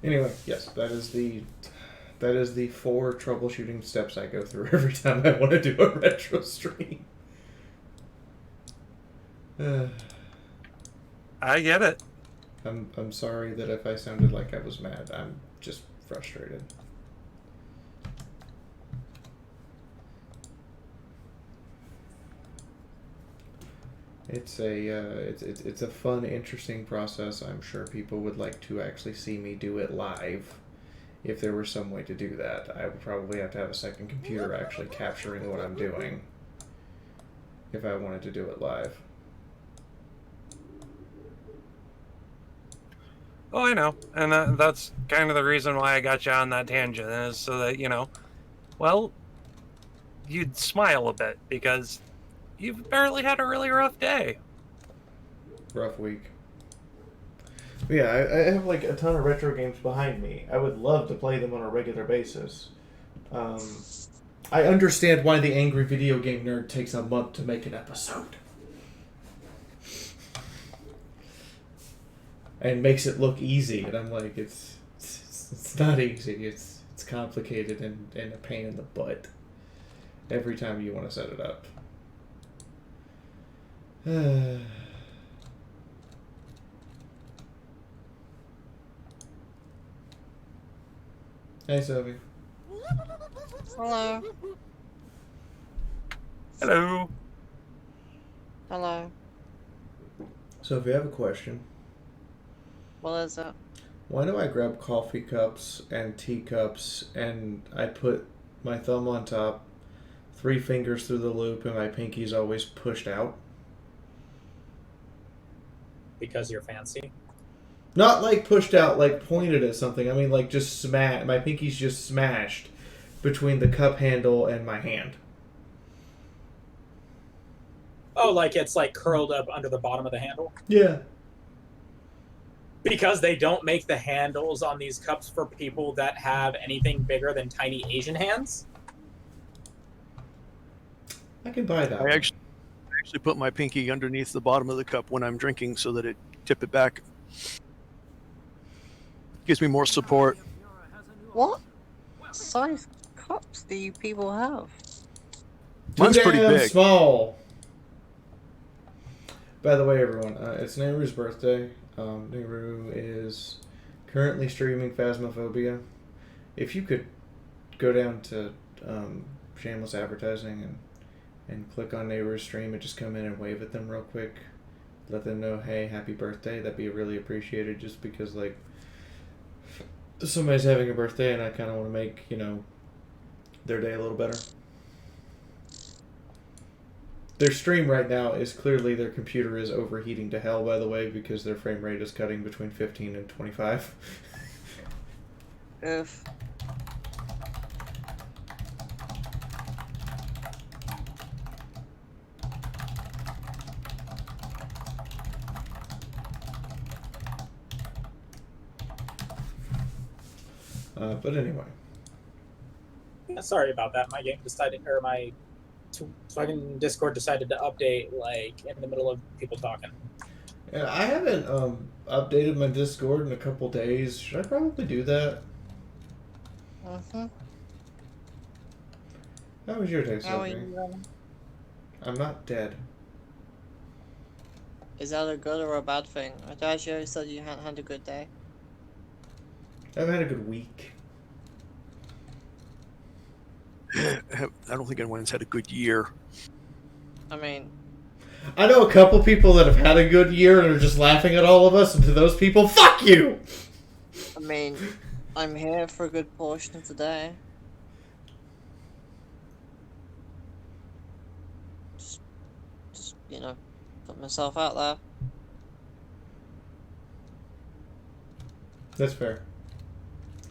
Anyway, yes, that is the 4 troubleshooting steps I go through every time I want to do a retro stream. I get it. I'm sorry that if I sounded like I was mad. I'm just frustrated. It's a fun, interesting process. I'm sure people would like to actually see me do it live. If there were some way to do that, I would probably have to have a second computer actually capturing what I'm doing. If I wanted to do it live. Oh, I know. And that's kind of the reason why I got you on that tangent, is so that, well, you'd smile a bit because you've apparently had a really rough day. Rough week. But yeah, I have like a ton of retro games behind me. I would love to play them on a regular basis. Um, I understand why the angry video game nerd takes a month to make an episode. And makes it look easy, and I'm like, it's not easy. It's complicated and a pain in the butt every time you want to set it up. Hey, Sophie. Hello. Hello. Hello. Sophie, I have a question. What is it? Why do I grab coffee cups and teacups and I put my thumb on top, 3 fingers through the loop, and my pinky's always pushed out? Because you're fancy. Not like pushed out, like pointed at something. I mean, like just smashed. My pinky's just smashed between the cup handle and my hand. Oh, like it's like curled up under the bottom of the handle? Yeah. Because they don't make the handles on these cups for people that have anything bigger than tiny Asian hands? I can buy that. I actually put my pinky underneath the bottom of the cup when I'm drinking so that it tip it back. Gives me more support. What size cups do you people have? Mine's pretty big. Small. By the way, everyone, it's Nehru's birthday. Nehru is currently streaming Phasmophobia. If you could go down to Shameless Advertising and click on Nehru's stream and just come in and wave at them real quick, let them know, hey, happy birthday. That'd be really appreciated, just because, like, somebody's having a birthday and I kind of want to make, their day a little better. Their stream right now is clearly their computer is overheating to hell, by the way, because their frame rate is cutting between 15 and 25. If But anyway. Yeah, sorry about that. My game decided, or my fucking Discord decided to update like in the middle of people talking. Yeah, I haven't updated my Discord in a couple days. Should I probably do that? Mm-hmm. How was your day, How are Sophie? you? I'm not dead. Is that a good or a bad thing? Adagio said you hadn't had a good day. I've had a good week. I don't think anyone's had a good year. I mean, I know a couple people that have had a good year and are just laughing at all of us, and to those people, fuck you! I'm here for a good portion of the day. Just put myself out there. That's fair.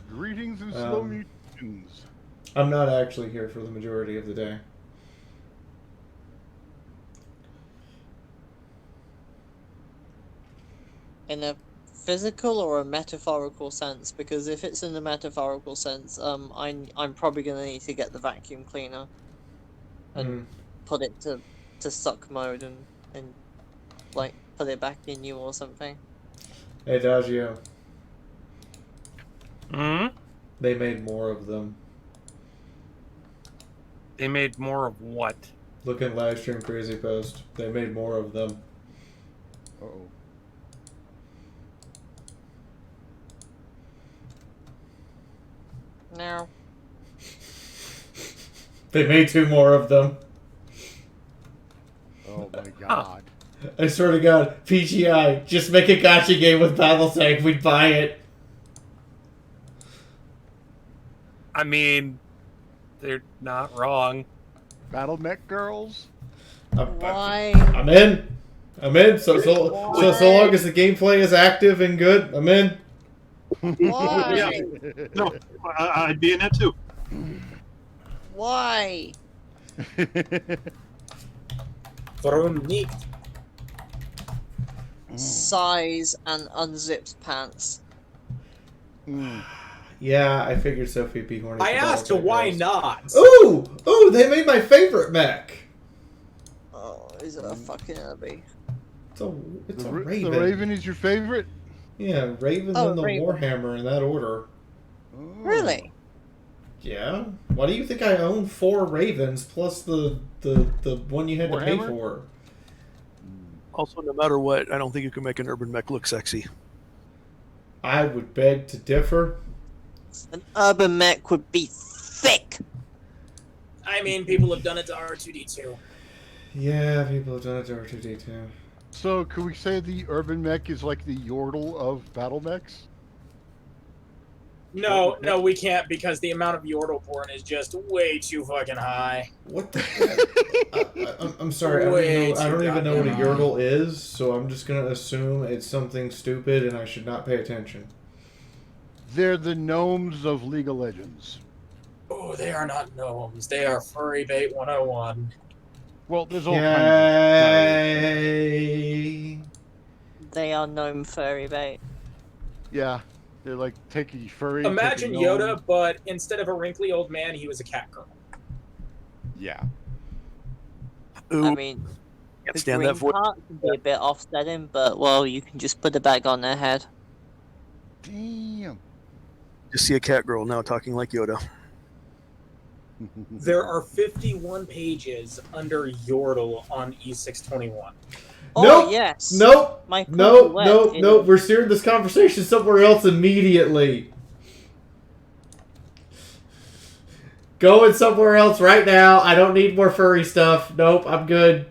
Greetings and slow mutations. I'm not actually here for the majority of the day. In a physical or a metaphorical sense? Because if it's in the metaphorical sense, I'm probably gonna need to get the vacuum cleaner and put it to suck mode and like put it back in you or something. Hey, Dagio. Hmm? They made more of them. They made more of what? Look at live stream crazy post. They made more of them. Uh-oh. No. They made 2 more of them. Oh my god. I swear to God, PGI, just make a gacha game with Battle Tank. We'd buy it. I mean, they're not wrong. Battle Mech Girls? Why? I'm in. I'm in. So long as the gameplay is active and good, I'm in. Why? Yeah. No, I'd be in it too. Why? Warum nicht? Size and unzipped pants. Yeah, I figured Sophie'd be horny. I for asked Battle Tank why Girls. not? Ooh, they made my favorite mech. Oh, is it a fucking Herbie? It's a The Raven. The Raven is your favorite? Yeah, Raven Oh, and the Raven. Warhammer in that order. Oh. Really? Yeah. Why do you think I own 4 Ravens plus the one you had to pay Warhammer? for? Also, no matter what, I don't think you can make an urban mech look sexy. I would beg to differ. An urban mech would be thick. I mean, people have done it to R2D2. Yeah, people have done it to R2D2. So, could we say the Urban Mech is like the Yordle of Battle Mechs? No, we can't because the amount of Yordle porn is just way too fucking high. What the heck? I'm sorry, I don't even know what a Yordle is, so I'm just gonna assume it's something stupid and I should not pay attention. They're the gnomes of League of Legends. Oh, they are not gnomes. They are furry bait 101. Well, there's all kinds Yay! They are gnome furry bait. of... Yeah, they're like taking furry... Imagine taking gnome. Yoda, but instead of a wrinkly old man, he was a cat girl. Yeah. Ooh, I mean, can't the stand green that voice. part can be a bit offsetting, but well, you can just put a bag on their head. Damn. Just see a cat girl now talking like Yoda. There are 51 pages under Yordle on E621. Oh Nope. yes. Nope. My Nope. wet Nope. is- Nope. We're steering this conversation somewhere else immediately. Going somewhere else right now. I don't need more furry stuff. Nope. I'm good.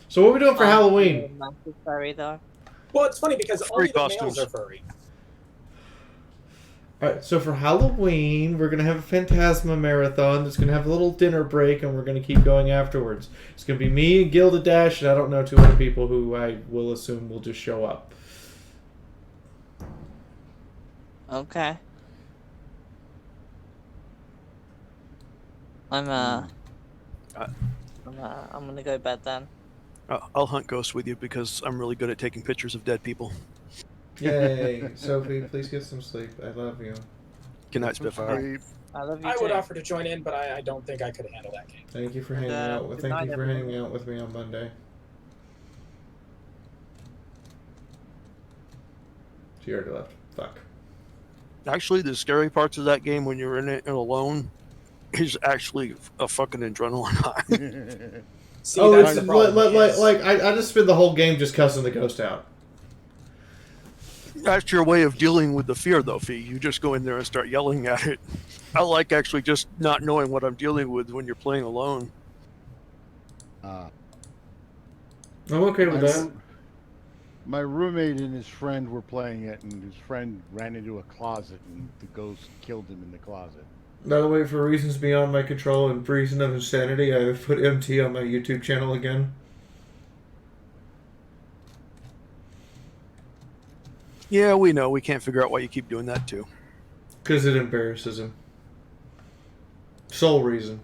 So what are we doing for Halloween? Massive furry though. Well, it's funny because Furry only the males costumes. are furry. Alright, so for Halloween, we're going to have a Phantasma marathon that's going to have a little dinner break, and we're going to keep going afterwards. It's going to be me and Gilda Dash, and I don't know 2 other people who I will assume will just show up. Okay. I'm gonna go bed then. I'll hunt ghosts with you because I'm really good at taking pictures of dead people. Yay. Sophie, please get some sleep. I love you. Good night, Spitfire. Sleep. I love you I too. would offer to join in, but I don't think I could handle that game. Thank you for hanging And, out. good Thank night, you for everyone. hanging out with me on Monday. She already left. Fuck. Actually, the scary parts of that game when you're in it alone is actually a fucking adrenaline high. See, Oh, that's it's the problem. I just spend the whole game just cussing the ghost out. That's your way of dealing with the fear, though, Fee. You just go in there and start yelling at it. I like actually just not knowing what I'm dealing with when you're playing alone. I'm okay with that. My roommate and his friend were playing it, and his friend ran into a closet, and the ghost killed him in the closet. By the way, for reasons beyond my control and for reason of insanity, I have put MT on my YouTube channel again. Yeah, we know. We can't figure out why you keep doing that, too. Because it embarrasses him. Sole reason.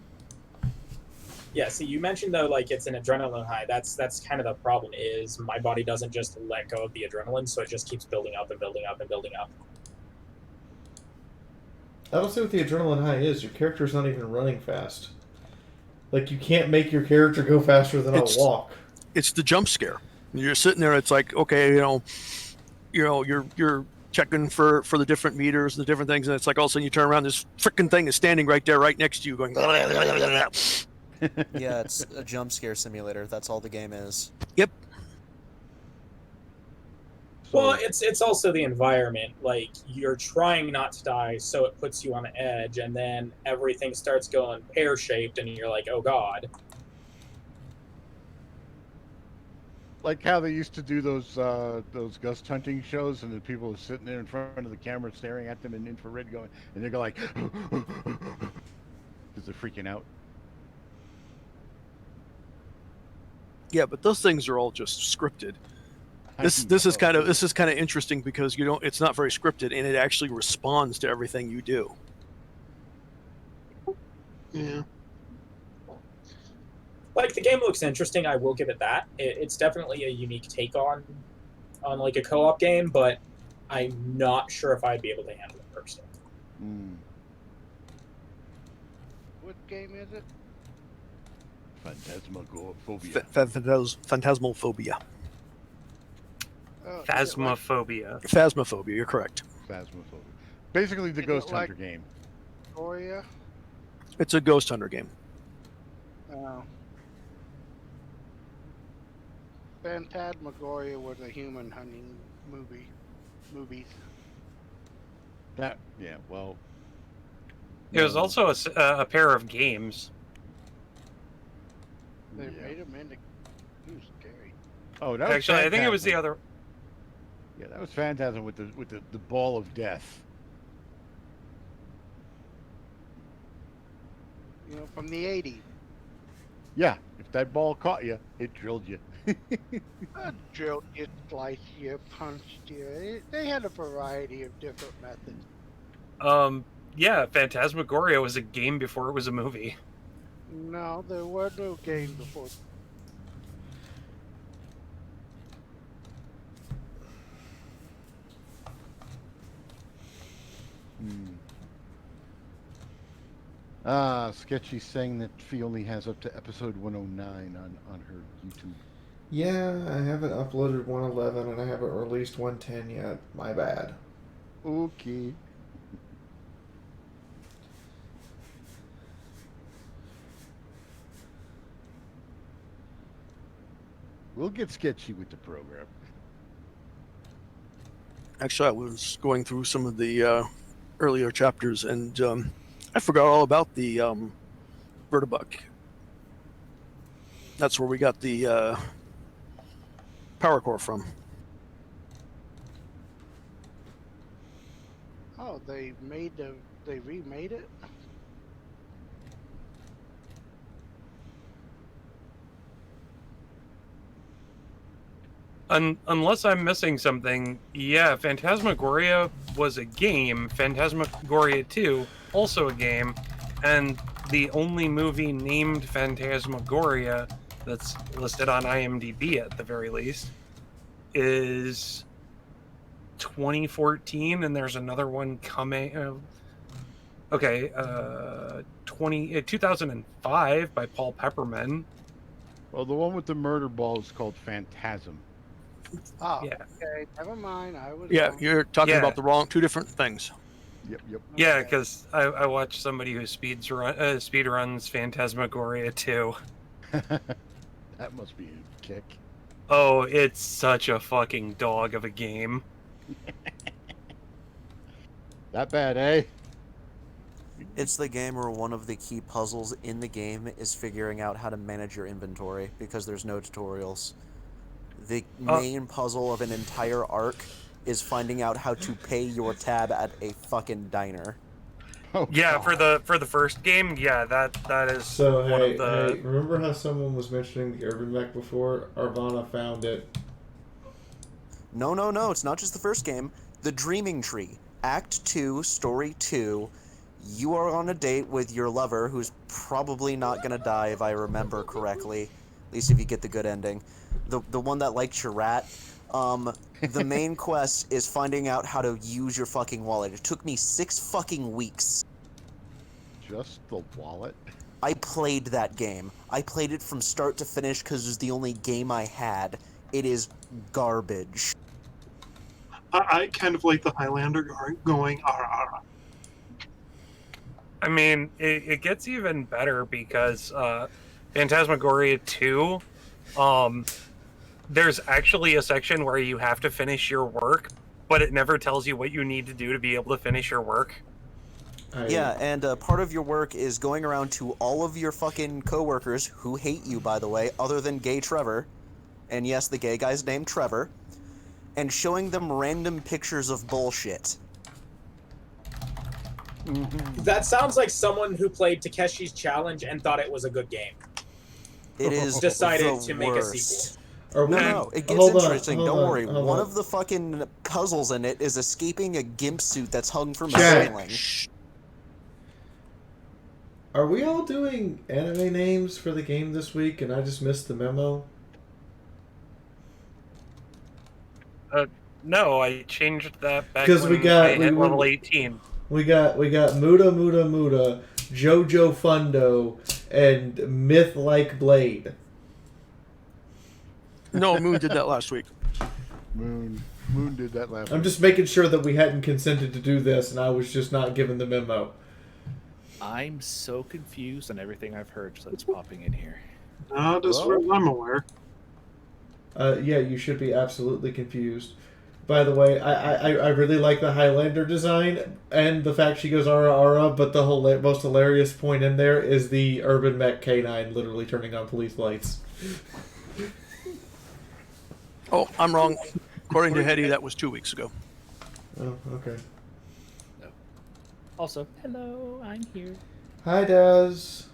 Yeah, see, you mentioned though, like it's an adrenaline high. That's kind of the problem. Is my body doesn't just let go of the adrenaline, so it just keeps building up and building up and building up. I don't see what the adrenaline high is. Your character's not even running fast. Like, you can't make your character go faster than It's- a walk. It's the jump scare. You're sitting there. It's like, okay, you're checking for the different meters, the different things, and it's like all of a sudden you turn around, this freaking thing is standing right there, right next to you, going. Yeah, it's a jump scare simulator. That's all the game is. Yep. Well, it's also the environment. Like, you're trying not to die, so it puts you on the edge, and then everything starts going pear-shaped, and you're like, oh god. Like how they used to do those ghost hunting shows, and the people are sitting there in front of the camera staring at them in infrared, going, and they go like, because they're freaking out. Yeah, but those things are all just scripted. This is kind of interesting because it's not very scripted, and it actually responds to everything you do. Yeah. Like, the game looks interesting, I will give it that. It's definitely a unique take on like a co-op game, but I'm not sure if I'd be able to handle it personally. What game is it? Phantasmophobia. Phantasmophobia. Oh, Phasmophobia. Phasmophobia, you're correct. Phasmophobia. Basically the Is it Ghost like- Hunter game. Gloria? It's a ghost hunter game. Oh. Phantasmagoria was a human hunting movies. That, yeah, well. It was no. also a pair of games. They Yeah. made him into. He was scary. Oh, that was Actually, I think it was the Phantasm. other. Yeah, that was Phantasm with the ball of death. You know, from the 80s. Yeah, if that ball caught you, it drilled you. Drilled you, sliced you, punched you. They had a variety of different methods. Yeah, Phantasmagoria was a game before it was a movie. No, there were no game before. Sketchy's saying that Fee only has up to episode 109 on her YouTube. Yeah, I haven't uploaded 111 and I haven't released 110 yet. My bad. Okay. We'll get sketchy with the program. Actually, I was going through some of the earlier chapters, and I forgot all about the Vertibuck. That's where we got the power core from. Oh, they remade it? Unless I'm missing something, yeah, Phantasmagoria was a game. Phantasmagoria 2, also a game. And the only movie named Phantasmagoria that's listed on IMDb at the very least is 2014, and there's another one coming. 2005 by Paul Pepperman. Well, the one with the murder ball is called Phantasm. Oh, Yeah. okay. Never mind. I was Yeah, wrong. you're talking Yeah. about two different things. Yep. Yeah, Okay. because I watched somebody who speed runs Phantasmagoria 2. That must be a kick. Oh, it's such a fucking dog of a game. That bad, eh? It's the game where one of the key puzzles in the game is figuring out how to manage your inventory because there's no tutorials. The main puzzle of an entire arc is finding out how to pay your tab at a fucking diner. Oh, Yeah, God. for the first game, yeah, that is So one hey, of the. hey, remember how someone was mentioning the urban mech before? Arvana found it. No, it's not just the first game. The Dreaming Tree, Act 2, Story 2. You are on a date with your lover, who's probably not gonna die if I remember correctly. At least if you get the good ending. The one that likes your rat. The main quest is finding out how to use your fucking wallet. It took me 6 fucking weeks. Just the wallet? I played that game. I played it from start to finish because it was the only game I had. It is garbage. I kind of like the Highlander going, I mean, it gets even better because Phantasmagoria 2, there's actually a section where you have to finish your work, but it never tells you what you need to do to be able to finish your work. Yeah, and part of your work is going around to all of your fucking coworkers, who hate you, by the way, other than gay Trevor, and yes, the gay guy's named Trevor, and showing them random pictures of bullshit. That sounds like someone who played Takeshi's Challenge and thought it was a good game. It is Decided the to make a worst. sequel. No, it gets interesting. Don't worry. One of the fucking puzzles in it is escaping a gimp suit that's hung from a ceiling. Are we all doing anime names for the game this week, and I just missed the memo? No, I changed that back Because when I hit level 18. We got Muda Muda Muda, Jojo Fundo, and Myth Like Blade. No, Moon did that last week. Moon did that last week. I'm just making sure that we hadn't consented to do this, and I was just not given the memo. I'm so confused on everything I've heard since popping in here. Just where I'm aware. Yeah, you should be absolutely confused. By the way, I really like the Highlander design and the fact she goes Ara Ara, but the most hilarious point in there is the Urban Mech K9 literally turning on police lights. Oh, I'm wrong. According to Hetty, that was 2 weeks ago. Oh, okay. Also, hello, I'm here. Hi, Daz.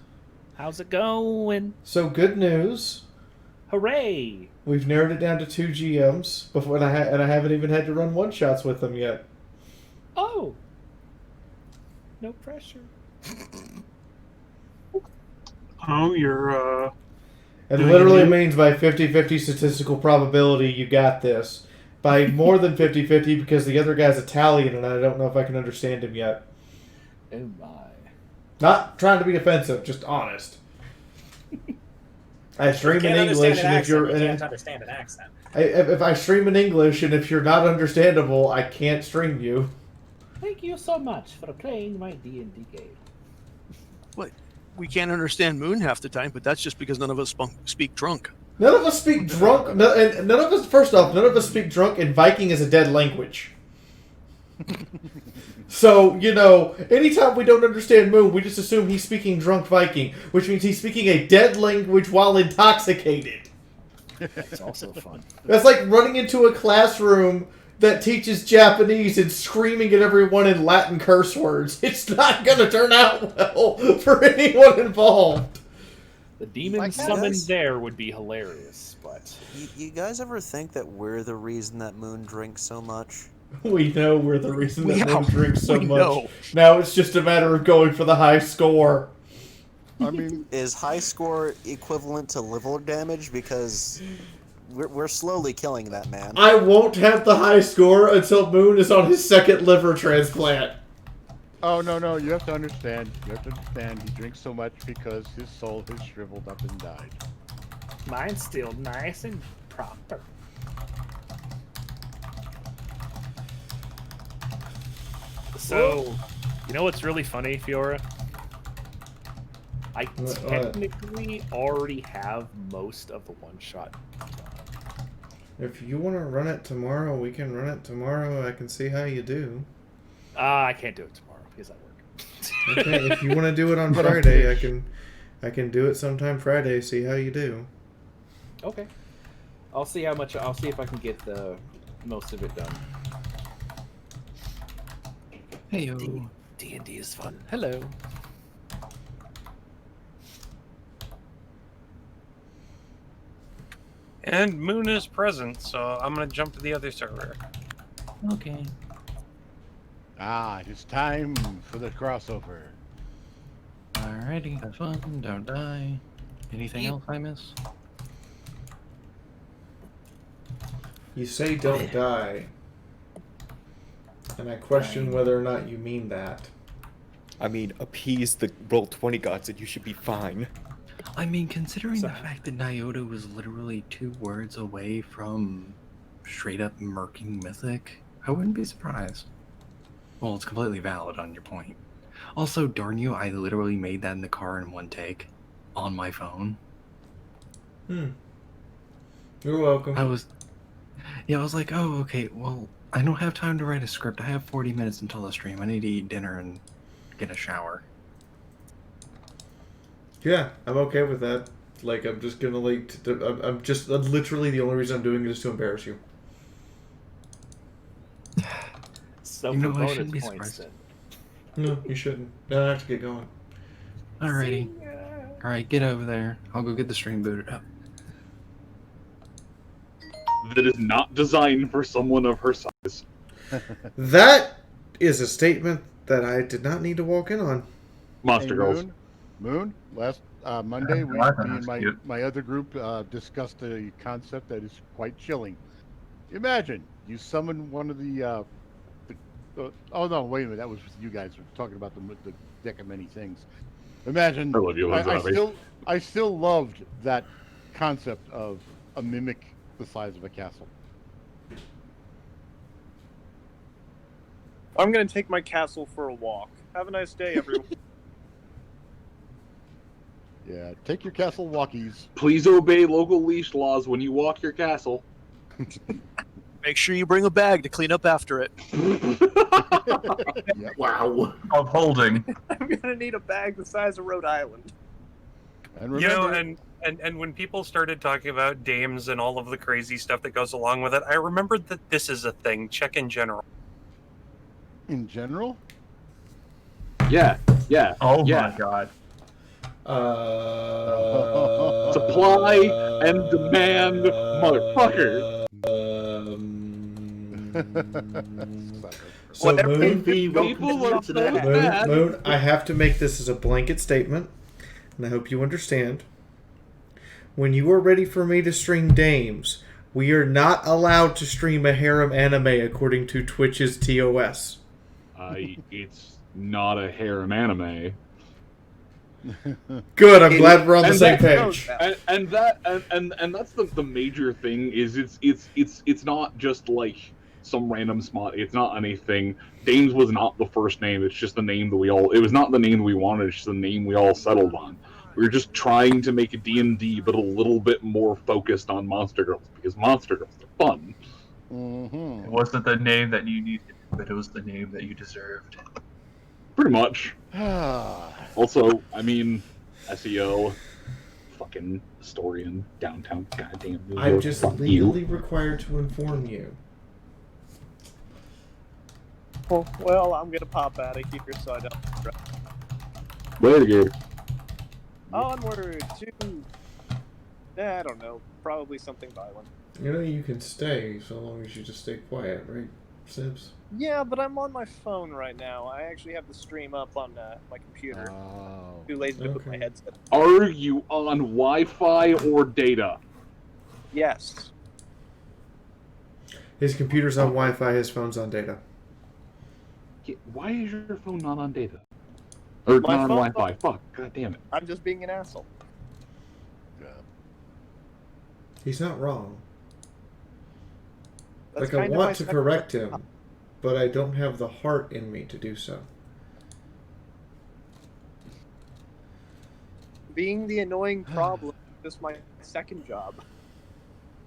How's it going? So, good news. Hooray! We've narrowed it down to 2 GMs before, and I haven't even had to run one-shots with them yet. Oh! No pressure. Oh, you're, It literally means by 50-50 statistical probability you got this. By more than 50-50 because the other guy's Italian and I don't know if I can understand him yet. Oh my. Not trying to be offensive, just honest. I stream in English, and if you're... You can't understand an accent. If I stream in English, and if you're not understandable, I can't stream you. Thank you so much for playing my D&D game. What? We can't understand Moon half the time, but that's just because none of us speak drunk. None of us speak drunk. And none of us, first off, none of us speak drunk, and Viking is a dead language. So, anytime we don't understand Moon, we just assume he's speaking drunk Viking, which means he's speaking a dead language while intoxicated. That's also fun. That's like running into a classroom that teaches Japanese and screaming at everyone in Latin curse words. It's not going to turn out well for anyone involved. The demon summoned there would be hilarious, but... You guys ever think that we're the reason that Moon drinks so much? We know we're the reason that Moon drinks so much. Know. Now it's just a matter of going for the high score. I mean, is high score equivalent to liver damage? Because we're slowly killing that man. I won't have the high score until Moon is on his second liver transplant. oh no, you have to understand. He drinks so much because his soul has shriveled up and died. Mine's still nice and proper. So, you know what's really funny, Fiaura? I technically already have most of the one-shot done. If you want to run it tomorrow, we can run it tomorrow. I can see how you do. I can't do it tomorrow because I work. Okay, if you want to do it on Friday, I can do it sometime Friday. See how you do. Okay. I'll see if I can get the most of it done. Hey, D&D is fun. Hello. And Moon is present, so I'm going to jump to the other server. Okay. It's time for the crossover. Alrighty, have fun, don't die. Anything else I miss? You say don't die. And I question whether or not you mean that. I mean, appease the Roll20 gods and you should be fine. I mean, considering the fact that Nyota was literally 2 words away from straight up murking Mythic, I wouldn't be surprised. Well, it's completely valid on your point. Also, darn you, I literally made that in the car in one take. On my phone. You're welcome. I was like, oh, okay, well, I don't have time to write a script. I have 40 minutes until the stream. I need to eat dinner and get a shower. Yeah, I'm okay with that. Like, I'm just gonna, like, I'm literally the only reason I'm doing it is to embarrass you. So You know, for I bonus shouldn't be points, surprised. then. No, you shouldn't. Now I have to get going. Alrighty. Alright, get over there. I'll go get the stream booted up. That is not designed for someone of her size. That is a statement that I did not need to walk in on. Monster Hey, Girls. Moon, last Monday, me and my other group discussed a concept that is quite chilling. Imagine you summon one of the oh no, wait a minute, that was with you guys. We're talking about the deck of many things. Imagine, I love you, I still loved that concept of a mimic the size of a castle. I'm gonna take my castle for a walk. Have a nice day, everyone. Yeah, take your castle walkies. Please obey local leash laws when you walk your castle. Make sure you bring a bag to clean up after it. Yep. Wow. Of holding. I'm gonna need a bag the size of Rhode Island. And You know, remember, and when people started talking about dames and all of the crazy stuff that goes along with it, I remembered that this is a thing. Check in general. in general, Yeah. Oh yeah. my god. Supply and demand, motherfucker. So Whatever Moon, People are so bad. Moon, I have to make this as a blanket statement, and I hope you understand. When you are ready for me to stream dames, we are not allowed to stream a harem anime according to Twitch's TOS. It's not a harem anime. Good, I'm glad we're on the same that- page. And that's the major thing is it's not just like some random spot. It's not anything. Dames was not the first name. It's just the name that it was not the name we wanted. It's just the name we all settled on. We were just trying to make a D&D, but a little bit more focused on Monster Girls because Monster Girls are fun. mm-hmm. It wasn't the name that you needed, but it was the name that you deserved. Pretty much. Also, I mean, SEO, fucking historian, downtown, goddamn New York. I'm just fuck legally you. required to inform you. Well, I'm gonna pop out and keep your side up. Way to go. Onward to... I don't know. Probably something violent. You know you can stay so long as you just stay quiet, right, Sibs? Yeah, but I'm on my phone right now. I actually have the stream up on my computer. Too lazy to put my headset. Are you on Wi-Fi or data? Yes. His computer's on Wi-Fi, his phone's on data. Why is your phone not on data? Or My not on phone- Wi-Fi? Fuck, god damn it. I'm just being an asshole. He's not wrong. That's Like, I kinda want my to second- correct him, but I don't have the heart in me to do so. Being the annoying problem is just my second job.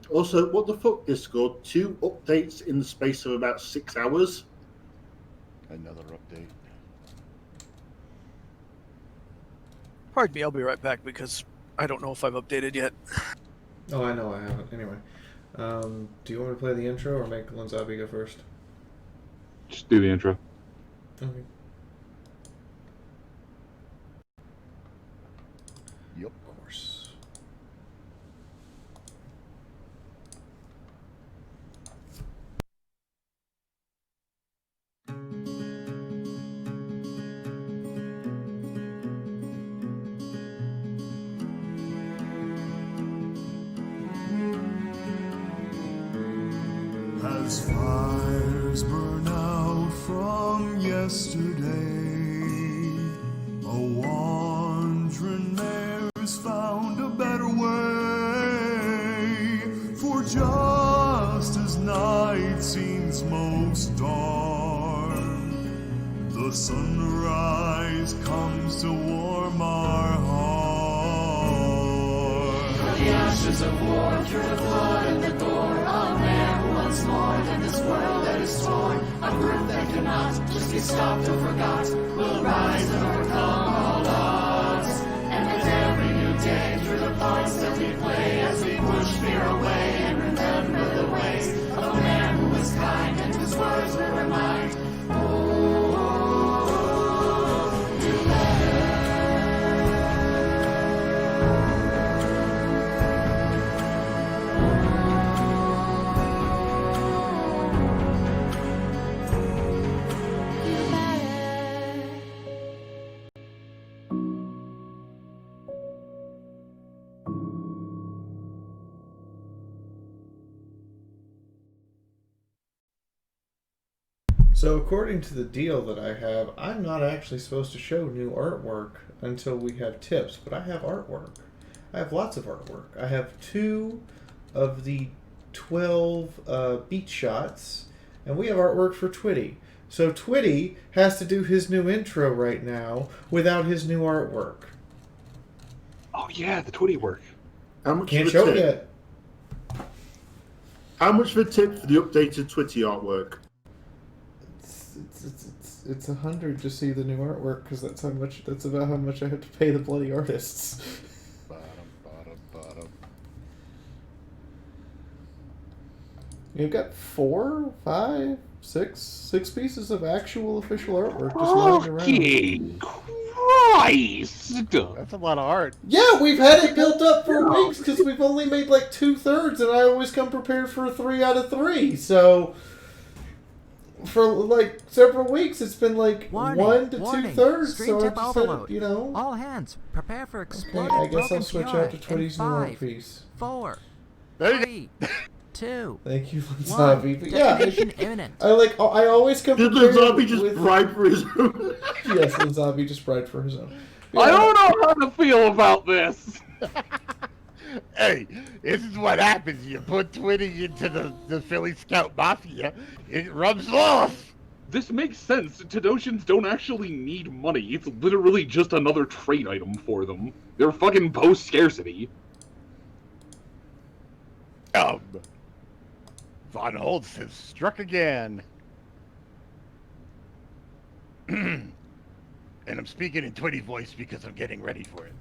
Also, what the fuck, Discord? 2 updates in the space of about 6 hours? Another update. Pardon me, I'll be right back because I don't know if I've updated yet. Oh, I know I haven't. Anyway, do you want me to play the intro or make Lanzabi go first? Just do the intro. Okay. Yep. Of course. As fires burn out from yesterday, a wandering mare's found a better way. For just as night seems most the ashes of war, through the blood and the gore, a man once more than this world that is torn. A group that cannot just be stopped or forgot will rise and overcome all odds. And with every new day, through the parts that we play, as we push fear away and remember the ways of a man who was kind and whose words will remind. So according to the deal that I have, I'm not actually supposed to show new artwork until we have tips, but I have artwork. I have lots of artwork. I have 2 of the 12 beat shots, and we have artwork for Twitty. So Twitty has to do his new intro right now without his new artwork. Oh yeah, the Twitty work. How much Can't for show the it tip? yet. How much for the tip for the updated Twitty artwork? It's 100 to see the new artwork because that's about how much I have to pay the bloody artists. You've got 4, 5, 6 pieces of actual official artwork just lying around. Christ! That's a lot of art. Yeah, we've had it built up for weeks because we've only made like 2/3, and I always come prepared for a 3 out of 3. So for like several weeks, it's been like Warning, 1 to warning. 2/3. Stream So I tip just overload. said, you know. All hands, prepare for Okay, exploded I guess I'll broken switch Fiaura out to Twitty's in new art 5, piece. 4, There you 3, 2. Thank you, 1. Lanzabi. But yeah, Detonation imminent. I always come Did prepared Lanzabi just with... bribe for his own? Yes, Lanzabi just bribed for his own. Yeah. I don't know how to feel about this. Hey, this is what happens. You put Twitty into the Philly Scout Mafia, it rubs off. This makes sense. Tadosians don't actually need money. It's literally just another trade item for them. They're fucking post-scarcity. Von Holtz has struck again. And I'm speaking in Twitty voice because I'm getting ready for it.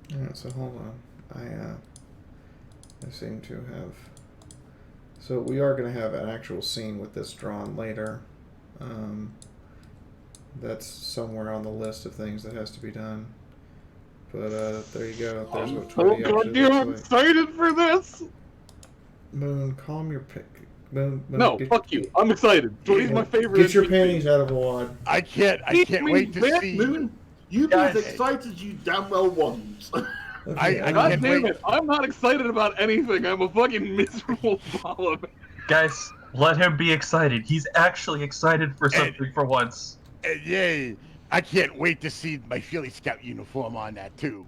Yeah, so hold on. I seem to have... So we are going to have an actual scene with this drawn later. That's somewhere on the list of things that has to be done. But there you go. There's what Twitty actually looks like. Excited for this! Moon, calm your pick. Moon, No, fuck you. I'm excited. Twitty's my favorite. Get your panties out of a wad. I can't wait to see. Moon, you be as excited as you damn well want. I God can't damn wait. it. I'm not excited about anything. I'm a fucking miserable ball. Guys, let him be excited. He's actually excited for something for once. Yay! I can't wait to see my Philly Scout uniform on that too.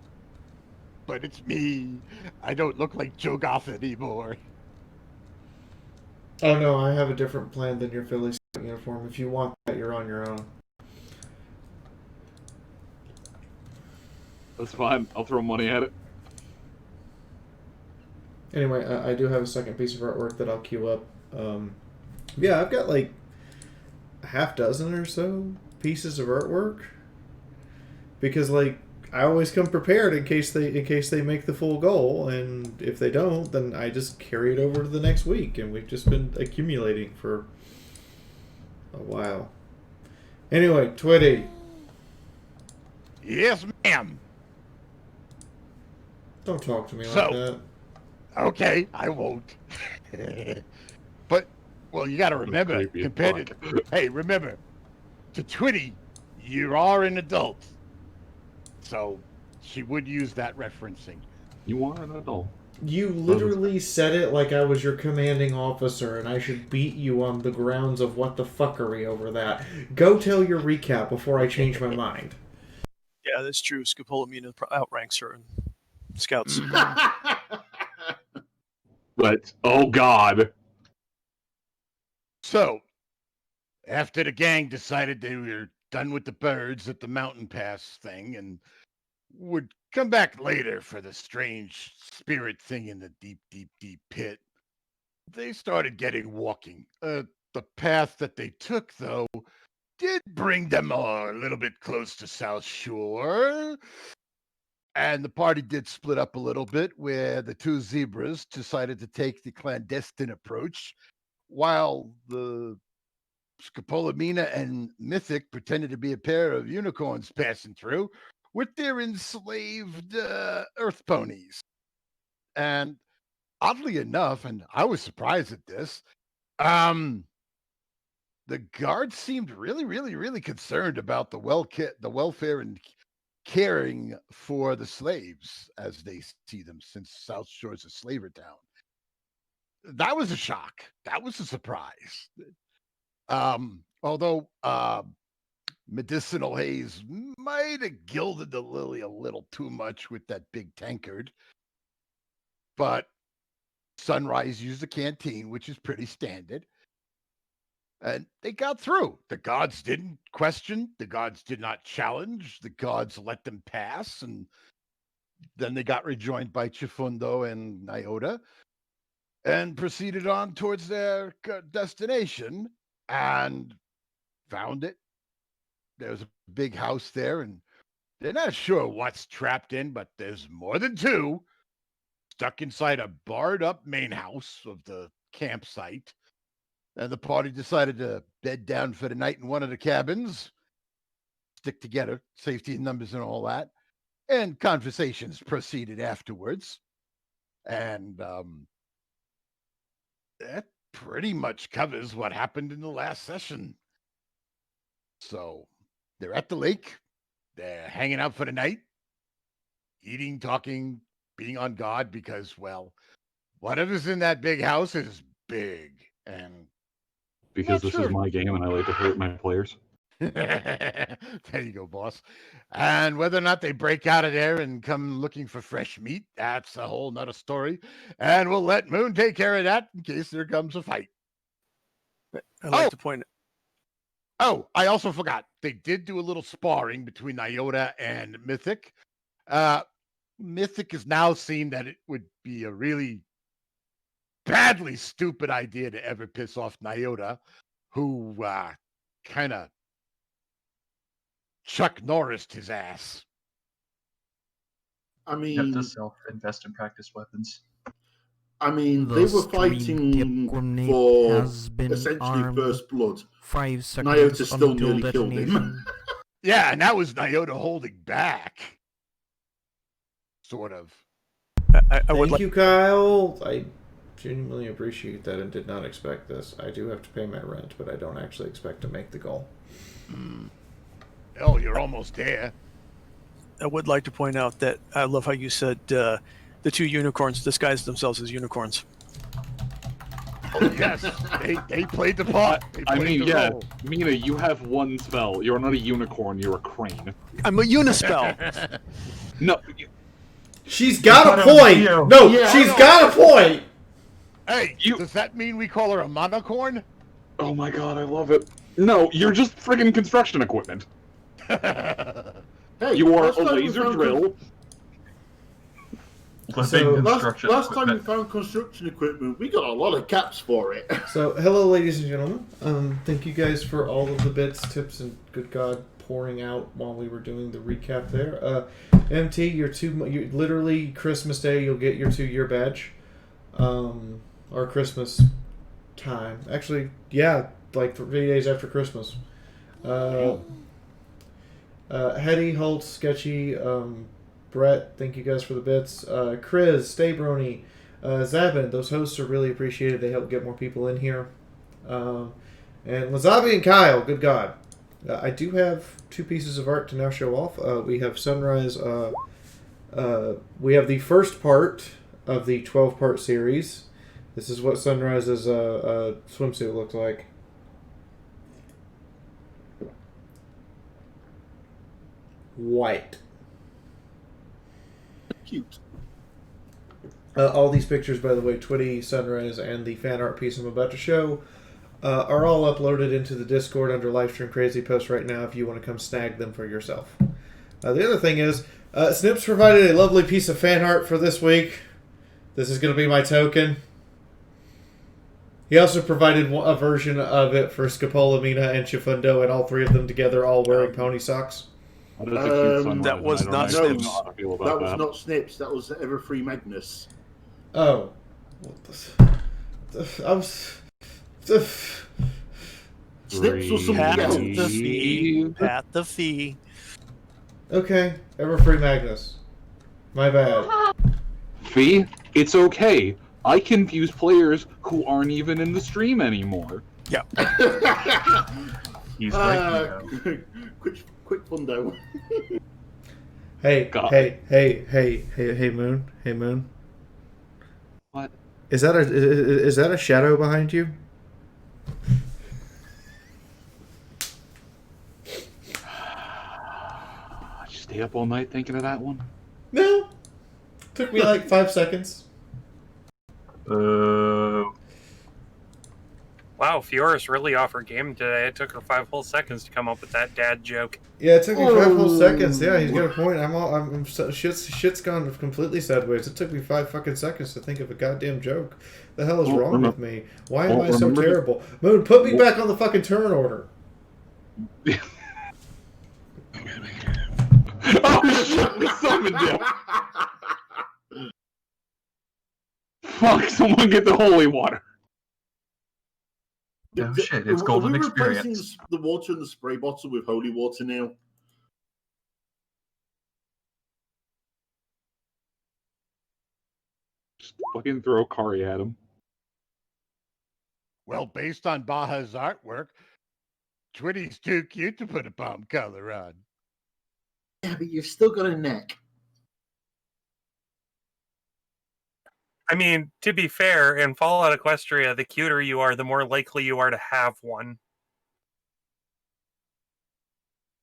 But it's me. I don't look like Joe Goff anymore. Oh no, I have a different plan than your Philly Scout uniform. If you want that, you're on your own. That's fine. I'll throw money at it. Anyway, I do have a second piece of artwork that I'll queue up. Yeah, I've got like a half dozen or so pieces of artwork because like I always come prepared in case they make the full goal, and if they don't, then I just carry it over to the next week, and we've just been accumulating for a while. Anyway, Twitty. Yes, ma'am. Don't talk to me like So- that. Okay, I won't. But, well, you got to remember, creepy as compared to, hey, remember, to Twitty, you are an adult. So, she would use that referencing. You are an adult. You literally said it like I was your commanding officer, and I should beat you on the grounds of what the fuckery over that. Go tell your recap before I change my mind. Yeah, that's true. Scopola Mina outranks her in scouts. But, oh god. So, after the gang decided they were done with the birds at the mountain pass thing and would come back later for the strange spirit thing in the deep, deep, deep pit. They started getting walking. The path that they took, though, did bring them a little bit close to South Shore. And the party did split up a little bit, where the two zebras decided to take the clandestine approach, while the Scopola Mina and Mythic pretended to be a pair of unicorns passing through with their enslaved earth ponies. And oddly enough, and I was surprised at this, the guards seemed really, really, really concerned about the welfare and caring for the slaves as they see them, since South Shore's a slaver town. That was a shock. That was a surprise. Although medicinal haze might have gilded the lily a little too much with that big tankard. But Sunrise used a canteen, which is pretty standard. And they got through. The gods didn't question. The gods did not challenge. The gods let them pass. And then they got rejoined by Chifundo and Nyota and proceeded on towards their destination and found it. There's a big house there, and they're not sure what's trapped in, but there's more than two stuck inside a barred up main house of the campsite. And the party decided to bed down for the night in one of the cabins, stick together, safety in numbers and all that. And conversations proceeded afterwards. And that pretty much covers what happened in the last session. So they're at the lake. They're hanging out for the night, eating, talking, being on guard because, well, whatever's in that big house is big. And because this is my game and I like to hurt my players. there you go, boss. And whether or not they break out of there and come looking for fresh meat, that's a whole nother story. And we'll let Moon take care of that in case there comes a fight. I'd like to point. Oh, I also forgot. They did do a little sparring between Nyota and Mythic. Mythic has now seen that it would be a really badly stupid idea to ever piss off Nyota, who kind of Chuck Norris'd his ass. I mean, You have to self-invest in practice weapons. I mean, The they were stream fighting tip for has been essentially armed. first blood. 5 seconds Nyota still until nearly killed him. detonation. Yeah, and that was Nyota holding back. Sort of. Thank you, Kyle. I genuinely appreciate that and did not expect this. I do have to pay my rent, but I don't actually expect to make the goal. Oh, you're almost there. I would like to point out that I love how you said the two unicorns disguised themselves as unicorns. Oh, yes, they played the part. I mean, yeah, Mina, you have one spell. You're not a unicorn, you're a crane. I'm a unispell. No. She's got a point! No, Yeah, she's I know. got a point! Hey, does that mean we call her a monocorn? Oh my god, I love it. No, you're just friggin' construction equipment. Hey, You are last a time we laser found drill. So, last time we found construction equipment, we got a lot of caps for it. So, hello, ladies and gentlemen. Thank you guys for all of the bits, tips, and good God pouring out while we were doing the recap there. MT, you literally Christmas Day, you'll get your 2-year badge, or Christmas time. Actually, yeah, like 3 days after Christmas. Hetty, Holt, Sketchy, Brett, thank you guys for the bits. Chris, Staybrony, Zabin, those hosts are really appreciated. They help get more people in here. And Lazabi and Kyle, good God. I do have 2 pieces of art to now show off. We have Sunrise. We have the first part of the 12-part series. This is what Sunrise's swimsuit looks like. White. Cute. All these pictures, by the way, Twitty, Sunrise, and the fan art piece I'm about to show, are all uploaded into the Discord under Livestream Crazy Post right now if you want to come snag them for yourself. The other thing is, Snips provided a lovely piece of fan art for this week. This is going to be my token. He also provided a version of it for Scopola Mina and Chifundo, and all three of them together, all wearing pony socks. That was not Snips. That was not Snips. That was Everfree Magnus. Oh. I was... Snips was something else. Pat the fee. Okay, Everfree Magnus. My bad. Fee, it's okay. I confuse players who aren't even in the stream anymore. Yeah. He's right. Quick Fundo. Hey, Moon. Hey, Moon. What? Is that a shadow behind you? Did you stay up all night thinking of that one? No. Took me like 5 seconds. Wow, Fiora's really off her game today. It took her 5 whole seconds to come up with that dad joke. Yeah, it took me 5 whole seconds. Yeah, he's got a point. Shit's gone completely sideways. It took me 5 fucking seconds to think of a goddamn joke. The hell is wrong with me? Why am I so terrible? Moon, put me back on the fucking turn order. Oh shit! We summoned him. Fuck! Someone get the holy water. Oh shit! It's golden experience. Replacing the water in the spray bottle with holy water now. Just fucking throw Kari at him. Well, based on Baja's artwork, Twitty's too cute to put a palm color on. Yeah, but you've still got a neck. I mean, to be fair, in Fallout Equestria, the cuter you are, the more likely you are to have one.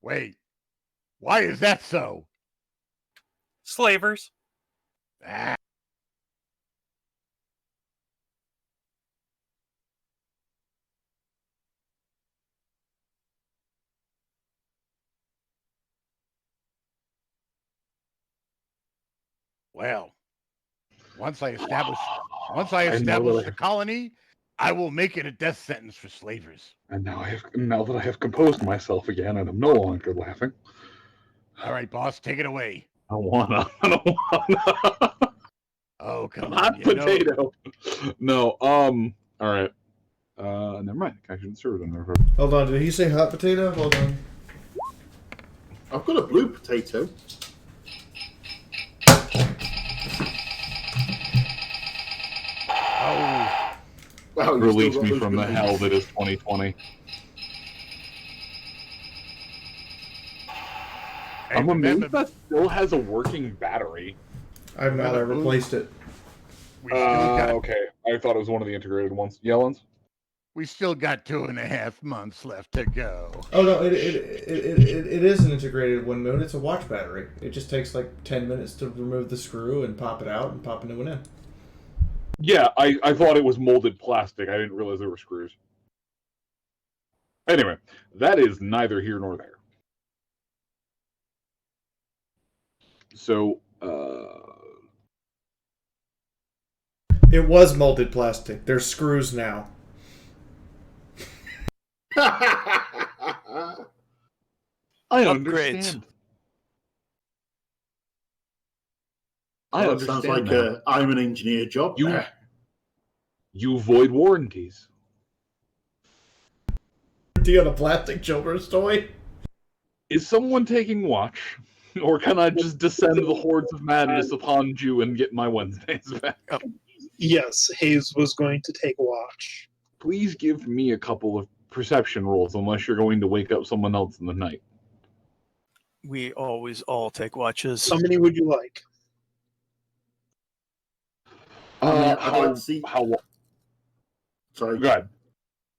Wait, why is that so? Slavers. Ah. Well, once I establish the colony, I will make it a death sentence for slavers. And now that I have composed myself again, and I'm no longer laughing. All right, boss, take it away. I don't wanna. Oh, come on. Hot potato. No. All right. Never mind. I shouldn't serve them. Hold on. Did he say hot potato? Hold on. I've got a blue potato. Oh. Wow, release me from the hell that is 2020. I'm amazed that still has a working battery. I've not. I replaced it. Okay. I thought it was one of the integrated ones. Yellens? We still got 2.5 months left to go. Oh no, it is an integrated one, Moon. It's a watch battery. It just takes like 10 minutes to remove the screw and pop it out and pop a new one in. Yeah, I thought it was molded plastic. I didn't realize there were screws. Anyway, that is neither here nor there. So, It was molded plastic. There's screws now. I understand. Well, it sounds like I'm an engineer job. You void warranties. Do on a plastic children's toy? Is someone taking watch? Or can I just descend the hordes of madness upon you and get my Wednesdays back? Yes, Hayes was going to take watch. Please give me a couple of perception rolls, unless you're going to wake up someone else in the night. We always all take watches. How many would you like? Sorry. Go ahead.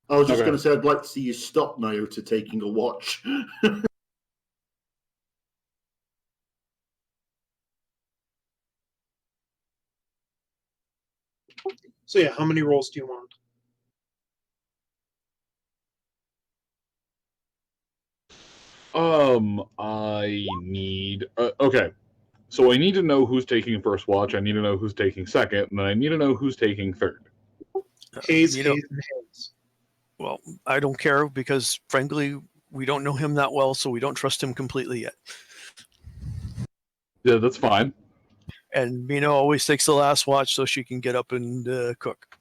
I was just going to say I'd like to see you stop Nyota taking a watch. So yeah, how many rolls do you want? I need. Okay. So I need to know who's taking first watch. I need to know who's taking second, and then I need to know who's taking third. Hayes, you know- Hayes, and Hayes. Well, I don't care because, frankly, we don't know him that well, so we don't trust him completely yet. Yeah, that's fine. And Mina always takes the last watch so she can get up and cook.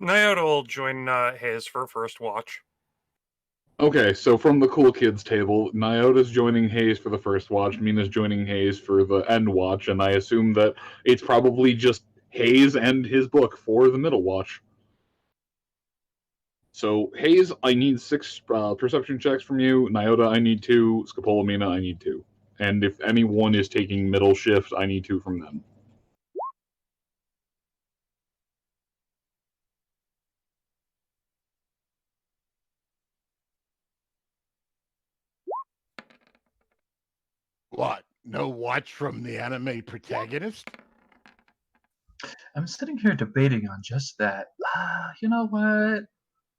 Nyota will join Hayes for first watch. Okay, so from the cool kids table, Nyota's joining Hayes for the first watch, Mina's joining Hayes for the end watch, and I assume that it's probably just Hayes and his book for the middle watch. So, Hayes, I need 6 perception checks from you. Nyota, I need 2. Scopola Mina, I need 2. And if anyone is taking middle shift, I need 2 from them. What? No watch from the anime protagonist? I'm sitting here debating on just that. You know what?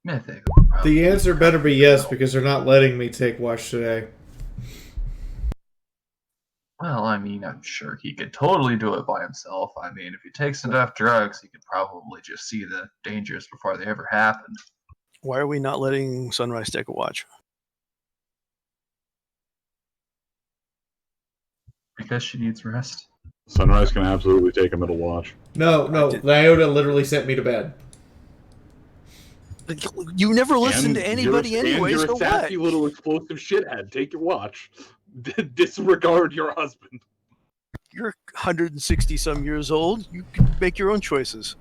Mythic. The answer better be yes, because they're not letting me take watch today. Well, I mean, I'm sure he could totally do it by himself. I mean, if he takes enough drugs, he could probably just see the dangers before they ever happen. Why are we not letting Sunrise take a watch? Because she needs rest. Sunrise can absolutely take a middle watch. No, Nyota literally sent me to bed. You never listen And to anybody anyway, you're so a sassy what? little explosive shithead. Take your watch. Disregard your husband. You're 160 some years old. You can make your own choices.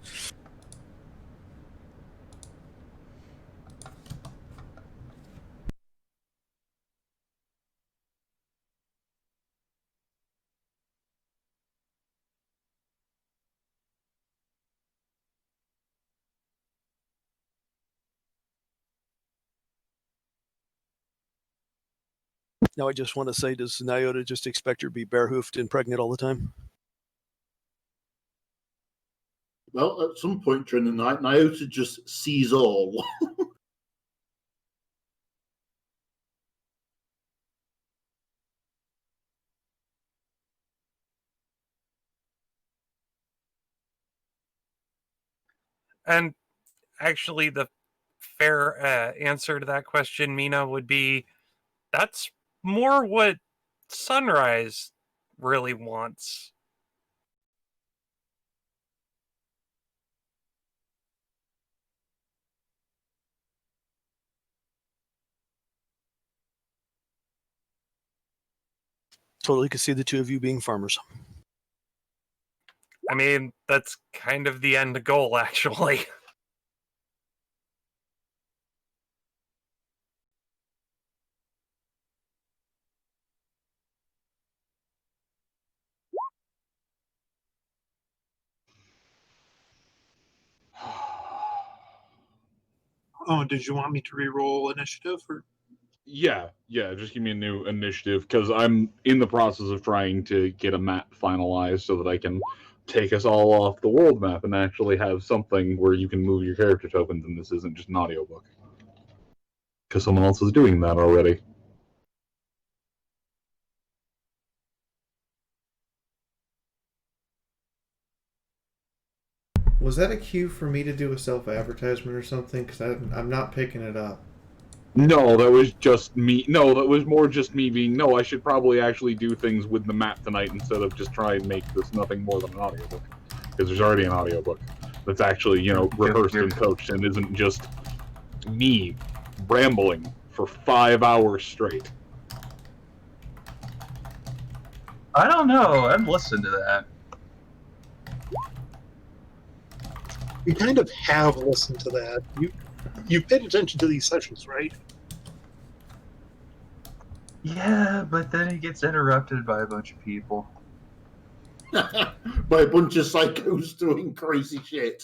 Now I just want to say, does Nyota just expect her to be bare-hoofed and pregnant all the time? Well, at some point during the night, Nyota just sees all. And actually, the fair answer to that question, Mina, would be that's more what Sunrise really wants. Totally could see the two of you being farmers. I mean, that's kind of the end goal, actually. Oh, did you want me to re-roll initiative? Or? Yeah, just give me a new initiative, because I'm in the process of trying to get a map finalized so that I can take us all off the world map and actually have something where you can move your character tokens and this isn't just an audiobook. Because someone else is doing that already. Was that a cue for me to do a self-advertisement or something? Because I'm not picking it up. No, that was just me. No, that was more just me being, no, I should probably actually do things with the map tonight instead of just try and make this nothing more than an audiobook. Because there's already an audiobook that's actually, rehearsed and coached and isn't just me rambling for 5 hours straight. I don't know. I'd listen to that. You kind of have listened to that. You paid attention to these sessions, right? Yeah, but then he gets interrupted by a bunch of people. By a bunch of psychos doing crazy shit.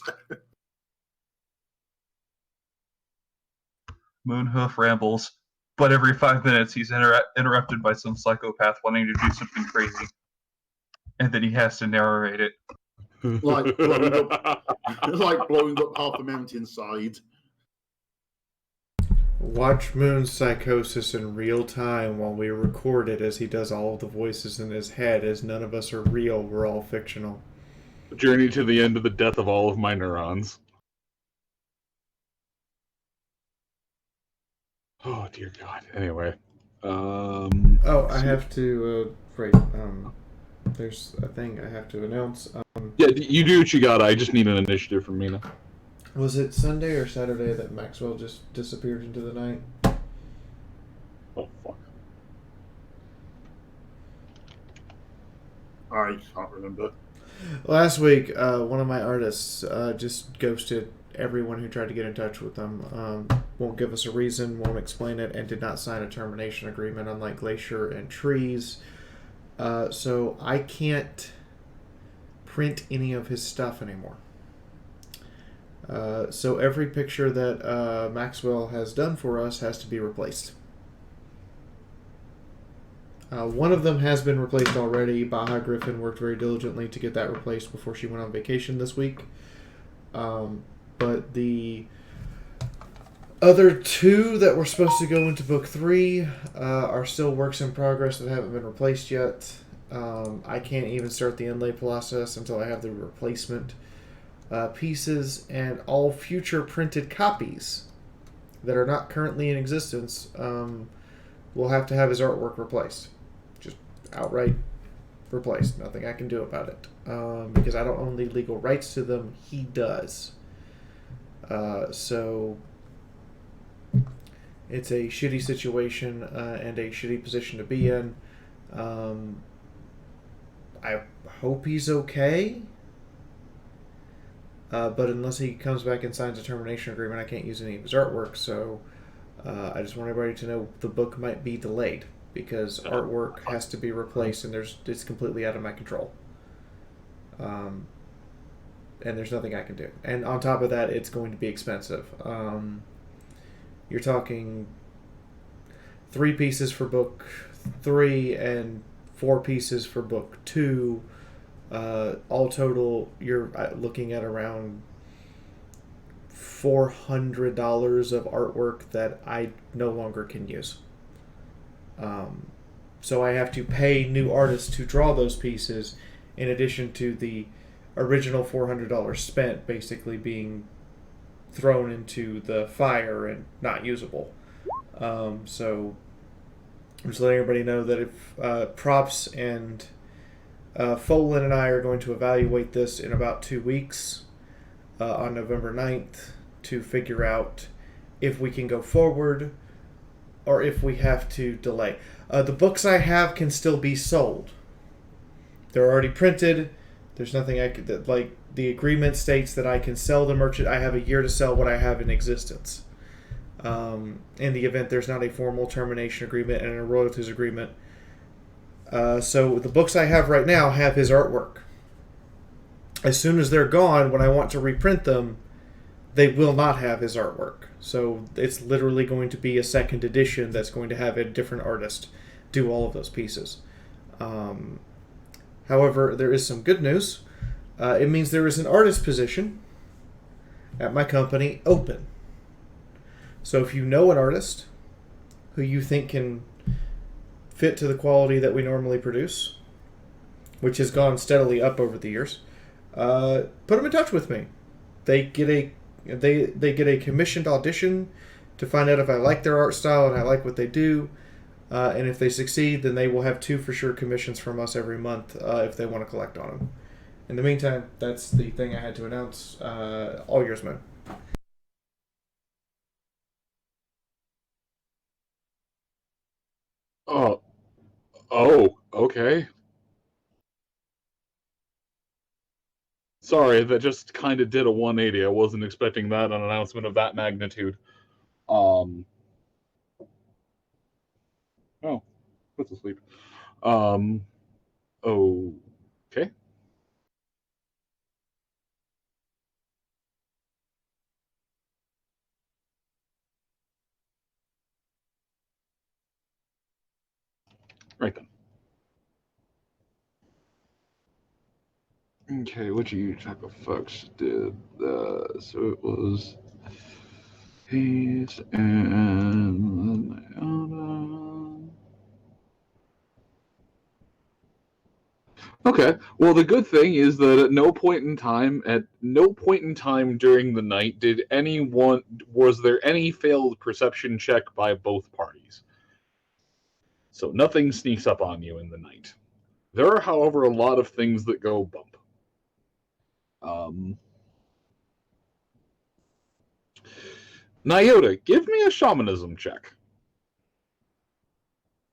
Moonhoof rambles, but every 5 minutes he's interrupted by some psychopath wanting to do something crazy. And then he has to narrate it. like blowing up half a mountainside. Watch Moon's psychosis in real time while we record it as he does all of the voices in his head, as none of us are real, we're all fictional. Journey to the end of the death of all of my neurons. Oh dear God. Anyway, Oh, I have to wait. There's a thing I have to announce. Yeah, you do what you got. I just need an initiative from Mina. Was it Sunday or Saturday that Maxwell just disappeared into the night? Oh fuck. I can't remember. Last week, one of my artists just ghosted everyone who tried to get in touch with them. Won't give us a reason, won't explain it, and did not sign a termination agreement, unlike Glacier and Trees. So I can't print any of his stuff anymore. So every picture that Maxwell has done for us has to be replaced. One of them has been replaced already. Baja Griffin worked very diligently to get that replaced before she went on vacation this week. But the other two that were supposed to go into book 3 are still works in progress that haven't been replaced yet. I can't even start the inlay process until I have the replacement pieces, and all future printed copies that are not currently in existence will have to have his artwork replaced. Just outright replaced. Nothing I can do about it. Because I don't own the legal rights to them. He does. So it's a shitty situation and a shitty position to be in. I hope he's okay. But unless he comes back and signs a termination agreement, I can't use any of his artwork. So I just want everybody to know the book might be delayed because artwork has to be replaced, and it's completely out of my control. And there's nothing I can do. And on top of that, it's going to be expensive. You're talking 3 pieces for book 3 and 4 pieces for book 2. All total, you're looking at around $400 of artwork that I no longer can use. So I have to pay new artists to draw those pieces, in addition to the original $400 spent basically being thrown into the fire and not usable. So I'm just letting everybody know that if Props and Folin and I are going to evaluate this in about 2 weeks on November 9th to figure out if we can go forward or if we have to delay. The books I have can still be sold. They're already printed. There's nothing I could... Like, the agreement states that I can sell the merchant. I have a year to sell what I have in existence. In the event there's not a formal termination agreement and a royalties agreement. So the books I have right now have his artwork. As soon as they're gone, when I want to reprint them, they will not have his artwork. So it's literally going to be a second edition that's going to have a different artist do all of those pieces. However, there is some good news. It means there is an artist position at my company open. So if you know an artist who you think can fit to the quality that we normally produce, which has gone steadily up over the years, put them in touch with me. They get a commissioned audition to find out if I like their art style and I like what they do. And if they succeed, then they will have 2 for sure commissions from us every month if they want to collect on them. In the meantime, that's the thing I had to announce. All yours, man. Oh, okay. Sorry, that just kind of did a 180. I wasn't expecting that, an announcement of that magnitude. Oh, what's asleep? Okay. Right then. Okay, what you type of folks did? So it was Paste and Nyota. Okay. Well, the good thing is that at no point in time during the night was there any failed perception check by both parties. So nothing sneaks up on you in the night. There are, however, a lot of things that go bump. Nyota, give me a shamanism check.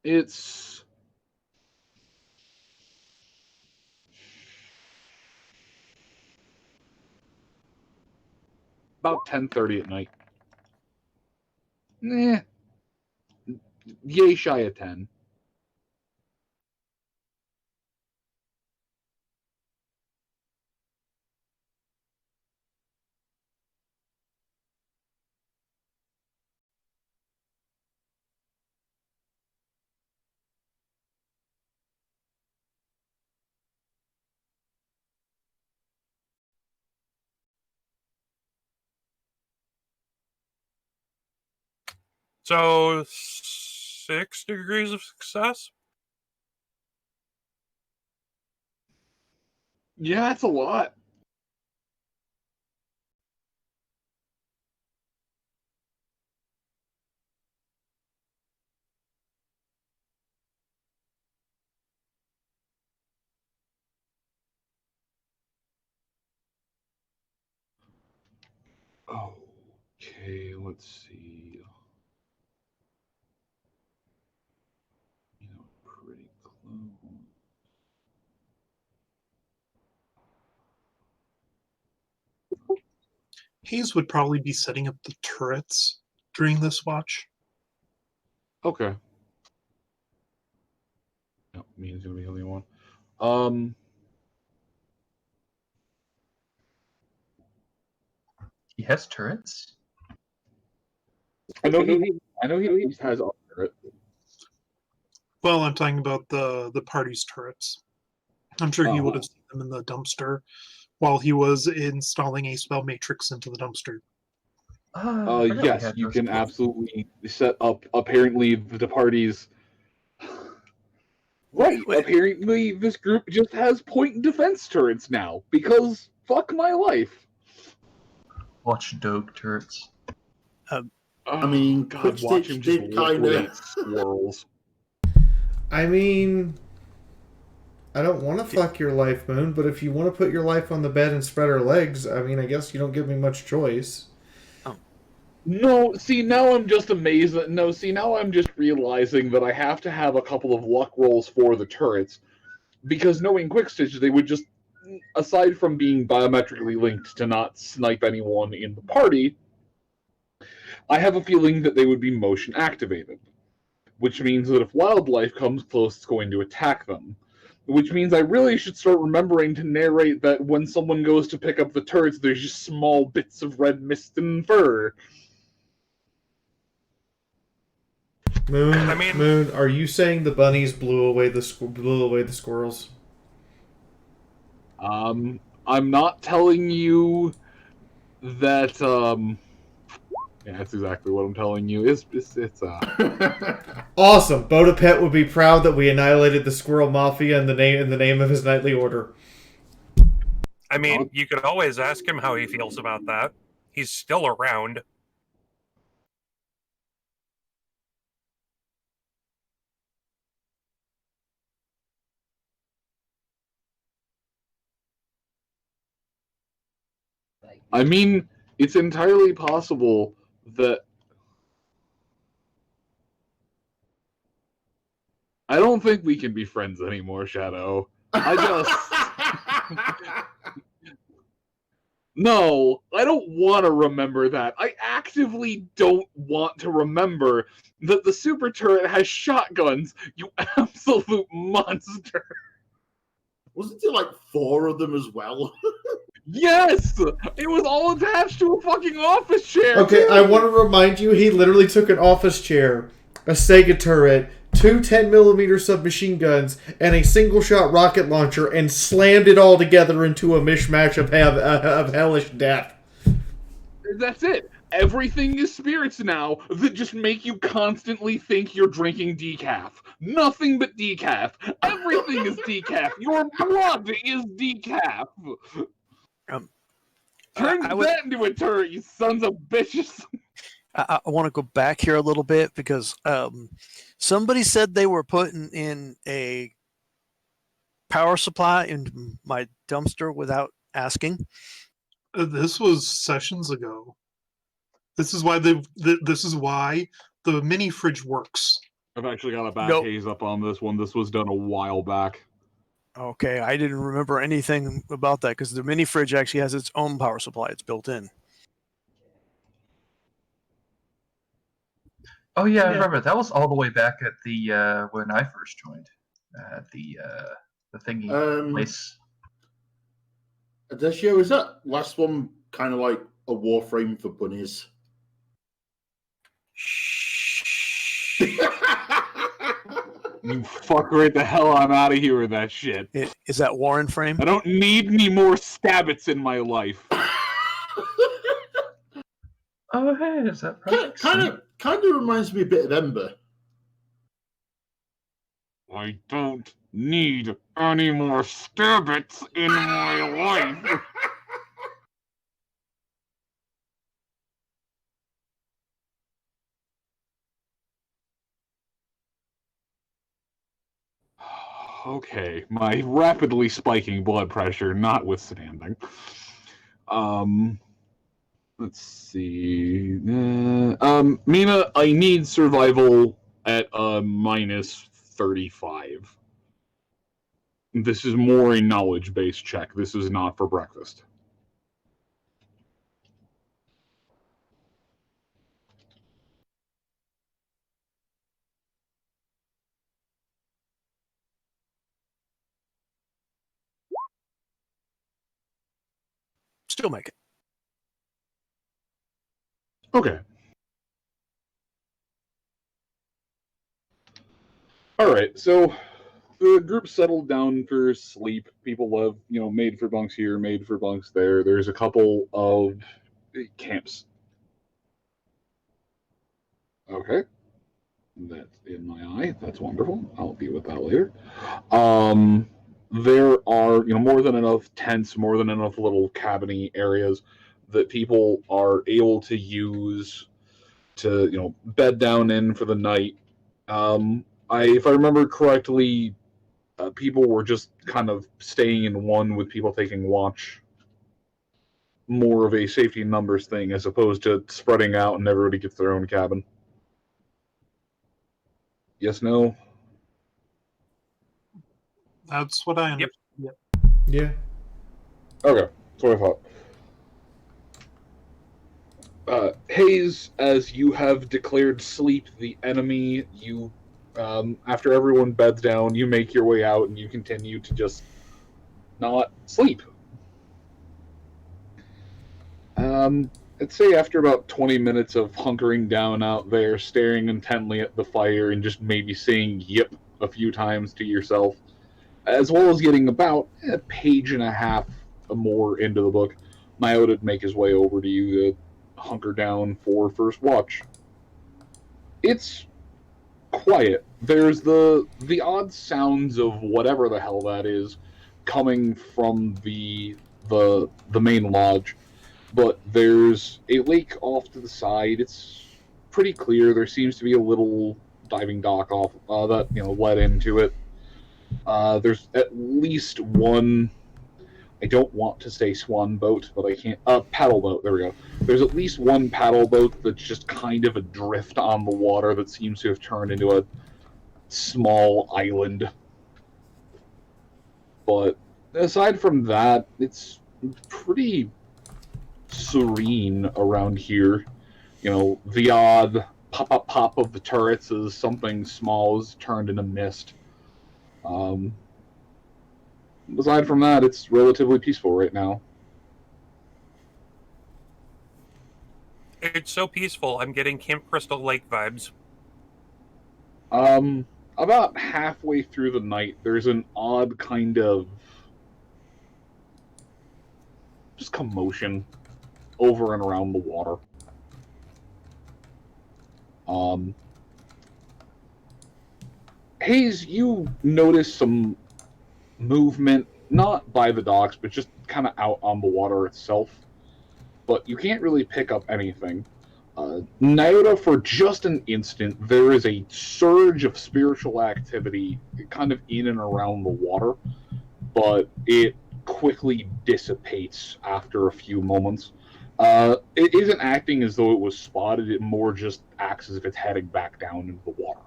It's about 10:30 at night. Yay shy of 10. So 6 degrees of success? Yeah, that's a lot. Okay, let's see. Pretty close. Hayes would probably be setting up the turrets during this watch. Okay. No, me is gonna be the only one. He has turrets? I know he has a turret. Well, I'm talking about the party's turrets. I'm sure he would have seen them in the dumpster while he was installing a spell matrix into the dumpster. Yes, you can absolutely set up, apparently, the party's... Right, apparently this group just has point defense turrets now, because fuck my life. Watch Doge turrets. I mean, God, watch him just liquidate squirrels. I mean, I don't want to fuck your life, Moon, but if you want to put your life on the bed and spread her legs, I mean, I guess you don't give me much choice. No, see, now I'm just amazed that... No, see, now I'm just realizing that I have to have a couple of luck rolls for the turrets, because knowing Quick Stitch, they would just, aside from being biometrically linked to not snipe anyone in the party, I have a feeling that they would be motion activated, which means that if wildlife comes close, it's going to attack them. Which means I really should start remembering to narrate that when someone goes to pick up the turrets, there's just small bits of red mist and fur. Moon, are you saying the bunnies blew away the squirrels? I'm not telling you that. Yeah, that's exactly what I'm telling you. It's Awesome. Boda Pet would be proud that we annihilated the Squirrel Mafia in the name of his knightly order. I mean, you could always ask him how he feels about that. He's still around. I mean, it's entirely possible that... I don't think we can be friends anymore, Shadow. No, I don't want to remember that. I actively don't want to remember that the super turret has shotguns, you absolute monster. Wasn't there like 4 of them as well? Yes! It was all attached to a fucking office chair! Okay, too. I want to remind you, he literally took an office chair, a Sega turret, 2 10mm submachine guns, and a single-shot rocket launcher, and slammed it all together into a mishmash of hellish death. That's it. Everything is spirits now that just make you constantly think you're drinking decaf. Nothing but decaf. Everything is decaf. Your blood is decaf. Turn that into a turret, you sons of bitches. I want to go back here a little bit because somebody said they were putting in a power supply in my dumpster without asking. This was sessions ago. This is why this is why the mini fridge works. I've actually got a back haze up on this one. This was done a while back. Okay, I didn't remember anything about that because the mini fridge actually has its own power supply. It's built in. Oh yeah, I remember that was all the way back at the when I first joined at the thingy place. Adesio, is that last one kind of like a warframe for bunnies? You fuck right the hell I'm out of here with that shit. Is that Warren frame? I don't need any more stabbits in my life. Oh hey, is that kind of reminds me a bit of Ember. I don't need any more stabbits in my life. Okay, my rapidly spiking blood pressure notwithstanding. Let's see. Mina, I need survival at minus 35. This is more a knowledge-based check. This is not for breakfast. Still make it. Okay. Alright, so the group settled down for sleep. People have, made for bunks here, made for bunks there. There's a couple of camps. Okay. That's in my eye. That's wonderful. I'll deal with that later. There are, more than enough tents, more than enough little cabiny areas that people are able to use to, bed down in for the night. If I remember correctly, people were just kind of staying in one with people taking watch. More of a safety in numbers thing as opposed to spreading out and everybody gets their own cabin. Yes, no? That's what I understand. Yep. Yeah. Okay, that's what I thought. Hayes, as you have declared sleep the enemy, you, after everyone beds down, you make your way out and you continue to just not sleep. I'd say after about 20 minutes of hunkering down out there, staring intently at the fire and just maybe saying yip a few times to yourself, as well as getting about a page and a half more into the book, Nyota would make his way over to you to hunker down for first watch. It's quiet. There's the odd sounds of whatever the hell that is coming from the main lodge, but there's a lake off to the side. It's pretty clear. There seems to be a little diving dock off that led into it. There's at least one, I don't want to say swan boat, but I can't, paddle boat, there we go. There's at least one paddle boat that's just kind of adrift on the water that seems to have turned into a small island. But aside from that, it's pretty serene around here. The odd pop of the turrets as something small is turned into mist. Aside from that, it's relatively peaceful right now. It's so peaceful, I'm getting Camp Crystal Lake vibes. About halfway through the night, there's an odd kind of just commotion over and around the water. Hayes, you notice some movement, not by the docks, but just kind of out on the water itself. But you can't really pick up anything. Nyota, for just an instant, there is a surge of spiritual activity kind of in and around the water, but it quickly dissipates after a few moments. It isn't acting as though it was spotted, it more just acts as if it's heading back down into the water.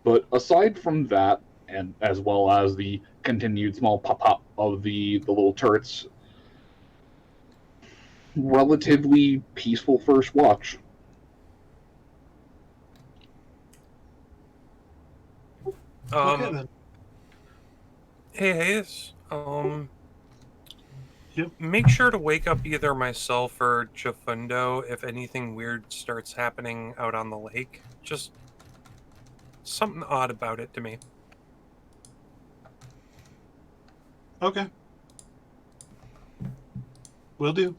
But aside from that, and as well as the continued small pop-up of the little turrets, relatively peaceful first watch. Okay, then. Hey Hayes, make sure to wake up either myself or Jafundo if anything weird starts happening out on the lake. Just something odd about it to me. Okay. Will do.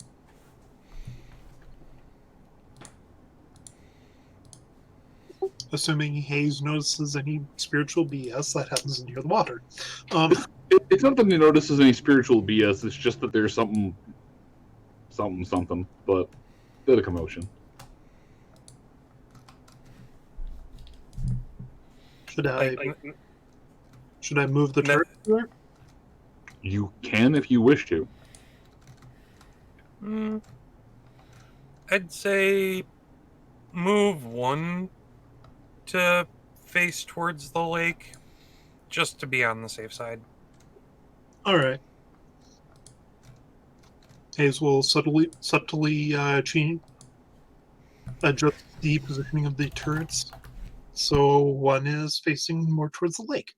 Assuming Hayes notices any spiritual BS that happens near the water. It's not that he notices any spiritual BS, it's just that there's something, but bit of commotion. Should I move the turret there? You can if you wish to. I'd say move one to face towards the lake, just to be on the safe side. All right. Hayes will subtly adjust the positioning of the turrets, so one is facing more towards the lake.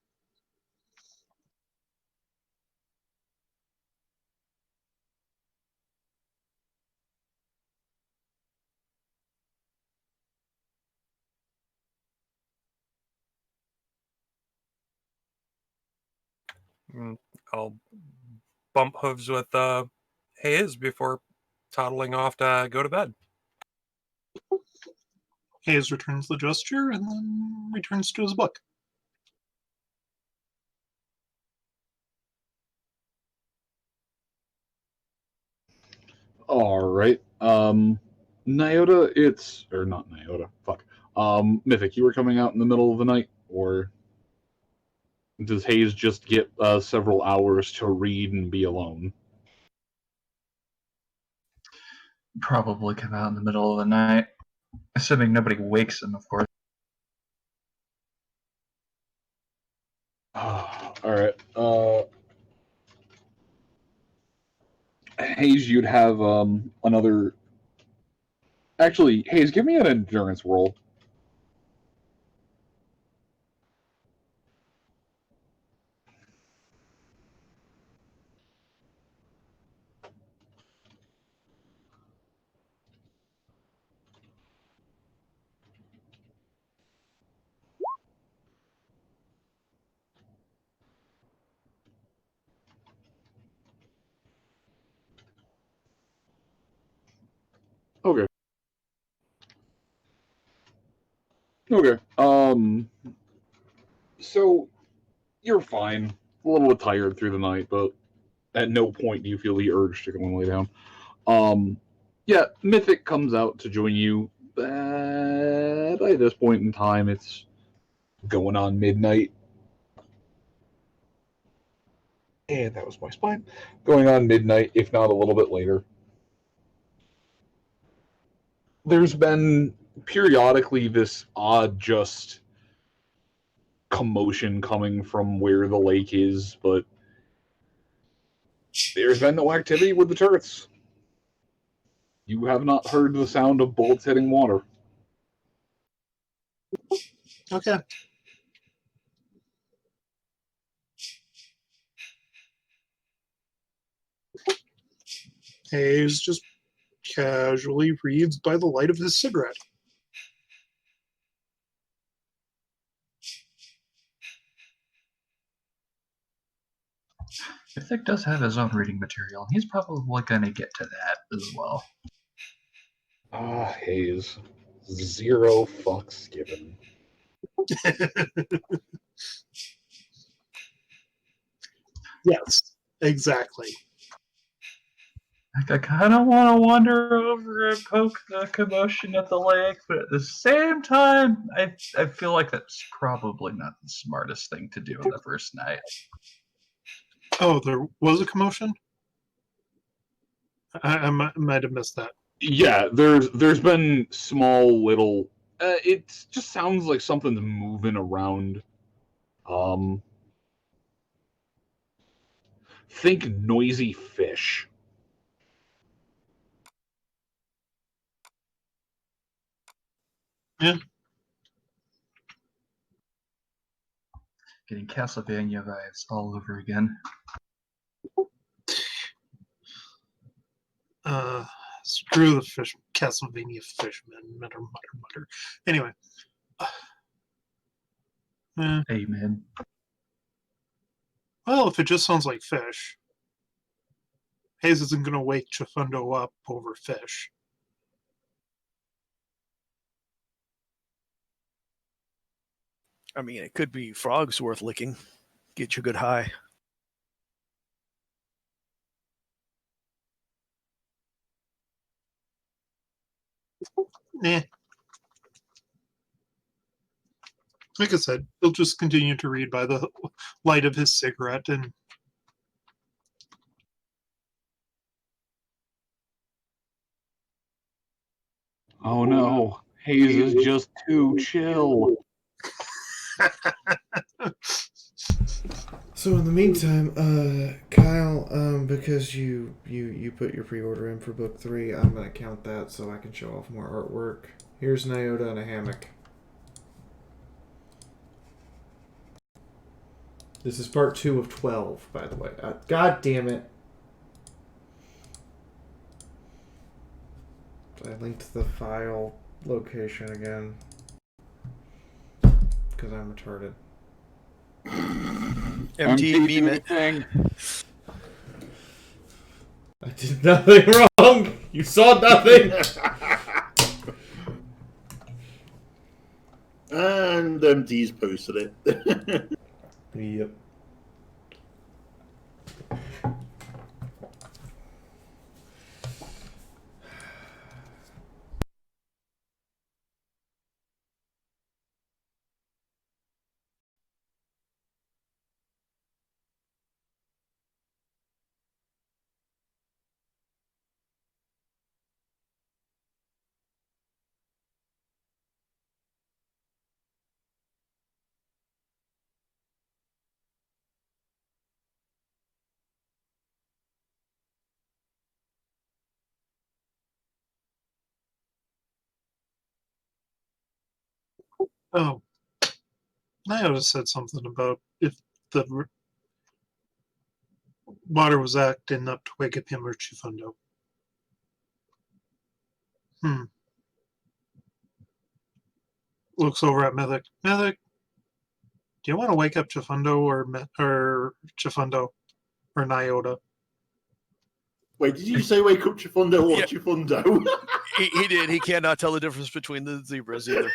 I'll bump hooves with Hayes before toddling off to go to bed. Hayes returns the gesture and then returns to his book. Alright. Nyota, or not Nyota, fuck. Mythic, you were coming out in the middle of the night, or does Hayes just get several hours to read and be alone? Probably come out in the middle of the night, assuming nobody wakes him, of course. Alright. Hayes, you'd have another. Actually, Hayes, give me an endurance roll. Okay. Okay. So you're fine. A little bit tired through the night, but at no point do you feel the urge to go and lay down. Yeah, Mythic comes out to join you. By this point in time, it's going on midnight. And that was my spine. Going on midnight, if not a little bit later. There's been periodically this odd just commotion coming from where the lake is, but there's been no activity with the turrets. You have not heard the sound of bullets hitting water. Okay. Hayes just casually reads by the light of his cigarette. Mythic does have his own reading material, and he's probably going to get to that as well. Hayes. Zero fucks given. Yes, exactly. I kind of want to wander over and poke the commotion at the lake, but at the same time, I feel like that's probably not the smartest thing to do on the first night. Oh, there was a commotion? I might have missed that. Yeah, there's been small little. It just sounds like something's moving around. Think noisy fish. Yeah. Getting Castlevania vibes all over again. Screw the fish, Castlevania fishmen. Mutter. Anyway. Amen. Well, if it just sounds like fish, Hayes isn't going to wake Chifundo up over fish. I mean, it could be frogs worth licking. Get you good high. Nah. Like I said, he'll just continue to read by the light of his cigarette and Oh no, Hayes is just too chill. So in the meantime, Kyle, because you put your pre-order in for book 3, I'm gonna count that so I can show off more artwork. Here's Nyota in a hammock. This is part 2 of 12, by the way. God damn it! I linked the file location again because I'm retarded. MTV it. I did nothing wrong. You saw nothing. And MT's posted it. Yep. oh, Nyota said something about if the water was acting up to wake up him or Chifundo. Looks over at Mythic. Mythic, do you want to wake up Chifundo or Chifundo or Nyota? Wait, did you say wake up Chifundo or Chifundo? He did. He cannot tell the difference between the zebras either.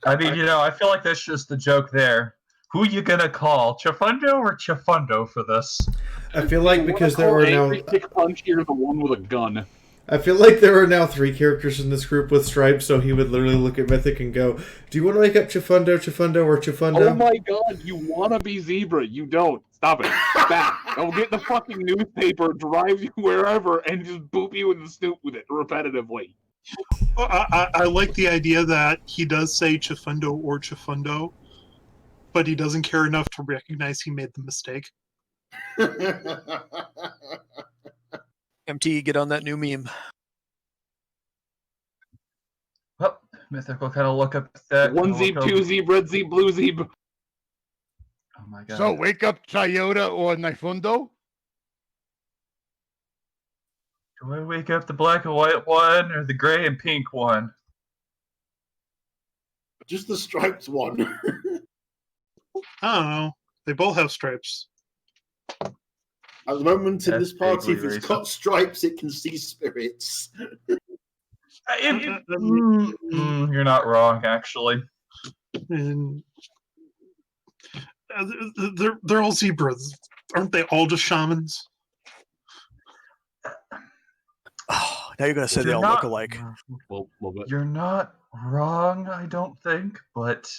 I mean, I feel like that's just the joke there. Who you gonna call, Chifundo or Chifundo for this? I feel like because there are now Kick Punch, you're the one with a gun. I feel like there are now 3 characters in this group with stripes, so he would literally look at Mythic and go, "Do you want to wake up Chifundo, or Chifundo?" Oh my god, you wanna be zebra. You don't. Stop it. Stop. I'll get the fucking newspaper, drive you wherever, and just boop you in the snoot with it repetitively. Well, I like the idea that he does say Chifundo or Chifundo, but he doesn't care enough to recognize he made the mistake. MT, get on that new meme. Well, Mythic will kind of look up at that. 1 zeb, 2 zeb, red zeb, blue zeb. Oh my god. So wake up Nyota or Nyfundo? Do I wake up the black and white one or the gray and pink one? Just the striped one. I don't know. They both have stripes. At the moment in That's this party, if vaguely it's racist. got stripes, it can see spirits. You're not wrong, actually. And they're all zebras. Aren't they all just shamans? Oh, now you're going to say they You're all not- look alike. You're not wrong, I don't think, but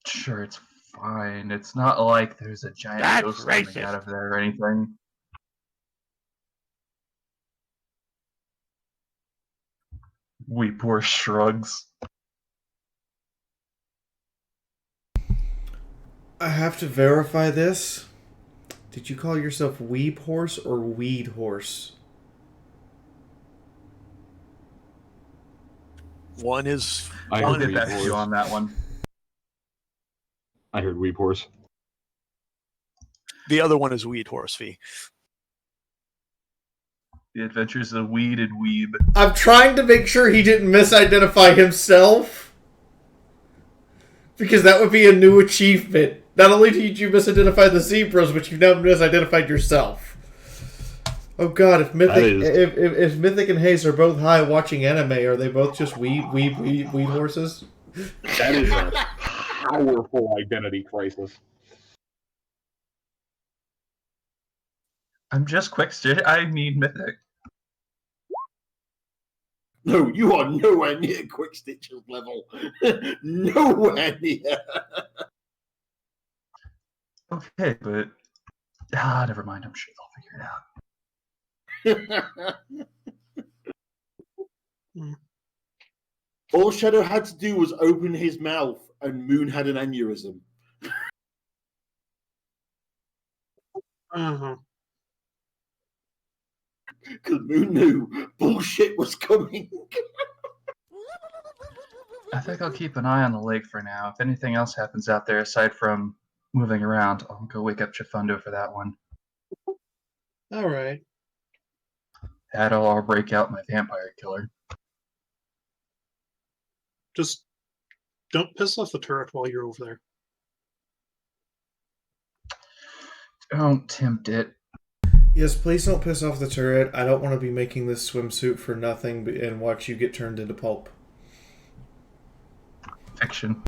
sure, it's fine. It's not like there's a giant That's ghost coming racist. out of there or anything. Weephorse shrugs. I have to verify this. Did you call yourself Weeb Horse or Weed Horse? One is. I'll get back to you on that one. I heard Weep Horse. The other one is Weed Horse V. The Adventures of Weed and Weeb. I'm trying to make sure he didn't misidentify himself. Because that would be a new achievement. Not only did you misidentify the zebras, but you've now misidentified yourself. Oh god, if Mythic and Hayes are both high watching anime, are they both just weed horses? That is a powerful identity crisis. I'm just Quickstitch. I need Mythic. No, you are nowhere near Quickstitch's level. Nowhere near. Okay, but never mind. I'm sure they'll figure it out. All Shadow had to do was open his mouth, and Moon had an aneurysm. Because Moon knew bullshit was coming. I think I'll keep an eye on the lake for now. If anything else happens out there aside from moving around, I'll go wake up Chifundo for that one. All right. That'll I'll break out my vampire killer. Just don't piss off the turret while you're over there. Don't tempt it. Yes, please don't piss off the turret. I don't want to be making this swimsuit for nothing and watch you get turned into pulp. Fiction.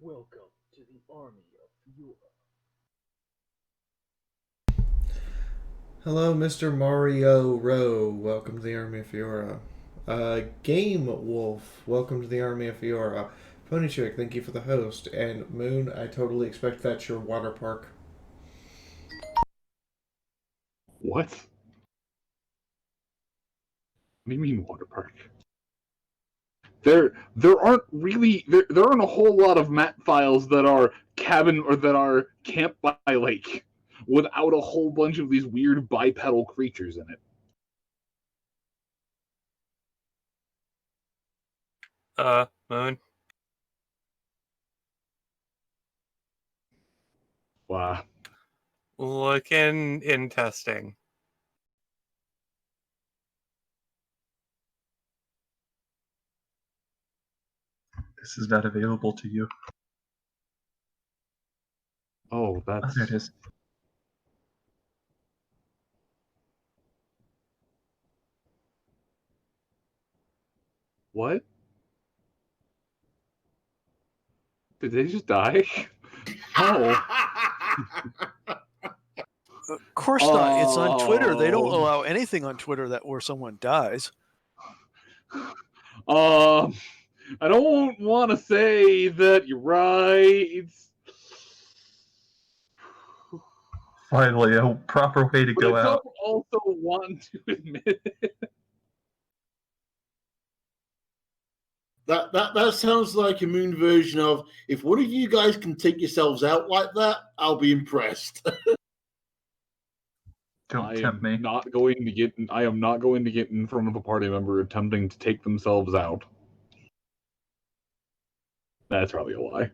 Welcome to the army of Fiaura. Hello, Mr. Mario Rowe. Welcome to the Army of Fiaura. Game Wolf. Welcome to the Army of Fiaura. Ponychick, thank you for the host. And Moon, I totally expect that's your water park. What? What do you mean water park? There aren't really there aren't a whole lot of map files that are cabin or that are camp by lake without a whole bunch of these weird bipedal creatures in it. Moon. Wow. Looking in testing. This is not available to you. Oh, that's... there it is. What? Did they just die? Oh. Of course not. It's on Twitter. They don't allow anything on Twitter where someone dies. I don't want to say that you're right. Finally, a proper way to go I out. don't also want to admit it. That sounds like a Moon version of, if one of you guys can take yourselves out like that, I'll be impressed. Don't tempt me. I am not going to get in front of a party member attempting to take themselves out. That's probably a lie.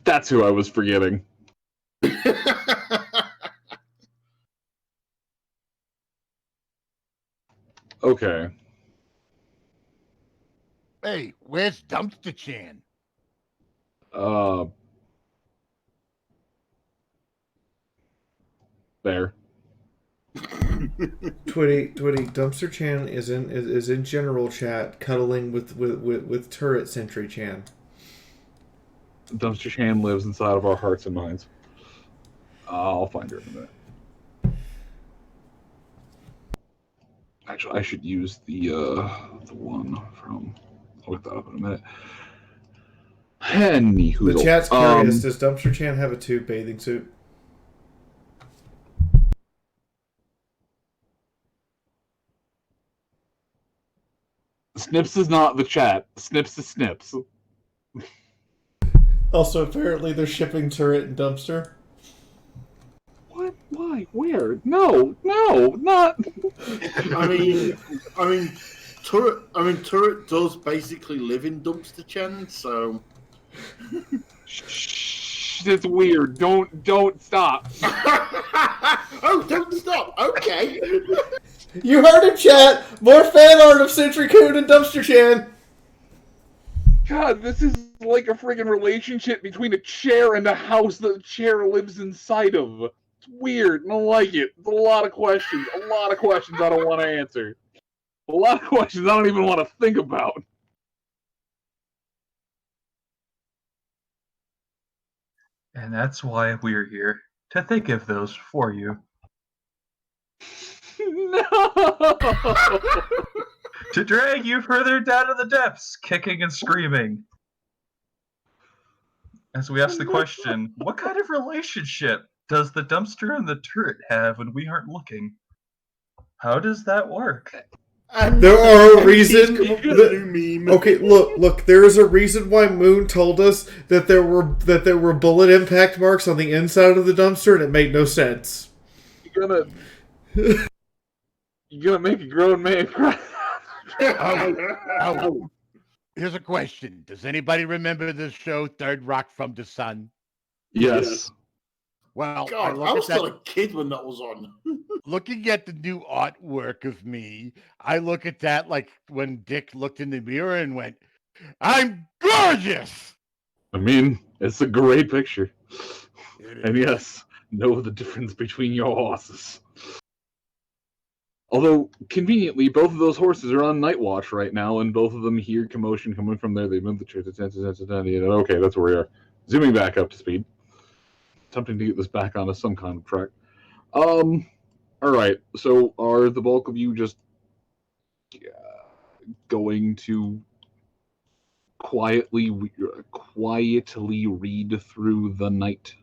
That's who I was forgetting. Okay. Hey, where's Dumpster Chan? There. Twitty, Dumpster Chan is in general chat, cuddling with Turret Sentry Chan. Dumpster Chan lives inside of our hearts and minds. I'll find her in a minute. Actually, I should use the one from. I'll look that up in a minute. Anywho, The chat's curious. Does Dumpster Chan have a tube bathing suit? Snips is not the chat. Snips is Snips. Also, apparently they're shipping Turret and Dumpster. What? Why? Where? No, not. I mean, Turret does basically live in Dumpster Chen, so. Shh, it's weird. Don't stop. Oh, don't stop. Okay. You heard him, chat. More fan art of Sentry Coon and Dumpster Chan. God, this is like a friggin' relationship between a chair and a house that the chair lives inside of. It's weird. I don't like it. It's a lot of questions. A lot of questions I don't want to answer. A lot of questions I don't even want to think about. And that's why we're here, to think of those for you. No! To drag you further down to the depths, kicking and screaming. As we ask the question, what kind of relationship does the dumpster and the turret have when we aren't looking? How does that work? There are a reason. Okay, look. There is a reason why Moon told us that there were bullet impact marks on the inside of the dumpster, and it made no sense. You're gonna make a grown man cry. Oh, here's a question. Does anybody remember this show, Third Rock from the Sun? Yes. Well, God, I was still a kid when that was on. Looking at the new artwork of me, I look at that like when Dick looked in the mirror and went, "I'm gorgeous!" I mean, it's a great picture. And yes, know the difference between your horses. Although, conveniently, both of those horses are on night watch right now, and both of them hear commotion coming from there. They move the chair. Okay, that's where we are. Zooming back up to speed. Attempting to get this back onto some kind of track. Alright, so are the bulk of you just going to quietly read through the night?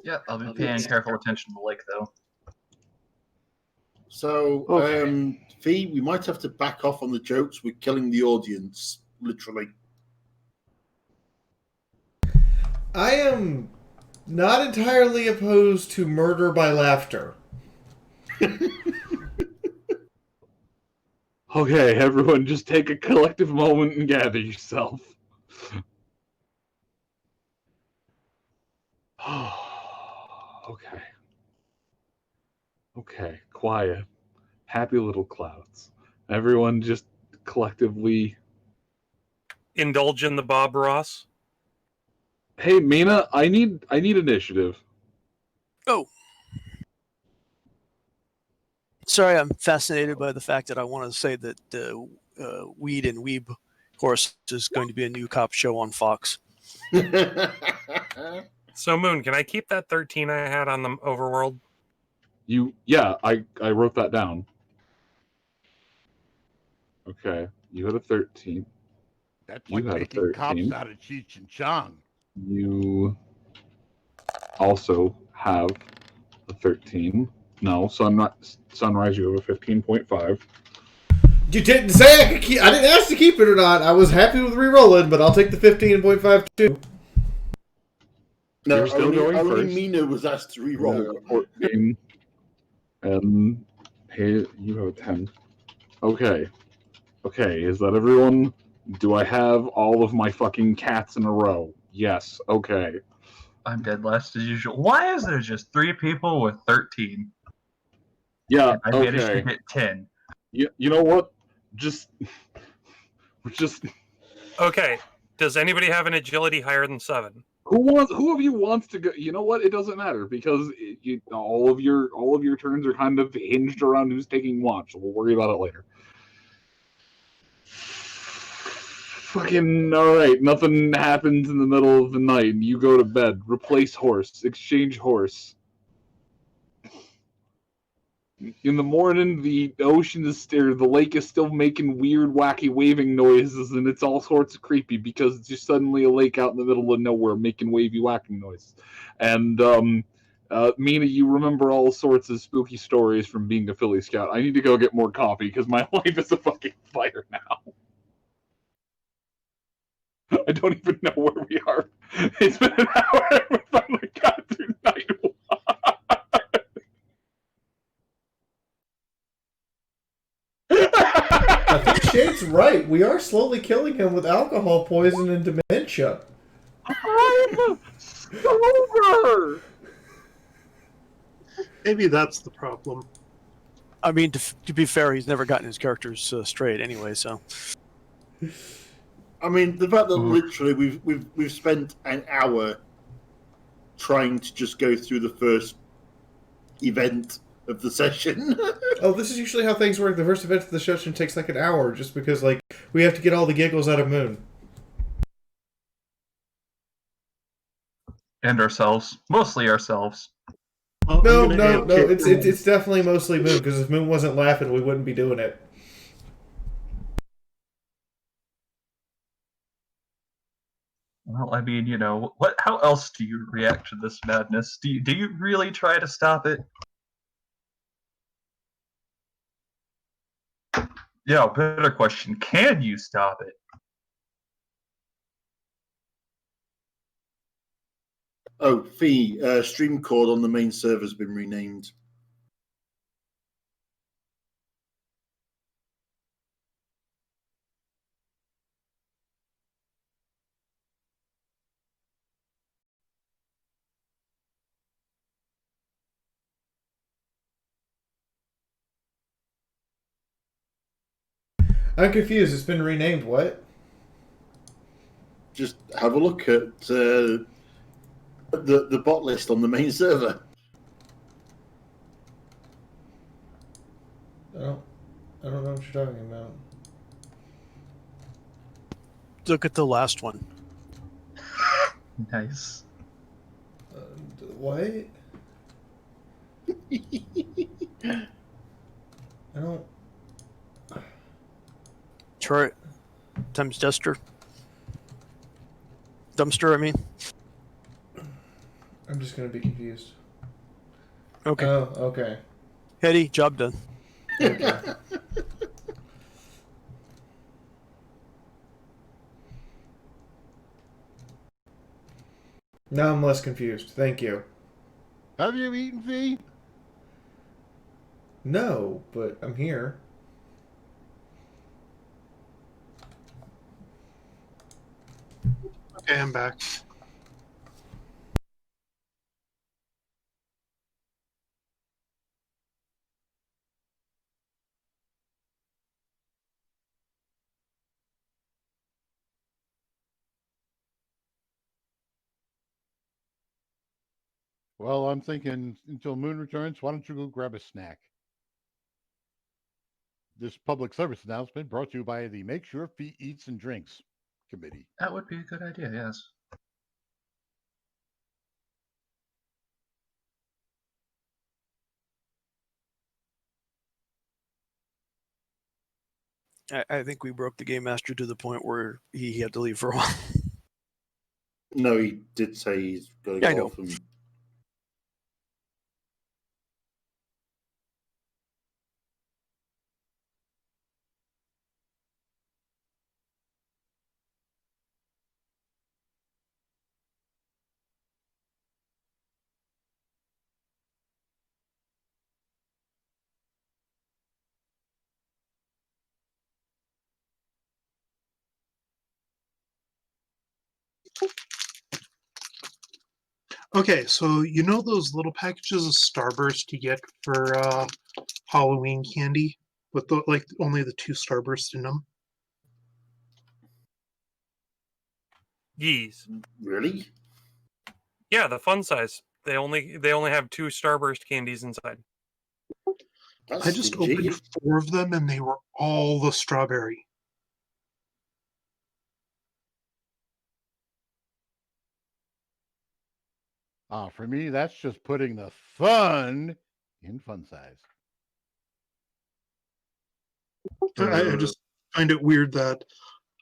Yeah, I'll be paying careful attention to the lake, though. So, V, we might have to back off on the jokes. We're killing the audience, literally. I am not entirely opposed to murder by laughter. Okay, everyone, just take a collective moment and gather yourself. Okay. Okay, quiet. Happy little clouds. Everyone just collectively indulge in the Bob Ross. Hey, Mina, I need initiative. Oh. Sorry, I'm fascinated by the fact that I want to say that Weed and Weeb Horse is going to be a new cop show on Fox. So, Moon, can I keep that 13 I had on the overworld? Yeah, I wrote that down. Okay, you had a 13. That's like making cops out of Cheech and Chong. You also have a 13. No, Sunrise, you have a 15.5. You didn't say I could keep. I didn't ask to keep it or not. I was happy with re-rolling, but I'll take the 15.5 too. No, You're still going only first. Mina was asked to re-roll. 14. And hey, you have a 10. Okay. Okay, is that everyone? Do I have all of my fucking cats in a row? Yes. Okay. I'm dead last as usual. Why is there just 3 people with 13? Yeah. And I managed to Okay. get 10. You know what? Just. Okay. Does anybody have an agility higher than 7? Who of you wants to go? You know what? It doesn't matter because all of your turns are kind of hinged around who's taking watch. So we'll worry about it later. Fucking all right. Nothing happens in the middle of the night. And you go to bed. Replace horse. Exchange horse. In the morning, the ocean is still. The lake is still making weird, wacky, waving noises, and it's all sorts of creepy because it's just suddenly a lake out in the middle of nowhere making wavy, whacking noises. And Mina, you remember all sorts of spooky stories from being a Philly Scout. I need to go get more coffee because my life is a fucking fire now. I don't even know where we are. It's been an hour and we finally got through night one. I think Shade's right. We are slowly killing him with alcohol poison and dementia. Over. Maybe that's the problem. I mean, to be fair, he's never gotten his characters straight anyway. So, I mean, the fact that literally we've spent an hour trying to just go through the first event of the session. Oh, this is usually how things work. The first event of the session takes like an hour, just because like we have to get all the giggles out of Moon. And ourselves. Mostly ourselves. No, it's definitely mostly Moon, because if Moon wasn't laughing, we wouldn't be doing it. Well, I mean, you know, how else do you react to this madness? Do you really try to stop it? Yeah, better question. Can you stop it? Oh, Fee, stream cord on the main server has been renamed. I'm confused. It's been renamed what? Just have a look at the bot list on the main server. I don't know what you're talking about. look at the last one. Nice. What? I don't. Turret times duster. Dumpster, I mean. I'm just gonna be confused. Okay. Oh, okay. Hetty, job done. Okay. Now I'm less confused. Thank you. Have you eaten, Fee? No, but I'm here. Okay, I'm back. Well, I'm thinking until Moon returns, why don't you go grab a snack? This public service announcement brought to you by the Make Sure Fee Eats and Drinks Committee. That would be a good idea, yes. I think we broke the game master to the point where he had to leave for a while. No, he did say he's going Yeah, I to know. off and Okay, so you know those little packages of Starburst you get for Halloween candy with the, like only the 2 Starburst in them? Yees. Really? Yeah, the fun size. They only have 2 Starburst candies inside. I just opened 4 of them and they were all the strawberry. For me, that's just putting the fun in fun size. I just find it weird that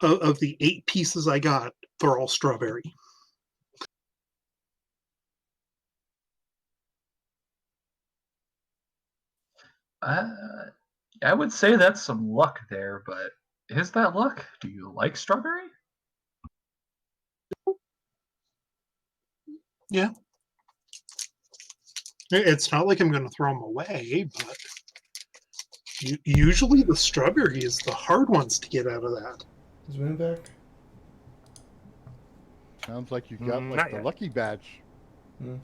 of the 8 pieces I got, they're all strawberry. I would say that's some luck there, but is that luck? Do you like strawberry? Yeah. It's not like I'm going to throw them away, but usually the strawberry is the hard ones to get out of that. Is Moon back? Sounds like you got Not like the yet. lucky badge. Hmm.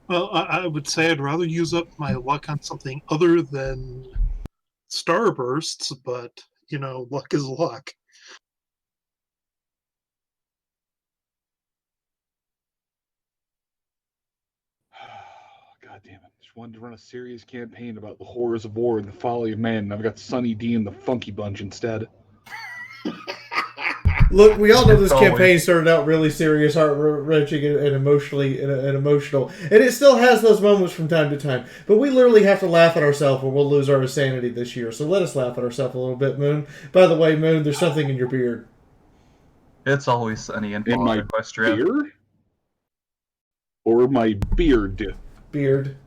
Well, I would say I'd rather use up my luck on something other than Starbursts, but, you know, luck is luck. God damn it. Just wanted to run a serious campaign about the horrors of war and the folly of man, and I've got Sunny D and the Funky Bunch instead. Look, we all know this It's campaign always- started out really serious, heart-wrenching, and emotionally and emotional, and it still has those moments from time to time. But we literally have to laugh at ourselves, or we'll lose our sanity this year. So let us laugh at ourselves a little bit, Moon. By the way, Moon, there's something in your beard. It's always sunny in In my Equestria. beard? Or my beard? Beard.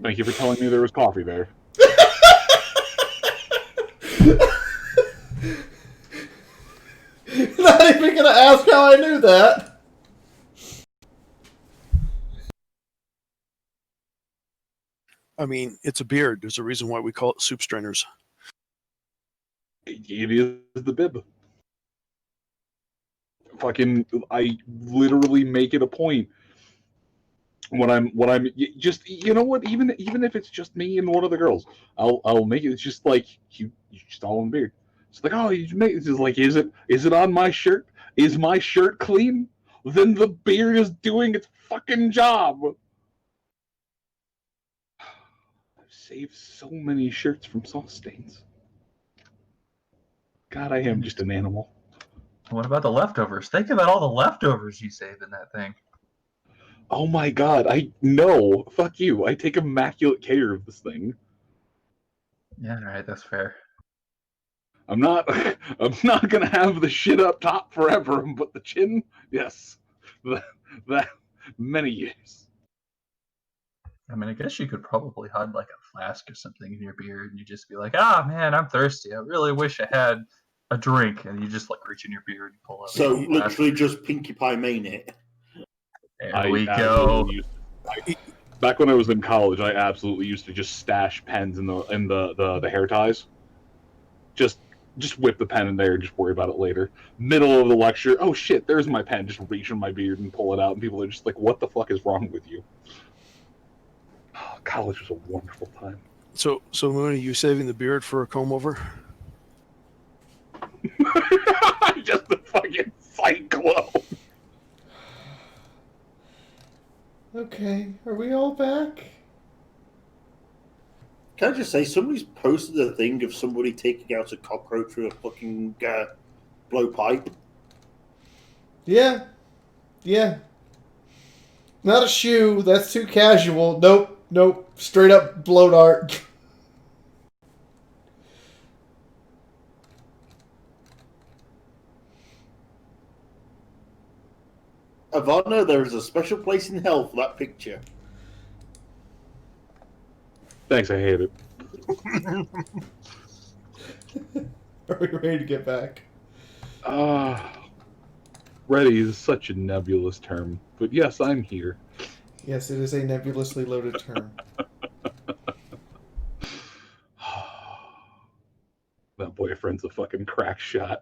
Thank you for telling me there was coffee there. Not even gonna ask how I knew that. I mean, it's a beard. There's a reason why we call it soup strainers. It is the bib. Fucking, I literally make it a point when I'm just, you know what, even if it's just me and one of the girls, I'll make it. It's just like you just all in beard. It's like, oh, you make it's just like, is it on my shirt? Is my shirt clean? Then the beard is doing its fucking job. I've saved so many shirts from sauce stains. God, I am just an animal. What about the leftovers? Think about all the leftovers you save in that thing. Oh my god, no, fuck you. I take immaculate care of this thing. Yeah, alright, that's fair. I'm not gonna have the shit up top forever, but the chin, yes. That many years. I mean, I guess you could probably hide like a flask or something in your beard and you just be like, ah, man, I'm thirsty. I really wish I had a drink. And you just like reach in your beard and pull out. So a flask. literally just Pinkie Pie main it. There we go. Back when I was in college, I absolutely used to just stash pens in the hair ties. Just whip the pen in there and just worry about it later. Middle of the lecture, oh shit, there's my pen. Just reach in my beard and pull it out, and people are just like, "What the fuck is wrong with you?" Oh, college was a wonderful time. So Moon, are you saving the beard for a comb over? Just the fucking cyclone. Okay, are we all back? Can I just say, somebody's posted a thing of somebody taking out a cockroach with a fucking blowpipe. Yeah. Yeah. Not a shoe. That's too casual. Nope. Straight up blow dart. Ivana, there is a special place in hell for that picture. Thanks, I hate it. Are we ready to get back? Ready is such a nebulous term, but yes, I'm here. Yes, it is a nebulously loaded term. That boyfriend's a fucking crack shot.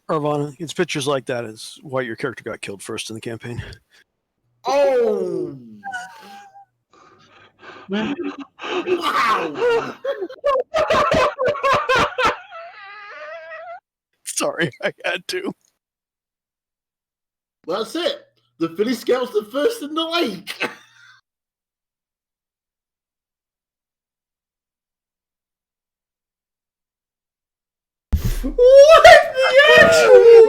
Arvana, it's pictures like that is why your character got killed first in the campaign. Oh! Wow! Sorry, I had to. That's it. The Philly Scouts the first in the lake. What the actual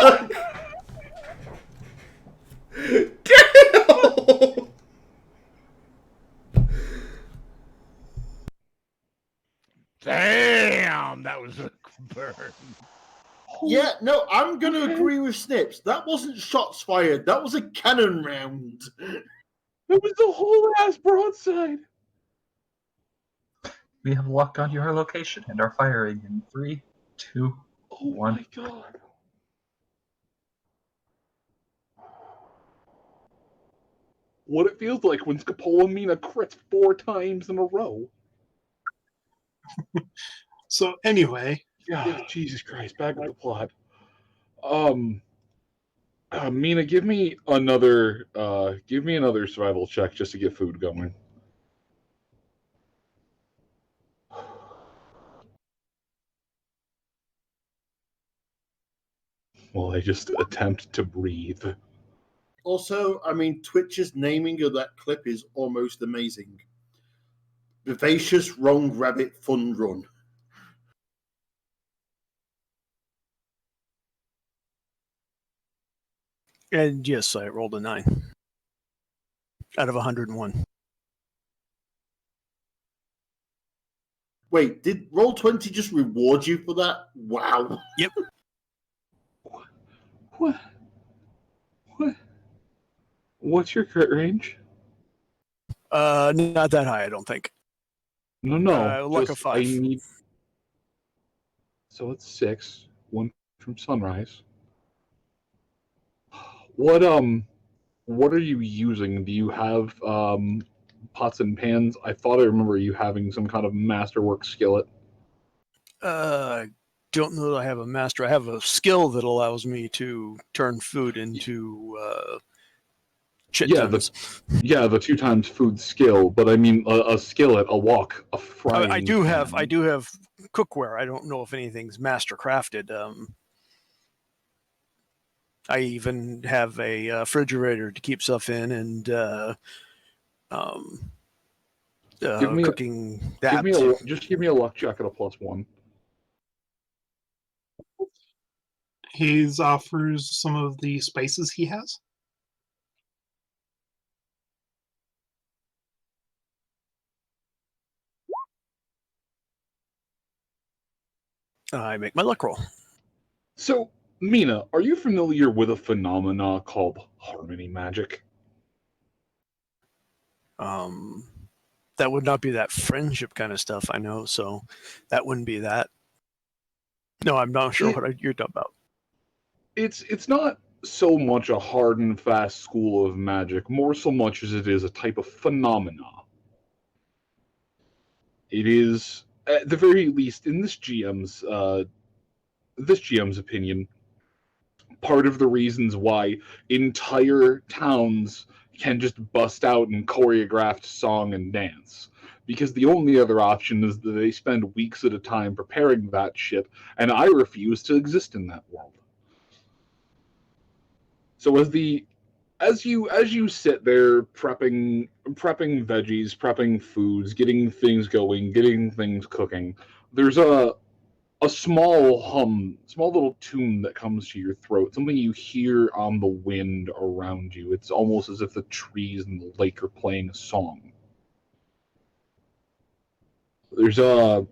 fuck? Damn! Damn, that was a burn. Yeah, no, I'm going to agree with Snips. That wasn't shots fired. That was a cannon round. It was the whole ass broadside. We have locked on your location and are firing in 3, 2, 1. Oh my god. What it feels like when Scopola Mina crits 4 times in a row. So anyway, Yeah, Jesus Christ, back to the plot. Mina, give me another survival check just to get food going. While I just attempt to breathe. Also, I mean, Twitch's naming of that clip is almost amazing. Vivacious Wrong Rabbit Fun Run. And yes, I rolled a 9 out of 101. Wait, did Roll20 just reward you for that? Wow. Yep. What? What's your crit range? Not that high, I don't think. No. Luck of 5. I need... So it's 6. 1 from Sunrise. What are you using? Do you have pots and pans? I thought I remember you having some kind of masterwork skillet. Don't know that I have a master. I have a skill that allows me to turn food into chit tons. The 2 times food skill, but I mean a skillet, a wok, a frying. I do have cookware. I don't know if anything's master crafted. I even have a refrigerator to keep stuff in, and cooking that. Just give me a luck check at a +1. he offers some of the spices he has. I make my luck roll. So, Mina, are you familiar with a phenomena called harmony magic? That would not be that friendship kind of stuff, I know, so that wouldn't be that. No, I'm not sure what you're talking about. It's not so much a hard and fast school of magic, more so much as it is a type of phenomena. It is, at the very least, in this GM's opinion, part of the reasons why entire towns can just bust out in choreographed song and dance. Because the only other option is that they spend weeks at a time preparing that shit, and I refuse to exist in that world. So as you sit there prepping veggies, prepping foods, getting things going, getting things cooking, there's a small little tune that comes to your throat, something you hear on the wind around you. It's almost as if the trees in the lake are playing a song. There's a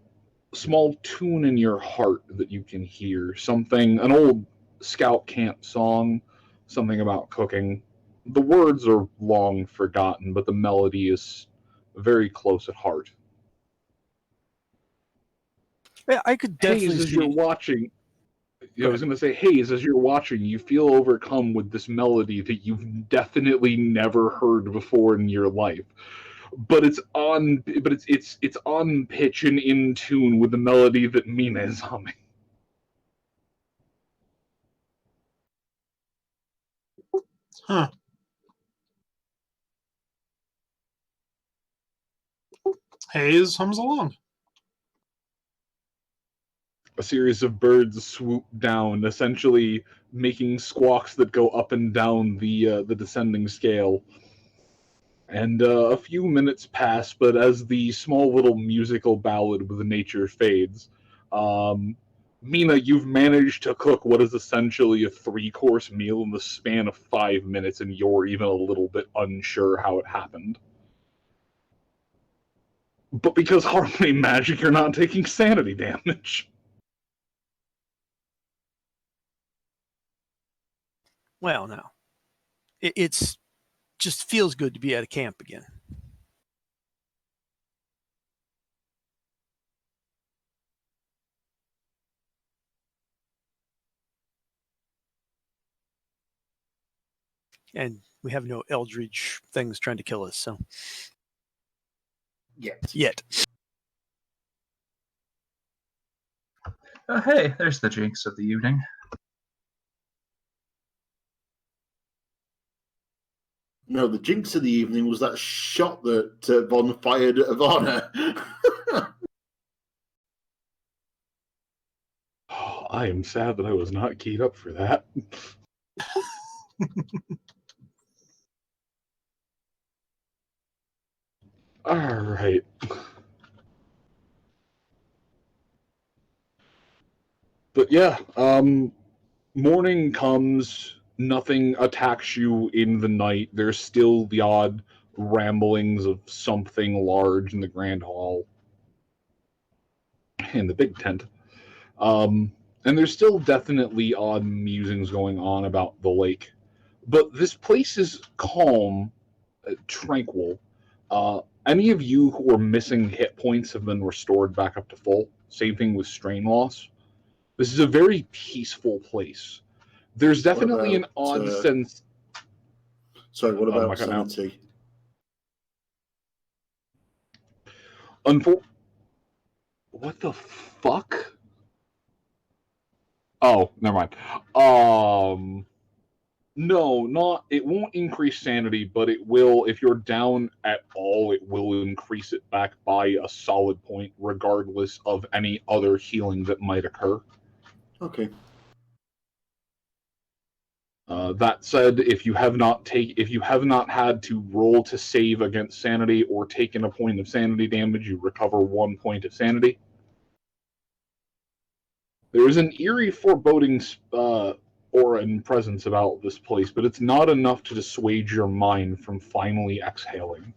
small tune in your heart that you can hear, an old scout camp song, something about cooking. The words are long forgotten, but the melody is very close at heart. Yeah, I could definitely Hayes, as see. you're watching, I was going to say, Hayes, as you're watching, you feel overcome with this melody that you've definitely never heard before in your life. But it's on pitch and in tune with the melody that Mina is humming. Huh. Hayes hums along. A series of birds swoop down, essentially making squawks that go up and down the descending scale. And a few minutes pass, but as the small little musical ballad with nature fades, Mina, you've managed to cook what is essentially a 3-course meal in the span of 5 minutes, and you're even a little bit unsure how it happened. But because harmony magic, you're not taking sanity damage. Well, no. It's just feels good to be at a camp again. And we have no eldritch things trying to kill us, so. Yet. Hey, there's the jinx of the evening. No, the jinx of the evening was that shot that Von fired at Ivana. I am sad that I was not keyed up for that. Alright. But yeah, morning comes, nothing attacks you in the night. There's still the odd ramblings of something large in the Grand Hall. In the big tent. And there's still definitely odd musings going on about the lake. But this place is calm, tranquil. Any of you who are missing hit points have been restored back up to full. Same thing with strain loss. This is a very peaceful place. There's definitely an odd sense. Sorry, what about sanity? What the fuck? Oh, never mind. No, not. It won't increase sanity, but it will. If you're down at all, it will increase it back by a solid point, regardless of any other healing that might occur. Okay. That said, if you have not had to roll to save against sanity or taken a point of sanity damage, you recover 1 point of sanity. There is an eerie foreboding aura and presence about this place, but it's not enough to dissuade your mind from finally exhaling.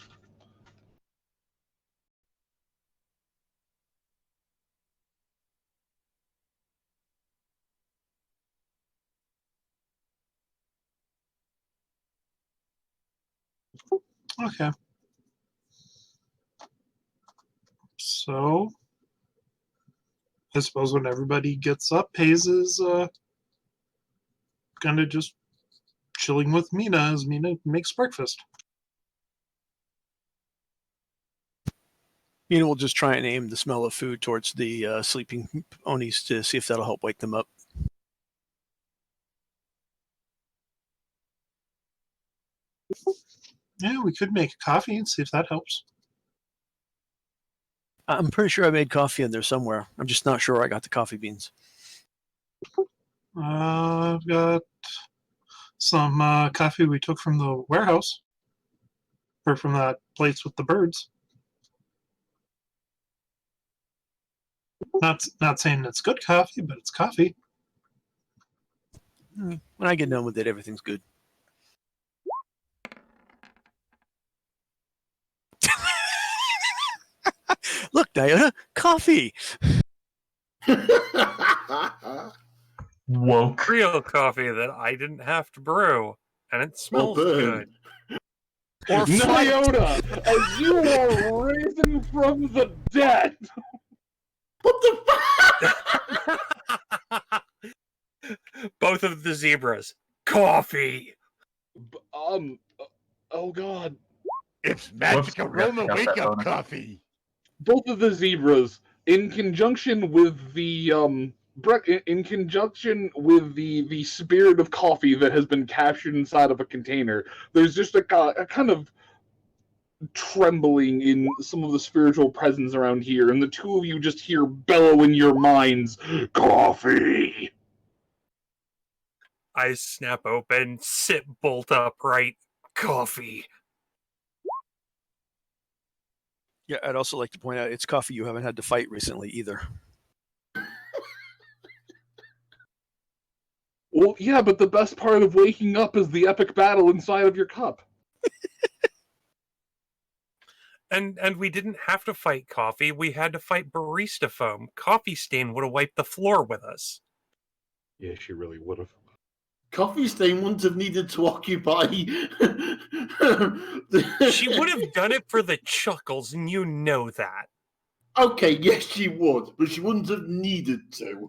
Okay. So, I suppose when everybody gets up, Hayes is kind of just chilling with Mina as Mina makes breakfast. Mina will just try and aim the smell of food towards the sleeping Onis to see if that'll help wake them up. Yeah, we could make coffee and see if that helps. I'm pretty sure I made coffee in there somewhere. I'm just not sure where I got the coffee beans. I've got some coffee we took from the warehouse. Or from that place with the birds. Not saying it's good coffee, but it's coffee. When I get done with it, everything's good. Look, Nyota, coffee. Woke. Real coffee that I didn't have to brew, and it smells good. Or fight. Nyota, as you are risen from the dead. Both of the zebras. Coffee. Oh God. It's magic aroma wake up coffee. Both of the zebras, in conjunction with the the spirit of coffee that has been captured inside of a container, there's just a kind of trembling in some of the spiritual presence around here, and the two of you just hear bellow in your minds, "Coffee!" Eyes snap open, sit bolt upright. Coffee. Yeah, I'd also like to point out it's coffee you haven't had to fight recently either. Well, yeah, but the best part of waking up is the epic battle inside of your cup. And we didn't have to fight coffee. We had to fight barista foam. Coffee Stain would have wiped the floor with us. Yeah, she really would have. Coffee Stain wouldn't have needed to occupy. She would have done it for the chuckles, and you know that. Okay, yes, she would, but she wouldn't have needed to.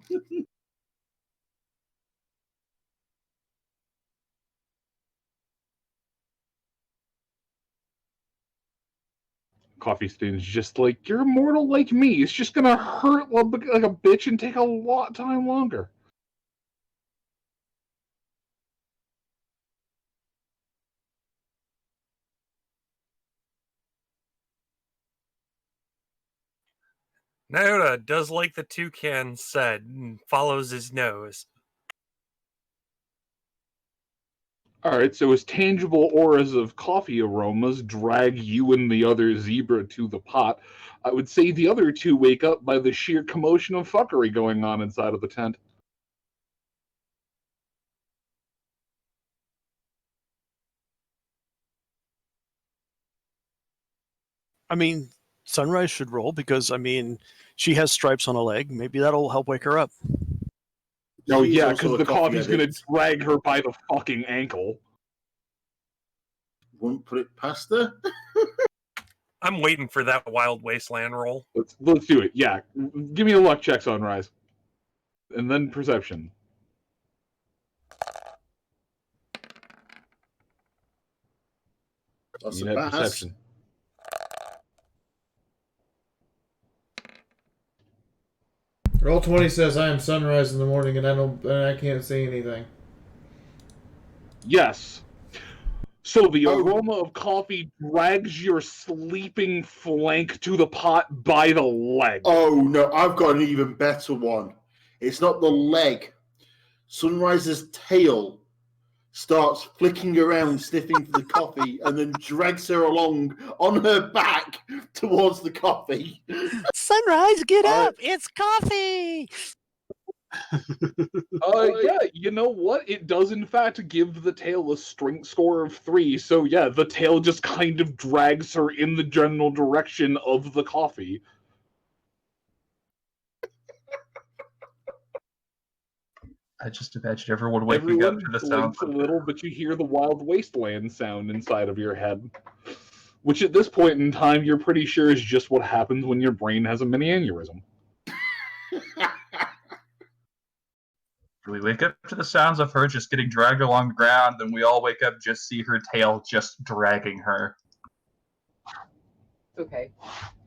Coffee Stain's just like, you're immortal like me. It's just gonna hurt like a bitch and take a lot of time longer. Nyota does like the toucan said and follows his nose. Alright, so as tangible auras of coffee aromas drag you and the other zebra to the pot, I would say the other two wake up by the sheer commotion of fuckery going on inside of the tent. I mean, Sunrise should roll because, I mean, she has stripes on a leg. Maybe that'll help wake her up. Oh, She's yeah, also because a the coffee coffee's gonna addict. drag her by the fucking ankle. Wouldn't put it past her. I'm waiting for that Wild Wasteland roll. Let's do it, yeah. Give me a luck check, Sunrise. And then perception. That's You a had pass. perception. Roll 20 says I am sunrise in the morning and I can't see anything. Yes. So the aroma of coffee drags your sleeping flank to the pot by the leg. Oh no, I've got an even better one. It's not the leg. Sunrise's tail starts flicking around, sniffing for the coffee, and then drags her along on her back towards the coffee. Sunrise, get up! It's coffee! Yeah, you know what? It does in fact give the tail a strength score of 3, so yeah, the tail just kind of drags her in the general direction of the coffee. I just imagine everyone waking up to the sound. Blinks a little, but you hear the Wild Wasteland sound inside of your head. Which at this point in time, you're pretty sure is just what happens when your brain has a mini aneurysm. We wake up to the sounds of her just getting dragged along the ground, then we all wake up, just see her tail just dragging her. It's okay.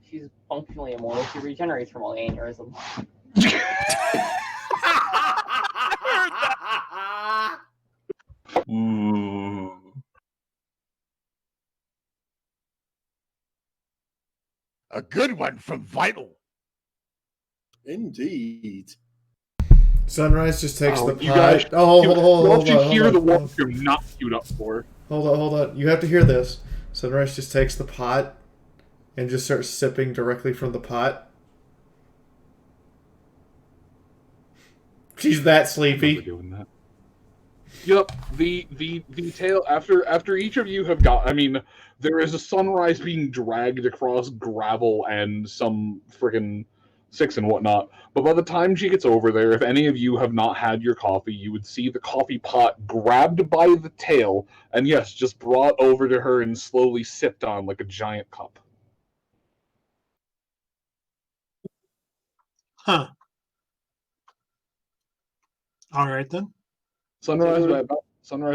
She's functionally immortal. She regenerates from all the aneurysms. Ooh. A good one from Vital. Indeed. Sunrise just takes the you pot. guys- Oh, you- hold you on. hear the one you're not queued up for. Hold on. You have to hear this. Sunrise just takes the pot and just starts sipping directly from the pot. She's that sleepy. Doing that. Yep, the tail after each of you have got. I mean, there is a Sunrise being dragged across gravel and some friggin' 6 and whatnot. But by the time she gets over there, if any of you have not had your coffee, you would see the coffee pot grabbed by the tail and, yes, just brought over to her and slowly sipped on like a giant cup. Huh. All right then. Sunrise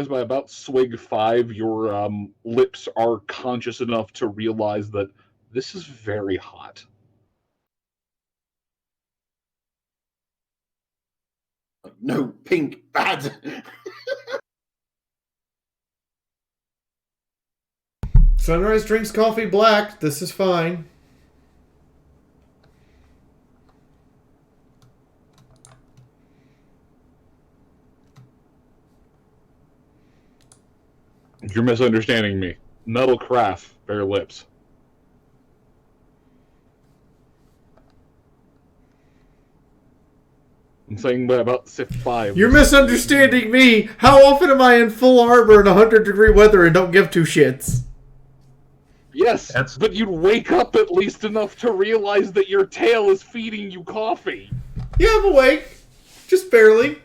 by about swig 5, your lips are conscious enough to realize that this is very hot. No, pink, bad. Sunrise drinks coffee black. This is fine. You're misunderstanding me. Metal craft, bare lips. I'm saying by about sip 5. You're misunderstanding me. How often am I in full armor in 100-degree weather and don't give two shits? Yes, but you'd wake up at least enough to realize that your tail is feeding you coffee. Yeah, I'm awake. Just barely. It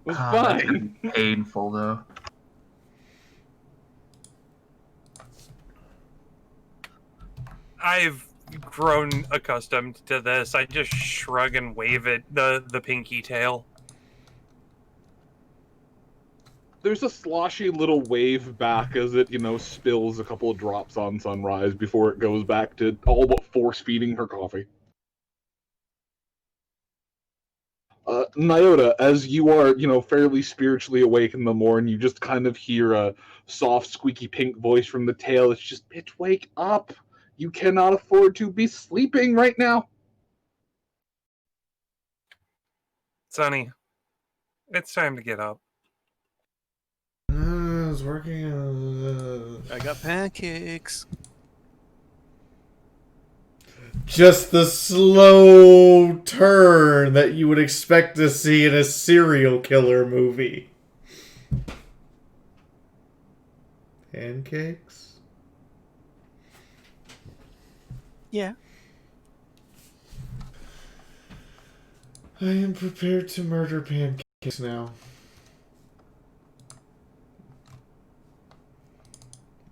was That's fine. gonna be painful though. I've grown accustomed to this. I just shrug and wave it the pinky tail. There's a sloshy little wave back as it, spills a couple of drops on Sunrise before it goes back to all but force feeding her coffee. Nyota, as you are, fairly spiritually awake in the morning, you just kind of hear a soft, squeaky pink voice from the tail. It's just, bitch, wake up. You cannot afford to be sleeping right now. Sonny, it's time to get up. I was working on... I got pancakes. Just the slow turn that you would expect to see in a serial killer movie. Pancakes? Yeah. I am prepared to murder pancakes now.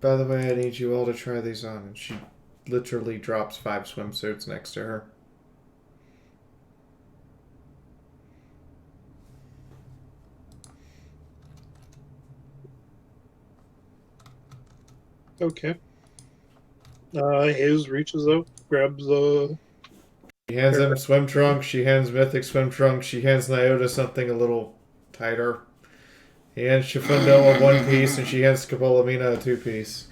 By the way, I need you all to try these on. And she literally drops 5 swimsuits next to her. Okay. Hayes reaches out, grabs She hands him swim trunks. She hands Mythic swim trunks. She hands Nyota something a little tighter. He hands Shifundo a 1-piece, and she hands Scopola Mina a 2-piece.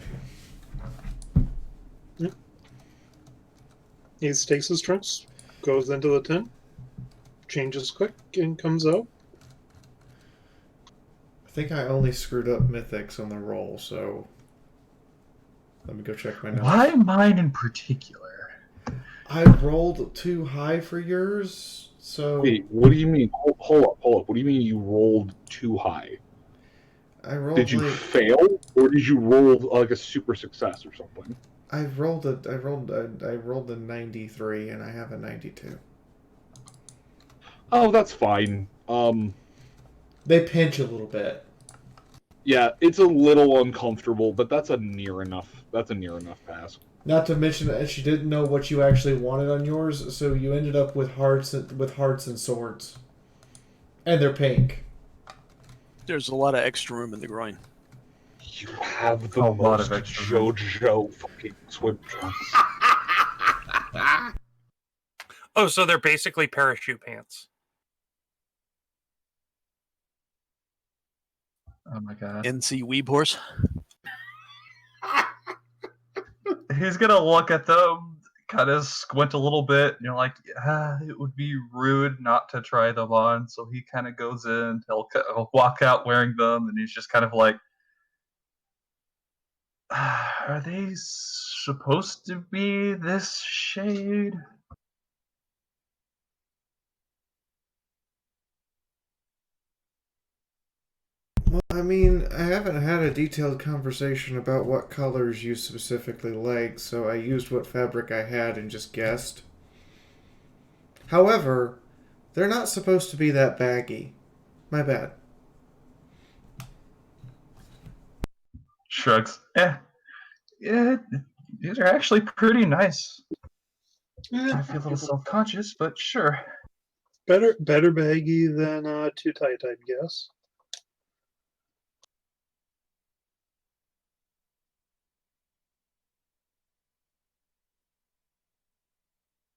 He takes his trunks, goes into the tent, changes quick, and comes out. I think I only screwed up Mythics on the roll, so let me go check my notes. Why mine in particular? I rolled too high for yours, so... Wait, what do you mean? Hold up. What do you mean you rolled too high? I rolled Did you fail, or did you roll like a super success or something? I rolled a 93, and I have a 92. Oh, that's fine. They pinch a little bit. Yeah, it's a little uncomfortable, but that's a near enough. That's a near enough pass. Not to mention that she didn't know what you actually wanted on yours, so you ended up with hearts and swords, and they're pink. There's a lot of extra room in the groin. You have the most JoJo fucking swim trunks. Oh, so they're basically parachute pants. Oh my god. NC Weeb Horse. He's gonna look at them, kind of squint a little bit, and you're like, it would be rude not to try them on. So he kind of goes in, he'll walk out wearing them, and he's just kind of like, are they supposed to be this shade? Well, I mean, I haven't had a detailed conversation about what colors you specifically like, so I used what fabric I had and just guessed. However, they're not supposed to be that baggy. My bad. Shrugs. Yeah, these are actually pretty nice. I feel a little self-conscious, but sure. Better baggy than too tight, I'd guess.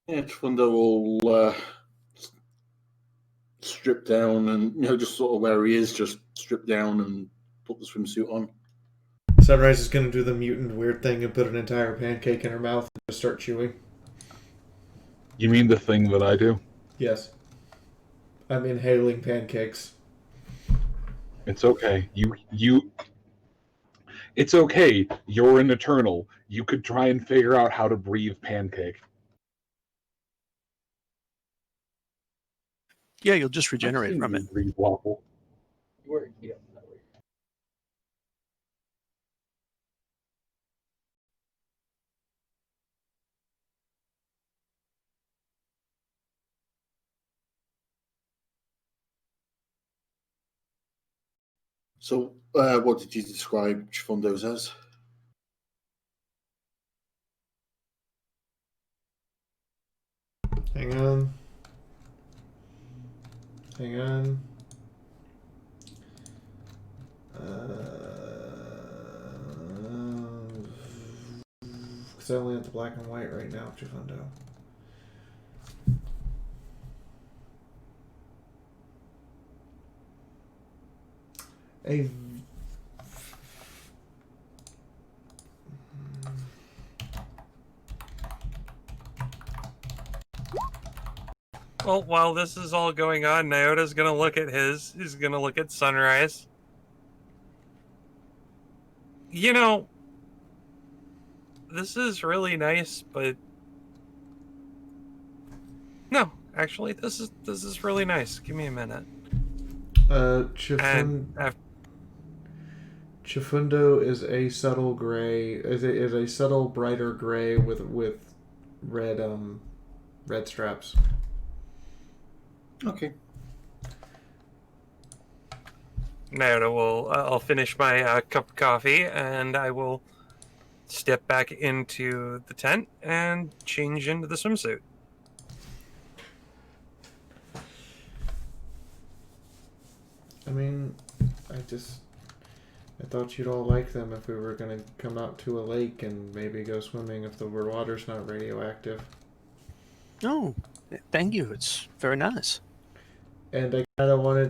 Yeah, Chufundo will strip down and, just sort of where he is, just strip down and put the swimsuit on. Sunrise is going to do the mutant weird thing and put an entire pancake in her mouth and just start chewing. You mean the thing that I do? Yes. I'm inhaling pancakes. It's okay. It's okay. You're an Eternal. You could try and figure out how to breathe pancake. Yeah, you'll just regenerate from it. Breathe waffle. So, what did you describe Chufundo's as? Hang on. Hang on. Because I only have the black and white right now, Chufundo. A Well, while this is all going on, Nyota's gonna look at his. He's gonna look at Sunrise. You know, this is really nice, but no, actually, this is really nice. Give me a minute. Chifundo is a subtle gray. Is a subtle brighter gray with red red straps. Okay. Nyota will. I'll finish my cup of coffee, and I will step back into the tent and change into the swimsuit. I mean, I thought you'd all like them if we were going to come out to a lake and maybe go swimming if the water's not radioactive. Oh, thank you. It's very nice. And I kind of wanted,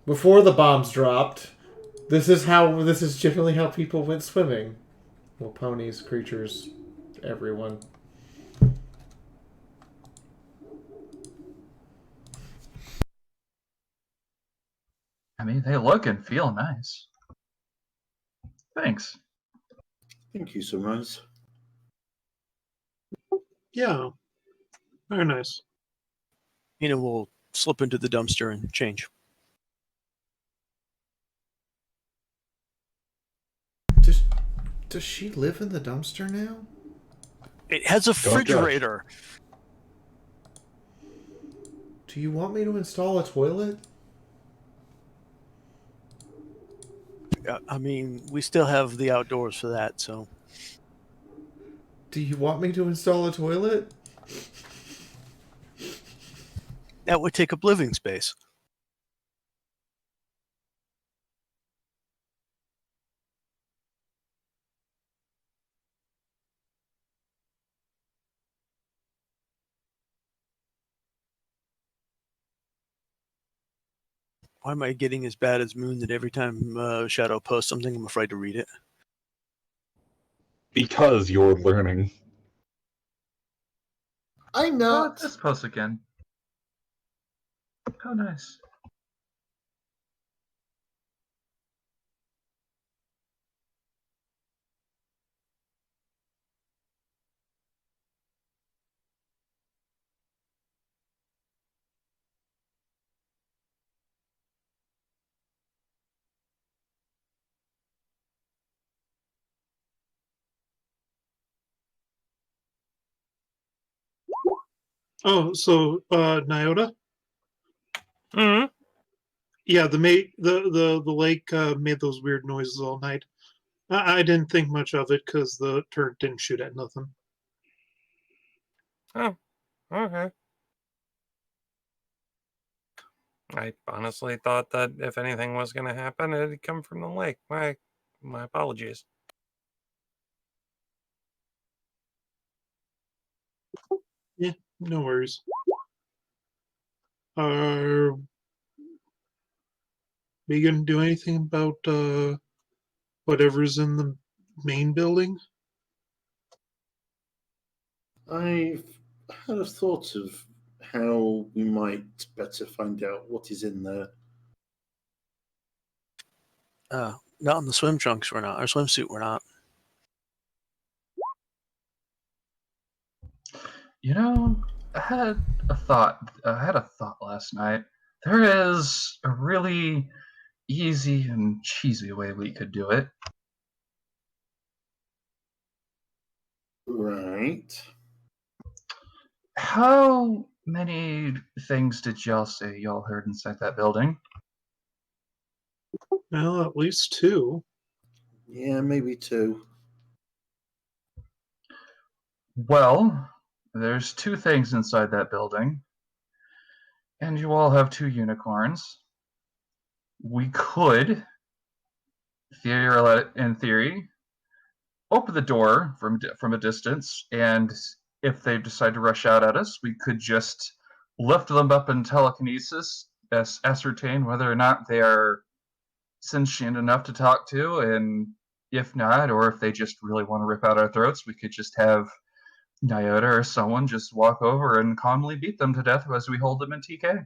before the bombs dropped, this is generally how people went swimming. Well, ponies, creatures, everyone. I mean, they look and feel nice. Thanks. Thank you, Sunrise. Yeah. Very nice. We'll slip into the dumpster and change. Does she live in the dumpster now? It has a refrigerator. Do you want me to install a toilet? I mean, we still have the outdoors for that, so. Do you want me to install a toilet? That would take up living space. Why am I getting as bad as Moon that every time Shadow posts something, I'm afraid to read it? Because you're learning. I'm not. This post again. How nice. Oh, so Nyota? Hmm. Yeah, the lake made those weird noises all night. I didn't think much of it because the turret didn't shoot at nothing. Oh, okay. I honestly thought that if anything was going to happen, it'd come from the lake. My apologies. Yeah, no worries. Are we gonna do anything about whatever's in the main building? I've had a thought of how we might better find out what is in there. Not in the swim trunks, we're not. Our swimsuit, we're not. You know, I had a thought. I had a thought last night. There is a really easy and cheesy way we could do it. Right. How many things did y'all say y'all heard inside that building? Well, at least 2. Yeah, maybe 2. Well, there's 2 things inside that building, and you all have 2 unicorns. We could, in theory, open the door from a distance, and if they decide to rush out at us, we could just lift them up in telekinesis, ascertain whether or not they are sentient enough to talk to, and if not, or if they just really want to rip out our throats, we could just have Nyota or someone just walk over and calmly beat them to death as we hold them in TK.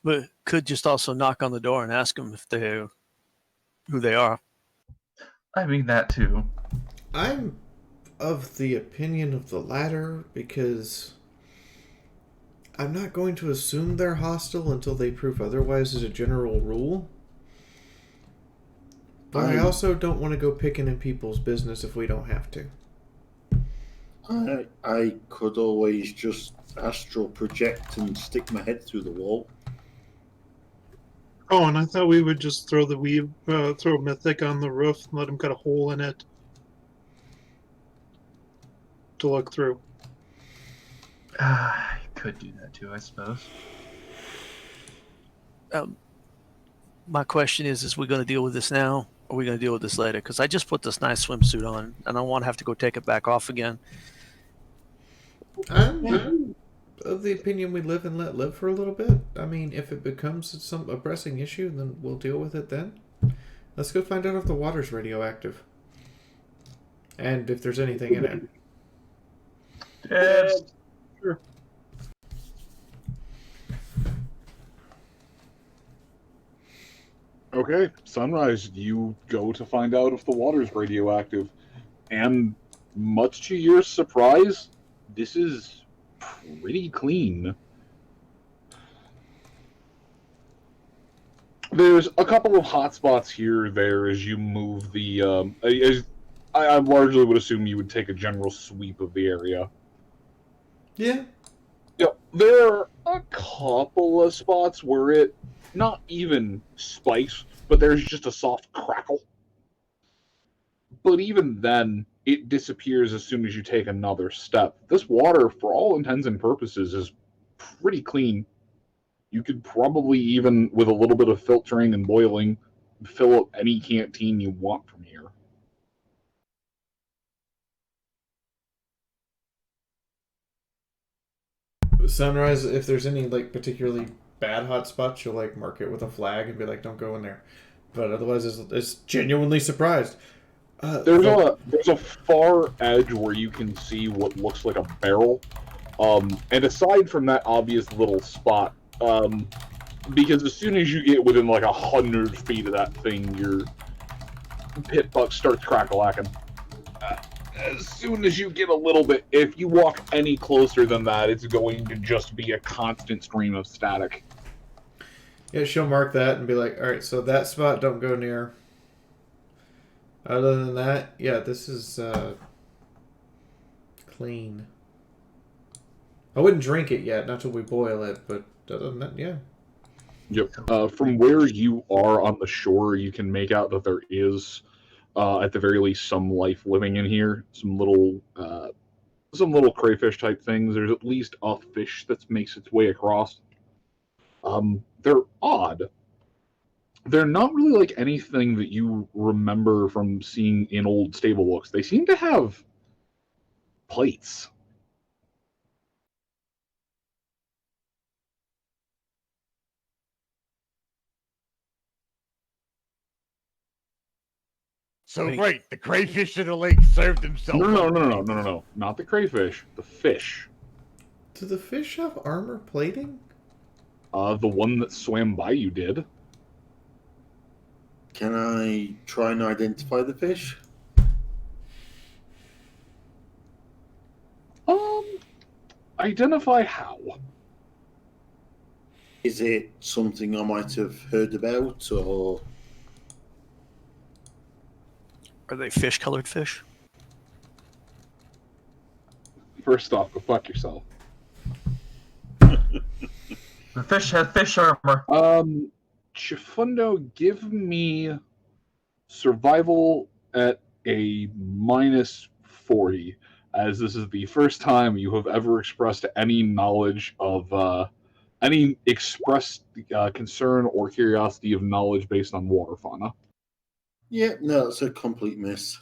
But could just also knock on the door and ask them if who they are. I mean that too. I'm of the opinion of the latter because I'm not going to assume they're hostile until they prove otherwise as a general rule. But I also don't want to go picking in people's business if we don't have to. I could always just astral project and stick my head through the wall. Oh, and I thought we would just throw throw Mythic on the roof and let him cut a hole in it to look through. I could do that too, I suppose. My question is we going to deal with this now, or are we going to deal with this later? Because I just put this nice swimsuit on, and I don't want to have to go take it back off again. I'm of the opinion we live and let live for a little bit. I mean, if it becomes a pressing issue, then we'll deal with it then. Let's go find out if the water's radioactive. And if there's anything in it. Yes. Sure. Okay, Sunrise, you go to find out if the water's radioactive. And much to your surprise, this is pretty clean. There's a couple of hot spots here or there as you move the... I largely would assume you would take a general sweep of the area. Yeah. Yep, there are a couple of spots where it not even spikes, but there's just a soft crackle. But even then, it disappears as soon as you take another step. This water, for all intents and purposes, is pretty clean. You could probably, even with a little bit of filtering and boiling, fill up any canteen you want from here. Sunrise, if there's any particularly bad hot spots, you'll mark it with a flag and be like, don't go in there. But otherwise, it's genuinely surprised. There's a far edge where you can see what looks like a barrel. And aside from that obvious little spot, because as soon as you get within 100 feet of that thing, your pit buck starts crack-a-lacking. As soon as you get a little bit, if you walk any closer than that, it's going to just be a constant stream of static. Yeah, she'll mark that and be like, alright, so that spot don't go near. Other than that, yeah, this is clean. I wouldn't drink it yet, not till we boil it, but other than that, yeah. Yep. From where you are on the shore, you can make out that there is, at the very least, some life living in here. Some little crayfish type things. There's at least a fish that makes its way across. They're odd. They're not really like anything that you remember from seeing in old stable books. They seem to have plates. So great, the crayfish in the lake served themselves. No. Not the crayfish. The fish. Do the fish have armor plating? The one that swam by you did. Can I try and identify the fish? Identify how? Is it something I might have heard about, or Are they fish-colored fish? First off, go fuck yourself. The fish has fish armor. Chifundo, give me survival at a -40, as this is the first time you have ever expressed any knowledge of any expressed concern or curiosity of knowledge based on water fauna. yeah, no, it's a complete miss.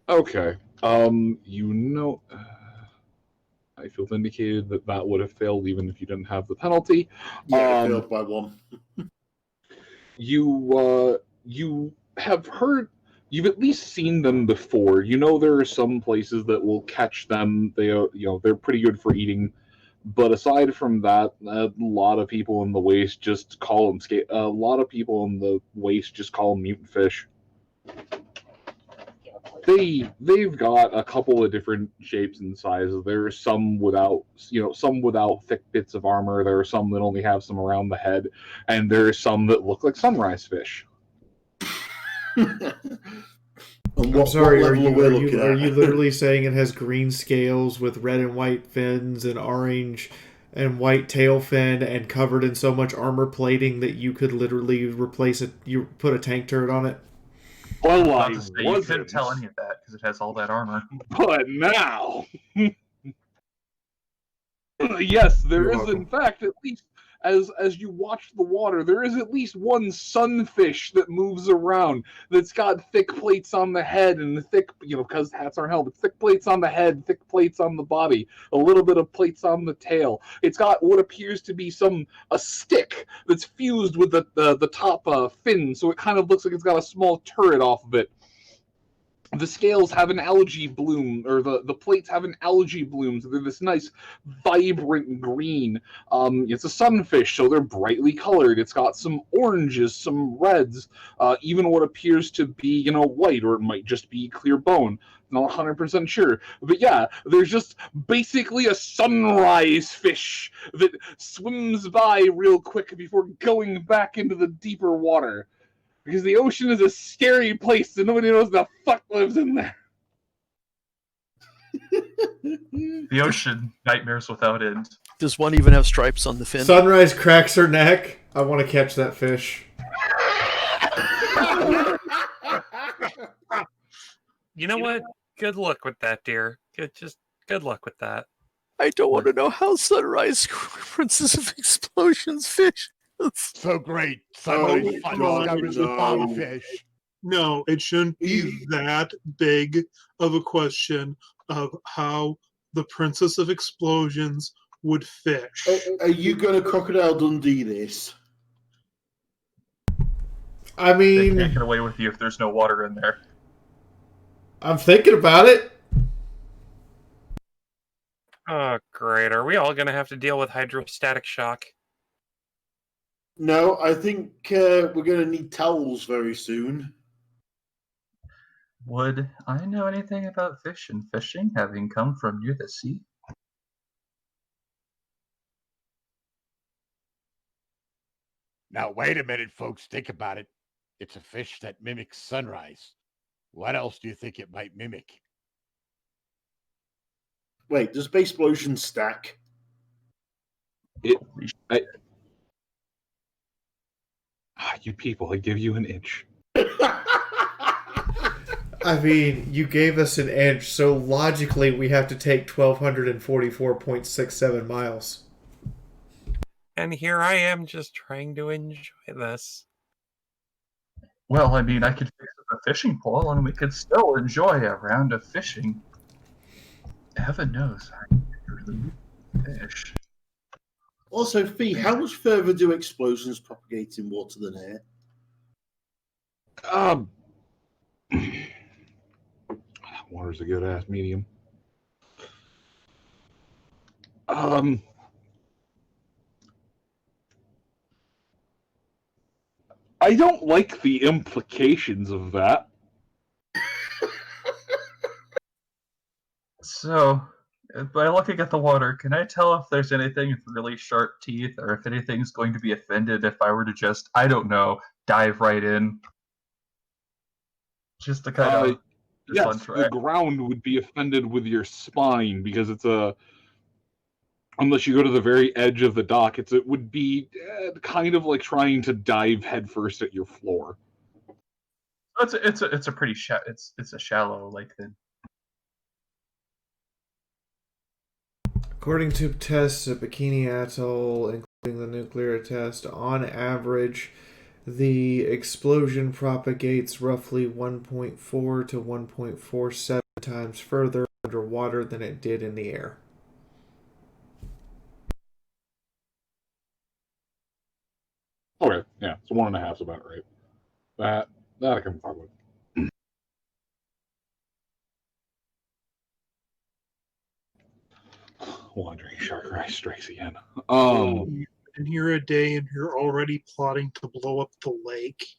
Okay. I feel vindicated that that would have failed even if you didn't have the penalty. Yeah, it failed by 1. You have heard, you've at least seen them before. You know there are some places that will catch them. They're pretty good for eating. But aside from that, a lot of people in the waste just call them mutant fish. They've got a couple of different shapes and sizes. There are some without thick bits of armor. There are some that only have some around the head, and there are some that look like sunrise fish. I'm sorry, are you literally saying it has green scales with red and white fins and orange and white tail fin and covered in so much armor plating that you could literally replace it? You put a tank turret on it? Well, You couldn't tell any of that because it has all that armor. But now, yes, there is in fact at least as you watch the water, there is at least one sunfish that moves around that's got thick plates on the head and because hats aren't helmets, thick plates on the head, thick plates on the body, a little bit of plates on the tail. It's got what appears to be a stick that's fused with the top fin, so it kind of looks like it's got a small turret off of it. The scales have an algae bloom, or the plates have an algae bloom, so they're this nice, vibrant green. It's a sunfish, so they're brightly colored. It's got some oranges, some reds, even what appears to be, white, or it might just be clear bone. Not 100% sure. But yeah, there's just basically a sunrise fish that swims by real quick before going back into the deeper water. Because the ocean is a scary place and nobody knows the fuck lives in there. The ocean, nightmares without end. Does one even have stripes on the fin? Sunrise cracks her neck. I want to catch that fish. You know what? Good luck with that, dear. Good luck with that. I don't want to know how Sunrise Princess of Explosions fish. So great. Somebody discovers the bobfish. No, it shouldn't be that big of a question of how the Princess of Explosions would fish. Are you going to Crocodile Dundee this? I mean, they can't get away with you if there's no water in there. I'm thinking about it. Oh, great. Are we all going to have to deal with hydrostatic shock? No, I think we're going to need towels very soon. Would I know anything about fish and fishing, having come from near the sea? Now, wait a minute, folks. Think about it. It's a fish that mimics sunrise. What else do you think it might mimic? Wait, does base explosion stack? You people, I give you an inch. I mean, you gave us an inch, so logically we have to take 1,244.67 miles. And here I am just trying to enjoy this. Well, I mean, I could fix up a fishing pole and we could still enjoy a round of fishing. Heaven knows, I really fish. Also, Fee, how much further do explosions propagate in water than air? Water's a good ass medium. I don't like the implications of that. So, by looking at the water, can I tell if there's anything with really sharp teeth or if anything's going to be offended if I were to just, I don't know, dive right in? Just to kind of... Yes, the ground would be offended with your spine because it's unless you go to the very edge of the dock, it would be kind of like trying to dive headfirst at your floor. It's a pretty it's a shallow lake then. According to tests at Bikini Atoll, including the nuclear test, on average, the explosion propagates roughly 1.4 to 1.47 times further underwater than it did in the air. Okay, yeah, so 1.5 is about right. That I can fuck with. Wandering shark eye strikes again. Been here a day and you're already plotting to blow up the lake.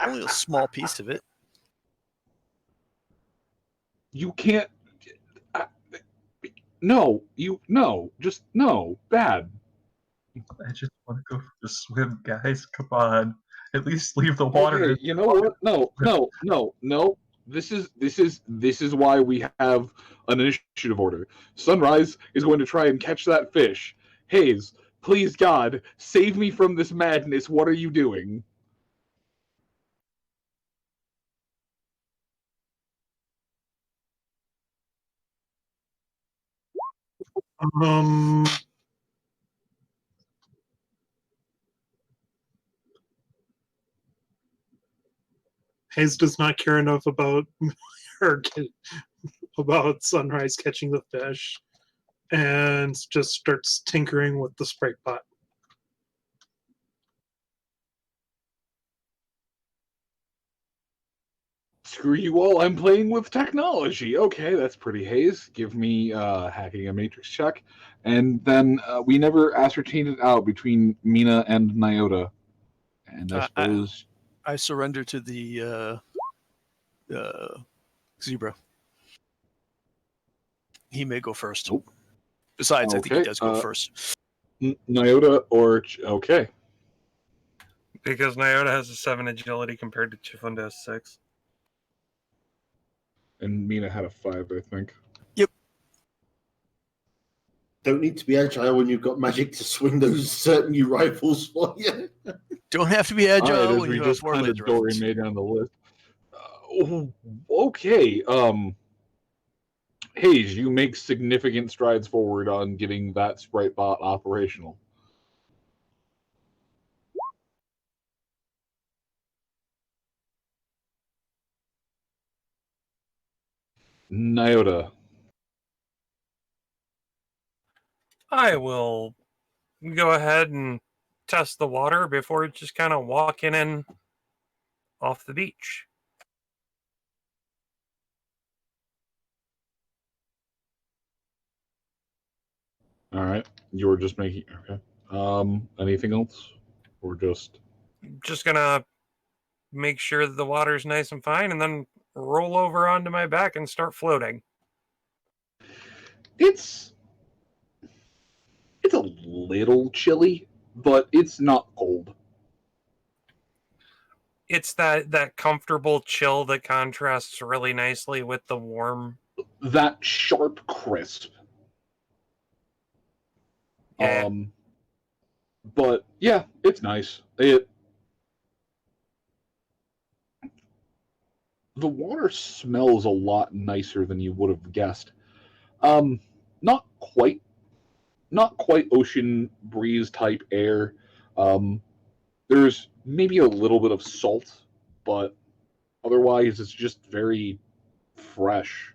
Only a small piece of it. You can't. No, just no, bad. I just want to go for a swim, guys. Come on, at least leave the water. Okay, you know what? No. This is why we have an initiative order. Sunrise is going to try and catch that fish. Hayes, please God, save me from this madness. What are you doing? Hayes does not care enough about about Sunrise catching the fish, and just starts tinkering with the spray pot. Screw you all, I'm playing with technology. Okay, that's pretty, Hayes. Give me hacking a matrix check. And then we never ascertained it out between Mina and Nyota. And I suppose... I surrender to the zebra. He may go first. Nope. Besides, okay. I think he does go first. Nyota or... Okay. Because Nyota has a 7 agility compared to Chifunda has 6. And Mina had a 5, I think. Yep. Don't need to be agile when you've got magic to swing those certain new rifles for you. Don't have to be agile when you have 4 kind of laser Dory rifles. made down the list. Okay. Hayes, you make significant strides forward on getting that sprite bot operational. Nyota. I will go ahead and test the water before just kind of walking in off the beach. All right. You were just making... Okay. Anything else? Or just... Just gonna make sure that the water's nice and fine and then roll over onto my back and start floating. It's a little chilly, but it's not cold. it's that comfortable chill that contrasts really nicely with the warm. That sharp crisp. Yeah. But yeah, it's nice. The water smells a lot nicer than you would have guessed. Not quite, not quite ocean breeze type air. There's maybe a little bit of salt, but otherwise it's just very fresh.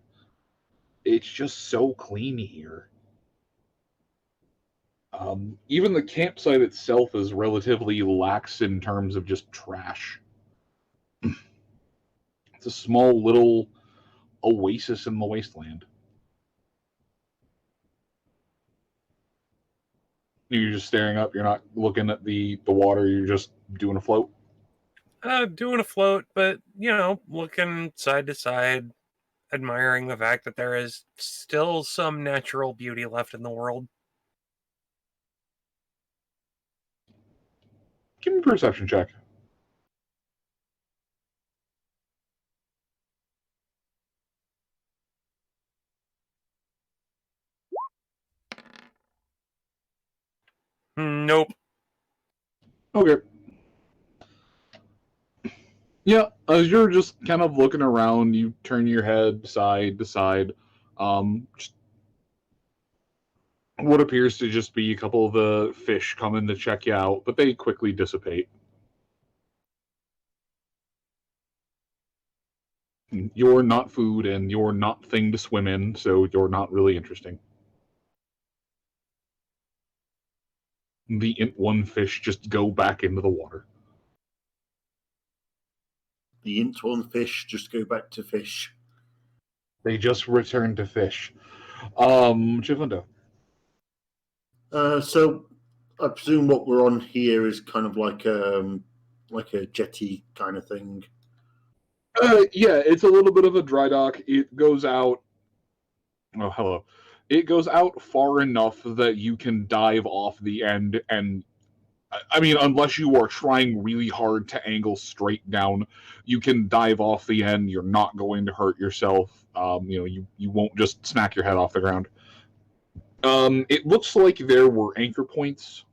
It's just so clean here. Even the campsite itself is relatively lax in terms of just trash. It's a small little oasis in the wasteland. You're just staring up. You're not looking at the water. You're just doing a float. Doing a float, but looking side to side, admiring the fact that there is still some natural beauty left in the world. Give me a perception check. Nope. Okay. Yeah, as you're just kind of looking around, you turn your head side to side. Just what appears to just be a couple of the fish coming to check you out, but they quickly dissipate. You're not food and you're not thing to swim in, so you're not really interesting. The Int 1 fish just go back into the water. The Int 1 fish just go back to fish. They just return to fish. Chifundo. So I presume what we're on here is kind of like a jetty kind of thing. Yeah, it's a little bit of a dry dock. It goes out. Oh, hello. It goes out far enough that you can dive off the end, and I mean, unless you are trying really hard to angle straight down, you can dive off the end. You're not going to hurt yourself. You won't just smack your head off the ground. It looks like there were anchor points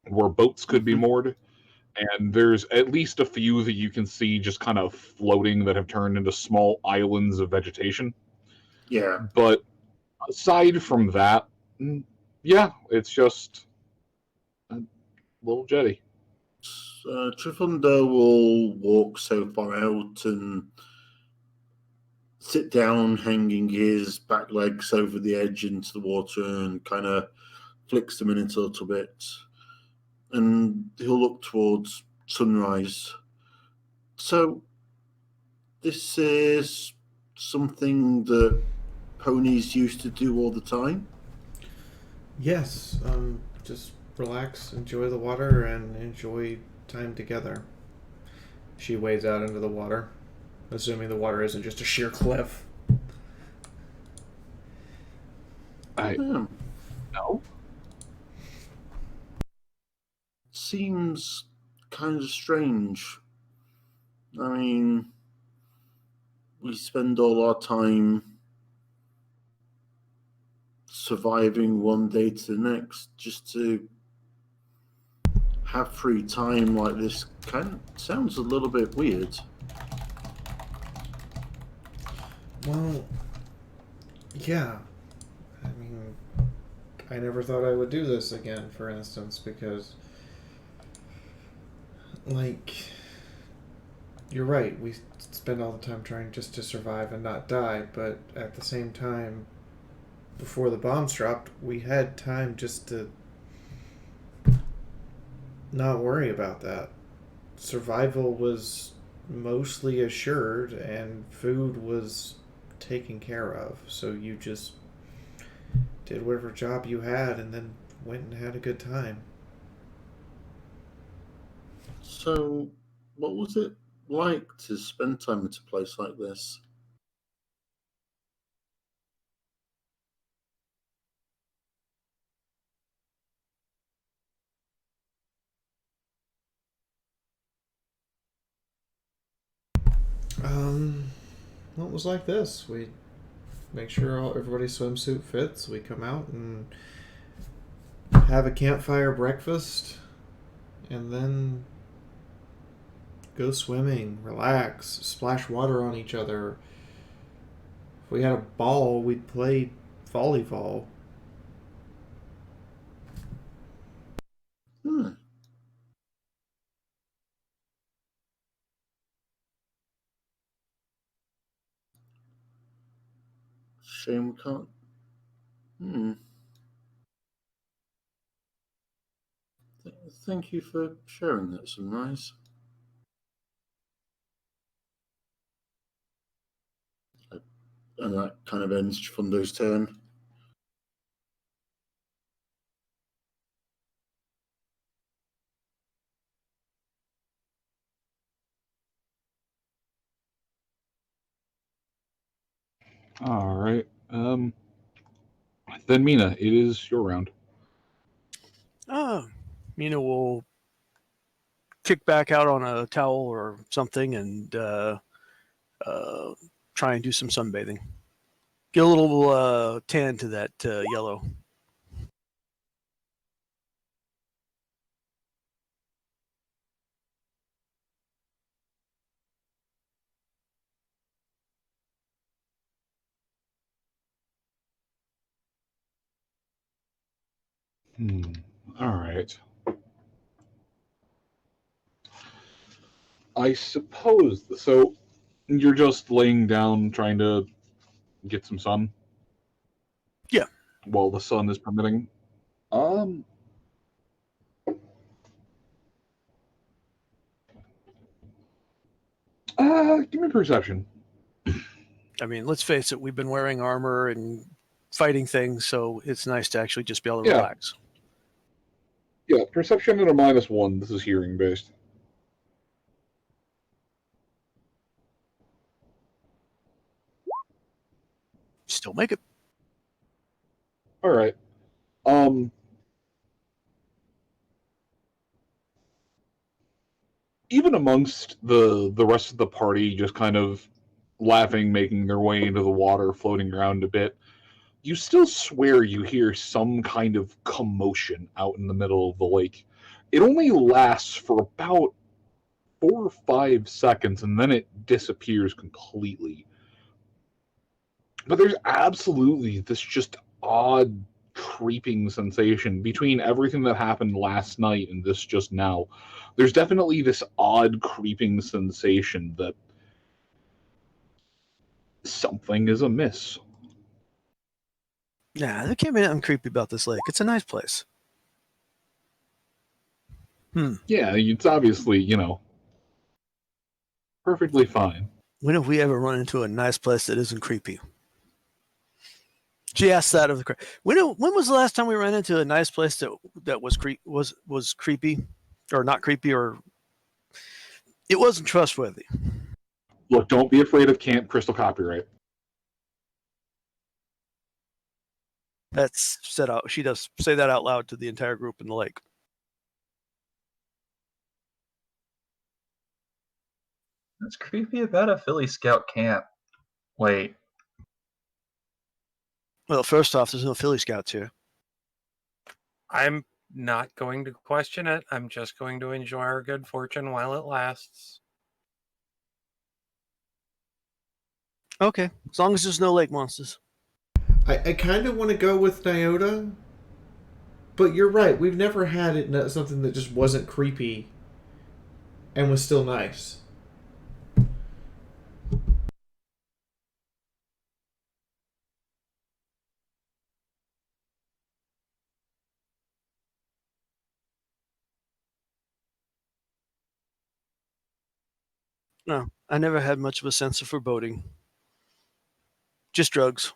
where boats could be moored, and there's at least a few that you can see just kind of floating that have turned into small islands of vegetation. Yeah. But aside from that, yeah, it's just a little jetty. Trifundo will walk so far out and sit down, hanging his back legs over the edge into the water and kind of flicks them in a little bit. And he'll look towards sunrise. So, this is something that ponies used to do all the time? Yes, just relax, enjoy the water, and enjoy time together. She wades out into the water, assuming the water isn't just a sheer cliff. No. Seems kind of strange. I mean, we spend all our time surviving one day to the next just to have free time like this. Kind of sounds a little bit weird. Well, yeah. I mean, I never thought I would do this again, for instance, because, like, you're right, we spend all the time trying just to survive and not die, but at the same time, before the bombs dropped, we had time just to not worry about that. Survival was mostly assured, and food was taken care of, so you just did whatever job you had and then went and had a good time. So, what was it like to spend time at a place like this? Well, it was like this. We make sure everybody's swimsuit fits. We come out and have a campfire breakfast, and then go swimming, relax, splash water on each other. If we had a ball, we'd play volleyball. Hmm. Shame we can't. Thank you for sharing that, Sunrise. And that kind of ends Fundo's turn. All right. Then Mina, it is your round. Mina will kick back out on a towel or something and try and do some sunbathing. Get a little tan to that yellow. All right. I suppose so. You're just laying down, trying to get some sun. Yeah. While the sun is permitting. Give me perception. I mean, let's face it, we've been wearing armor and fighting things, so it's nice to actually just be able to relax. Yeah, perception at a -1. This is hearing based. Still make it. All right. Even amongst the rest of the party, just kind of laughing, making their way into the water, floating around a bit, you still swear you hear some kind of commotion out in the middle of the lake. It only lasts for about 4 or 5 seconds, and then it disappears completely. But there's absolutely this just odd creeping sensation between everything that happened last night and this just now. There's definitely this odd creeping sensation that something is amiss. Yeah, there can't be nothing creepy about this lake. It's a nice place. Yeah, it's obviously, perfectly fine. When have we ever run into a nice place that isn't creepy? She asked that of the. When was the last time we ran into a nice place that was creepy, or not creepy, or it wasn't trustworthy? Look, don't be afraid of Camp Crystal Copyright. That's said out. She does say that out loud to the entire group in the lake. That's creepy about a Philly Scout camp. Wait. Well, first off, there's no Philly Scouts here. I'm not going to question it. I'm just going to enjoy our good fortune while it lasts. Okay, as long as there's no lake monsters. I kind of want to go with Nyota, but you're right. We've never had it something that just wasn't creepy and was still nice. No, I never had much of a sense of foreboding. Just drugs.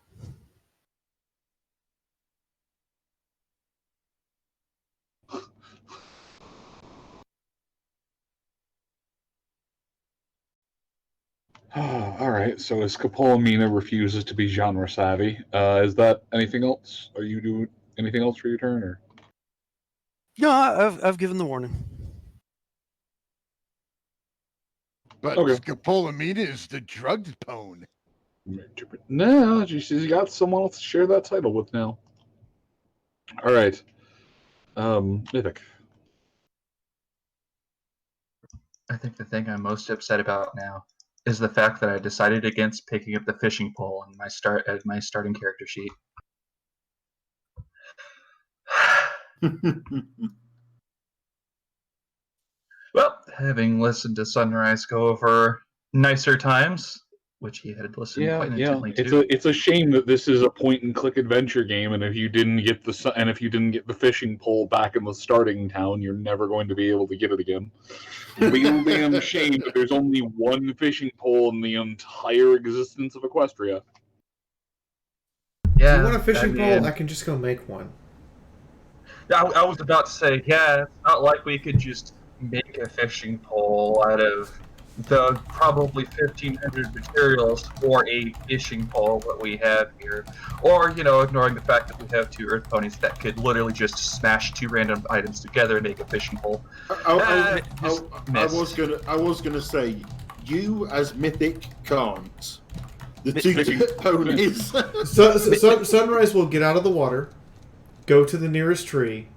All right, so Scopola Mina refuses to be genre savvy. Is that anything else? Are you doing anything else for your turn, or? No, I've given the warning. But Okay. Scopola Mina is the drugged pone. No, she's got someone else to share that title with now. All right. Mythic. I think the thing I'm most upset about now is the fact that I decided against picking up the fishing pole in my starting character sheet. Well, having listened to Sunrise go over nicer times, which he had listened quite intently to. It's a shame that this is a point-and-click adventure game, and if you didn't get the fishing pole back in the starting town, you're never going to be able to get it again. Real damn shame that there's only one fishing pole in the entire existence of Equestria. If you want a fishing pole, I can just go make one. I was about to say, yeah, it's not like we could just make a fishing pole out of the probably 1,500 materials for a fishing pole that we have here. Or, ignoring the fact that we have two earth ponies that could literally just smash two random items together and make a fishing pole. I was gonna say, you as Mythic can't. The two ponies. Sunrise will get out of the water, go to the nearest tree,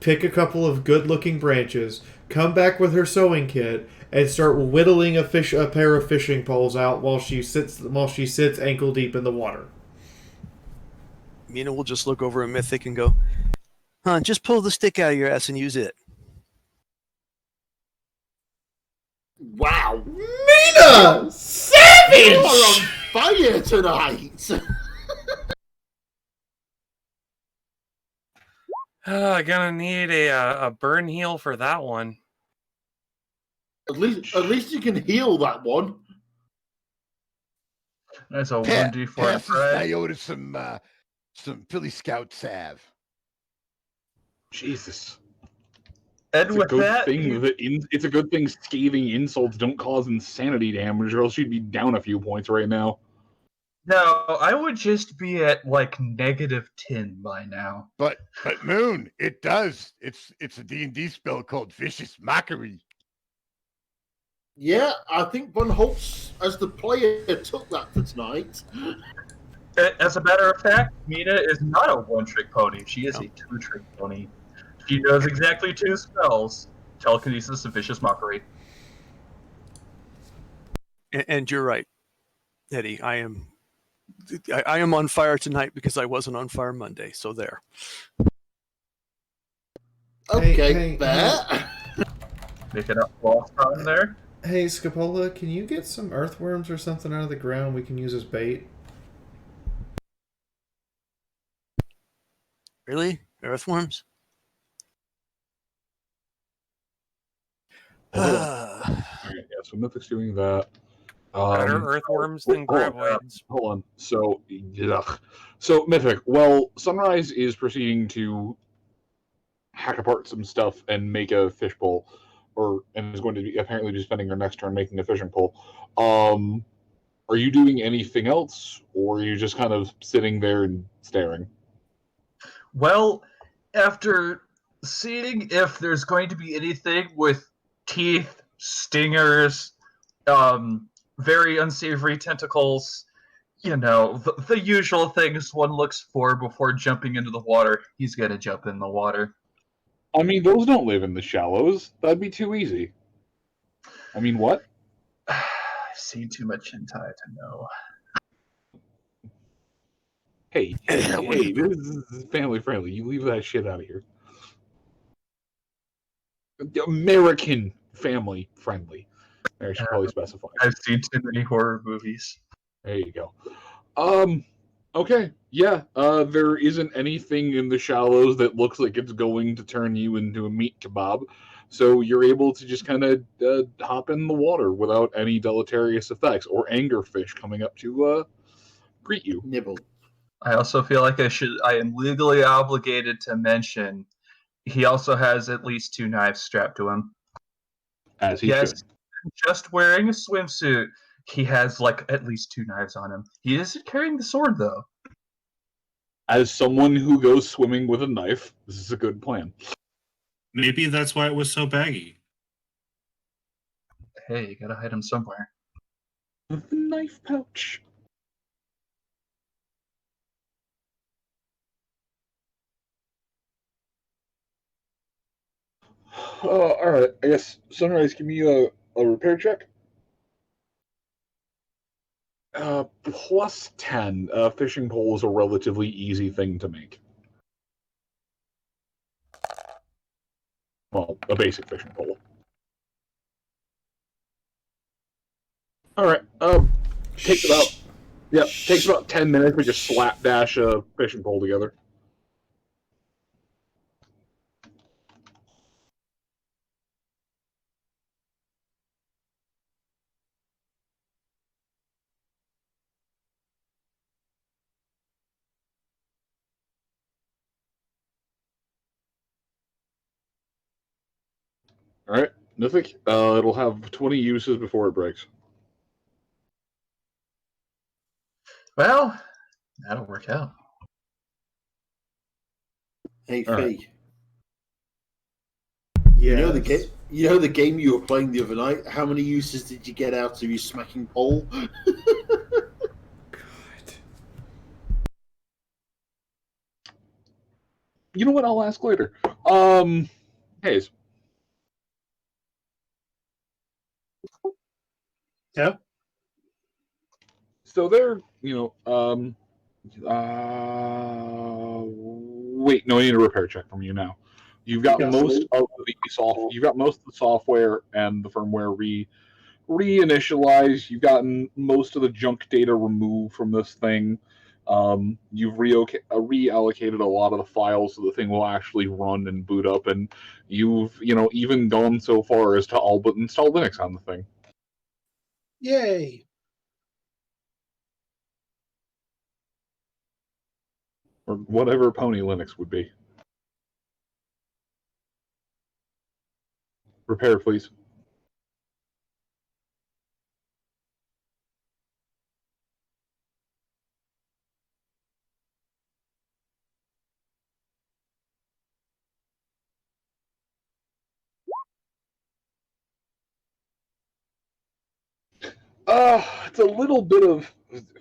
pick a couple of good-looking branches, come back with her sewing kit, and start whittling a pair of fishing poles out while she sits ankle deep in the water. Mina will just look over at Mythic and go, just pull the stick out of your ass and use it. Wow. Mina! Savage! You are on fire tonight! Gonna need a burn heal for that one. At least you can heal that one. That's a 1d4. Pass this right? Nyota some Philly Scout salve. Jesus. And it's with a good that, thing it's a good thing scathing insults don't cause insanity damage, or else you'd be down a few points right now. No, I would just be at like -10 by now. But Moon, it does. It's a D&D spell called Vicious Mockery. Yeah, I think Von Holtz, as the player, took that for tonight. As a matter of fact, Mina is not a one-trick pony. She is a two-trick pony. She knows exactly two spells: telekinesis and vicious mockery. And you're right, Eddie. I am on fire tonight because I wasn't on fire Monday. So there. Okay, Making up lost time there. Hey, Scopola, can you get some earthworms or something out of the ground we can use as bait? Really? Earthworms? Alright, yeah, so Mythic's doing that. Better earthworms than graboids. Hold on. So Mythic, Sunrise is proceeding to hack apart some stuff and make a fish pole, and is going to apparently be spending her next turn making a fishing pole. Are you doing anything else, or are you just kind of sitting there and staring? Well, after seeing if there's going to be anything with teeth, stingers, very unsavory tentacles, the usual things one looks for before jumping into the water, he's gonna jump in the water. I mean, those don't live in the shallows. That'd be too easy. I mean, what? I've seen too much hentai to know. Hey, this is family friendly. You leave that shit out of here. American family friendly. I should probably specify. I've seen too many horror movies. There you go. Okay. Yeah. There isn't anything in the shallows that looks like it's going to turn you into a meat kebab, so you're able to just kind of hop in the water without any deleterious effects or anglerfish coming up to greet you. Nibble. I also feel like I am legally obligated to mention he also has at least 2 knives strapped to him. As he should. Just wearing a swimsuit, he has like at least 2 knives on him. He isn't carrying the sword though. As someone who goes swimming with a knife, this is a good plan. Maybe that's why it was so baggy. hey, you gotta hide them somewhere. The knife pouch. All right. I guess Sunrise, give me a repair check. Plus 10. Fishing pole is a relatively easy thing to make. Well, a basic fishing pole. All right. Takes about 10 minutes to just slapdash a fishing pole together. All right, Mythic. It'll have 20 uses before it breaks. Well, that'll work out. Hey, All Fee. right. You know the game you were playing the other night? How many uses did you get out of your smacking pole? You know what? I'll ask later. Hayes. Yeah. So there, wait, no, I need a repair check from you now. You've got most of the software and the firmware reinitialized. You've gotten most of the junk data removed from this thing. You've reallocated a lot of the files so the thing will actually run and boot up, and you've even gone so far as to all but install Linux on the thing. Yay. Or whatever Pony Linux would be. Repair, please. It's a little bit of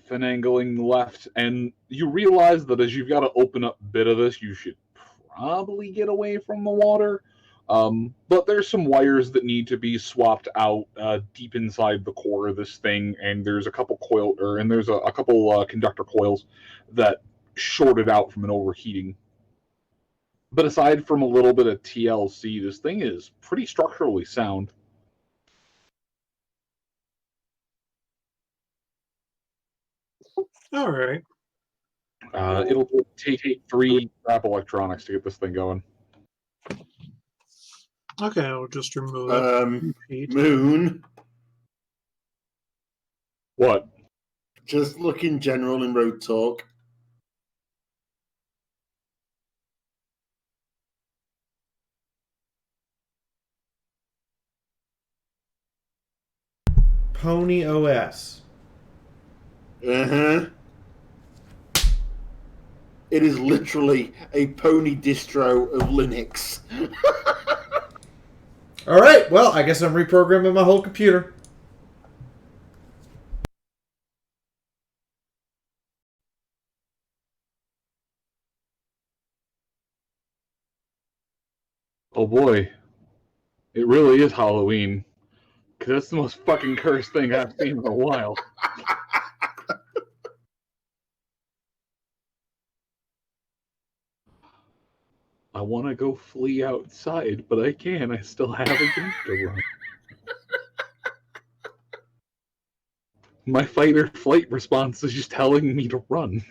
finagling left, and you realize that as you've got to open up a bit of this, you should probably get away from the water. But there's some wires that need to be swapped out deep inside the core of this thing, and there's a couple conductor coils that shorted out from an overheating. But aside from a little bit of TLC, this thing is pretty structurally sound. All right. It'll take 3 scrap electronics to get this thing going. Okay, I'll just remove Moon. What? Just look in general in Road Talk. Pony OS. Uh-huh. It is literally a pony distro of Linux. All right, well, I guess I'm reprogramming my whole computer. Oh boy. It really is Halloween. Because that's the most fucking cursed thing I've seen in a while. I want to go flee outside, but I can't. I still have a game to run. My fight or flight response is just telling me to run.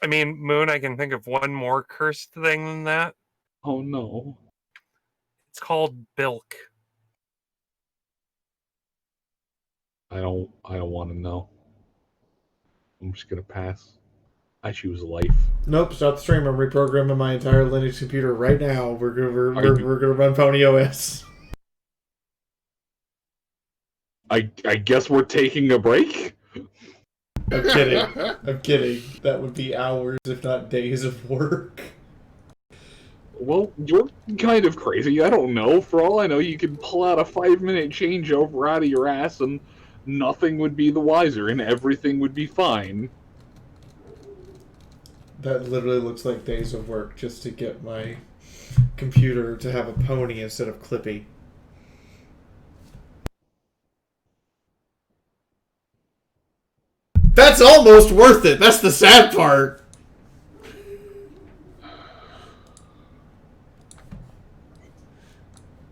I mean, Moon, I can think of one more cursed thing than that. Oh no. It's called bilk. I don't want to know. I'm just gonna pass. I choose life. Nope, stop the stream. I'm reprogramming my entire Linux computer right now. We're gonna run Pony OS. I guess we're taking a break? I'm kidding. I'm kidding. That would be hours, if not days of work. Well, you're kind of crazy. I don't know. For all I know, you could pull out a 5-minute changeover out of your ass and nothing would be the wiser and everything would be fine. That literally looks like days of work just to get my computer to have a pony instead of Clippy. That's almost worth it. That's the sad part.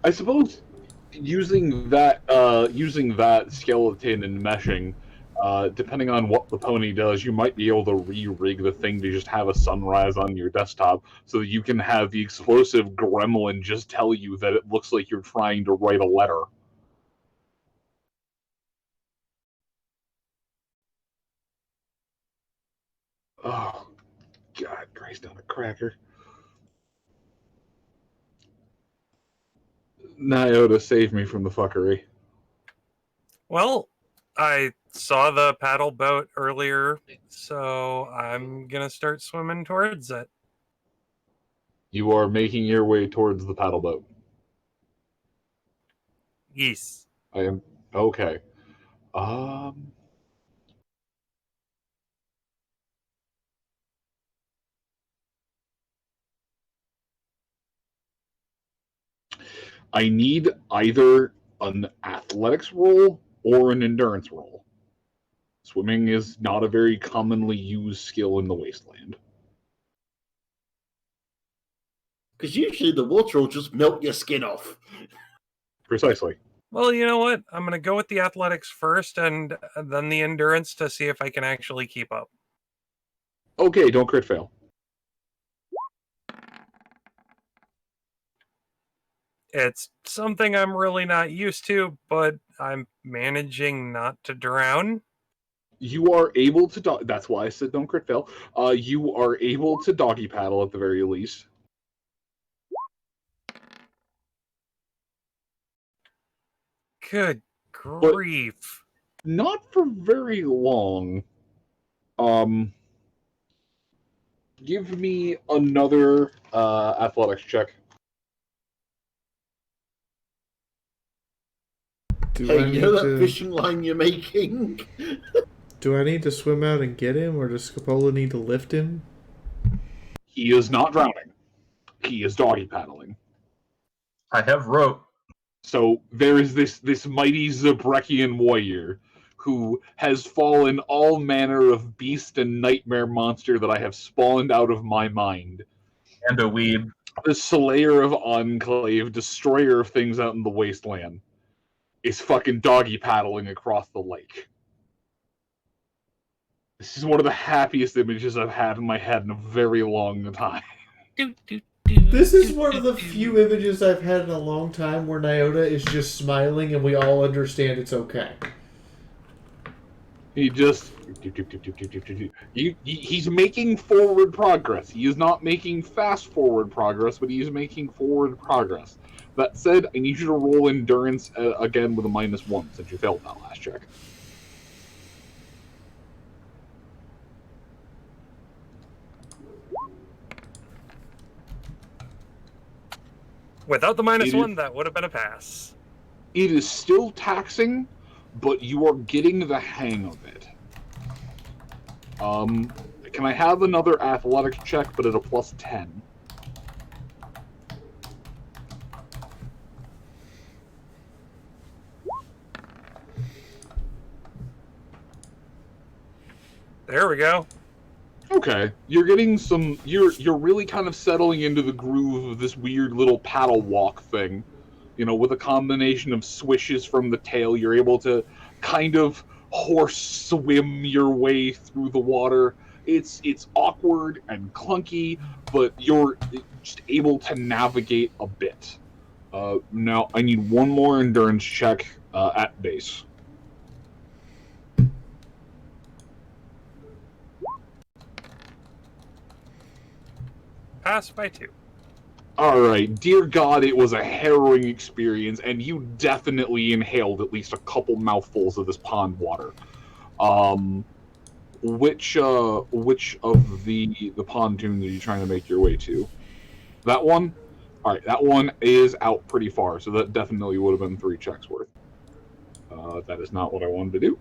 I suppose using that skeleton and meshing, depending on what the pony does, you might be able to re-rig the thing to just have a sunrise on your desktop, so that you can have the explosive gremlin just tell you that it looks like you're trying to write a letter. Oh, God, Christ on a cracker. Nyota, save me from the fuckery. Well, I saw the paddle boat earlier, so I'm gonna start swimming towards it. You are making your way towards the paddle boat. Yes. I am okay. I need either an athletics roll or an endurance roll. Swimming is not a very commonly used skill in the wasteland. Because usually the water will just melt your skin off. Precisely. Well, you know what? I'm gonna go with the athletics first, and then the endurance to see if I can actually keep up. Okay, don't crit fail. It's something I'm really not used to, but I'm managing not to drown. You are able to that's why I said don't crit fail. You are able to doggy paddle at the very least. Good grief. But not for very long. Give me another athletics check. Hey, you know that fishing line you're making? Do I need to swim out and get him, or does Scopola need to lift him? He is not drowning. He is doggy paddling. I have rope. So there is this mighty Zabrekian warrior who has fallen all manner of beast and nightmare monster that I have spawned out of my mind. And a weeb. The slayer of Enclave, destroyer of things out in the wasteland, is fucking doggy paddling across the lake. This is one of the happiest images I've had in my head in a very long time. This is one of the few images I've had in a long time where Nyota is just smiling and we all understand it's okay. He just... He's making forward progress. He is not making fast forward progress, but he is making forward progress. That said, I need you to roll endurance again with a -1 since you failed that last check. Without the -1, that would have been a pass. It is still taxing, but you are getting the hang of it. Can I have another athletics check, but at a +10? There we go. Okay, you're getting some. You're really kind of settling into the groove of this weird little paddle walk thing. You know, with a combination of swishes from the tail, you're able to kind of horse swim your way through the water. It's awkward and clunky, but you're just able to navigate a bit. Now I need one more endurance check at base. Pass by 2. Alright, dear God, it was a harrowing experience, and you definitely inhaled at least a couple mouthfuls of this pond water. Which of the pontoons are you trying to make your way to? That one? All right, that one is out pretty far, so that definitely would have been 3 checks worth. That is not what I wanted to do.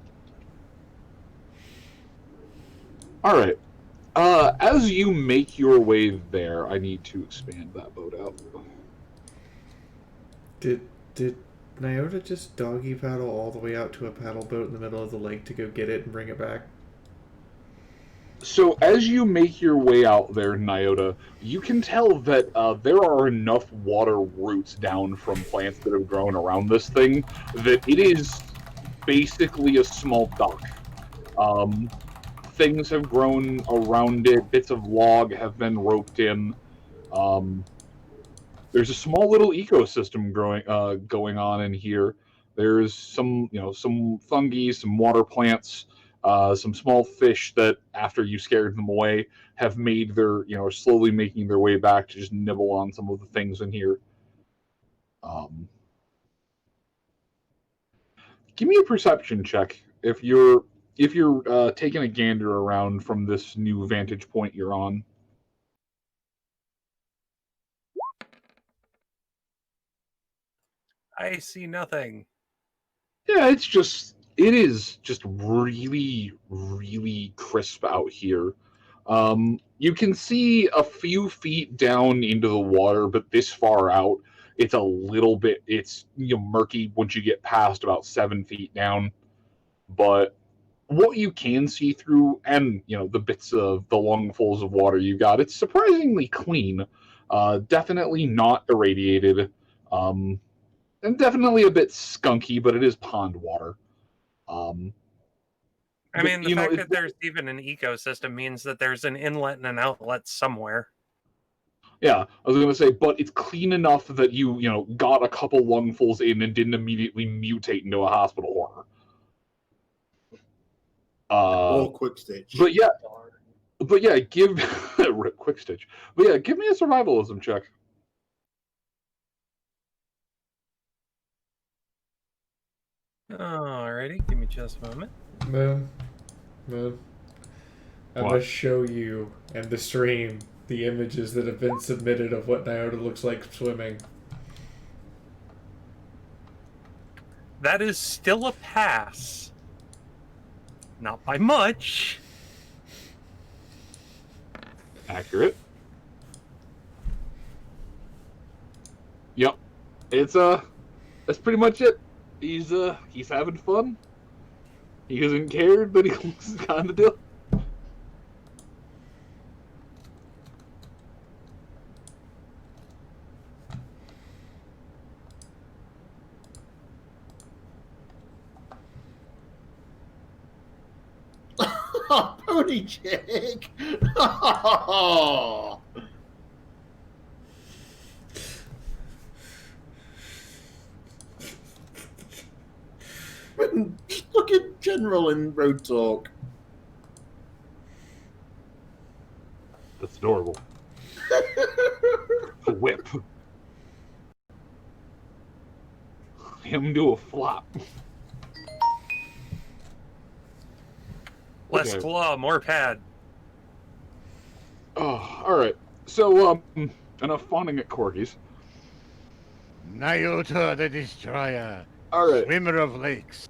All right. As you make your way there, I need to expand that boat out. Did Nyota just doggy paddle all the way out to a paddle boat in the middle of the lake to go get it and bring it back? So as you make your way out there, Nyota, you can tell that there are enough water roots down from plants that have grown around this thing that it is basically a small dock. Things have grown around it. Bits of log have been roped in. There's a small little ecosystem going on in here. There's some fungi, some water plants, some small fish that, after you scared them away, have made their slowly making their way back to just nibble on some of the things in here. Give me a perception check if you're taking a gander around from this new vantage point you're on. I see nothing. Yeah, it is just really, really crisp out here. You can see a few feet down into the water, but this far out, it's murky once you get past about 7 feet down. But what you can see through, and the bits of the lungfuls of water you got, it's surprisingly clean. Definitely not irradiated. And definitely a bit skunky, but it is pond water. I mean, the fact that there's even an ecosystem means that there's an inlet and an outlet somewhere. Yeah, I was going to say, but it's clean enough that you got a couple lungfuls in and didn't immediately mutate into a hospital horror. Or quick stitch. But yeah, give quick stitch. But yeah, give me a survivalism check. Alrighty, give me just a moment. Moon. I'm going to show you and the stream the images that have been submitted of what Nyota looks like swimming. That is still a pass. Not by much. Accurate. Yep. That's pretty much it. He's having fun. He hasn't cared, but he looks kind of do. Pony chick. Just look at general in road talk. That's adorable. A whip. Him do a flop. Less claw, more pad. Oh, all right. So, enough fawning at corgis. Nyota the Destroyer. All right. Swimmer of lakes.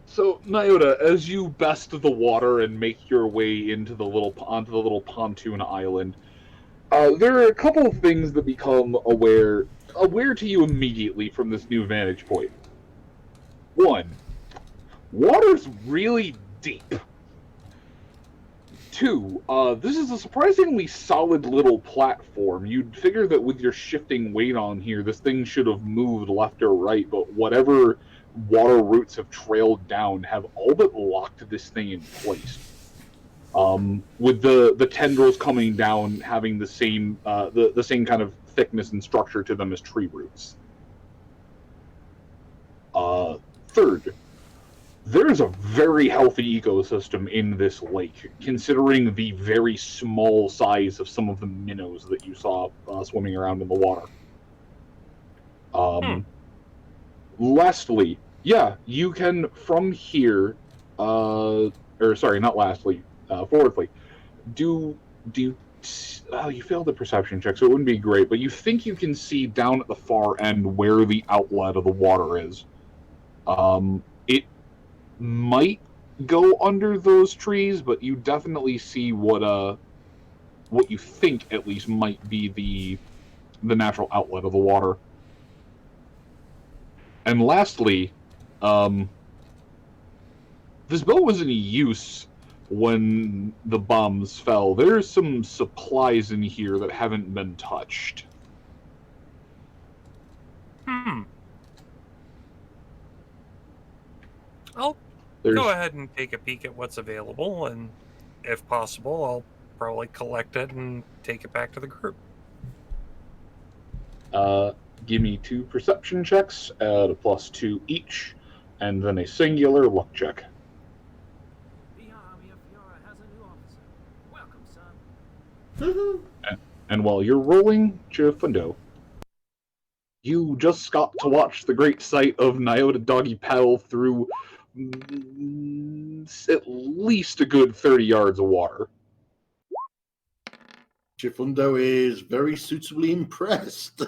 So, Nyota, as you best the water and make your way onto the little pontoon island, there are a couple of things that become aware to you immediately from this new vantage point. One, water's really deep. Two, this is a surprisingly solid little platform. You'd figure that with your shifting weight on here, this thing should have moved left or right, but whatever water roots have trailed down have all but locked this thing in place. With the tendrils coming down having the same kind of thickness and structure to them as tree roots. Third, there's a very healthy ecosystem in this lake, considering the very small size of some of the minnows that you saw swimming around in the water. Lastly, yeah, you can from here, fourthly, do you failed the perception check, so it wouldn't be great, but you think you can see down at the far end where the outlet of the water is. It might go under those trees, but you definitely see what you think at least might be the natural outlet of the water. And lastly, this boat was in use when the bombs fell. There's some supplies in here that haven't been touched. I'll go ahead and take a peek at what's available, and if possible, I'll probably collect it and take it back to the group. Give me 2 perception checks at a +2 each, and then a singular luck check. The army of Fiaura has a new officer. Welcome, son. And while you're rolling, Chifundo, you just got to watch the great sight of Nyota doggy paddle through at least a good 30 yards of water. Chifundo is very suitably impressed.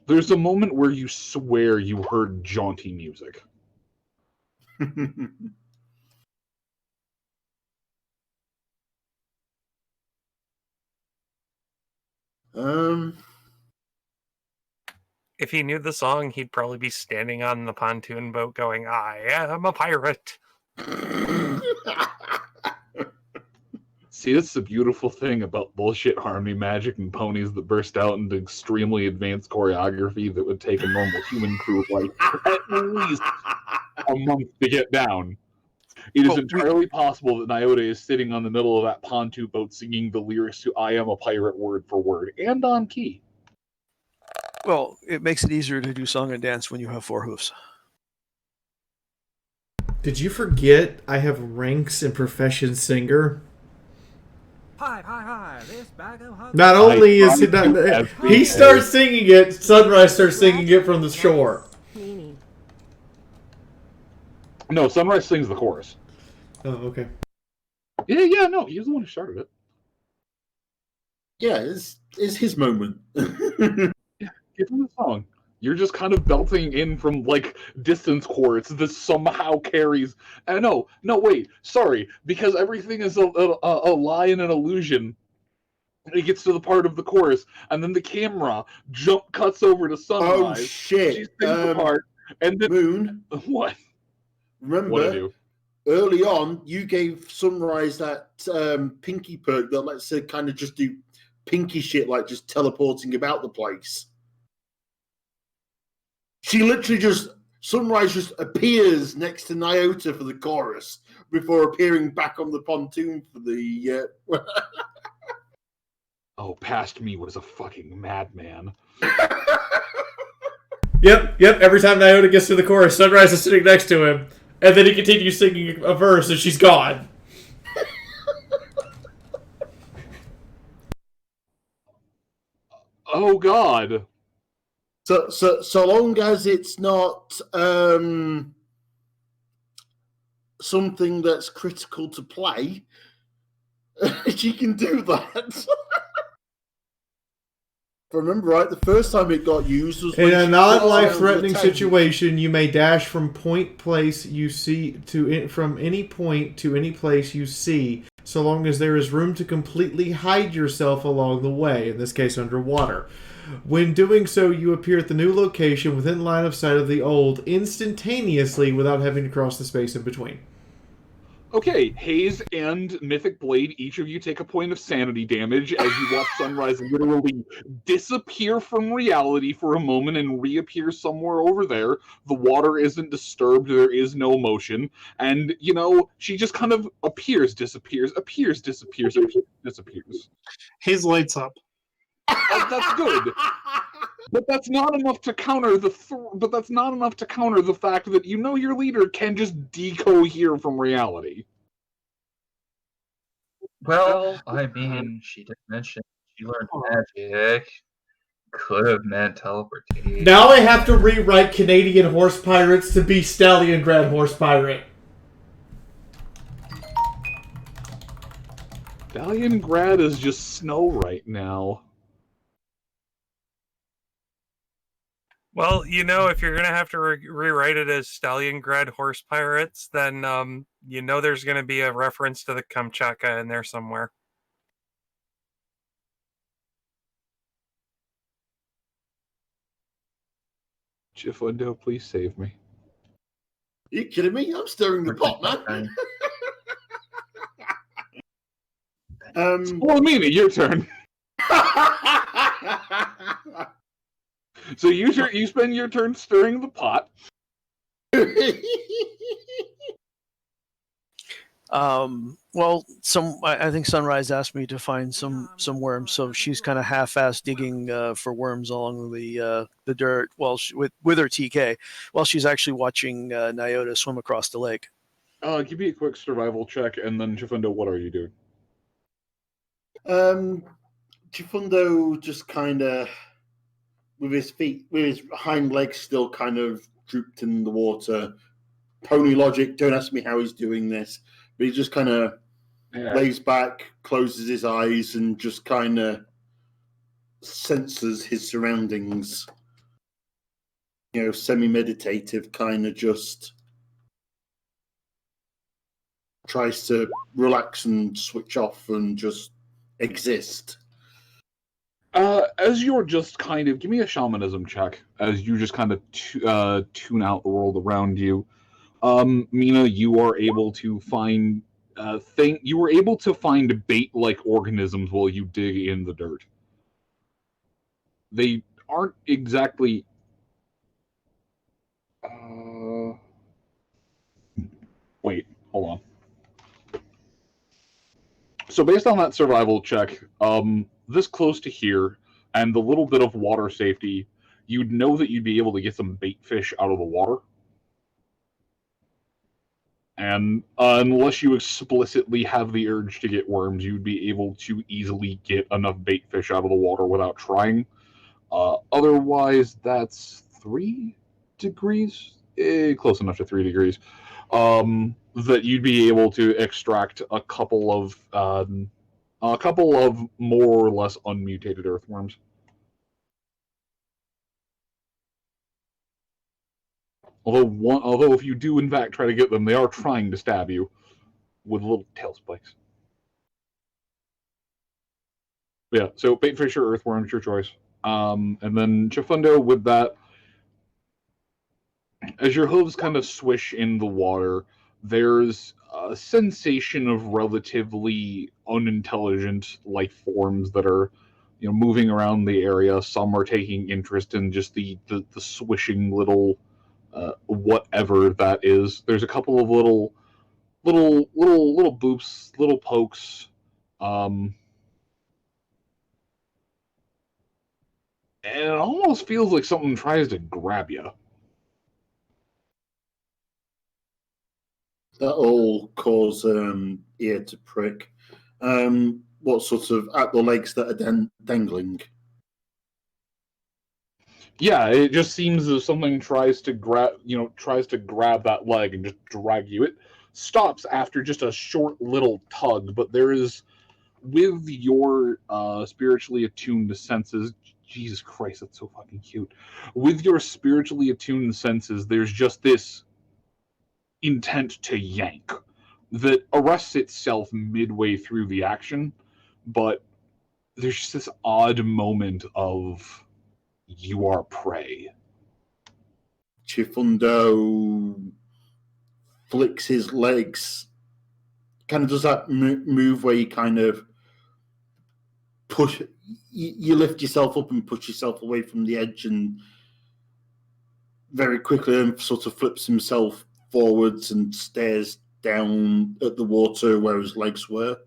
There's a moment where you swear you heard jaunty music. If he knew the song, he'd probably be standing on the pontoon boat going, "I am a pirate." See, that's the beautiful thing about bullshit army magic and ponies that burst out into extremely advanced choreography that would take a normal human crew like at least a month to get down. It is entirely possible that Nyota is sitting on the middle of that pontoon boat singing the lyrics to I Am a Pirate word for word, and on key. Well, it makes it easier to do song and dance when you have 4 hoofs. Did you forget I have ranks in profession singer? Hi, this bag of hugs. Not only is he not, he starts singing it, Sunrise starts singing it from the shore. No, Sunrise sings the chorus. Oh, okay. Yeah, no, he's the one who started it. Yeah, it's his moment. Yeah, give him the song. You're just kind of belting in from, like, distance chords that somehow carries... no, wait, sorry, because everything is a lie and an illusion. It gets to the part of the chorus, and then the camera cuts over to Sunrise. Oh, shit. She sings the part, and then... Moon. What? Remember, What'd I do? early on, you gave Sunrise that pinky perk that lets her kind of just do pinky shit, like just teleporting about the place. She literally Sunrise just appears next to Nyota for the chorus before appearing back on the pontoon for the... Oh, past me was a fucking madman. Yep. Every time Nyota gets to the chorus, Sunrise is sitting next to him, and then he continues singing a verse, and she's gone. Oh, God. So long as it's not something that's critical to play, she can do that. Remember, right? The first time it got used was in a non-life-threatening situation. You may dash from place you see from any point to any place you see, so long as there is room to completely hide yourself along the way. In this case, underwater. When doing so, you appear at the new location within line of sight of the old instantaneously without having to cross the space in between. Okay, Haze and Mythic Blade, each of you take a point of sanity damage as you watch Sunrise literally disappear from reality for a moment and reappear somewhere over there. The water isn't disturbed, there is no motion, and, she just kind of appears, disappears, appears, disappears, appears, disappears. Haze lights up. That's good. But that's not enough to counter the fact that your leader can just decohere from reality. Well, I mean, she did mention she learned magic. Could have meant teleportation. Now I have to rewrite Canadian horse pirates to be Stalliongrad horse pirate. Stalingrad is just snow right now. Well, if you're gonna have to rewrite it as Stalingrad Horse Pirates, then there's gonna be a reference to the Kamchatka in there somewhere. Chifundo, please save me. Are you kidding me? I'm stirring the pot, man. Scopola Mina, your turn. So you spend your turn stirring the pot. Well, I think Sunrise asked me to find some worms, so she's kind of half-ass digging for worms along the dirt while with her TK, while she's actually watching Nyota swim across the lake. Give me a quick survival check, and then Chifundo, what are you doing? Chifundo just kind of, with his hind legs still kind of drooped in the water. Pony logic, don't ask me how he's doing this, but he just kind of lays back, closes his eyes, and just kind of senses his surroundings. Semi-meditative, kind of just tries to relax and switch off and just exist. As you're just kind of, give me a shamanism check as you just kind of tune out the world around you. Mina, you are able to find you were able to find bait-like organisms while you dig in the dirt. They aren't exactly. Wait, hold on. So based on that survival check, this close to here, and the little bit of water safety, you'd know that you'd be able to get some bait fish out of the water. And unless you explicitly have the urge to get worms, you'd be able to easily get enough bait fish out of the water without trying. Otherwise, that's 3 degrees? Close enough to 3 degrees. That you'd be able to extract a couple of more or less unmutated earthworms. Although if you do in fact try to get them, they are trying to stab you with little tail spikes. Yeah, so baitfish or earthworms, your choice. And then Chifundo, with that, as your hooves kind of swish in the water, there's a sensation of relatively unintelligent life forms that are, moving around the area. Some are taking interest in just the swishing little whatever that is. There's a couple of little boops, little pokes. And it almost feels like something tries to grab you. That'll cause ear to prick. What sort of at the legs that are dangling? Yeah, it just seems as if something tries to grab that leg and just drag you. It stops after just a short little tug, but there is, with your spiritually attuned senses, Jesus Christ, that's so fucking cute. With your spiritually attuned senses, there's just this intent to yank that arrests itself midway through the action, but there's just this odd moment of you are prey. Chifundo flicks his legs, kind of does that move where you kind of push, you lift yourself up and push yourself away from the edge, and very quickly and sort of flips himself forwards and stares down at the water where his legs were.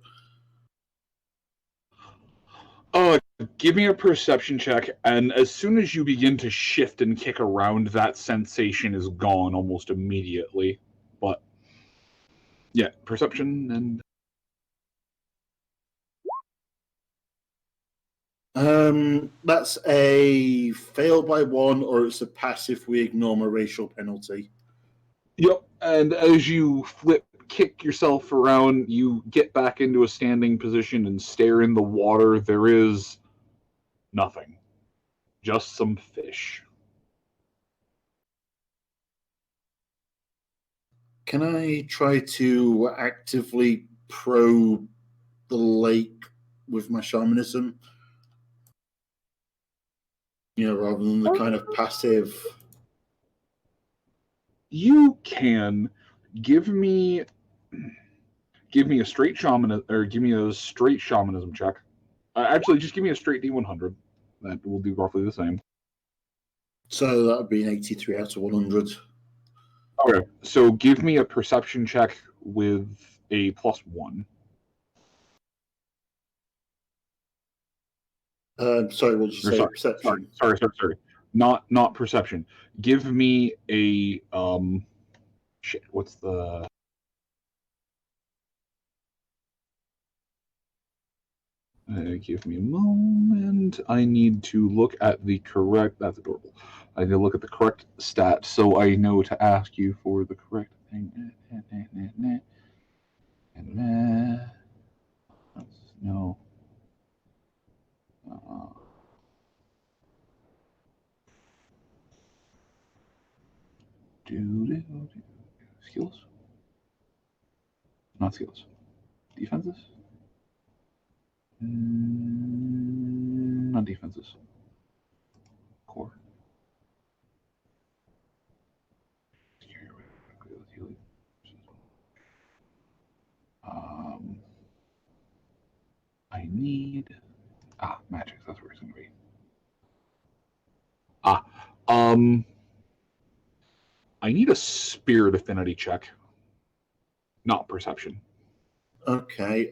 Give me a perception check, and as soon as you begin to shift and kick around, that sensation is gone almost immediately. But yeah, perception and that's a fail by 1, or it's a pass if we ignore my racial penalty. Yep, and as you flip kick yourself around, you get back into a standing position and stare in the water. There is nothing. Just some fish. Can I try to actively probe the lake with my shamanism? Rather than the kind of passive. You can give me a straight shaman, or give me a straight shamanism check. Actually, just give me a straight D100. That will do roughly the same. So that would be an 83 out of 100. Okay, so give me a perception check with a +1. Sorry, what did you say? Perception. Sorry. Not perception. Give me a shit. What's the? Give me a moment. I need to look at the correct. That's adorable. I need to look at the correct stat so I know to ask you for the correct thing. No. Skills? Not skills. Defenses? Not defenses. Core. I need magic. That's where it's gonna be. I need a spirit affinity check, not perception. Okay.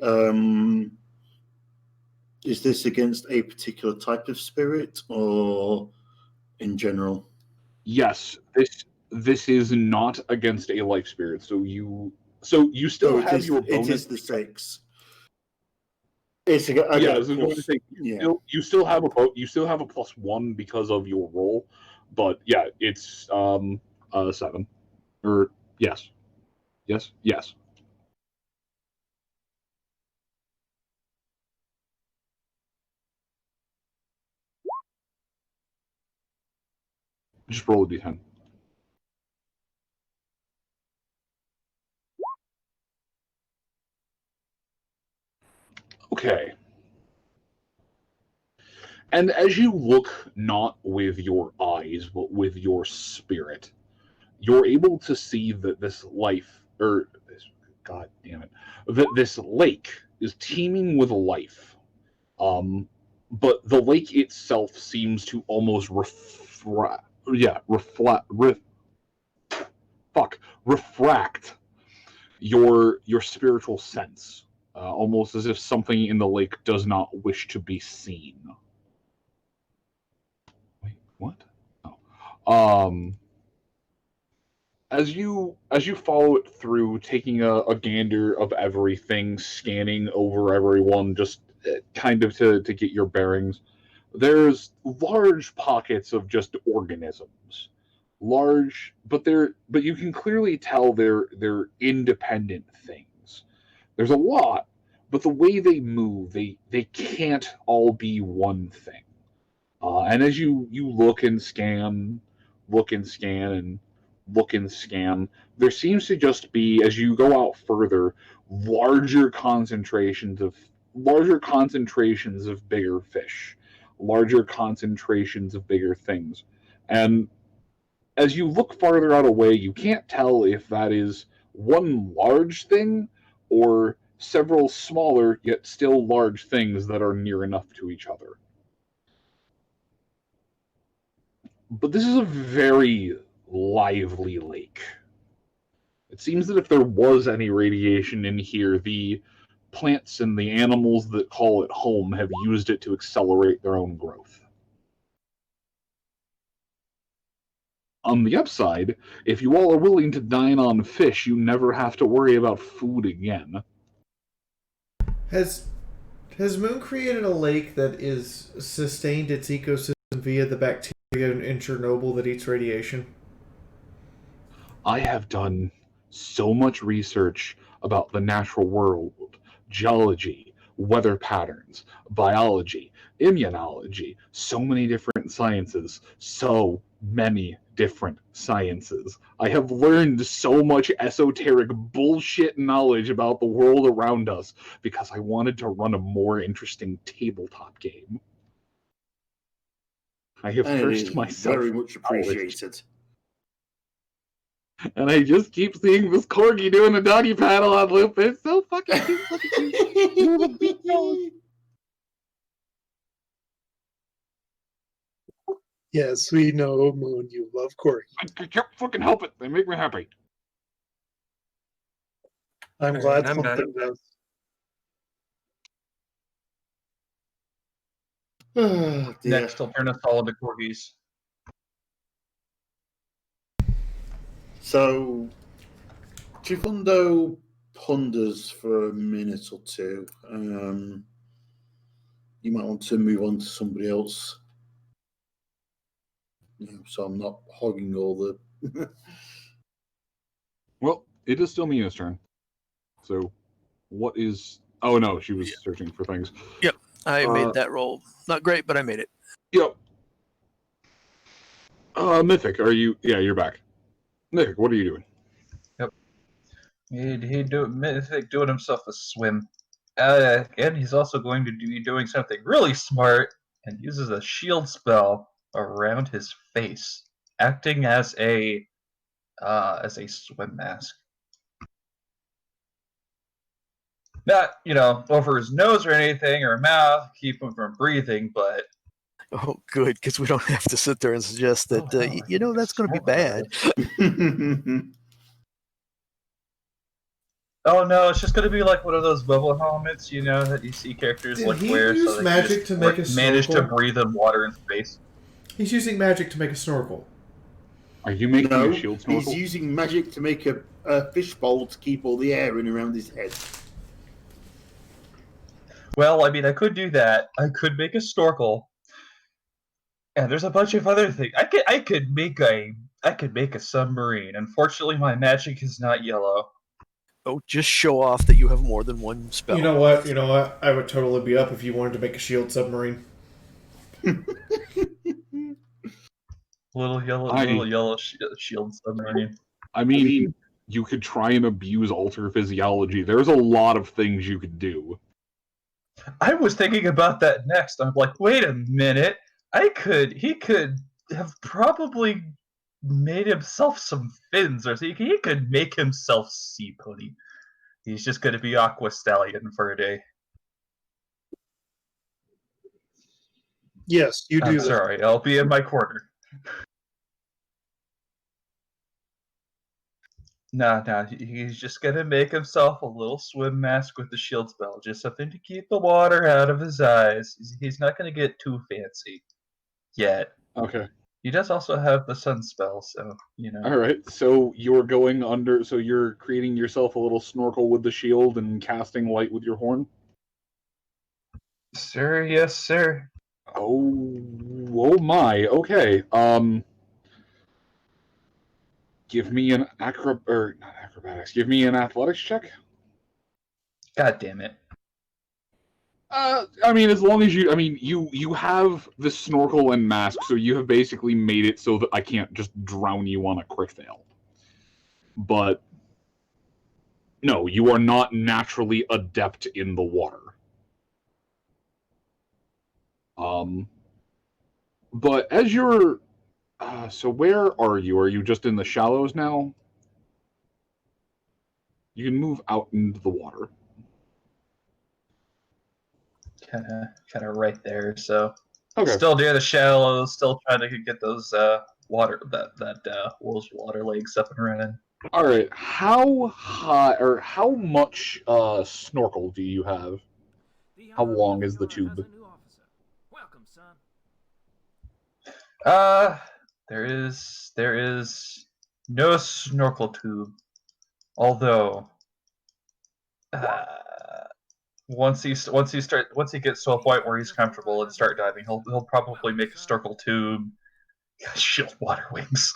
Is this against a particular type of spirit or in general? Yes, this is not against a life spirit. So you still have your bonus. It is the 6. It's okay, yeah. Plus, So you still have a +1 because of your roll, but yeah, it's 7. Or yes. Just roll a d10. Okay. And as you look not with your eyes, but with your spirit, you're able to see that this this lake is teeming with life. But the lake itself seems to almost refract your spiritual sense, almost as if something in the lake does not wish to be seen. Wait, what? Oh. As you follow it through, taking a gander of everything, scanning over everyone, just kind of to get your bearings, there's large pockets of just organisms. Large, but you can clearly tell they're independent things. There's a lot, but the way they move, they can't all be one thing. And as you look and scan, there seems to just be, as you go out further, larger concentrations of bigger fish, larger concentrations of bigger things. And as you look farther out away, you can't tell if that is one large thing or several smaller yet still large things that are near enough to each other. But this is a very lively lake. It seems that if there was any radiation in here, the plants and the animals that call it home have used it to accelerate their own growth. On the upside, if you all are willing to dine on fish, you never have to worry about food again. Has Moon created a lake that is sustained its ecosystem via the bacteria in Chernobyl that eats radiation? I have done so much research about the natural world, geology, weather patterns, biology, immunology, so many different sciences, so many different sciences. I have learned so much esoteric bullshit knowledge about the world around us because I wanted to run a more interesting tabletop game. I have And it cursed is myself. very much appreciated. And I just keep seeing this corgi doing a doggy paddle on loop. It's so fucking cute. Yes, we know, Moon, you love corgi. I can't fucking help it. They make me happy. I'm glad something does. Next, I'll turn us all into corgis. So, Trifundo ponders for a minute or two. You might want to move on to somebody else. So I'm not hogging all the. Well, it is still Mina's turn. So, what is... Oh, no, she was searching for things. Yep, I made that roll. Not great, but I made it. Yep. Mythic, are you... Yeah, you're back. Mythic, what are you doing? Yep. Mythic doing himself a swim. And he's also going to be doing something really smart and uses a shield spell around his face, acting as a swim mask. Not, over his nose or anything or mouth, keep him from breathing, but Oh, good, because we don't have to sit there and suggest that, that's going to be bad. Oh no, it's just going to be like one of those bubble helmets, that you see characters Did he wear, use so they magic just to make a manage to snorkel? breathe in water and space. He's using magic to make a snorkel. Are you making No, a shield snorkel? he's using magic to make a fishbowl to keep all the air in around his head. Well, I mean, I could do that. I could make a snorkel. And there's a bunch of other things. I could make a submarine. Unfortunately, my magic is not yellow. Oh, just show off that you have more than one spell. You know what? I would totally be up if you wanted to make a shield submarine. Little yellow shield submarine. I mean, you could try and abuse alter physiology. There's a lot of things you could do. I was thinking about that next. I'm like, wait a minute. He could have probably made himself some fins, or he could make himself sea pony. He's just going to be Aqua Stallion for a day. Yes, you do. I'm sorry, I'll be in my corner. Nah, he's just going to make himself a little swim mask with the shield spell. Just something to keep the water out of his eyes. He's not going to get too fancy yet. Okay. He does also have the sun spell, so, All right, so you're going under... So you're creating yourself a little snorkel with the shield and casting light with your horn? Sir, yes, sir. Oh my, okay. Give me an not acrobatics. Give me an athletics check. God damn it. I mean, as long as you have the snorkel and mask, so you have basically made it so that I can't just drown you on a quick fail. But no, you are not naturally adept in the water. But as you're, so where are you? Are you just in the shallows now? You can move out into the water. Kind of right there. So, okay. Still near the shallows. Still trying to get those wolf's water legs up and running. All right. How high or how much snorkel do you have? How long is the tube? There is no snorkel tube. Although, once he gets to a point where he's comfortable and start diving, he'll probably make a snorkel tube. Shield water wings.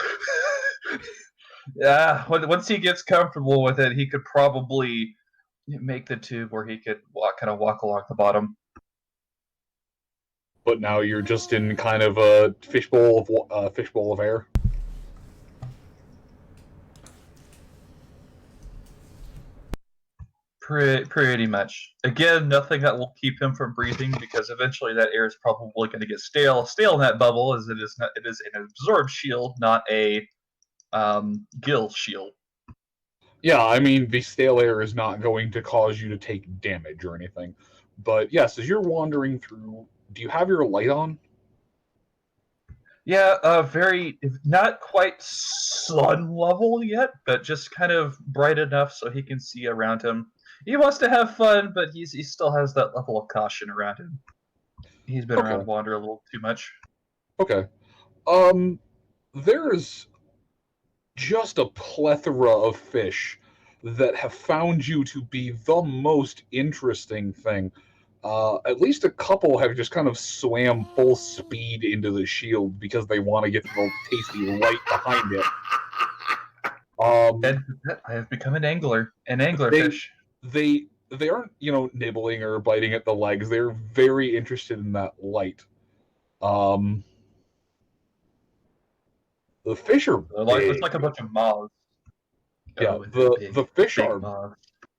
Yeah, once he gets comfortable with it, he could probably make the tube where he could kind of walk along the bottom. But now you're just in kind of a fishbowl of air. Pretty much. Again, nothing that will keep him from breathing, because eventually that air is probably going to get stale. Stale in that bubble, as it is an absorbed shield, not a gill shield. Yeah, I mean, the stale air is not going to cause you to take damage or anything. But yes, as you're wandering through, do you have your light on? Yeah, very, not quite sun level yet, but just kind of bright enough so he can see around him. He wants to have fun, but he still has that level of caution around him. He's been around water a little too much. Okay. There's just a plethora of fish that have found you to be the most interesting thing. At least a couple have just kind of swam full speed into the shield because they want to get the tasty light behind it. And I have become an anglerfish. They aren't, nibbling or biting at the legs. They're very interested in that light. The fish are it's like a bunch of moths. Yeah, the fish are moths.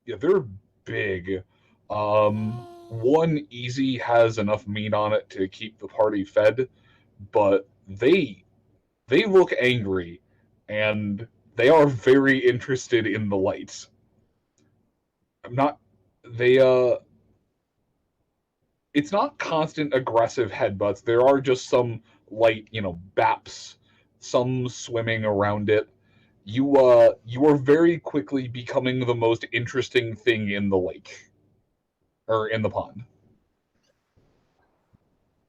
Yeah, they're big. One easy has enough meat on it to keep the party fed, but they look angry, and they are very interested in the lights. It's not constant aggressive headbutts. There are just some light, baps, some swimming around it. You are very quickly becoming the most interesting thing in the lake. Or in the pond.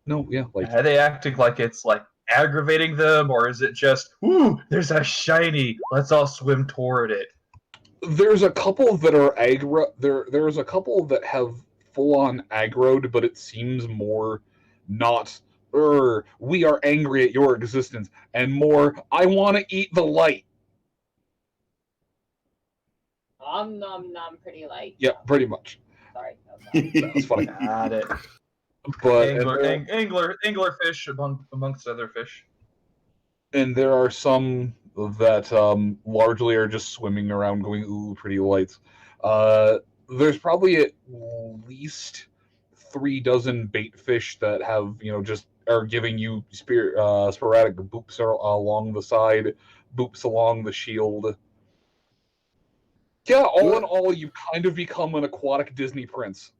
No, yeah, Are they acting like it's like aggravating them, or is it just, ooh, there's a shiny, let's all swim toward it? There's a couple that are aggro. There's a couple that have full-on aggroed, but it seems more not, we are angry at your existence, and more, I want to eat the light. Nom pretty light. Yeah, pretty much. Sorry. That was funny. Got it. But anglerfish amongst other fish. And there are some that largely are just swimming around going, ooh, pretty lights. There's probably at least 3 dozen bait fish that have, just are giving you sporadic boops along the side, boops along the shield. Yeah, all in all, you kind of become an aquatic Disney prince.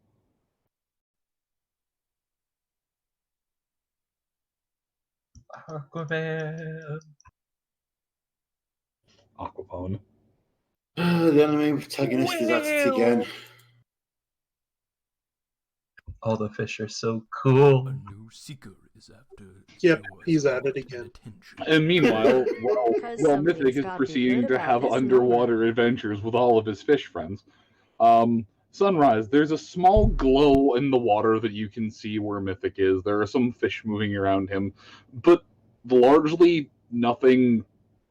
Aquapone. The anime protagonist is at it again. All the fish are so cool. A new seeker is after. Yep, he's at it again. And meanwhile, while Mythic is proceeding to have underwater adventures with all of his fish friends, Sunrise, there's a small glow in the water that you can see where Mythic is. There are some fish moving around him, but largely nothing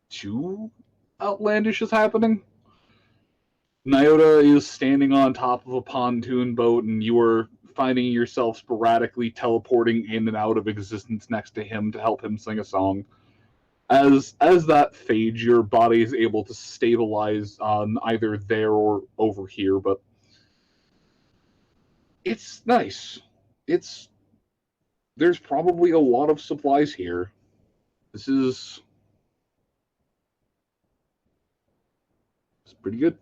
too outlandish is happening. Nyota is standing on top of a pontoon boat, and you are finding yourself sporadically teleporting in and out of existence next to him to help him sing a song. As that fades, your body is able to stabilize on either there or over here, but it's nice. There's probably a lot of supplies here. It's pretty good.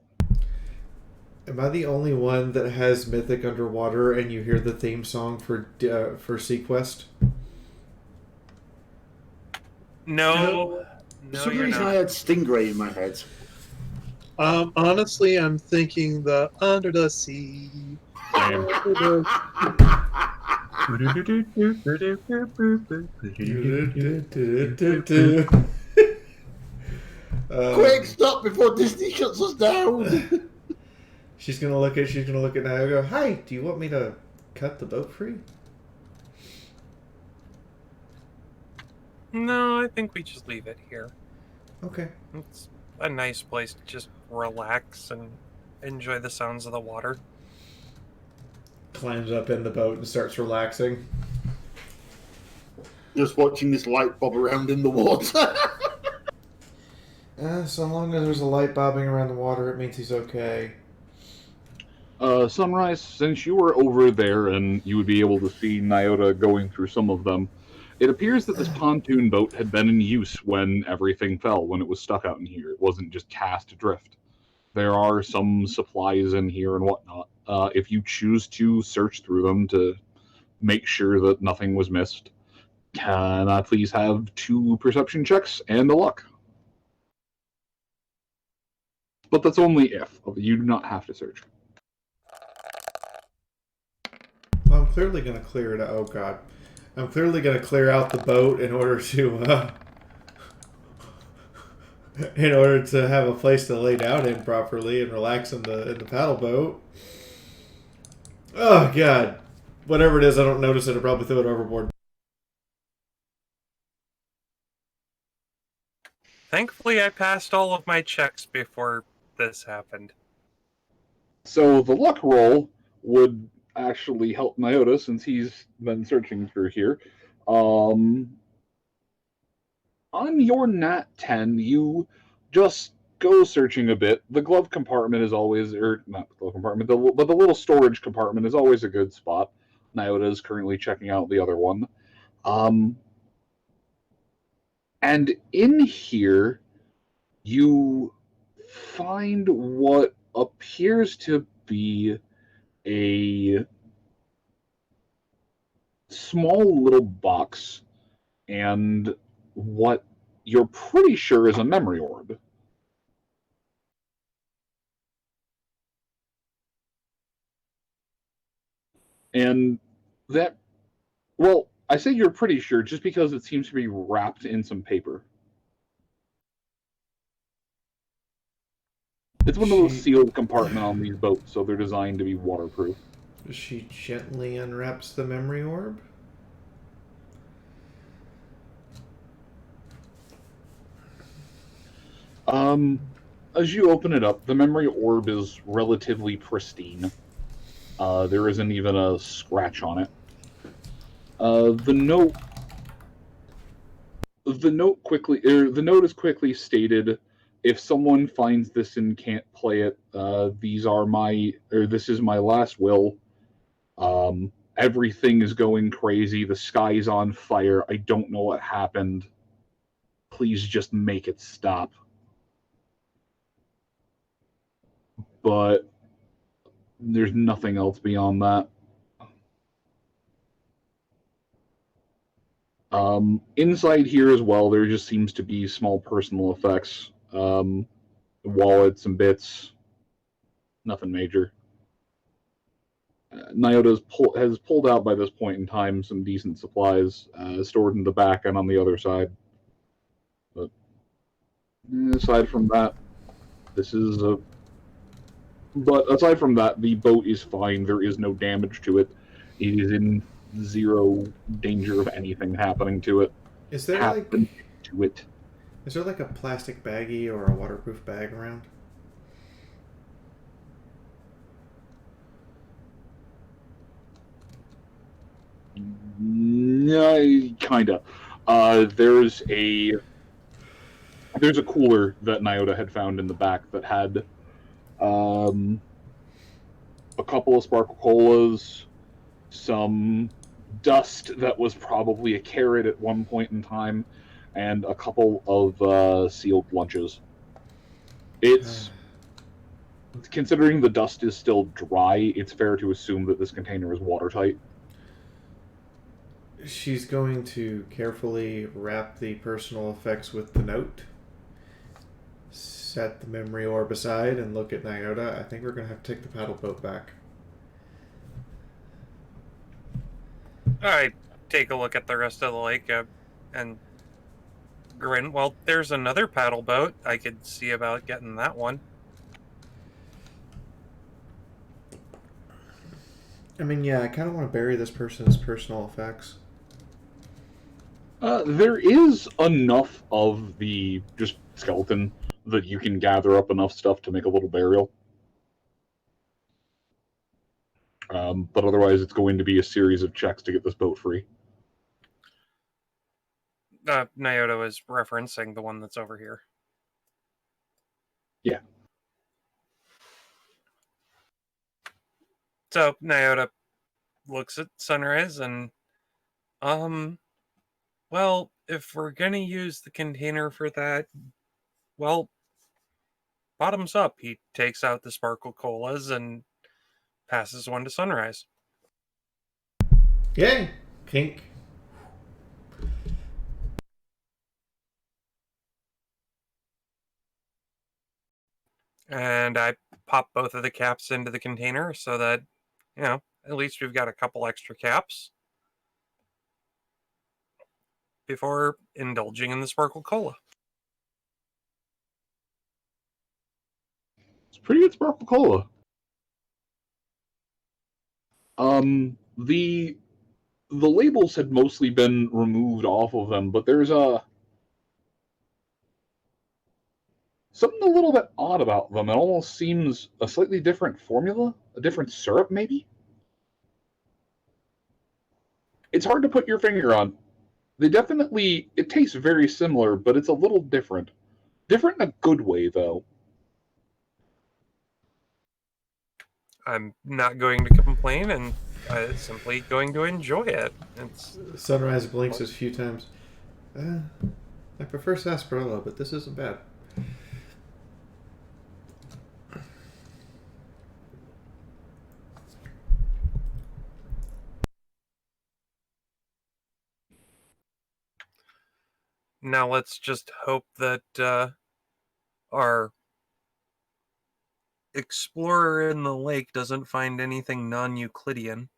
Am I the only one that has Mythic underwater and you hear the theme song for Sequest? No. For some reason, I had Stingray in my head. Honestly, I'm thinking the Under the Sea. Quick, stop before Disney shuts us down. She's gonna look at Naoya and go, "Hi, do you want me to cut the boat free?" No, I think we just leave it here. Okay. It's a nice place to just relax and enjoy the sounds of the water. Climbs up in the boat and starts relaxing. Just watching this light bob around in the water. So long as there's a light bobbing around the water, it means he's okay. Sunrise, since you were over there and you would be able to see Nyota going through some of them, it appears that this pontoon boat had been in use when everything fell, when it was stuck out in here. It wasn't just cast adrift. There are some supplies in here and whatnot. If you choose to search through them to make sure that nothing was missed, can I please have 2 perception checks and a luck? But that's only if. You do not have to search. Well, I'm clearly going to clear it out. Oh, God. I'm clearly going to clear out the boat in order to... in order to have a place to lay down in properly and relax in the paddle boat. Oh, God. Whatever it is, I don't notice it. I'll probably throw it overboard. Thankfully, I passed all of my checks before this happened. So the luck roll would actually help Nyota since he's been searching through here. On your nat 10, you just go searching a bit. The glove compartment is always, or not the glove compartment, but the little storage compartment is always a good spot. Nyota is currently checking out the other one. And in here, you find what appears to be a small little box and what you're pretty sure is a memory orb. And that, well, I say you're pretty sure just because it seems to be wrapped in some paper. It's one of those sealed compartments on these boats, so they're designed to be waterproof. She gently unwraps the memory orb. As you open it up, the memory orb is relatively pristine. There isn't even a scratch on it. The note is quickly stated: if someone finds this and can't play it, this is my last will. Everything is going crazy. The sky's on fire. I don't know what happened. Please just make it stop. But there's nothing else beyond that. Inside here as well, there just seems to be small personal effects. Wallets and bits. Nothing major. Nyota has pulled out by this point in time some decent supplies stored in the back and on the other side. But aside from that, But aside from that, the boat is fine. There is no damage to it. It is in zero danger of anything happening to it. Is there Is there like a plastic baggie or a waterproof bag around? No, kinda. There's a cooler that Nyota had found in the back that had a couple of Sparkle Colas, some dust that was probably a carrot at one point in time, and a couple of sealed lunches. It's considering the dust is still dry, it's fair to assume that this container is watertight. She's going to carefully wrap the personal effects with the note, set the memory orb aside, and look at Nyota. I think we're going to have to take the paddle boat back. I take a look at the rest of the lake and grin. Well, there's another paddle boat. I could see about getting that one. I mean, yeah, I kind of want to bury this person's personal effects. There is enough of the just skeleton that you can gather up enough stuff to make a little burial. But otherwise, it's going to be a series of checks to get this boat free. Nyota is referencing the one that's over here. Yeah. So Nyota looks at Sunrise and, well, if we're gonna use the container for that, well, bottoms up. He takes out the sparkle colas and passes one to Sunrise. Yay! Kink. And I pop both of the caps into the container so that, at least we've got a couple extra caps before indulging in the sparkle cola. It's pretty good sparkle cola. The labels had mostly been removed off of them, but there's something a little bit odd about them. It almost seems a slightly different formula, a different syrup, maybe? It's hard to put your finger on. It tastes very similar, but it's a little different. Different in a good way, though. I'm not going to complain, and I'm simply going to enjoy it. Sunrise blinks a few times. I prefer sarsaparilla, but this isn't bad. Now let's just hope that our explorer in the lake doesn't find anything non-Euclidean.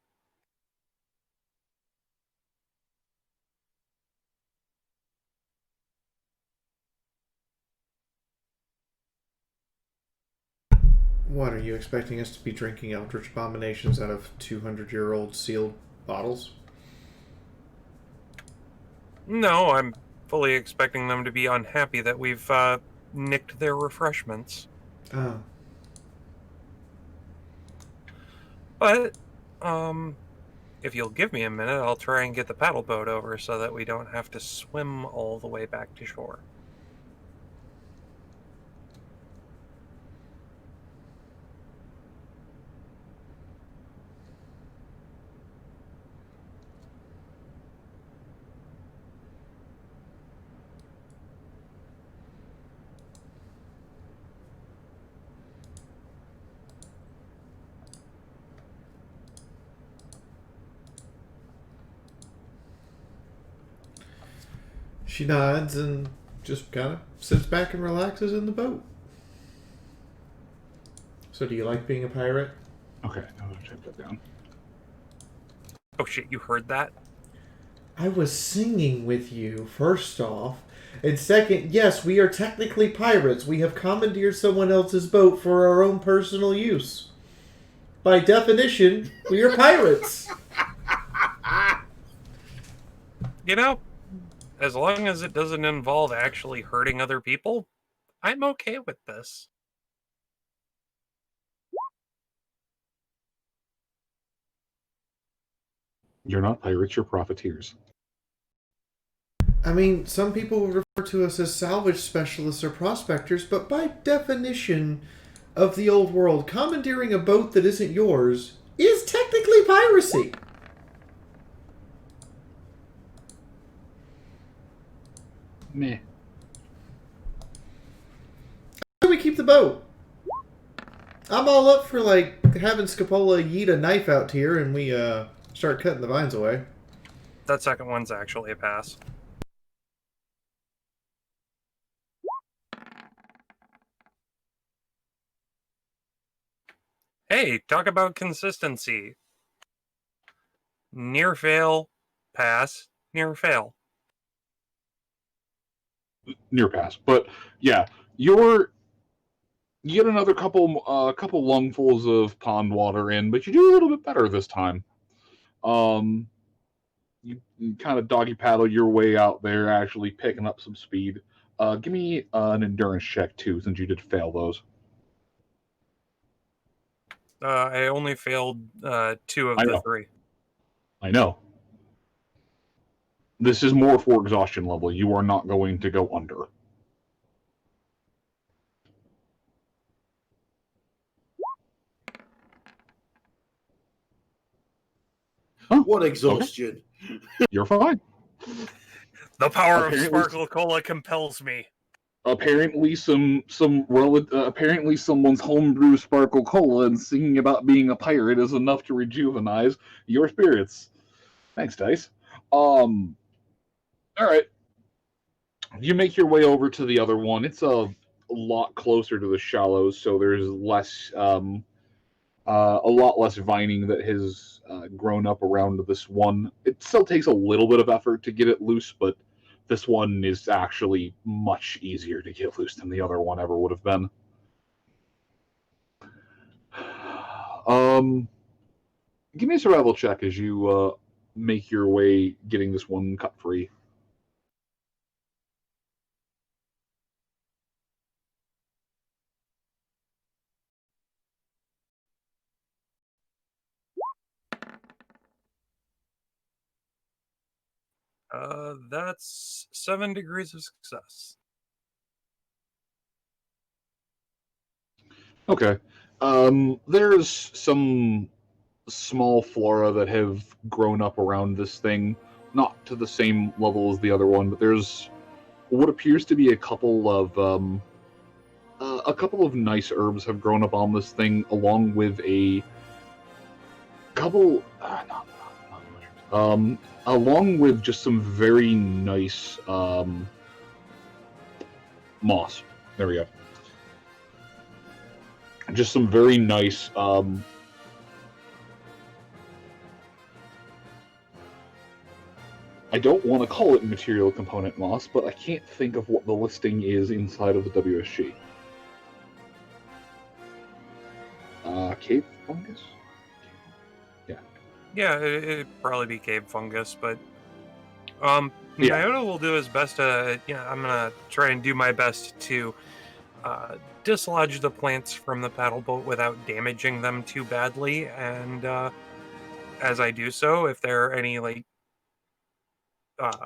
What, are you expecting us to be drinking eldritch abominations out of 200-year-old sealed bottles? No, I'm fully expecting them to be unhappy that we've nicked their refreshments. Oh. But, if you'll give me a minute, I'll try and get the paddle boat over so that we don't have to swim all the way back to shore. She nods and just kind of sits back and relaxes in the boat. So do you like being a pirate? Okay, I'll check that down. Oh shit, you heard that? I was singing with you, first off. And second, yes, we are technically pirates. We have commandeered someone else's boat for our own personal use. By definition, we are pirates. You know, as long as it doesn't involve actually hurting other people, I'm okay with this. You're not pirates, you're profiteers. I mean, some people will refer to us as salvage specialists or prospectors, but by definition of the old world, commandeering a boat that isn't yours is technically piracy. Meh. How do we keep the boat? I'm all up for, like, having Scopola yeet a knife out here and we start cutting the vines away. That second one's actually a pass. Hey, talk about consistency. Near fail, pass, near fail. Near pass. But yeah, you get another couple lungfuls of pond water in, but you do a little bit better this time. You kind of doggy paddle your way out there, actually picking up some speed. Give me an endurance check too, since you did fail those. I only failed 2 of I the know. 3. I know. This is more for exhaustion level. You are not going to go under. What exhaustion? You're fine. The power of Apparently- Sparkle Cola compels me. Apparently, apparently someone's homebrew sparkle cola and singing about being a pirate is enough to rejuvenate your spirits. Thanks, Dice. All right. You make your way over to the other one. It's a lot closer to the shallows, so there's less, a lot less vining that has grown up around this one. It still takes a little bit of effort to get it loose, but this one is actually much easier to get loose than the other one ever would have been. Give me a survival check as you make your way getting this one cut free. That's 7 degrees of success. Okay. There's some small flora that have grown up around this thing, not to the same level as the other one, but there's what appears to be a couple of nice herbs have grown up on this thing, along with a couple, along with just some very nice moss. There we go. Just some very nice I don't want to call it material component moss, but I can't think of what the listing is inside of the WSG. Cave fungus? Yeah. Yeah, it'd probably be cave fungus, but Yeah. Nyota will do his best to. I'm gonna try and do my best to dislodge the plants from the paddle boat without damaging them too badly, and as I do so, if there are any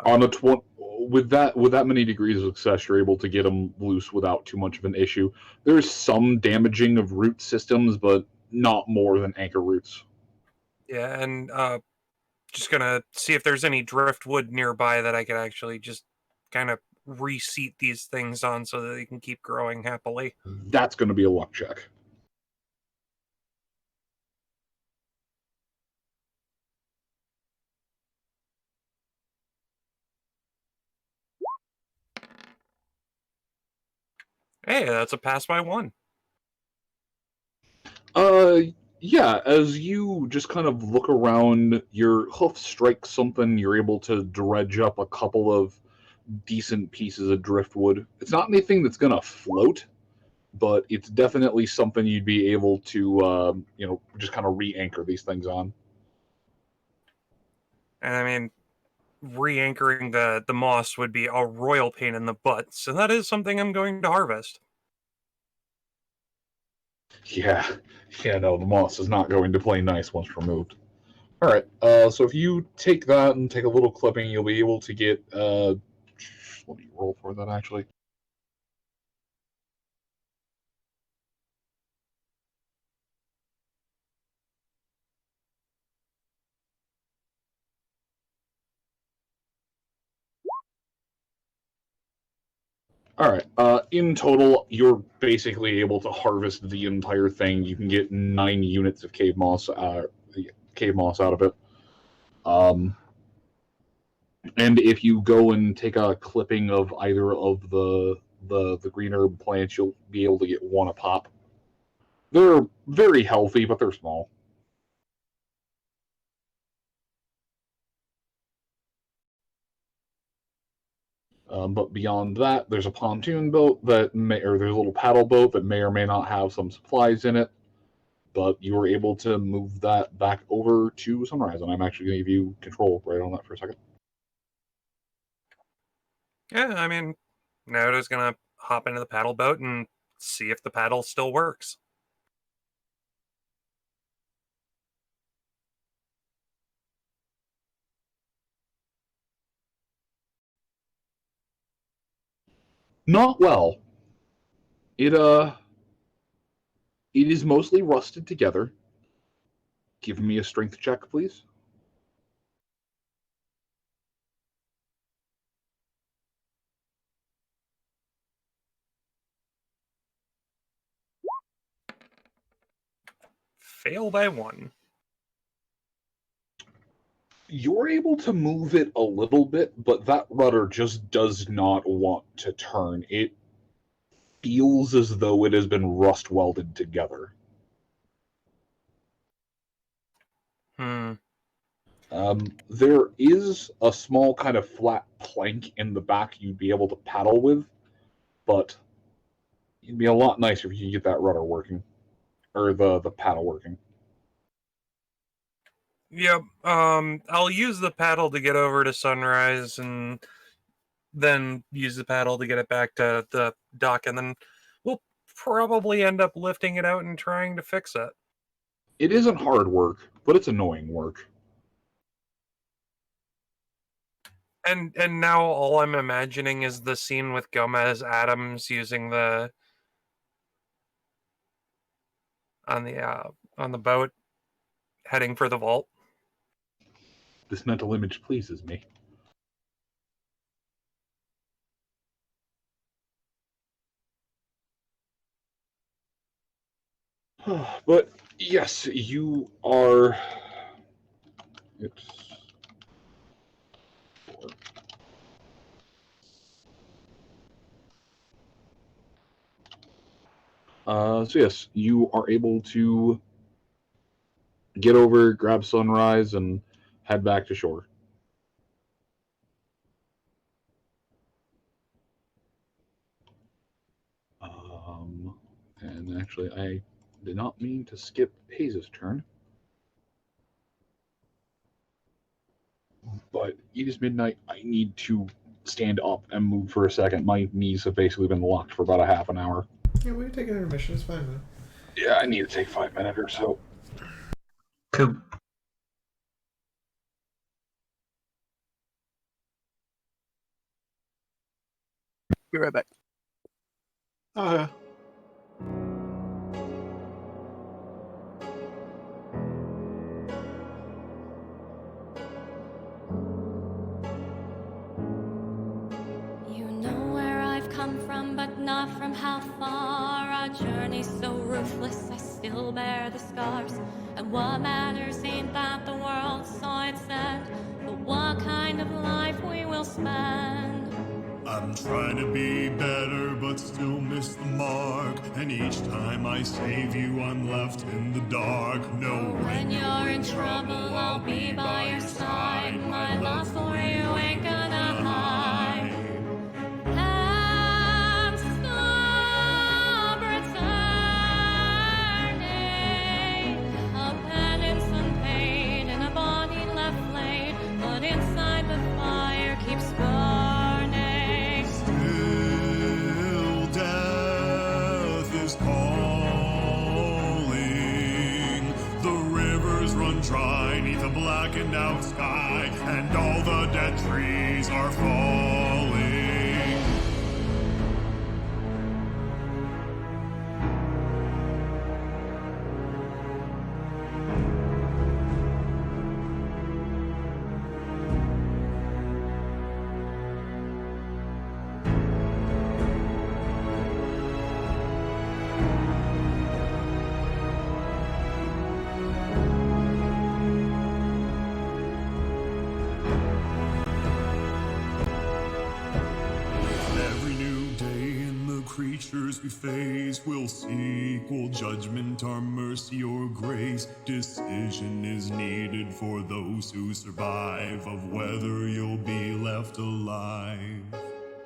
On a with that many degrees of success, you're able to get them loose without too much of an issue. There's some damaging of root systems, but not more than anchor roots. yeah, and just gonna see if there's any driftwood nearby that I could actually just kind of reseat these things on so that they can keep growing happily. That's going to be a luck check. Hey, that's a pass by 1. Yeah, as you just kind of look around, your hoof strikes something, you're able to dredge up a couple of decent pieces of driftwood. It's not anything that's going to float, but it's definitely something you'd be able to, just kind of re-anchor these things on. And I mean, re-anchoring the moss would be a royal pain in the butt, so that is something I'm going to harvest. Yeah, no, the moss is not going to play nice once removed. All right, so if you take that and take a little clipping, you'll be able to get. Let me roll for that actually. All right. In total, you're basically able to harvest the entire thing. You can get 9 units of cave moss out of it. And if you go and take a clipping of either of the green herb plants, you'll be able to get 1 a pop. They're very healthy, but they're small. But beyond that, there's a pontoon boat there's a little paddle boat that may or may not have some supplies in it. But you were able to move that back over to Sunrise, and I'm actually going to give you control right on that for a second. Yeah, I mean, Naota's gonna hop into the paddle boat and see if the paddle still works. Not well. It is mostly rusted together. Give me a strength check, please. Fail by 1. You're able to move it a little bit, but that rudder just does not want to turn. It feels as though it has been rust welded together. There is a small kind of flat plank in the back you'd be able to paddle with, but it'd be a lot nicer if you could get that rudder working, or the paddle working. Yep. I'll use the paddle to get over to Sunrise, and then use the paddle to get it back to the dock, and then we'll probably end up lifting it out and trying to fix it. It isn't hard work, but it's annoying work. And now all I'm imagining is the scene with Gomez Adams using the on the boat, heading for the vault. This mental image pleases me. But yes, you are. So yes, you are able to get over, grab Sunrise, and head back to shore. And actually, I did not mean to skip Hayes' turn. But it is midnight. I need to stand up and move for a second. My knees have basically been locked for about a half an hour. Yeah, we can take an intermission. It's fine, man. Yeah, I need to take 5 minutes or so. Cool. Be right back. Okay. You know where I've come from, but not from how far. Our journey's so ruthless, I still bear the scars. And what matters ain't that the world saw its end, but what kind of life we will spend. I'm trying to be better, but still miss the mark. And each time I save you, I'm left in the dark. No, When you're in trouble, I'll be by your side. My love for you ain't gonna hide. And stop returning. A penance unpaid and a body left laid, but inside the fire keeps burning. Still death is calling. The rivers run dry neath a blackened out sky, and all the dead trees are falling. Every new day in the creatures we face will see equal judgment, our mercy or grace. Decision is needed for those who survive of whether you'll be left alive.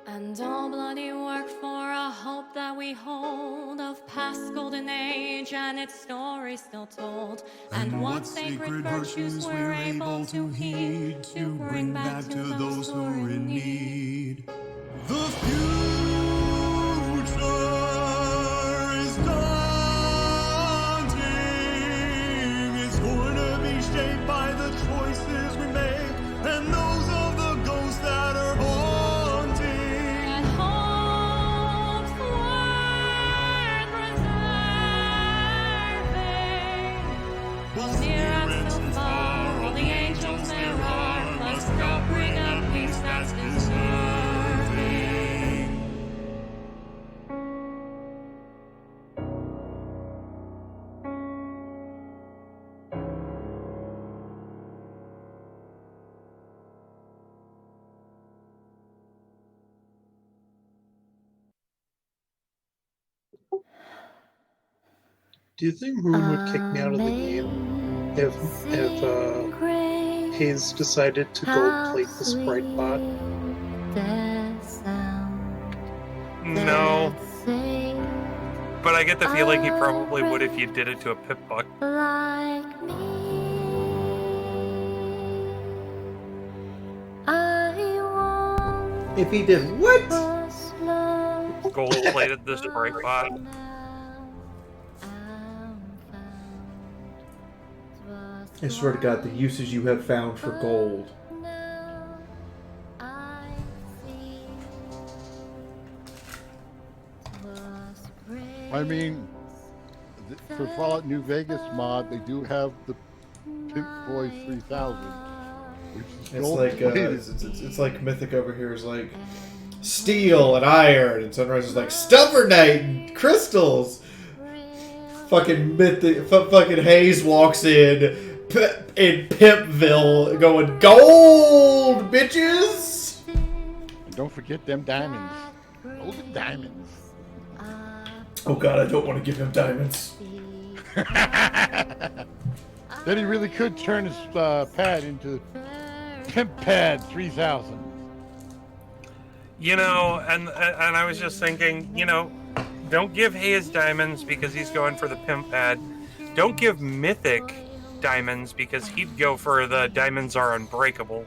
And all bloody work for a hope that we hold, of past golden age and its story still told. And what sacred virtues we're able to heed to bring back to those who are in need. The future is daunting. It's going to be shaped by the choices we make, and those of the ghosts that are haunting. At home Do you think Moon would kick me out of the game if Hayes decided to gold plate the Sprite bot? No. But I get the feeling he probably would if you did it to a Pip-Buck. If he did what? Gold-plated the Sprite bot. I swear to God, the uses you have found for gold. I mean, for Fallout New Vegas mod, they do have the Pimp Boy 3000, which is It's gold like plated. it's like Mythic over here is like steel and iron, and Sunrise is like stubbornite and crystals. Fucking Mythic, fucking Hayes walks in Pimpville going gold, bitches. And don't forget them diamonds, golden diamonds. Oh God, I don't want to give him diamonds. Then he really could turn his pad into Pimp Pad 3000. You know, and I was just thinking, you know, don't give Hayes diamonds because he's going for the Pimp Pad. Don't give Mythic diamonds because he'd go for the diamonds are unbreakable.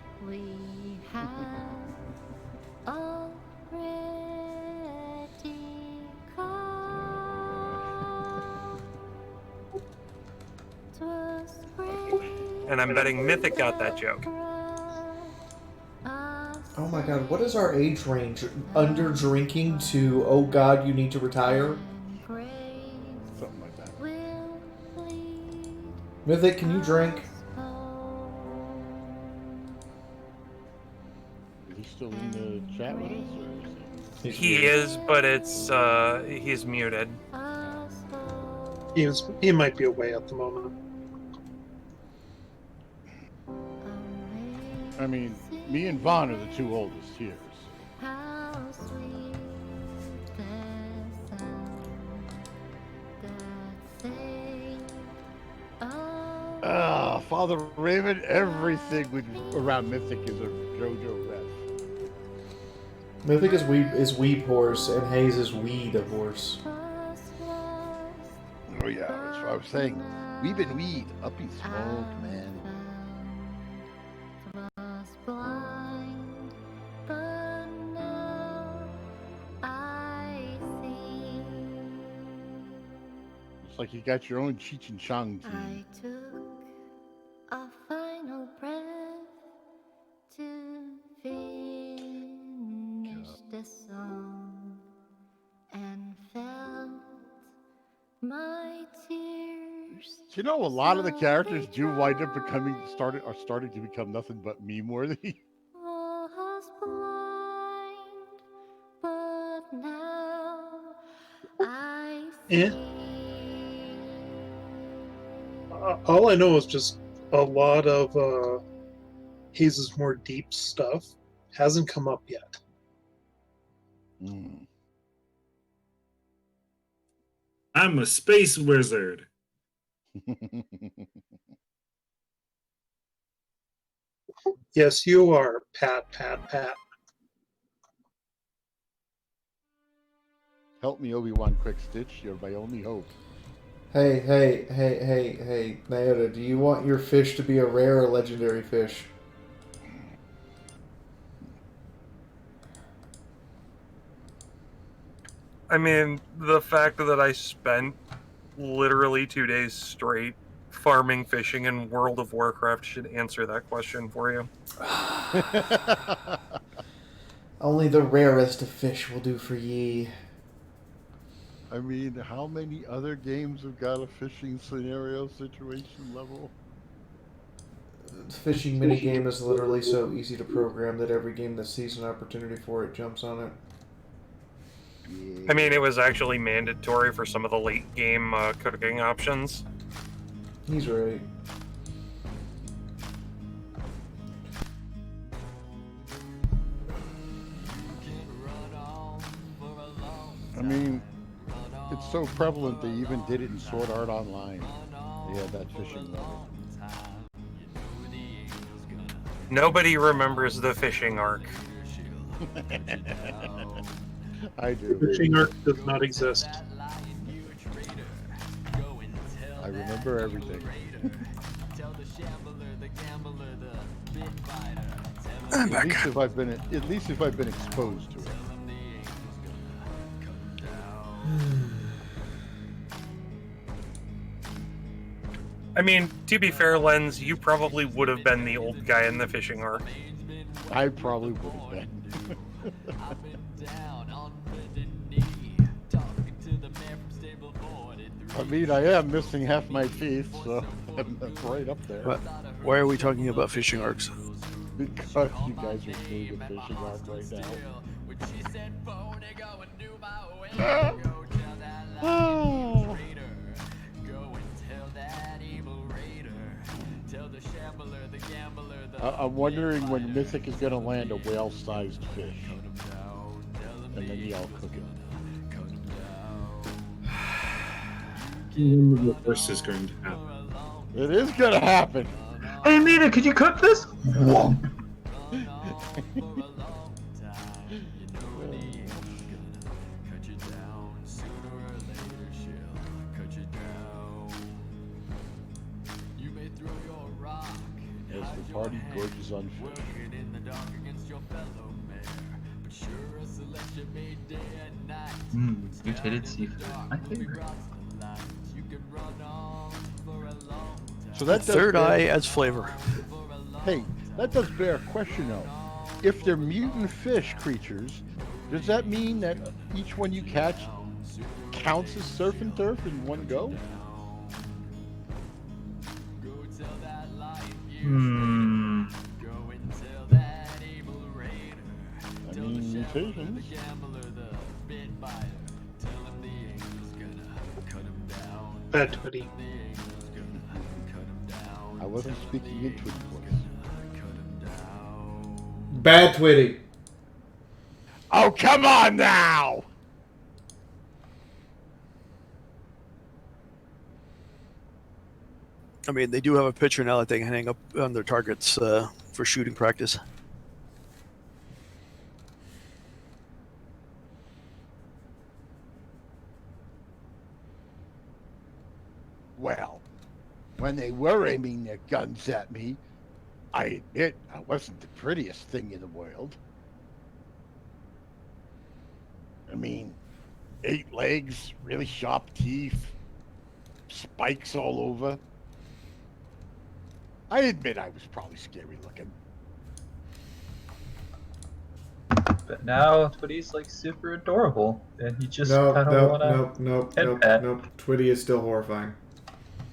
And I'm betting Mythic got that joke. Oh my God, what is our age range? Under drinking to, oh God, you need to retire? Something like that. Mythic, can you drink? Is he still in the chat with us? Or is He is, but it's he's muted. He might be away at the moment. I mean, me and Vaughn are the two oldest here. Father Raven, everything around Mythic is a JoJo ref. Mythic is weeb horse, and Hayes is weed of horse. Oh yeah, that's what I was saying. We've been weed, up in smoke, man. It's like you got your own Cheech and Chong team. I took a final breath to finish the song and felt my tears. Do you know a lot of the characters do wind up starting to become nothing but meme worthy? Was blind, but now I Yeah. All I know is just a lot of Hayes' more deep stuff hasn't come up yet. I'm a space wizard. Yes, you are, Pat. Help me, Obi-Wan Quick Stitch. You're my only hope. Hey, Nyota, do you want your fish to be a rare or legendary fish? I mean, the fact that I spent literally 2 days straight farming, fishing, and World of Warcraft should answer that question for you. Only the rarest of fish will do for ye. I mean, how many other games have got a fishing scenario situation level? Fishing minigame is literally so easy to program that every game that sees an opportunity for it jumps on it. I mean, it was actually mandatory for some of the late game cooking options. He's right. I mean, It's so prevalent they even did it in Sword Art Online. They had that fishing level. Nobody remembers the fishing arc. I do. The fishing arc does not exist. I remember everything. At least if I've been exposed to it. I mean, to be fair, Lens, you probably would have been the old guy in the fishing arc. I probably would have been. I mean, I am missing half my teeth, so I'm right up there. But why are we talking about fishing arcs? Because you guys are doing a fishing arc right now. Oh. I'm wondering when Mythic is going to land a whale-sized fish. And then y'all cook it. The worst is going to happen. It is going to happen. Hey, Mina, could you cook this? As the party gorges on fish. Mutated seafood. My favorite. So that does Third bear- eye adds flavor. Hey, that does bear a question though. If they're mutant fish creatures, does that mean that each one you catch counts as surf and turf in one go? I mean, mutations. Bad Twitty. I wasn't speaking in Twitty voice. Bad Twitty. Oh, come on now! I mean, they do have a picture now that they can hang up on their targets for shooting practice. Well, when they were aiming their guns at me, I admit I wasn't the prettiest thing in the world. I mean, 8 legs, really sharp teeth, spikes all over. I admit I was probably scary looking. But now Twitty's like super adorable, and he just No, kind of no, wanna. no. Twitty is still horrifying.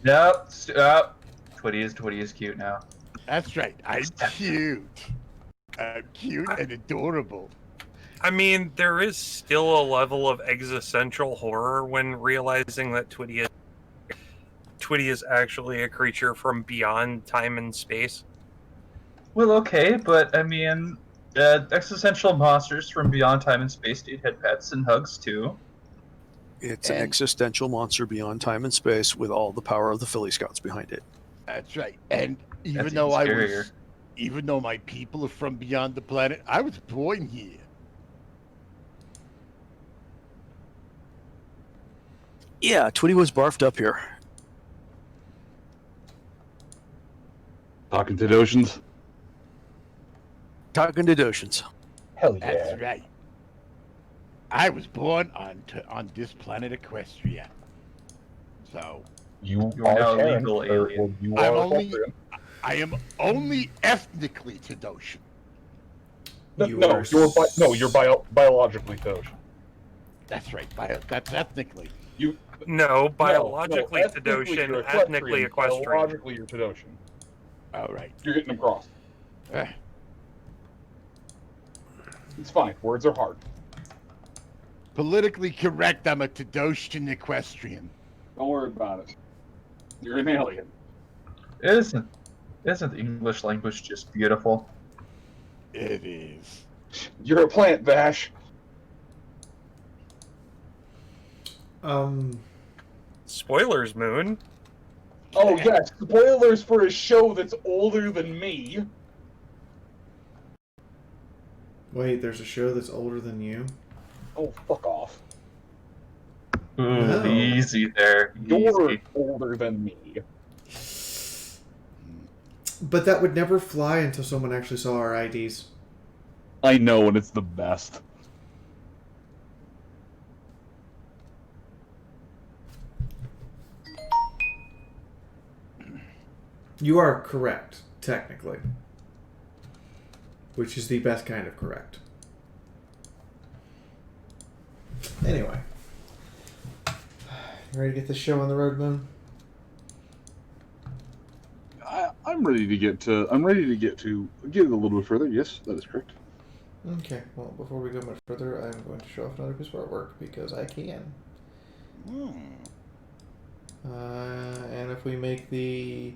Nope. Twitty is cute now. That's right. I'm cute. I'm cute and adorable. I mean, there is still a level of existential horror when realizing that Twitty is actually a creature from beyond time and space. Well, okay, but I mean, existential monsters from beyond time and space did had pets and hugs too. It's an existential monster beyond time and space with all the power of the Philly Scouts behind it. That's right. And even That's though even scarier. even though my people are from beyond the planet, I was born here. Yeah, Twitty was barfed up here. Talking to Dotians? Talking to Dotians. Hell yeah. That's right. I was born on this planet Equestria. So You're now a legal alien. I am only ethnically Tadoshan. You're biologically Dotian. That's right. That's ethnically. No, biologically Tadoshan, ethnically Equestrian. Biologically, you're Tadoshan. All right. You're getting them crossed. It's fine. Words are hard. Politically correct, I'm a Tadoshan Equestrian. Don't worry about it. You're an alien. Isn't the English language just beautiful? It is. You're a plant, Vash. Spoilers, Moon. Oh yes, spoilers for a show that's older than me. Wait, there's a show that's older than you? Oh, fuck off. Ooh, No. easy there. You're Easy. older than me. But that would never fly until someone actually saw our IDs. I know, and it's the best. You are correct, technically. Which is the best kind of correct. Anyway. You ready to get this show on the road, Moon? I'm ready to get to. I'm ready to get a little bit further. Yes, that is correct. Okay, well, before we go much further, I'm going to show off another piece of artwork because I can. And if we make the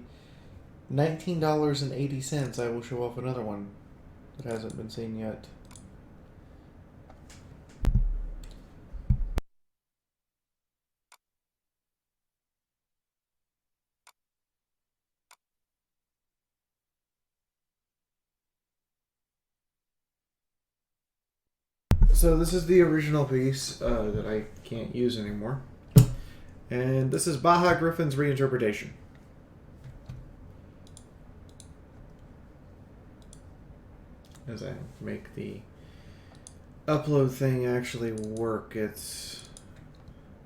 $19.80, I will show off another one that hasn't been seen yet. So this is the original piece that I can't use anymore. And this is Baja Griffin's reinterpretation. As I make the upload thing actually work, it's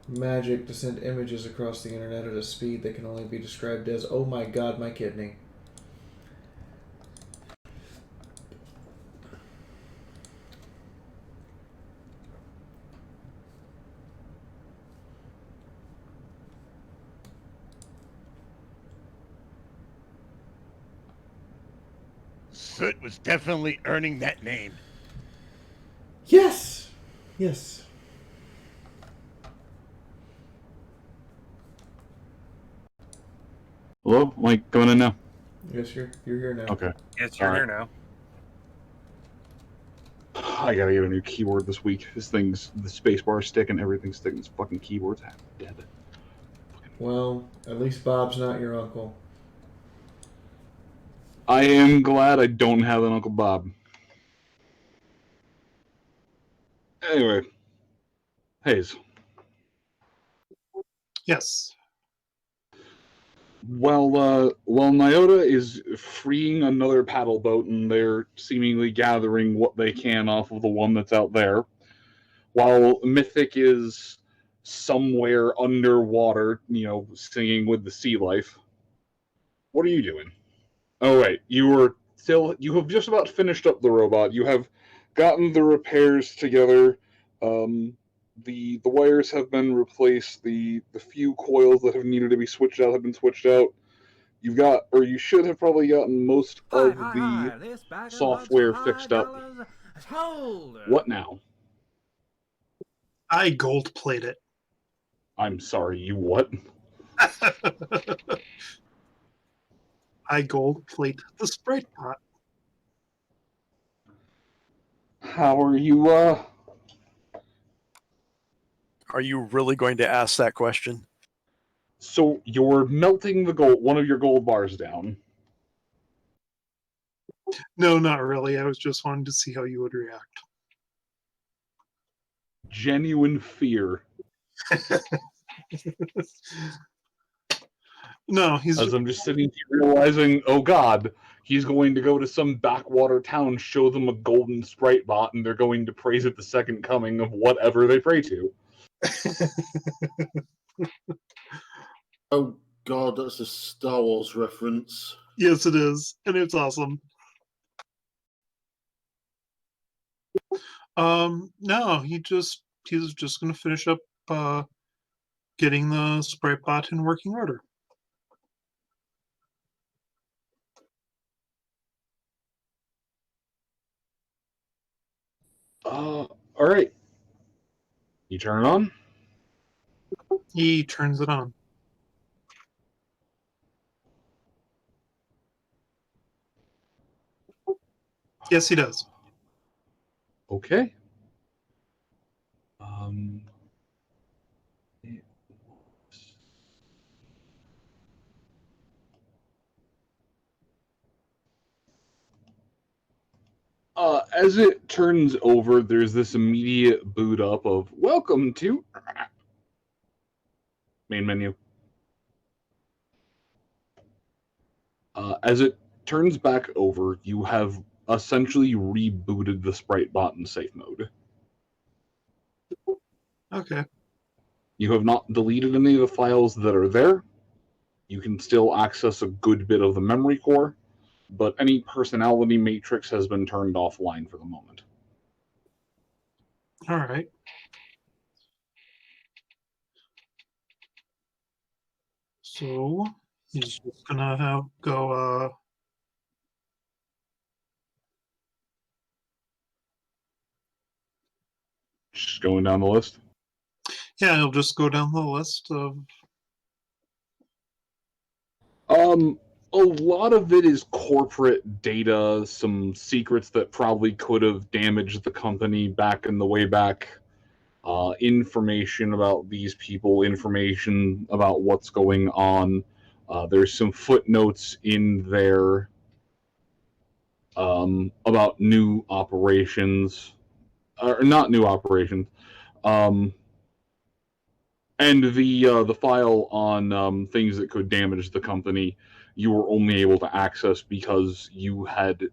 magic to send images across the internet at a speed that can only be described as, oh my god, my kidney. Soot was definitely earning that name. Yes! Yes. Hello, Mike, going in now. Yes, you're here now. Okay. Yes, you're All here right. now. I gotta get a new keyboard this week. This thing's the spacebar stick and everything's sticking. This fucking keyboard's dead. Well, at least Bob's not your uncle. I am glad I don't have an Uncle Bob. Anyway, Hayes. Yes. While Nyota is freeing another paddle boat and they're seemingly gathering what they can off of the one that's out there, while Mythic is somewhere underwater, singing with the sea life, what are you doing? Oh wait, you have just about finished up the robot. You have gotten the repairs together. The wires have been replaced. The few coils that have needed to be switched out have been switched out. You should have probably gotten most of the software fixed up. What now? I gold plate it. I'm sorry, you what? I gold plate the Sprite pot. How are you, Are you really going to ask that question? So you're melting one of your gold bars down. No, not really. I was just wanting to see how you would react. Genuine fear. No, he's. As I'm just sitting here realizing, oh god, he's going to go to some backwater town, show them a golden sprite bot, and they're going to praise it the second coming of whatever they pray to. Oh god, that's a Star Wars reference. Yes, it is, and it's awesome. No, he's just going to finish up getting the Sprite bot in working order. All right. You turn it on? He turns it on. Yes, he does. Okay. As it turns over, there's this immediate boot up of "Welcome to main menu." As it turns back over, you have essentially rebooted the sprite bot in safe mode. Okay. You have not deleted any of the files that are there. You can still access a good bit of the memory core, but any personality matrix has been turned offline for the moment. All right. So he's just gonna go. Just going down the list. Yeah, he'll just go down the list of. A lot of it is corporate data, some secrets that probably could have damaged the company back in the way back, information about these people, information about what's going on. There's some footnotes in there about new operations, or not new operations, and the file on things that could damage the company. You were only able to access because you had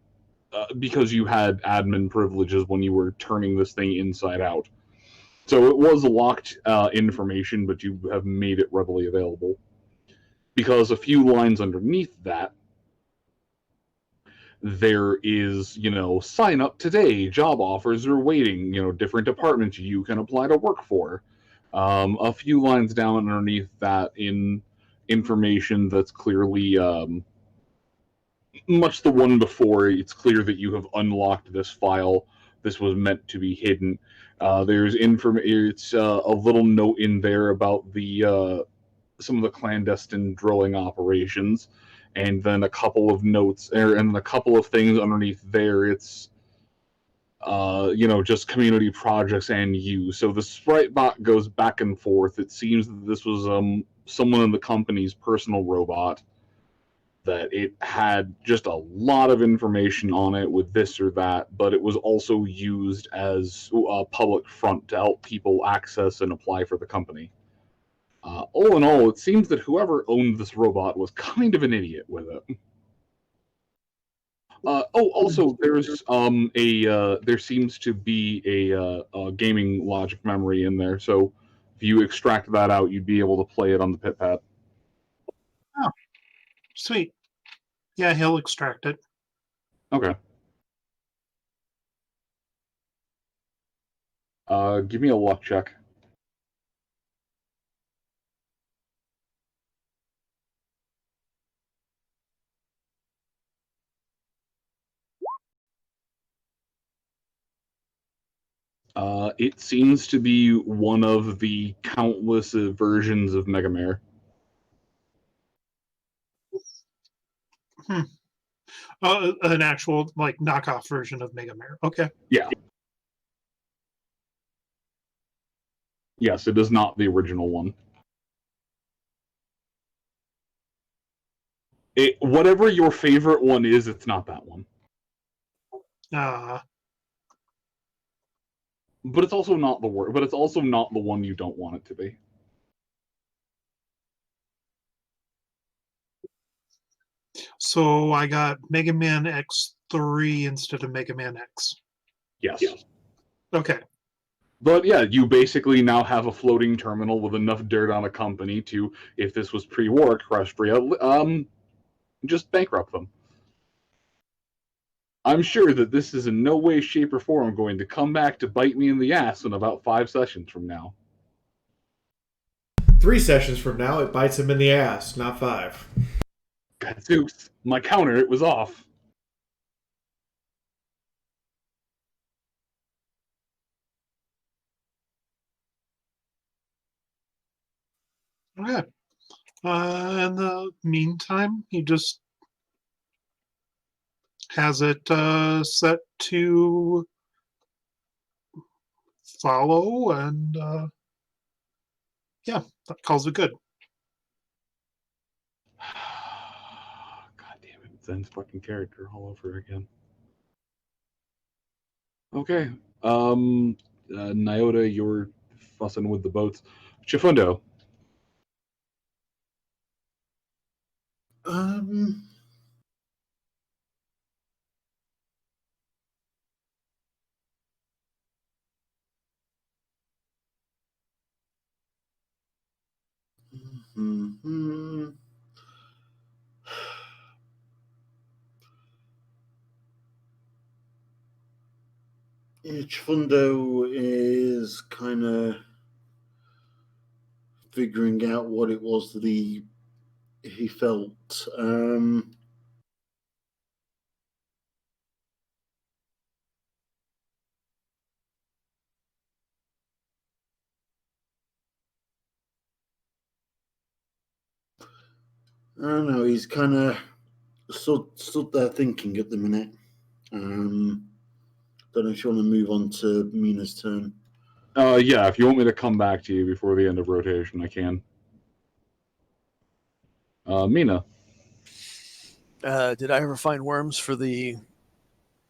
admin privileges when you were turning this thing inside out. So it was locked information, but you have made it readily available. Because a few lines underneath that, there is, sign up today, job offers are waiting, different departments you can apply to work for. A few lines down underneath that in information that's clearly much the one before, it's clear that you have unlocked this file. This was meant to be hidden. There's it's a little note in there about the some of the clandestine drilling operations, and then a couple of notes, and a couple of things underneath there. It's just community projects and you. So the sprite bot goes back and forth. It seems that this was someone in the company's personal robot, that it had just a lot of information on it with this or that, but it was also used as a public front to help people access and apply for the company. All in all, it seems that whoever owned this robot was kind of an idiot with it. Also, there's there seems to be a gaming logic memory in there, so if you extract that out, you'd be able to play it on the PitPad. Oh, sweet. Yeah, he'll extract it. Okay. Give me a luck check. It seems to be one of the countless versions of Megamare. An actual knockoff version of Mega Mare. Okay. Yeah. Yes, it is not the original one. Whatever your favorite one is, it's not that one. But it's also not the But it's also not the one you don't want it to be. So I got Mega Man X3 instead of Mega Man X. Yes. Okay. But yeah, you basically now have a floating terminal with enough dirt on a company to, if this was pre-war Equestria, just bankrupt them. I'm sure that this is in no way, shape, or form going to come back to bite me in the ass in about 5 sessions from now. 3 sessions from now, it bites him in the ass, not 5. Gadzooks, my counter, it was off. Okay. In the meantime, he just has it set to follow, and yeah, that calls it good. God damn it, Zen's fucking character all over again. Okay. Nyota, you're fussing with the boats. Chifundo. Um, hmm. Chifundo is kind of figuring out what it was that he felt. I don't know. He's kind of stood there thinking at the minute. Don't know if you want to move on to Mina's turn. Yeah, if you want me to come back to you before the end of rotation, I can. Mina. Did I ever find worms for the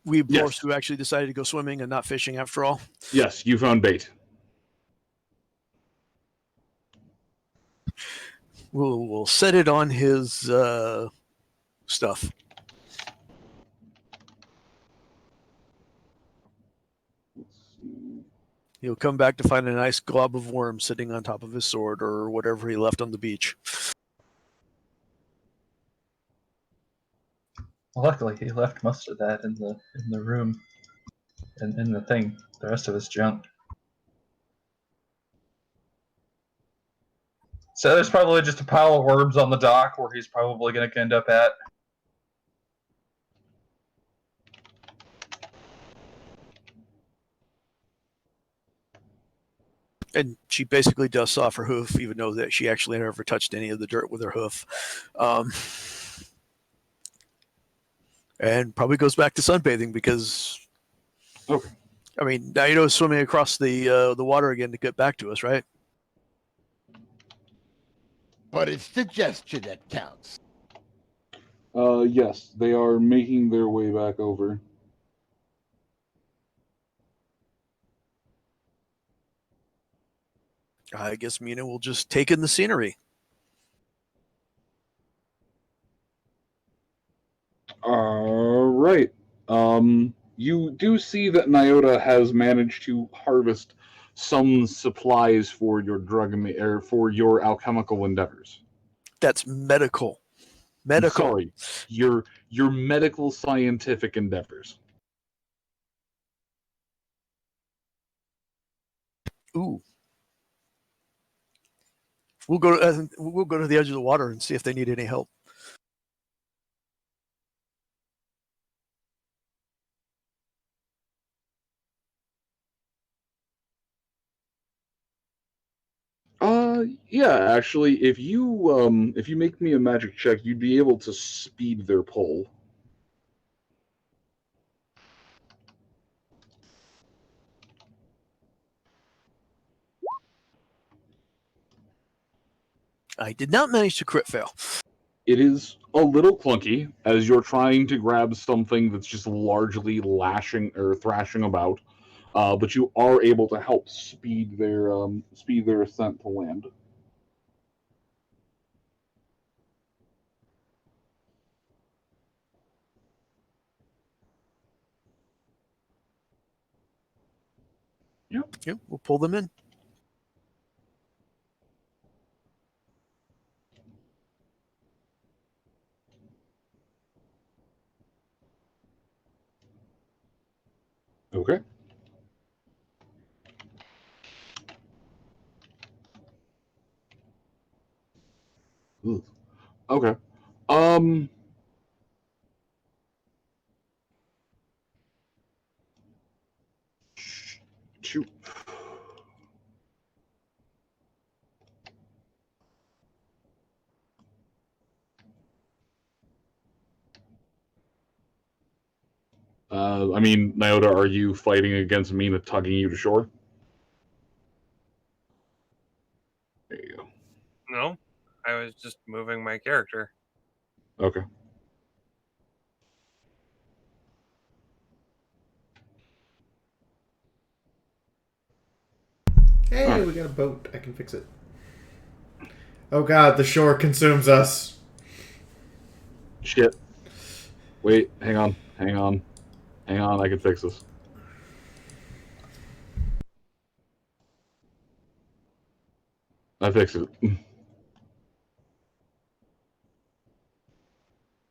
weeb Yes. horse who actually decided to go swimming and not fishing after all? Yes, you found bait. We'll set it on his stuff. He'll come back to find a nice glob of worms sitting on top of his sword or whatever he left on the beach. Luckily, he left most of that in the room, and in the thing. The rest of his junk. So there's probably just a pile of worms on the dock where he's probably going to end up at. And she basically dusts off her hoof, even though that she actually never touched any of the dirt with her hoof. And probably goes back to sunbathing because, okay. I mean, now you know swimming across the water again to get back to us, right? But it's the gesture that counts. Yes, they are making their way back over. I guess Mina will just take in the scenery. All right. You do see that Nyota has managed to harvest some supplies for your or for your alchemical endeavors. That's medical. Medical. Sorry, your medical scientific endeavors. Ooh. We'll go to the edge of the water and see if they need any help. Yeah, actually, if you make me a magic check, you'd be able to speed their pull. I did not manage to crit fail. It is a little clunky as you're trying to grab something that's just largely lashing or thrashing about, but you are able to help speed their ascent to land. Yep, we'll pull them in. Okay. Ooh. Okay. Shoot. I mean, Nyota, are you fighting against Mina tugging you to shore? There you go. No, I was just moving my character. Okay. Hey, Alright. we got a boat. I can fix it. Oh god, the shore consumes us. Shit. Wait, hang on. I can fix this. I fixed it.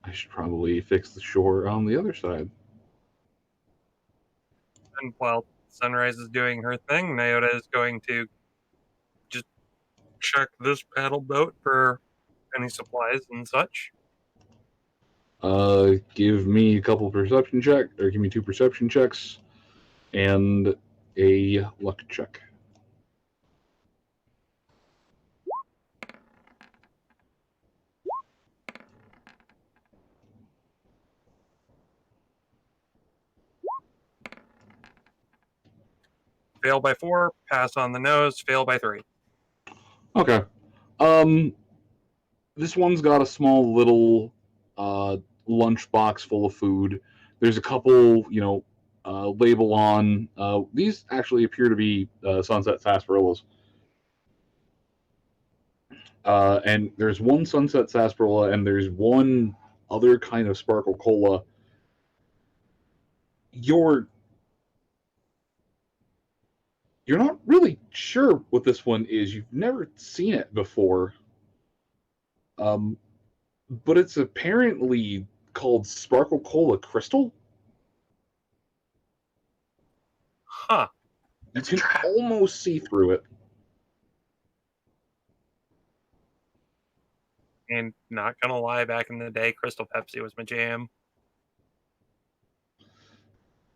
I should probably fix the shore on the other side. And while Sunrise is doing her thing, Nyota is going to just check this paddle boat for any supplies and such. Give me a couple perception check, or give me 2 perception checks, and a luck check. Fail by 4, pass on the nose, fail by 3. Okay. This one's got a small little lunch box full of food. There's a couple, label on. These actually appear to be sunset sarsaparillas. And there's one sunset sarsaparilla, and there's one other kind of sparkle cola. You're not really sure what this one is. You've never seen it before. But it's apparently called Sparkle Cola Crystal. Huh. You can almost see through it. And not gonna lie, back in the day, Crystal Pepsi was my jam.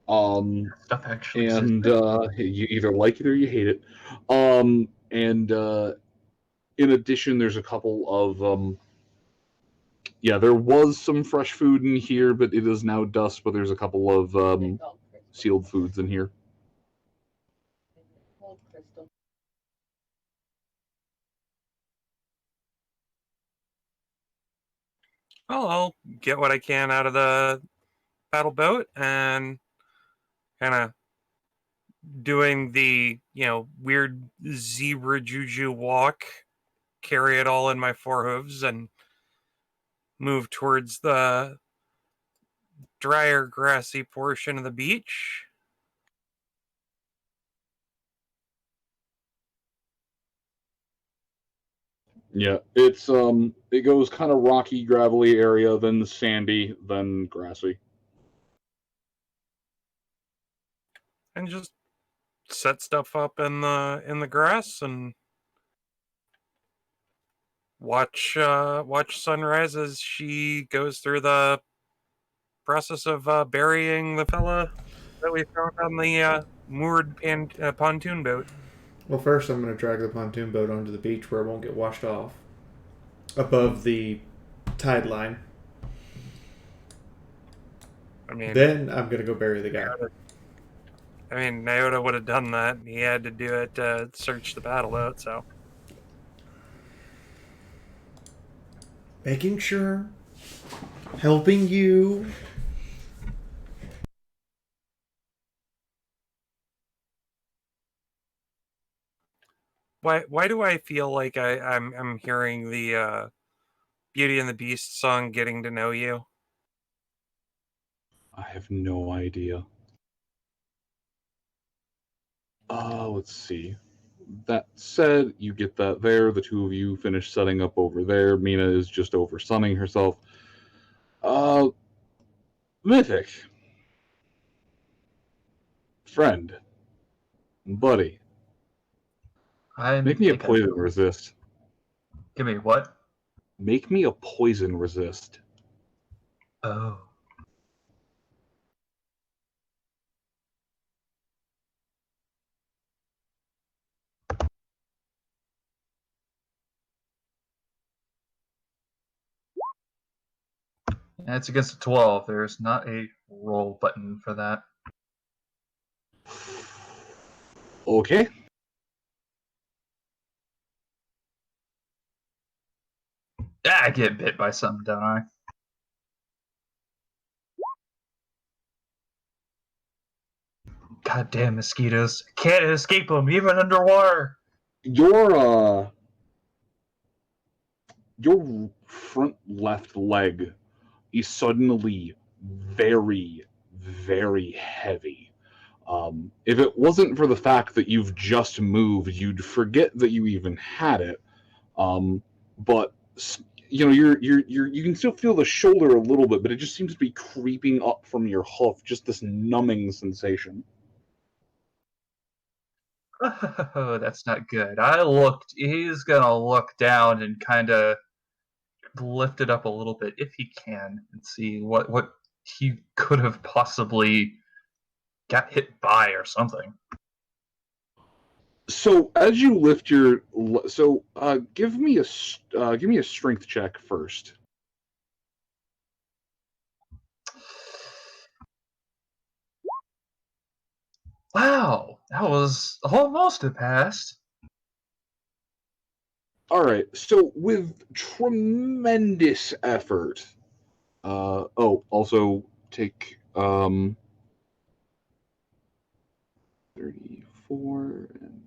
Stuff actually And you either like it or you hate it. And in addition, there's a couple of there was some fresh food in here, but it is now dust. But there's a couple of sealed foods in here. Oh, I'll get what I can out of the paddle boat and kind of doing the, weird zebra juju walk, carry it all in my forehooves, and move towards the drier, grassy portion of the beach. Yeah, it's it goes kind of rocky, gravelly area, then sandy, then grassy. And just set stuff up in the grass and watch Sunrise as she goes through the process of burying the fella that we found on the moored pontoon boat. Well, first I'm going to drag the pontoon boat onto the beach where it won't get washed off. Above the tide line. I mean, then I'm going to go bury the guy. Nyota would have done that. He had to do it to search the paddle boat, so. Making sure. Helping you. Why do I feel like I'm hearing the Beauty and the Beast song "Getting to Know You"? I have no idea. Let's see. That said, you get that there. The two of you finish setting up over there. Mina is just over sunning herself. Mythic. Friend. Buddy. Make me a poison resist. Give me what? Make me a poison resist. Oh. And it's against a 12. There's not a roll button for that. Okay. Yeah, I get bit by something, don't I? Goddamn mosquitoes. Can't escape them, even underwater. Your front left leg is suddenly very, very heavy. If it wasn't for the fact that you've just moved, you'd forget that you even had it. But you know, you can still feel the shoulder a little bit, but it just seems to be creeping up from your hoof, just this numbing sensation. Oh, that's not good. He's gonna look down and kind of lift it up a little bit if he can and see what he could have possibly got hit by or something. So as you lift your, give me a strength check first. Wow, that was almost a pass. All right, so with tremendous effort, also take 34 and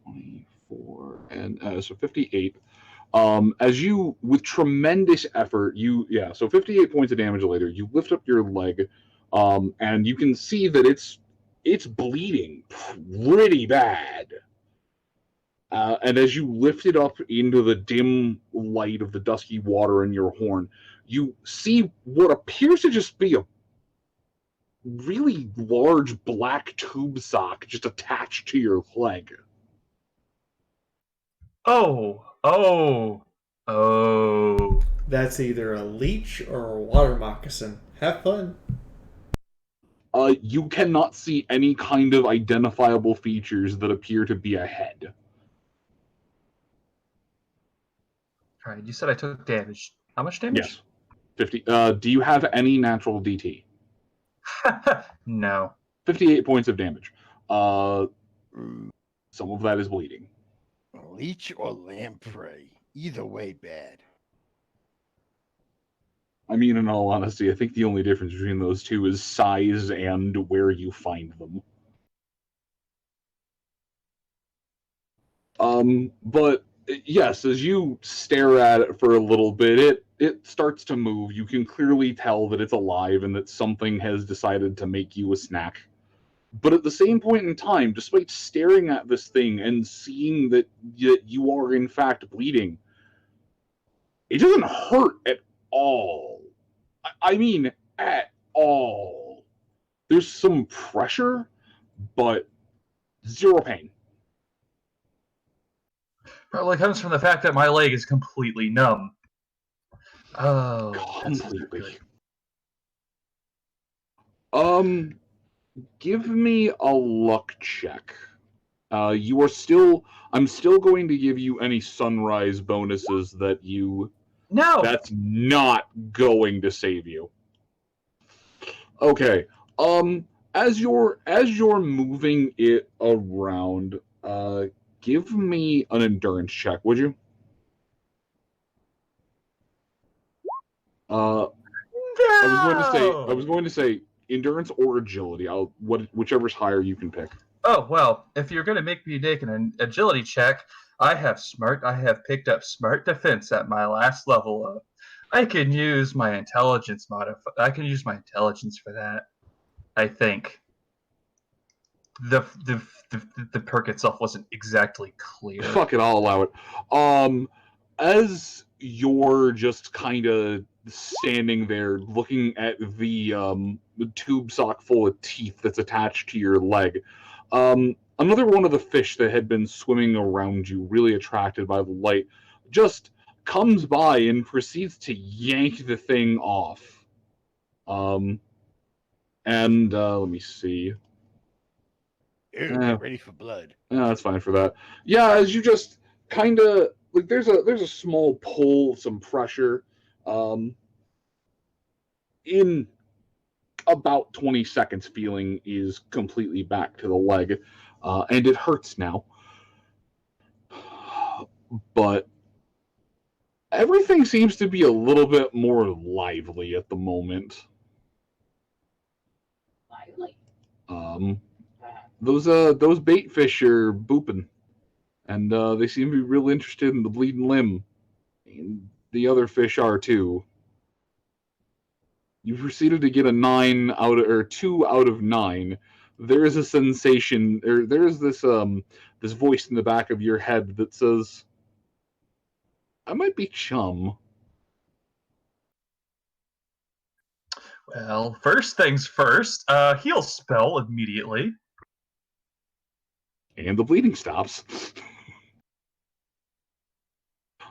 24 and so 58. As you, with tremendous effort, so 58 points of damage later, you lift up your leg, and you can see that it's bleeding pretty bad. And as you lift it up into the dim light of the dusky water in your horn, you see what appears to just be a really large black tube sock just attached to your leg. Oh. That's either a leech or a water moccasin. Have fun. You cannot see any kind of identifiable features that appear to be a head. All right, you said I took damage. How much damage? Yes. 50. Do you have any natural DT? No. 58 points of damage. Some of that is bleeding. Leech or lamprey. Either way, bad. I mean, in all honesty, I think the only difference between those two is size and where you find them. But yes, as you stare at it for a little bit, it starts to move. You can clearly tell that it's alive and that something has decided to make you a snack. But at the same point in time, despite staring at this thing and seeing that you are in fact bleeding, it doesn't hurt at all. I mean, at all. There's some pressure, but zero pain. Probably comes from the fact that my leg is completely numb. Oh, completely. Give me a luck check. I'm still going to give you any sunrise bonuses that you. No. That's not going to save you. Okay. As you're moving it around, give me an endurance check, would you? I was going to say endurance or agility. Whichever's higher you can pick. Oh, well, if you're going to make me make an agility check, I have picked up smart defense at my last level up. I can use my intelligence I can use my intelligence for that. I think. The perk itself wasn't exactly clear. Fuck it, I'll allow it. As you're just kind of standing there looking at the tube sock full of teeth that's attached to your leg, another one of the fish that had been swimming around you, really attracted by the light, just comes by and proceeds to yank the thing off. Let me see. Ew, ready for blood. Yeah, that's fine for that. Yeah, as you just kind of like, there's a small pull, some pressure. In about 20 seconds, feeling is completely back to the leg, and it hurts now. But everything seems to be a little bit more lively at the moment. Lively. those bait fish are booping, and they seem to be really interested in the bleeding limb. And the other fish are too. You proceeded to get a 2 out of 9. There is a sensation, or there is this this voice in the back of your head that says, "I might be chum." Well, first things first, heal spell immediately. And the bleeding stops.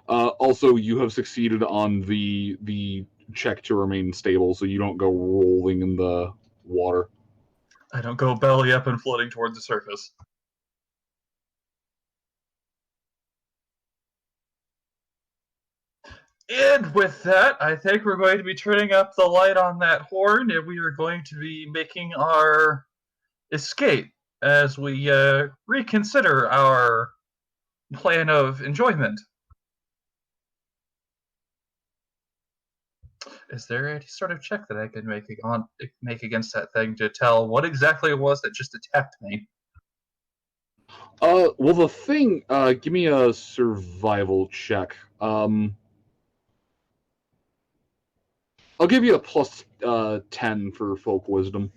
Also, you have succeeded on the check to remain stable, so you don't go rolling in the water. I don't go belly up and floating towards the surface. And with that, I think we're going to be turning up the light on that horn, and we are going to be making our escape as we reconsider our plan of enjoyment. Is there any sort of check that I can make against that thing to tell what exactly it was that just attacked me? Well, the thing. Give me a survival check. I'll give you a plus 10 for folk wisdom.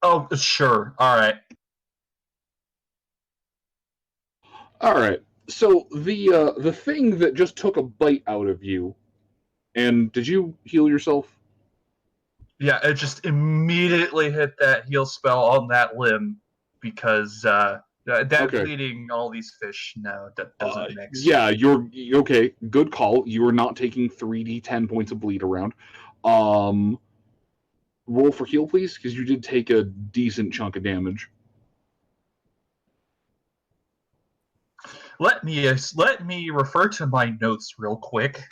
Oh, sure. All right. All right. So the thing that just took a bite out of you, and did you heal yourself? Yeah, it just immediately hit that heal spell on that limb because that Okay. bleeding all these fish, no, that doesn't mix. Yeah, you're okay. Good call. You are not taking 3d10 points of bleed around. Roll for heal, please, because you did take a decent chunk of damage. Let me refer to my notes real quick.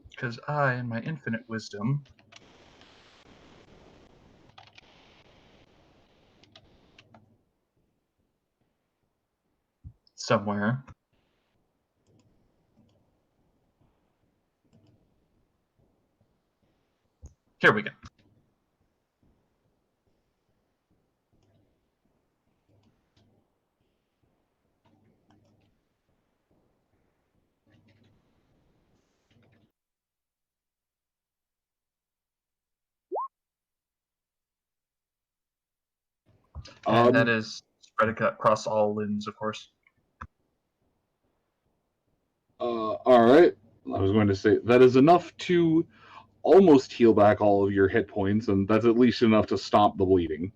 Because I, in my infinite wisdom, somewhere. Here we go. And that is spread across all limbs, of course. All right. I was going to say that is enough to almost heal back all of your hit points, and that's at least enough to stop the bleeding.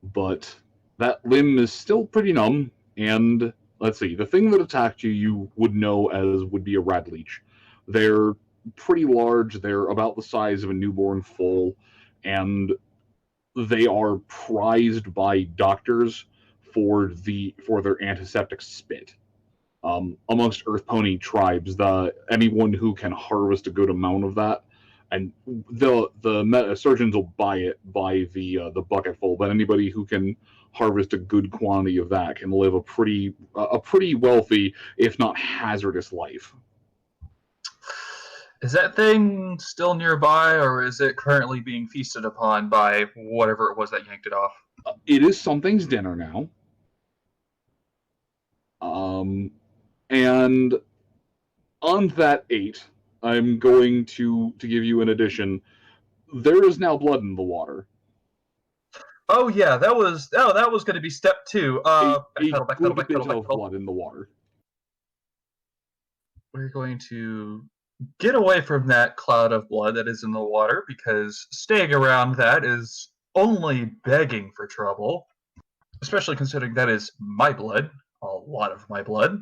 But that limb is still pretty numb, and let's see, the thing that attacked you would know as would be a rat leech. They're pretty large, they're about the size of a newborn foal, and they are prized by doctors for their antiseptic spit. Amongst Earth Pony tribes, anyone who can harvest a good amount of that, and the surgeons will buy it by the bucketful. But anybody who can harvest a good quantity of that can live a pretty wealthy, if not hazardous, life. Is that thing still nearby, or is it currently being feasted upon by whatever it was that yanked it off? It is something's dinner now. And on that 8, I'm going to give you an addition. There is now blood in the water. Oh yeah, that was going to be step 2. Good bit of blood in the water. We're going to get away from that cloud of blood that is in the water, because staying around that is only begging for trouble, especially considering that is my blood, a lot of my blood.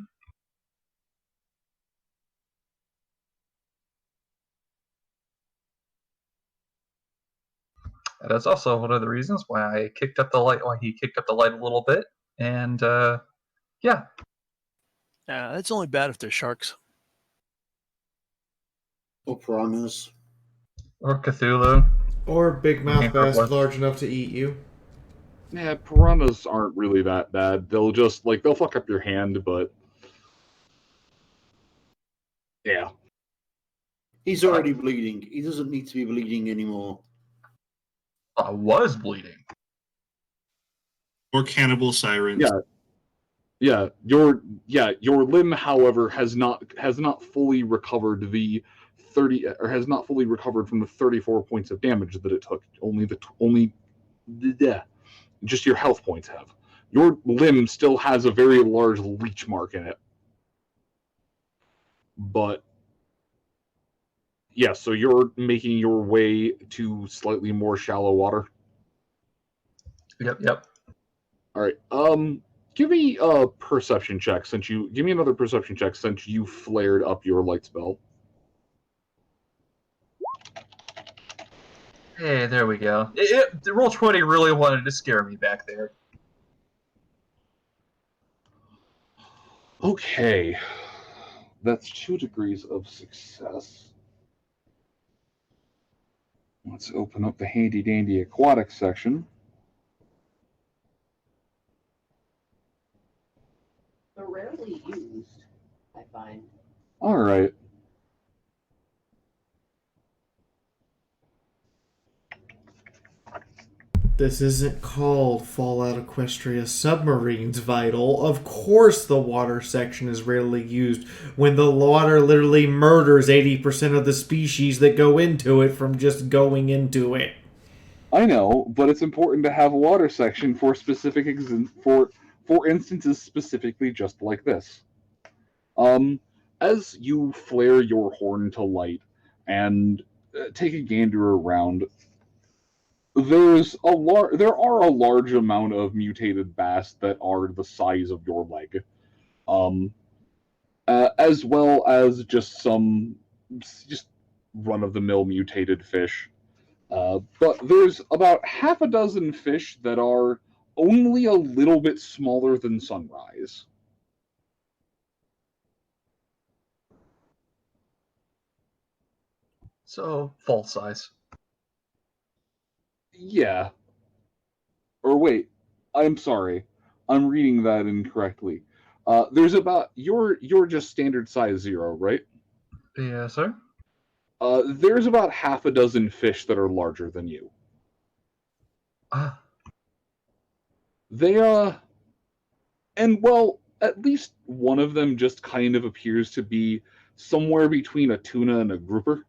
That's also one of the reasons why he kicked up the light a little bit, and yeah. It's only bad if they're sharks. Or piranhas. Or Cthulhu. Or big mouth bass large enough to eat you. Yeah, piranhas aren't really that bad. They'll just they'll fuck up your hand, but Yeah. He's already bleeding. He doesn't need to be bleeding anymore. I was bleeding. Or cannibal sirens. Yeah. Your limb, however, has not fully recovered the 30, or has not fully recovered from the 34 points of damage that it took. Just your health points have. Your limb still has a very large leech mark in it. But yeah, so you're making your way to slightly more shallow water. Yep. All right. Give me a perception check give me another perception check since you flared up your light spell. Hey, there we go. The roll 20 really wanted to scare me back there. Okay. That's 2 degrees of success. Let's open up the handy dandy aquatic section. They're rarely used, I find. All right. This isn't called Fallout Equestria Submarines, Vital. Of course the water section is rarely used when the water literally murders 80% of the species that go into it from just going into it. I know, but it's important to have a water section for specific for instances specifically just like this. As you flare your horn to light and take a gander around, there are a large amount of mutated bass that are the size of your leg, as well as just some run-of-the-mill mutated fish. But there's about half a dozen fish that are only a little bit smaller than Sunrise. So, full size. Yeah. Or wait, I'm sorry. I'm reading that incorrectly. There's about you're just standard size 0, right? Yeah, sir. There's about half a dozen fish that are larger than you. They and well, at least one of them just kind of appears to be somewhere between a tuna and a grouper.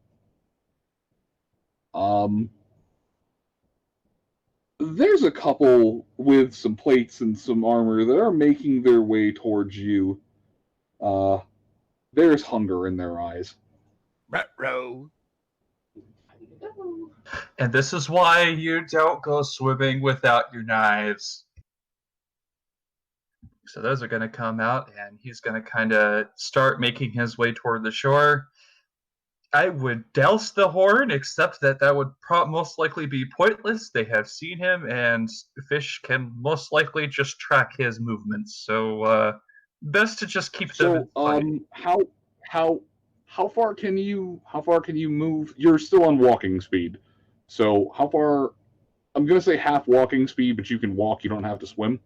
There's a couple with some plates and some armor that are making their way towards you. There's hunger in their eyes. Ruh-roh. And this is why you don't go swimming without your knives. So those are going to come out, and he's going to kind of start making his way toward the shore. I would douse the horn, except that would most likely be pointless. They have seen him, and fish can most likely just track his movements. So best to just keep them in sight. How far can you move? You're still on walking speed. So how far? I'm gonna say half walking speed, but you can walk. You don't have to swim.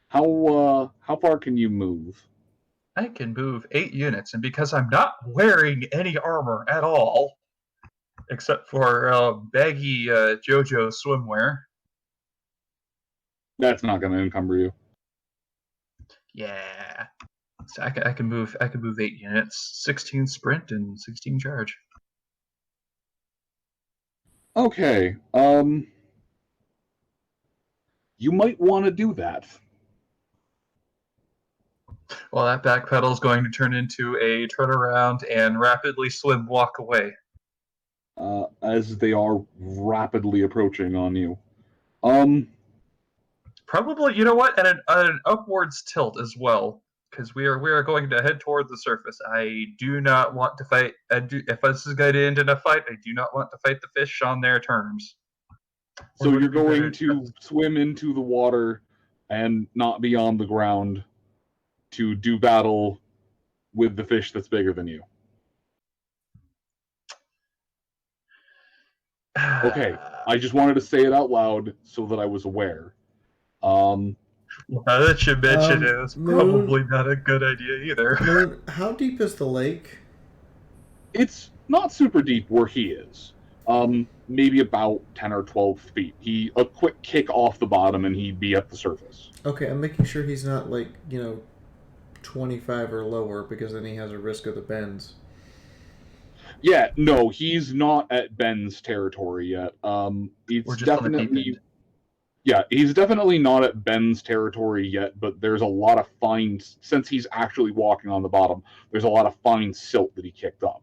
How far can you move? I can move 8 units, and because I'm not wearing any armor at all, except for baggy JoJo swimwear. That's not going to encumber you. Yeah, so I can move 8 units, 16 sprint and 16 charge. Okay. You might want to do that. Well, that back pedal is going to turn into a turnaround and rapidly swim walk away. As they are rapidly approaching on you. Probably, you know what, at an upwards tilt as well, because we are going to head toward the surface. I do not want to fight. If this is going to end in a fight, I do not want to fight the fish on their terms. So you're going to swim into the water and not be on the ground to do battle with the fish that's bigger than you. Okay, I just wanted to say it out loud so that I was aware. Now that you mention it, it's probably not a good idea either. Moon, how deep is the lake? It's not super deep where he is. Maybe about 10 or 12 feet. A quick kick off the bottom and he'd be at the surface. Okay, I'm making sure he's not 25 or lower, because then he has a risk of the bends. Yeah, no, he's not at Ben's territory yet. It's definitely, yeah, he's definitely not at Ben's territory yet. But there's a lot of fine, since he's actually walking on the bottom. There's a lot of fine silt that he kicked up.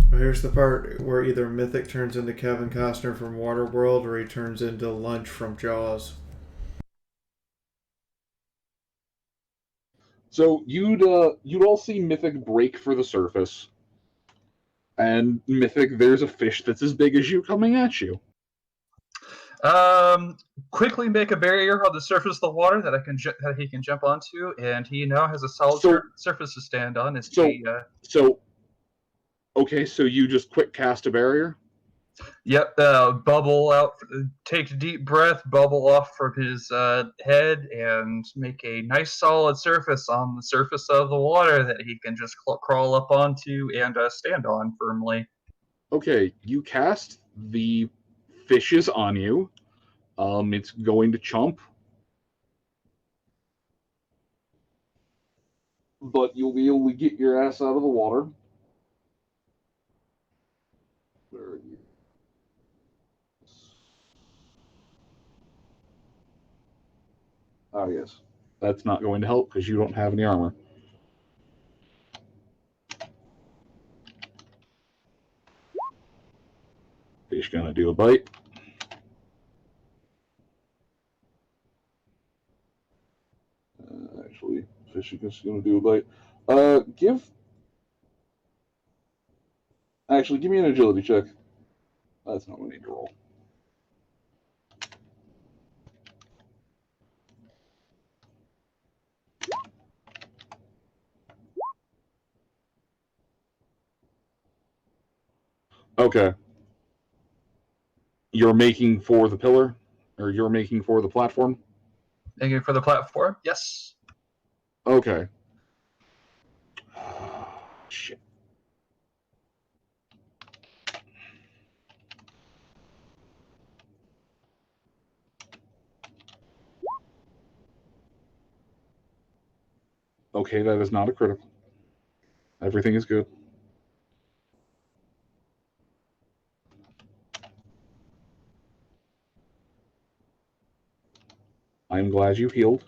Well, here's the part where either Mythic turns into Kevin Costner from Waterworld, or he turns into Lunch from Jaws. So you'd all see Mythic break for the surface, and Mythic, there's a fish that's as big as you coming at you. Quickly make a barrier on the surface of the water that he can jump onto, and he now has a solid surface to stand on. Okay, so you just quick cast a barrier? Yep, bubble out, take a deep breath, bubble off from his head, and make a nice solid surface on the surface of the water that he can just crawl up onto and stand on firmly. Okay, you cast, the fish is on you. It's going to chomp. But you'll be able to get your ass out of the water. Where are you? Oh, yes. That's not going to help because you don't have any armor. Fish gonna do a bite. Actually, fish is gonna do a bite. Actually, give me an agility check. That's not what I need to roll. Okay. You're making for the pillar? Or you're making for the platform? Making for the platform? Yes. Okay. Shit. Okay, that is not a critical. Everything is good. I'm glad you healed.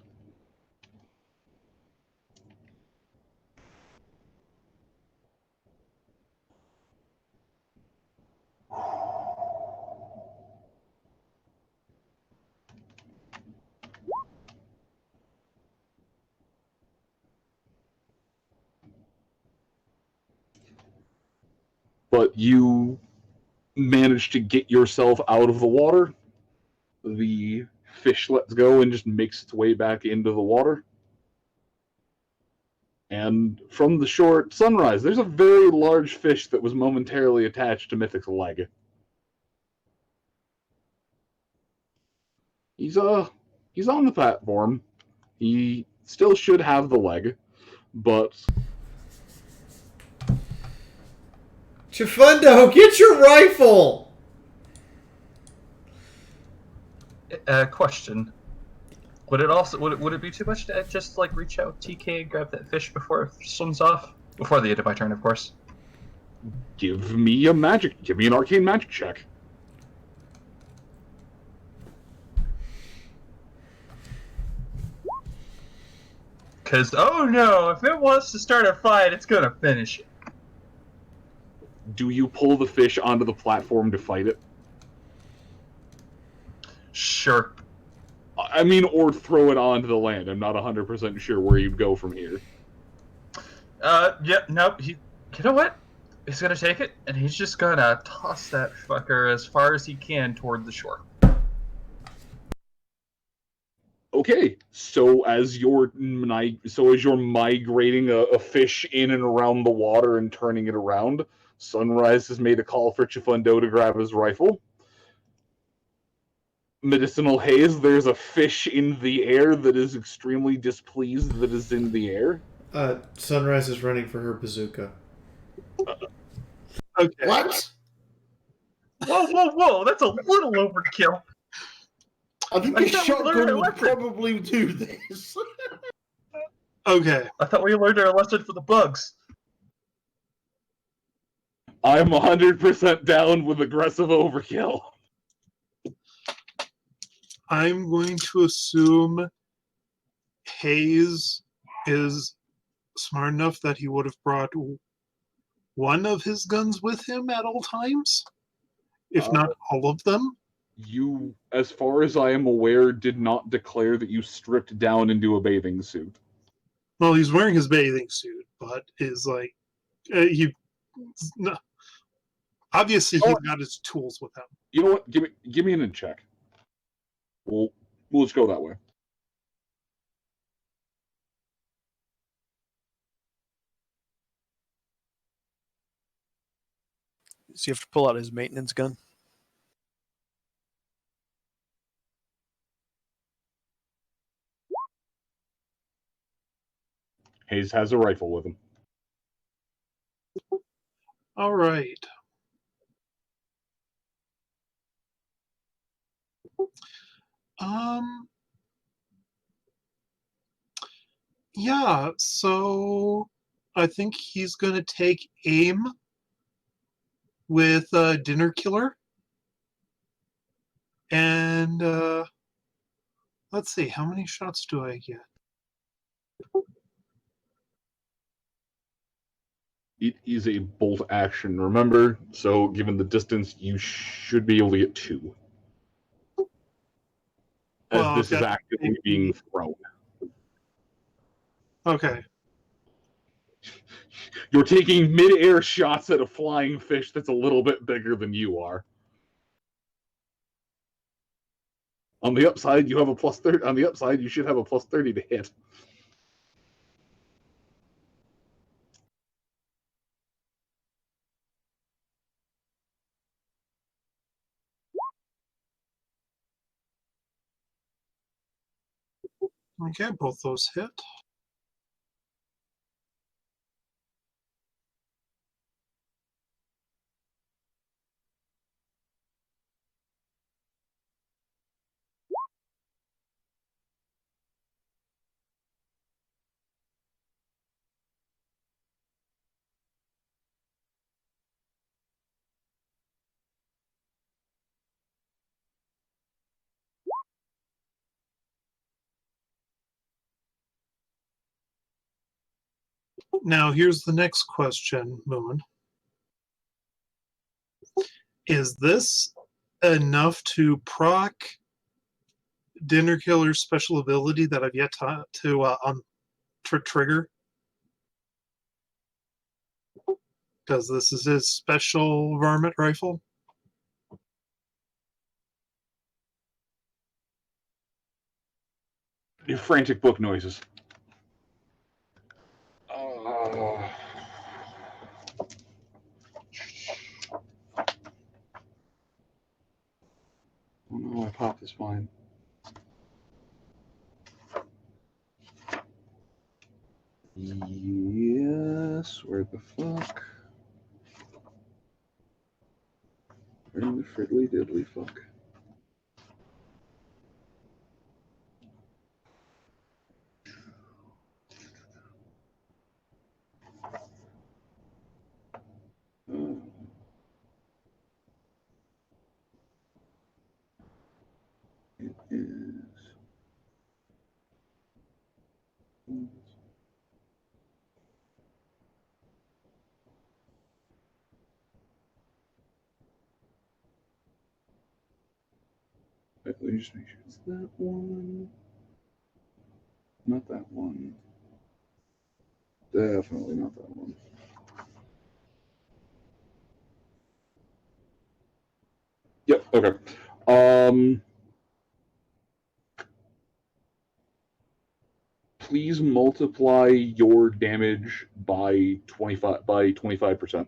But you managed to get yourself out of the water. The fish lets go and just makes its way back into the water. And from the shore at sunrise, there's a very large fish that was momentarily attached to Mythic's leg. He's on the platform. He still should have the leg, but Chifundo, get your rifle! Question. Would it be too much to just reach out TK and grab that fish before it swims off? Before the end of my turn, of course. Give me an arcane magic check. Because, oh no, if it wants to start a fight, it's gonna finish it. Do you pull the fish onto the platform to fight it? Sure. I mean, or throw it onto the land. I'm not 100% sure where you'd go from here. Yeah, nope. You know what? He's gonna take it, and he's just gonna toss that fucker as far as he can toward the shore. Okay, so as you're migrating a fish in and around the water and turning it around, Sunrise has made a call for Chifundo to grab his rifle. Medicinal Haze, there's a fish in the air that is extremely displeased that is in the air. Sunrise is running for her bazooka. Okay. What? Whoa! That's a little overkill. I think I a thought we learned shotgun our would lesson. probably do this. Okay. I thought we learned our lesson for the bugs. I'm 100% down with aggressive overkill. I'm going to assume Hayes is smart enough that he would have brought one of his guns with him at all times, if not all of them. You, as far as I am aware, did not declare that you stripped down into a bathing suit. Well, he's wearing his bathing suit, but is like he. No, obviously, he's got his tools with him. You know what? Give me an in check. We'll just go that way. So you have to pull out his maintenance gun. Hayes has a rifle with him. All right. Yeah, so I think he's going to take aim with Dinner Killer. And let's see, how many shots do I get? It is a bolt action, remember? So, given the distance, you should be able to get 2. As Well, this is okay. actively being thrown. Okay. You're taking mid-air shots at a flying fish that's a little bit bigger than you are. On the upside, you have a plus 30. On the upside, you should have a plus 30 to hit. Okay, both those hit. Now, here's the next question, Moon. Is this enough to proc Dinner Killer's special ability that I've yet to trigger? Because this is his special varmint rifle. Your frantic book noises. Oh no, I popped his spine. Yes, where the fuck? Where the friddly diddly fuck? It is. Wait, let me just make sure it's that one. Not that one. Definitely not that one. Yep, okay. Please multiply your damage by 25%.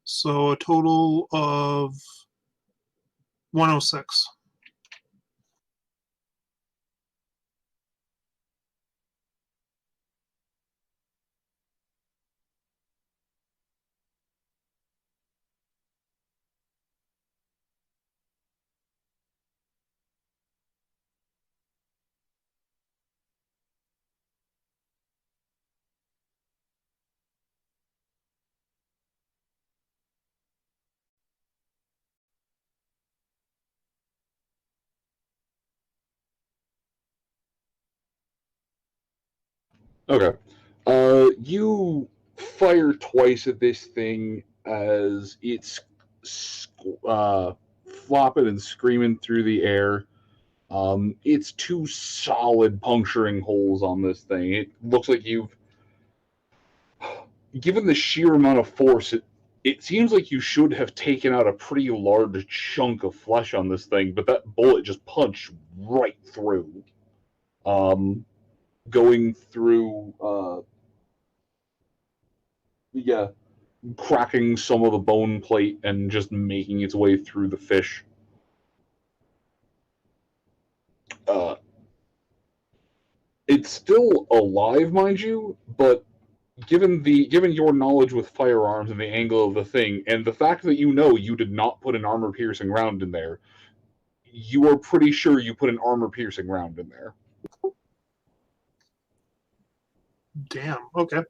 So a total of 106. Okay. You fire twice at this thing as it's flopping and screaming through the air. It's two solid puncturing holes on this thing. It looks like you've, given the sheer amount of force, it seems like you should have taken out a pretty large chunk of flesh on this thing, but that bullet just punched right through. Going through, yeah, cracking some of the bone plate and just making its way through the fish. Uh, it's still alive, mind you, but given your knowledge with firearms and the angle of the thing, and the fact that you did not put an armor-piercing round in there, you are pretty sure you put an armor-piercing round in there. Damn. Okay.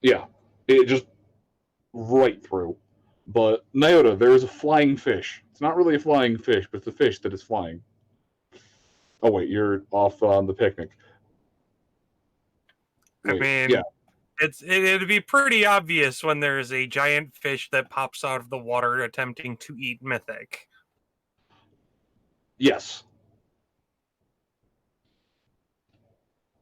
Yeah, it just right through. But Nyota, there is a flying fish. It's not really a flying fish, but it's a fish that is flying. Oh wait, you're off on the picnic. I mean, yeah. it'd be pretty obvious when there's a giant fish that pops out of the water attempting to eat Mythic. Yes.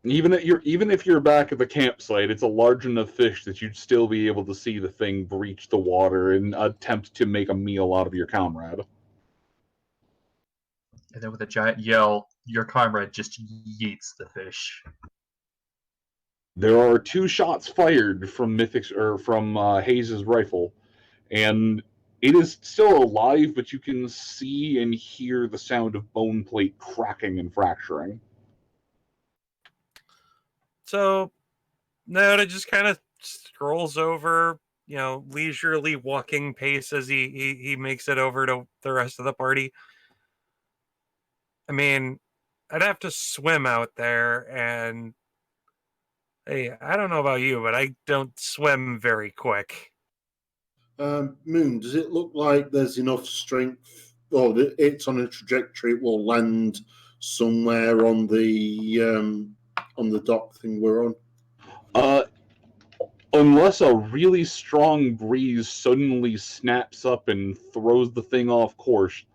Even if you're back at the campsite, it's a large enough fish that you'd still be able to see the thing breach the water and attempt to make a meal out of your comrade. And then with a giant yell, your comrade just yeets the fish. There are 2 shots fired from Hayes's rifle, and it is still alive, but you can see and hear the sound of bone plate cracking and fracturing. So Nyota just kind of scrolls over, leisurely walking pace as he makes it over to the rest of the party. I mean, I'd have to swim out there, and hey, I don't know about you, but I don't swim very quick. Moon, does it look like there's enough strength, or it's on a trajectory, it will land somewhere on the dock thing we're on? Unless a really strong breeze suddenly snaps up and throws the thing off course,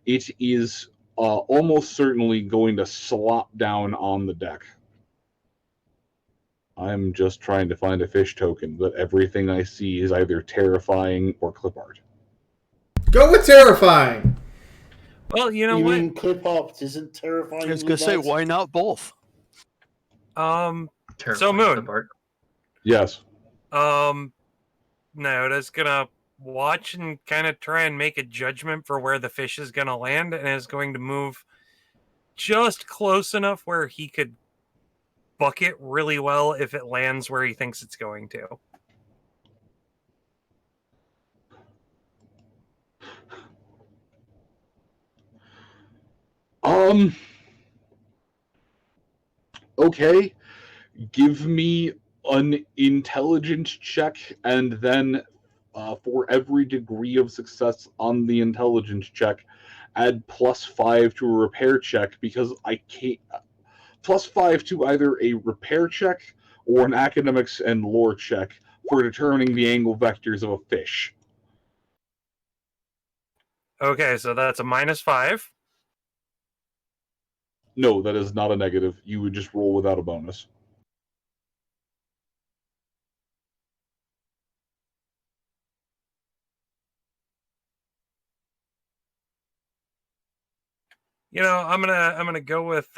it is almost certainly going to slop down on the deck. I'm just trying to find a fish token, but everything I see is either terrifying or clip art. Go with terrifying. Well, you know you what? mean clip art isn't terrifying? I was gonna say, why not both? So Moon. Yes. Nyota's gonna watch and kind of try and make a judgment for where the fish is gonna land, and is going to move just close enough where he could buck it really well if it lands where he thinks it's going to. Okay. Give me an intelligence check, and then for every degree of success on the intelligence check, add +5 to a repair check, because I can't. +5 to either a repair check or an academics and lore check for determining the angle vectors of a fish. Okay, so that's a -5. No, that is not a negative. You would just roll without a bonus. I'm gonna go with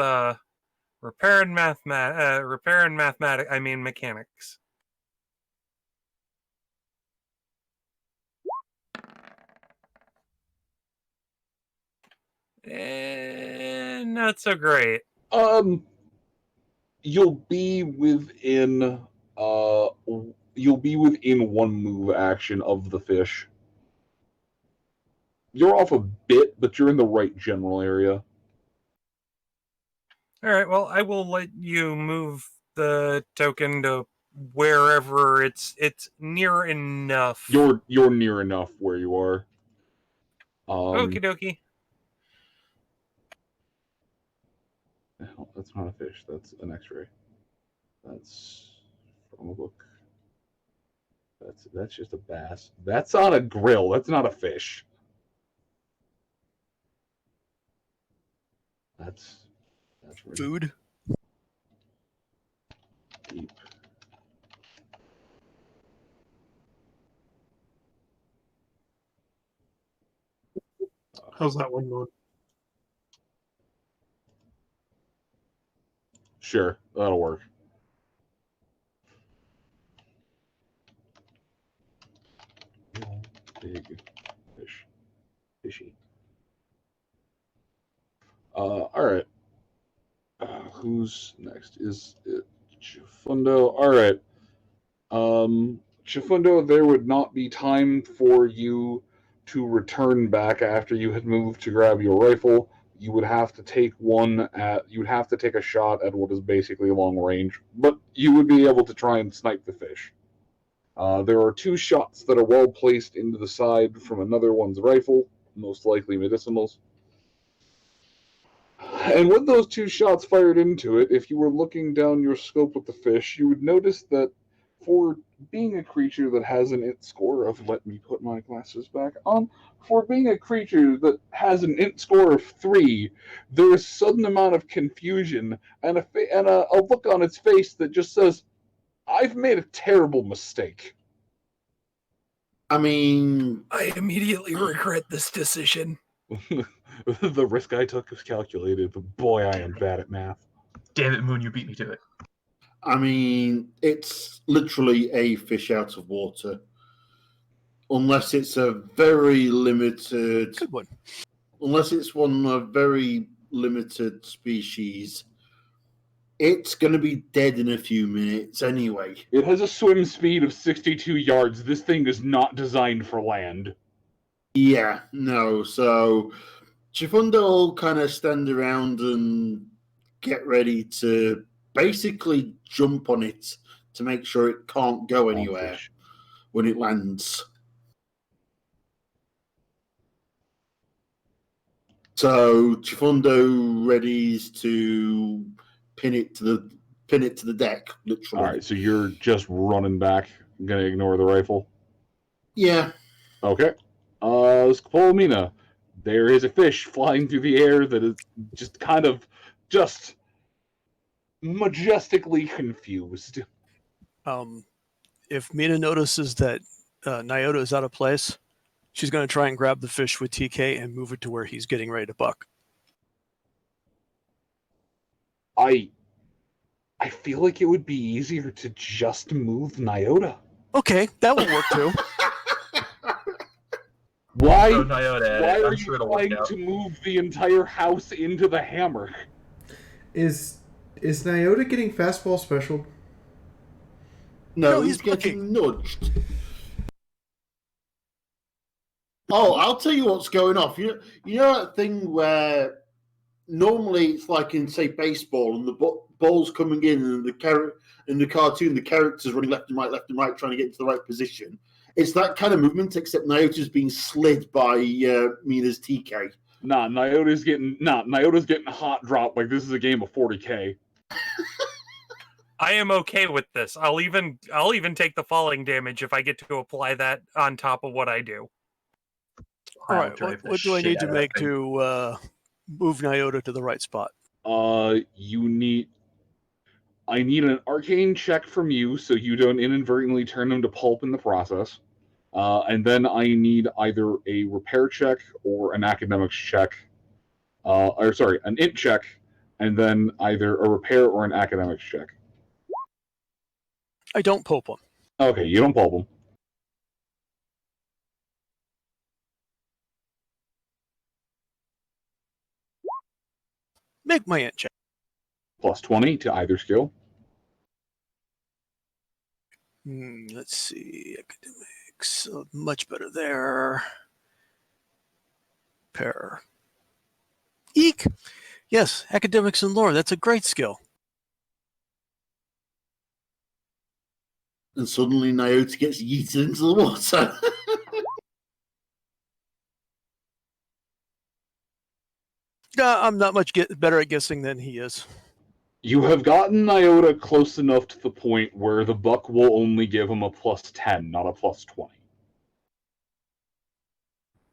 Repair and mathematics. I mean mechanics. Not so great. You'll be within one move action of the fish. You're off a bit, but you're in the right general area. All right. Well, I will let you move the token to wherever it's near enough. You're near enough where you are. Okie dokie. No, that's not a fish. That's an X-ray. That's from a book. That's just a bass. That's on a grill. That's not a fish. That's food. Deep. How's that one going? Sure, that'll work. Big fish. Fishy. All right. Who's next? Is it Chifundo? All right. Chifundo, there would not be time for you to return back after you had moved to grab your rifle. You would have to take a shot at what is basically long range, but you would be able to try and snipe the fish. There are 2 shots that are well placed into the side from another one's rifle, most likely medicinals. And with those 2 shots fired into it, if you were looking down your scope with the fish, you would notice that for being a creature that has an int score of, let me put my glasses back on, for being a creature that has an int score of 3, there is a sudden amount of confusion and a look on its face that just says, I've made a terrible mistake. I mean, I immediately regret this decision. The risk I took was calculated, but boy, I am bad at math. Damn it, Moon, you beat me to it. I mean, it's literally a fish out of water. Unless it's a very limited... Good one. Unless it's one of very limited species, it's going to be dead in a few minutes anyway. It has a swim speed of 62 yards. This thing is not designed for land. Yeah, no, so Chifundo will kind of stand around and get ready to basically jump on it to make sure it can't go anywhere when it lands. So Chifundo readies to pin it to the deck, literally. All right, so you're just running back, gonna ignore the rifle? Yeah. Okay. Scopola Mina, there is a fish flying through the air that is just kind of majestically confused. If Mina notices that Nyota is out of place, she's going to try and grab the fish with TK and move it to where he's getting ready to buck. I feel like it would be easier to just move Nyota. Okay, that would work too. Why? Oh, Nyota, Why I'm are sure you it'll work trying out. to move the entire house into the hammer? Is Nyota getting fastball special? No, he's getting nudged. Oh, I'll tell you what's going off. You know that thing where normally it's like in, say, baseball, and the ball's coming in, and in the cartoon, the character's running left and right, trying to get into the right position. It's that kind of movement, except Nyota's being slid by Mina's TK. Nyota's getting hot drop like this is a game of 40K. I am okay with this. I'll even take the falling damage if I get to apply that on top of what I do. All right, what do I need to make to move Nyota to the right spot? I need an arcane check from you so you don't inadvertently turn him to pulp in the process. And then I need either a repair check or an academics check. An int check and then either a repair or an academics check. I don't pulp them. Okay, you don't pulp them. Make my int check. Plus 20 to either skill. Let's see. Academics. Much better there. Pair. Eek! Yes, academics and lore. That's a great skill. And suddenly Nyota gets yeeted into the water. I'm not much better at guessing than he is. You have gotten Nyota close enough to the point where the buck will only give him a plus 10, not a plus 20.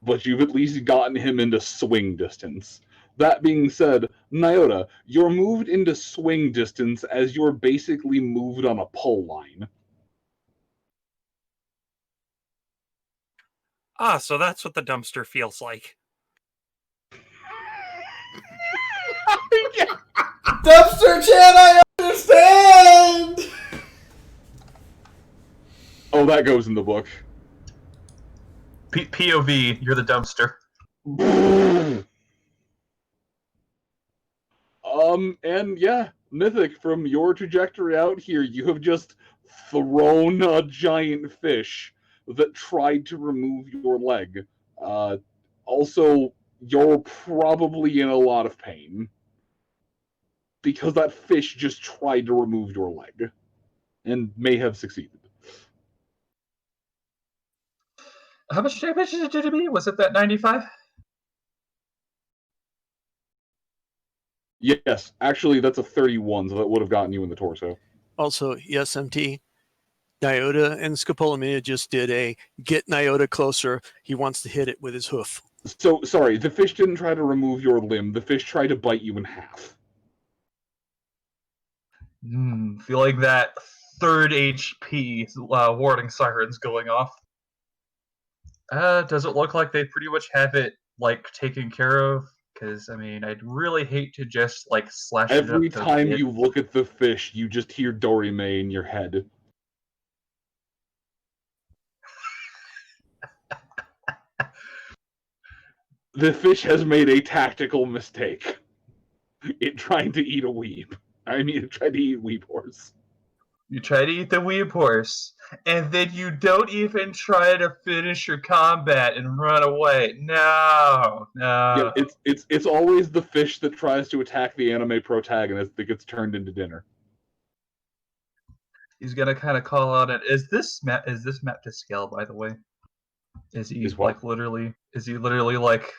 But you've at least gotten him into swing distance. That being said, Nyota, you're moved into swing distance as you're basically moved on a pull line. Ah, so that's what the dumpster feels like. Dumpster chat, I understand! Oh, that goes in the book. POV, you're the dumpster. And yeah, Mythic, from your trajectory out here, you have just thrown a giant fish that tried to remove your leg. Also, you're probably in a lot of pain. Because that fish just tried to remove your leg. And may have succeeded. How much damage did it do to me? Was it that 95? Yes, actually, that's a 31, so that would have gotten you in the torso. Also, yes, MT. Nyota and Scopola Mina just did a get Nyota closer. He wants to hit it with his hoof. So, sorry, the fish didn't try to remove your limb. The fish tried to bite you in half. Feel like that third HP warning sirens going off. Does it look like they pretty much have it, like, taken care of? Because, I mean, I'd really hate to just, like, slash it up. Every time you look at the fish, you just hear Dorime in your head. The fish has made a tactical mistake. It tried to eat a weeb. I mean, it tried to eat weeb horse. You try to eat the weeb horse, and then you don't even try to finish your combat and run away. No. Yeah, it's always the fish that tries to attack the anime protagonist that gets turned into dinner. He's gonna kind of call out it. Is this map to scale, by the way? Is he literally like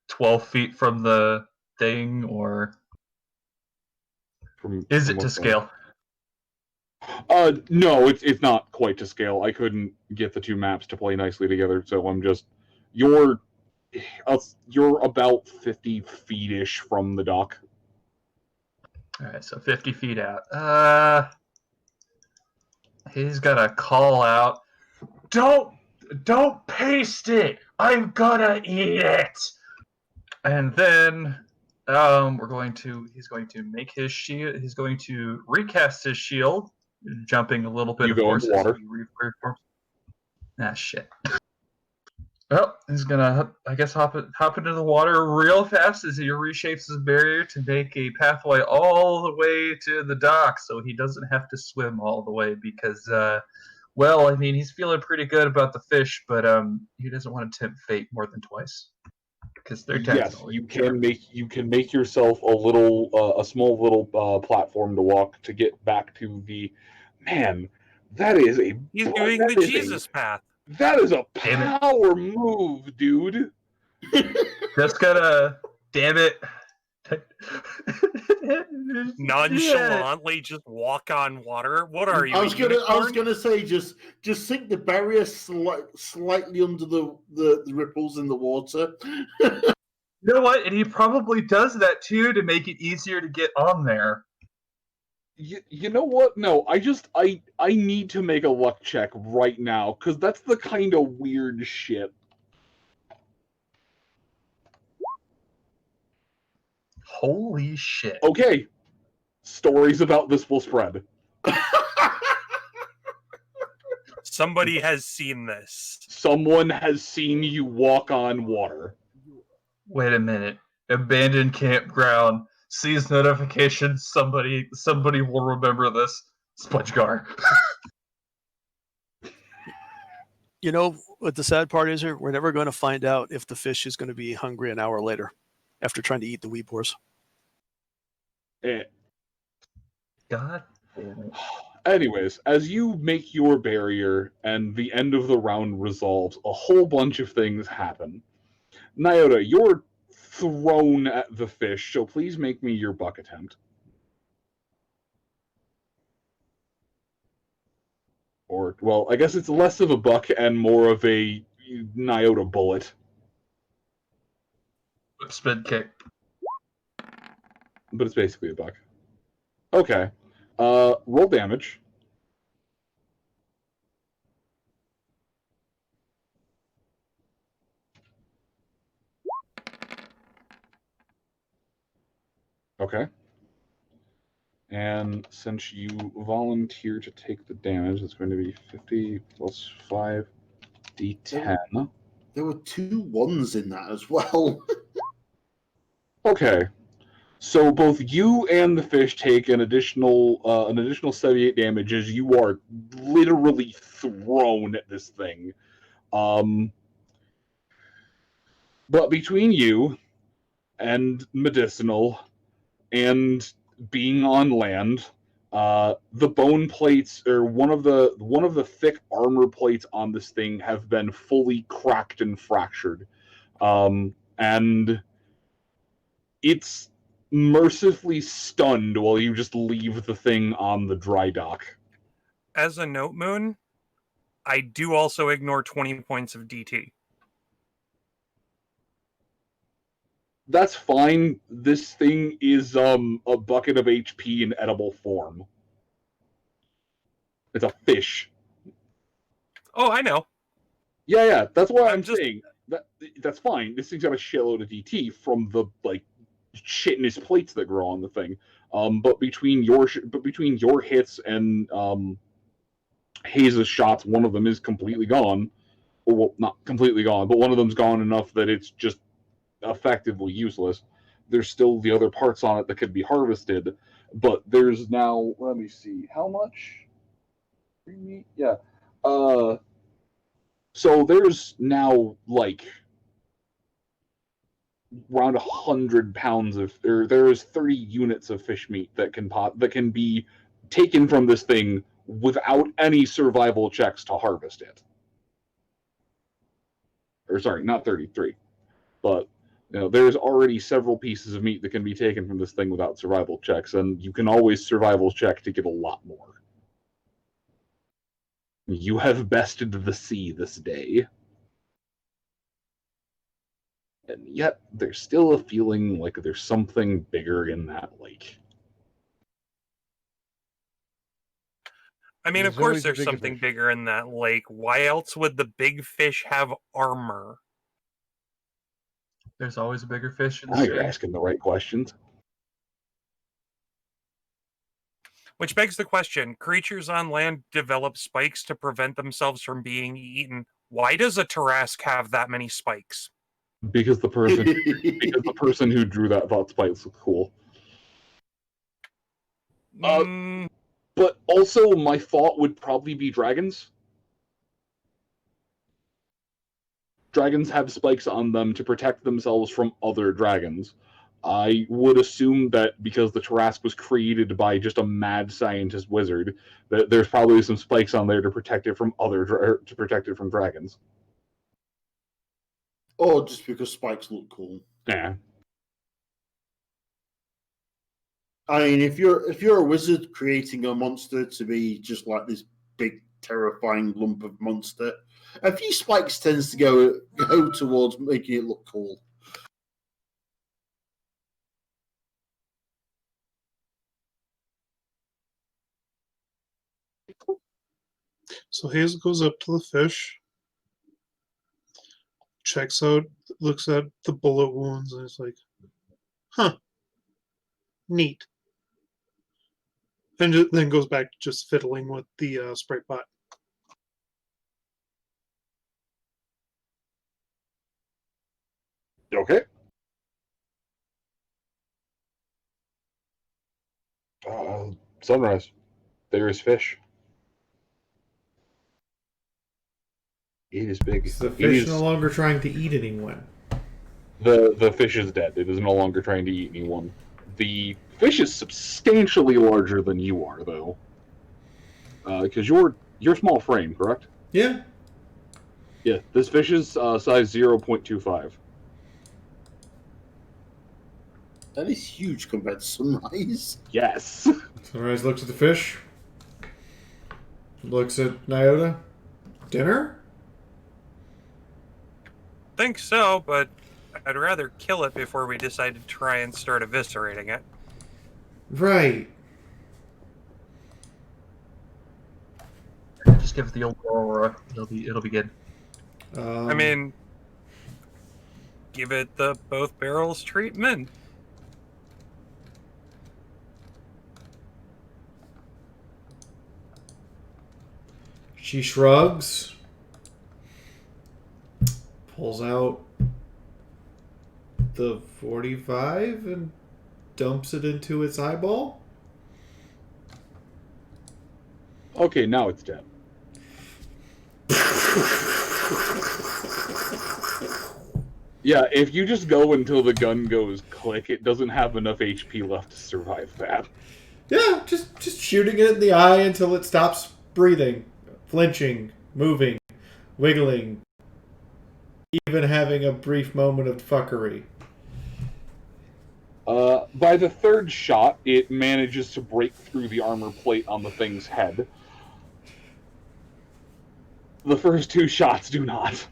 12 feet from the thing, or is it to scale? No, it's not quite to scale. I couldn't get the two maps to play nicely together, so I'm just you're about 50 feet-ish from the dock. All right, so 50 feet out. He's gonna call out, Don't paste it! I'm gonna eat it! And then he's going to make his shield, he's going to recast his shield, jumping a little bit, You of go course. into water. Shit. Well, he's gonna, I guess, hop into the water real fast as he reshapes his barrier to make a pathway all the way to the dock, so he doesn't have to swim all the way. Because, well, I mean, he's feeling pretty good about the fish, but he doesn't want to tempt fate more than twice. Because they're Yes, you can make yourself a small little platform to walk to get back to the man. That is a He's doing the Jesus path. That is a power move, dude. Just gotta, damn it. Nonchalantly just walk on water. What are you? I was gonna say just sink the barrier slightly under the ripples in the water. You know what? And he probably does that too to make it easier to get on there. You know what? No, I need to make a luck check right now, because that's the kind of weird shit. Holy shit. Okay. Stories about this will spread. Somebody has seen this. Someone has seen you walk on water. Wait a minute. Abandoned campground. Sees notification. Somebody will remember this. Spudgar. You know what the sad part is here? We're never going to find out if the fish is going to be hungry an hour later after trying to eat the weebors. God damn it. Anyways, as you make your barrier and the end of the round resolves, a whole bunch of things happen. Nyota, you're thrown at the fish, so please make me your buck attempt. Or, well, I guess it's less of a buck and more of a Nyota bullet. Spin kick. But it's basically a buck. Okay. Roll damage. Okay. And since you volunteer to take the damage, it's going to be 50 plus 5 d10. There were 2 ones in that as well. Okay. So both you and the fish take an additional 78 damage as you are literally thrown at this thing. But between you and medicinal and being on land, the bone plates, or one of the thick armor plates on this thing, have been fully cracked and fractured, and it's mercifully stunned while you just leave the thing on the dry dock. As a note, Moon, I do also ignore 20 points of DT. That's fine. This thing is a bucket of HP in edible form. It's a fish. Oh, I know. Yeah. That's why I'm saying that's fine. This thing's got a shitload of DT from the chitinous plates that grow on the thing. But between your hits and Hayes' shots, one of them is completely gone. Or, well, not completely gone, but one of them's gone enough that it's just effectively useless. There's still the other parts on it that could be harvested, but there's now, let me see, how much? Yeah. So there's now around 100 pounds of, or there is 30 units of fish meat that can be taken from this thing without any survival checks to harvest it. Or sorry, not 33, but there's already several pieces of meat that can be taken from this thing without survival checks, and you can always survival check to get a lot more. You have bested the sea this day. And yet, there's still a feeling like there's something bigger in that lake. I mean, of course there's something bigger in that lake. Why else would the big fish have armor? There's always a bigger fish in the Now sea. you're asking the right questions. Which begs the question, creatures on land develop spikes to prevent themselves from being eaten. Why does a Tarrasque have that many spikes? Because the person who drew that thought spikes look cool. But also, my thought would probably be dragons. Dragons have spikes on them to protect themselves from other dragons. I would assume that because the Tarrasque was created by just a mad scientist wizard, that there's probably some spikes on there to protect it from dragons. Or just because spikes look cool. Yeah. I mean, if you're a wizard creating a monster to be just like this big, terrifying lump of monster, a few spikes tends to go towards making it look cool. So Hayes goes up to the fish, checks out, looks at the bullet wounds, and is like, huh, Neat. And then goes back to just fiddling with the spray pot. Okay. Sunrise. There is fish. It is big. Is the It fish is- no longer trying to eat anyone? The fish is dead. It is no longer trying to eat anyone. The fish is substantially larger than you are, though. Because you're small frame, correct? Yeah. Yeah. This fish is size 0.25. That is huge compared to Sunrise. Yes. Sunrise looks at the fish. Looks at Nyota. Dinner? Think so, but I'd rather kill it before we decide to try and start eviscerating it. Right. Just give it the old Aurora. It'll be good. I mean, give it the both barrels treatment. She shrugs, pulls out the 45 and dumps it into its eyeball. Okay, now it's dead. Yeah, if you just go until the gun goes click, it doesn't have enough HP left to survive that. Yeah, just shooting it in the eye until it stops breathing, flinching, moving, wiggling, even having a brief moment of fuckery. By the third shot, it manages to break through the armor plate on the thing's head. The first two shots do not.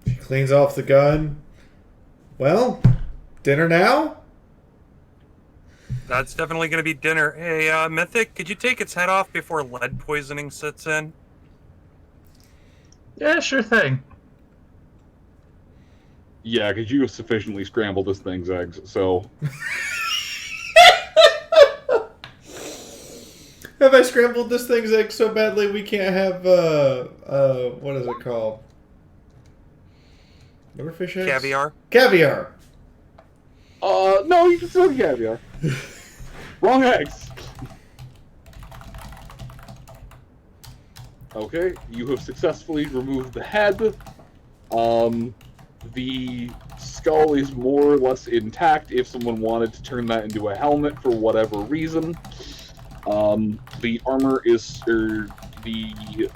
She cleans off the gun. Well, dinner now? That's definitely going to be dinner. Hey, Mythic, could you take its head off before lead poisoning sits in? Yeah, sure thing. Yeah, because you have sufficiently scrambled this thing's eggs, so... Have I scrambled this thing's egg so badly we can't have, what is it called? What are fish eggs? Caviar? Caviar! No, you can still get caviar. Wrong eggs! Okay, you have successfully removed the head. The skull is more or less intact if someone wanted to turn that into a helmet for whatever reason. The armor is, the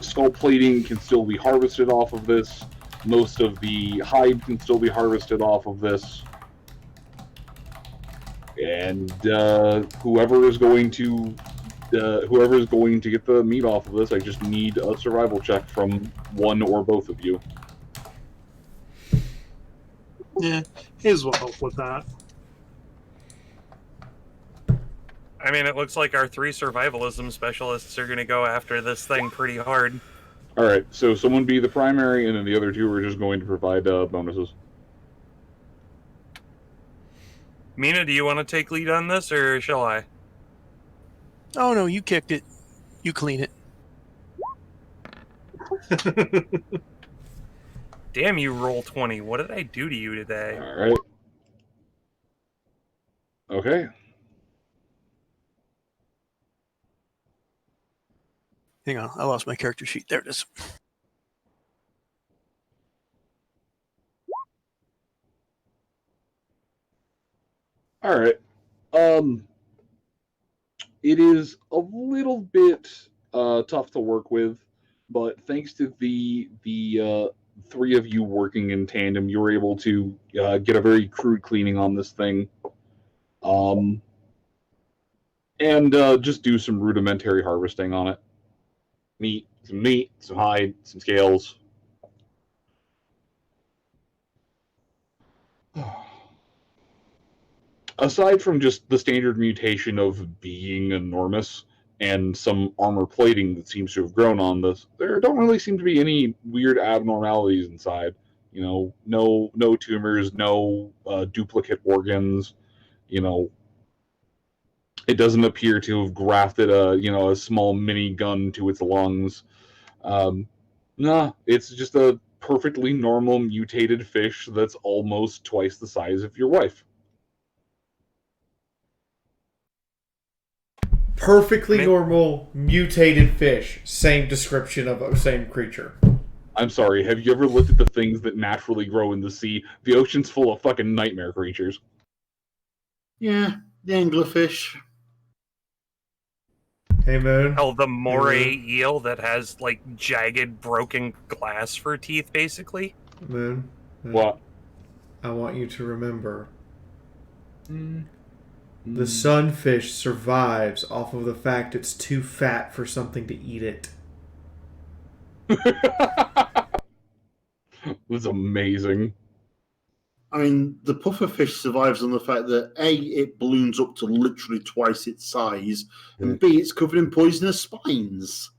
skull plating can still be harvested off of this. Most of the hide can still be harvested off of this. And whoever is going to get the meat off of this, I just need a survival check from one or both of you. Yeah, his will help with that. I mean, it looks like our 3 survivalism specialists are going to go after this thing pretty hard. Alright, so someone be the primary, and then the other 2 are just going to provide bonuses. Mina, do you want to take lead on this, or shall I? Oh no, you kicked it. You clean it. Damn you, roll 20. What did I do to you today? Alright. Okay. Hang on, I lost my character sheet. There it is. Alright. It is a little bit tough to work with, but thanks to the 3 of you working in tandem, you were able to get a very crude cleaning on this thing. And just do some rudimentary harvesting on it. Some meat, some hide, some scales. Aside from just the standard mutation of being enormous and some armor plating that seems to have grown on this, there don't really seem to be any weird abnormalities inside. You know, no tumors, no duplicate organs. You know, it doesn't appear to have grafted a small mini gun to its lungs. Nah, it's just a perfectly normal mutated fish that's almost twice the size of your wife. Perfectly normal mutated fish. Same description of a same creature. I'm sorry, have you ever looked at the things that naturally grow in the sea? The ocean's full of fucking nightmare creatures. Yeah, the anglerfish. Hey, Moon. Hell, the moray Moon. eel that has, like, jagged, broken glass for teeth, basically. Moon. What? I want you to remember. The sunfish survives off of the fact it's too fat for something to eat it. That's amazing. I mean, the pufferfish survives on the fact that A, it balloons up to literally twice its size, and B, it's covered in poisonous spines.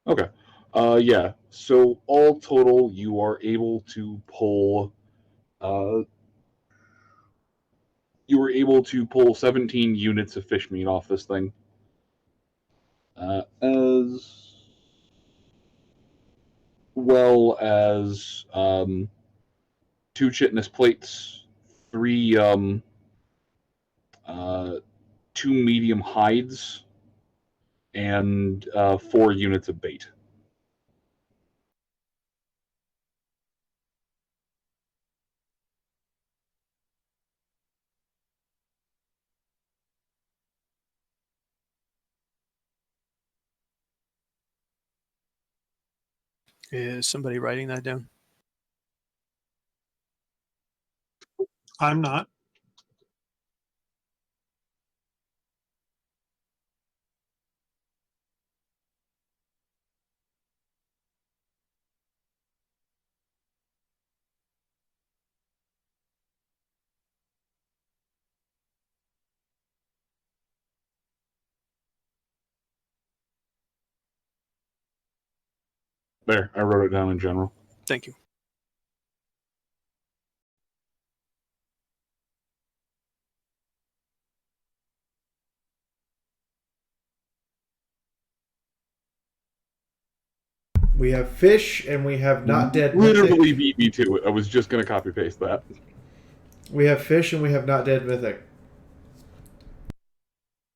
Okay. Yeah. So all total, you are able to pull. You were able to pull 17 units of fish meat off this thing. As well as 2 chitinous plates, 3 2 medium hides, and 4 units of bait. Is somebody writing that down? I'm not. There, I wrote it down in general. Thank you. We have fish and we have not dead Literally mythic. beat me to it. I was just going to copy paste that. We have fish and we have not dead mythic.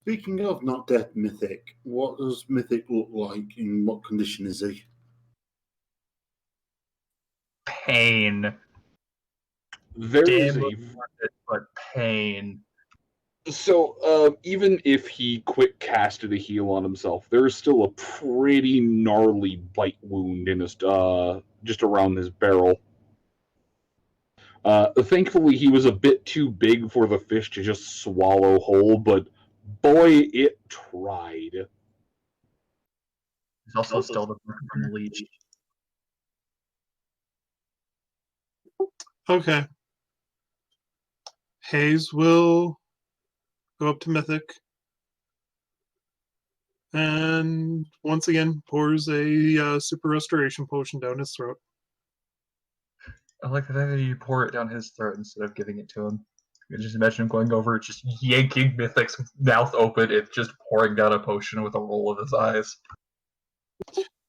Speaking of not dead mythic, what does mythic look like? In what condition is he? Pain. There is Damn a it, but pain. So, even if he quick casted a heal on himself, there is still a pretty gnarly bite wound in his, just around his barrel. Thankfully, he was a bit too big for the fish to just swallow whole, but boy, it tried. He's also still the from the leech. Okay. Hayes will go up to Mythic and once again pours a super restoration potion down his throat. I like the fact that you pour it down his throat instead of giving it to him. You just imagine him going over, just yanking Mythic's mouth open, and just pouring down a potion with a roll of his eyes.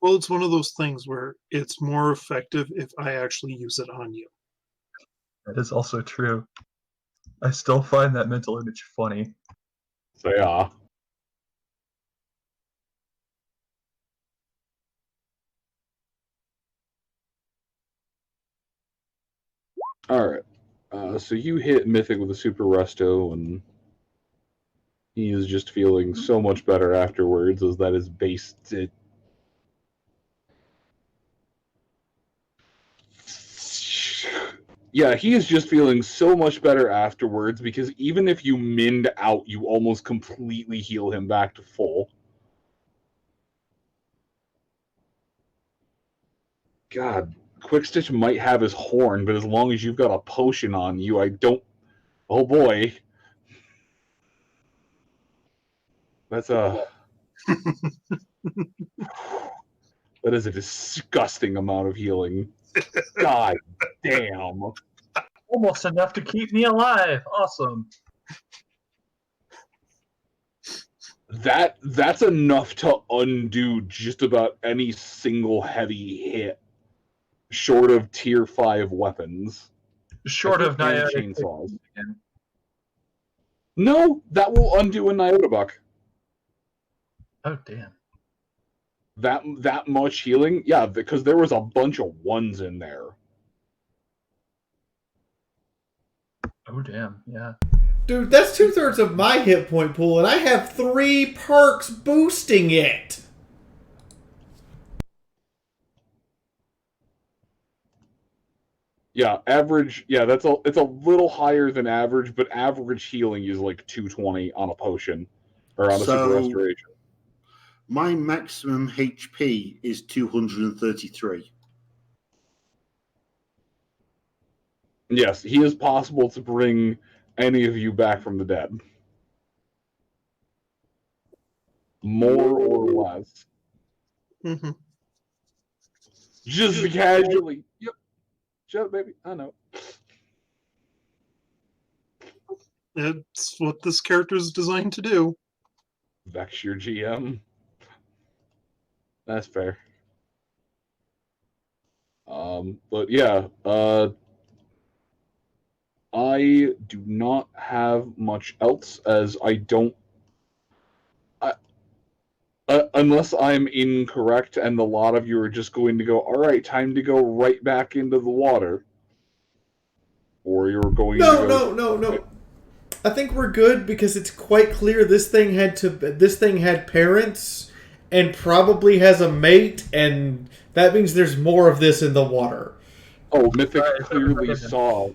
Well, it's one of those things where it's more effective if I actually use it on you. That is also true. I still find that mental image funny. So yeah. Alright. So you hit Mythic with a super resto, and he is just feeling so much better afterwards, as that is based it. Yeah, he is just feeling so much better afterwards, because even if you minned out, you almost completely heal him back to full. God, Quick Stitch might have his horn, but as long as you've got a potion on you, I don't. Oh boy, that's a. That is a disgusting amount of healing. God damn. Almost enough to keep me alive. Awesome. That's enough to undo just about any single heavy hit, short of tier 5 weapons. Short of and Nyota chainsaws. No, that will undo a Nyota buck. Oh damn. That much healing? Yeah, because there was a bunch of ones in there. Oh damn, yeah. Dude, that's 2/3 of my hit point pool, and I have 3 perks boosting it. Yeah, average. Yeah, it's a little higher than average, but average healing is like 220 on a potion or on a super restoration. My maximum HP is 233. Yes, he is possible to bring any of you back from the dead. More or less. Mm-hmm. Just casually. Yep. Shut up, baby. I know. It's what this character is designed to do. Vex your GM. That's fair. But yeah, I do not have much else, as I don't. Unless I'm incorrect, and a lot of you are just going to go, all right, time to go right back into the water, or you're going to go. No. I think we're good because it's quite clear this thing had parents and probably has a mate, and that means there's more of this in the water. Oh, Mythic clearly saw.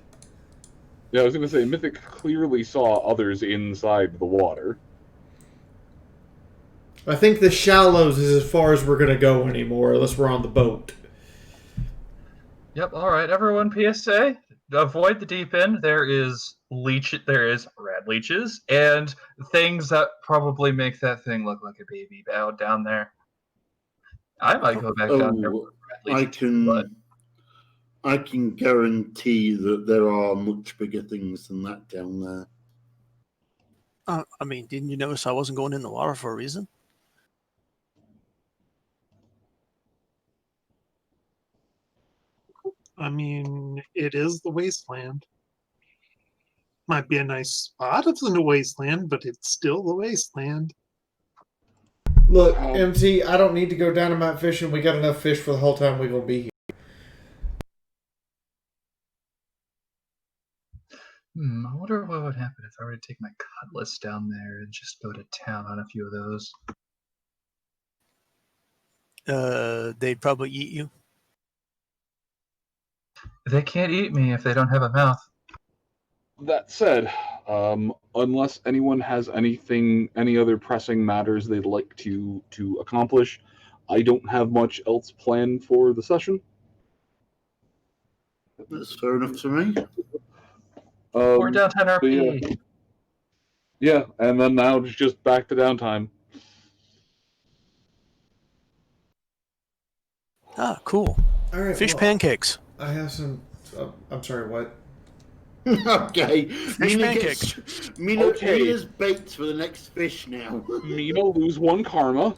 Yeah, I was going to say Mythic clearly saw others inside the water. I think the shallows is as far as we're going to go anymore, unless we're on the boat. Yep, alright, everyone, PSA. Avoid the deep end. There is rat leeches, and things that probably make that thing look like a baby bowed down there. I might go back down there with rat leeches. I can guarantee that there are much bigger things than that down there. I mean, didn't you notice I wasn't going in the water for a reason? I mean, it is the wasteland. Might be a nice spot if it's in the wasteland, but it's still the wasteland. Look, MT, I don't need to go down and out fishing. We got enough fish for the whole time we're going to be here. I wonder what would happen if I were to take my cutlass down there and just go to town on a few of those. They'd probably eat you. They can't eat me if they don't have a mouth. That said, unless anyone has any other pressing matters they'd like to accomplish, I don't have much else planned for the session. That's fair enough to me. Or downtown RP. Yeah, and then now it's just back to downtime. Ah, cool. All right, Fish pancakes. I have some. I'm sorry, what? Okay. Fish pancakes. Mina's bait for the next fish now. Mina lose 1 karma.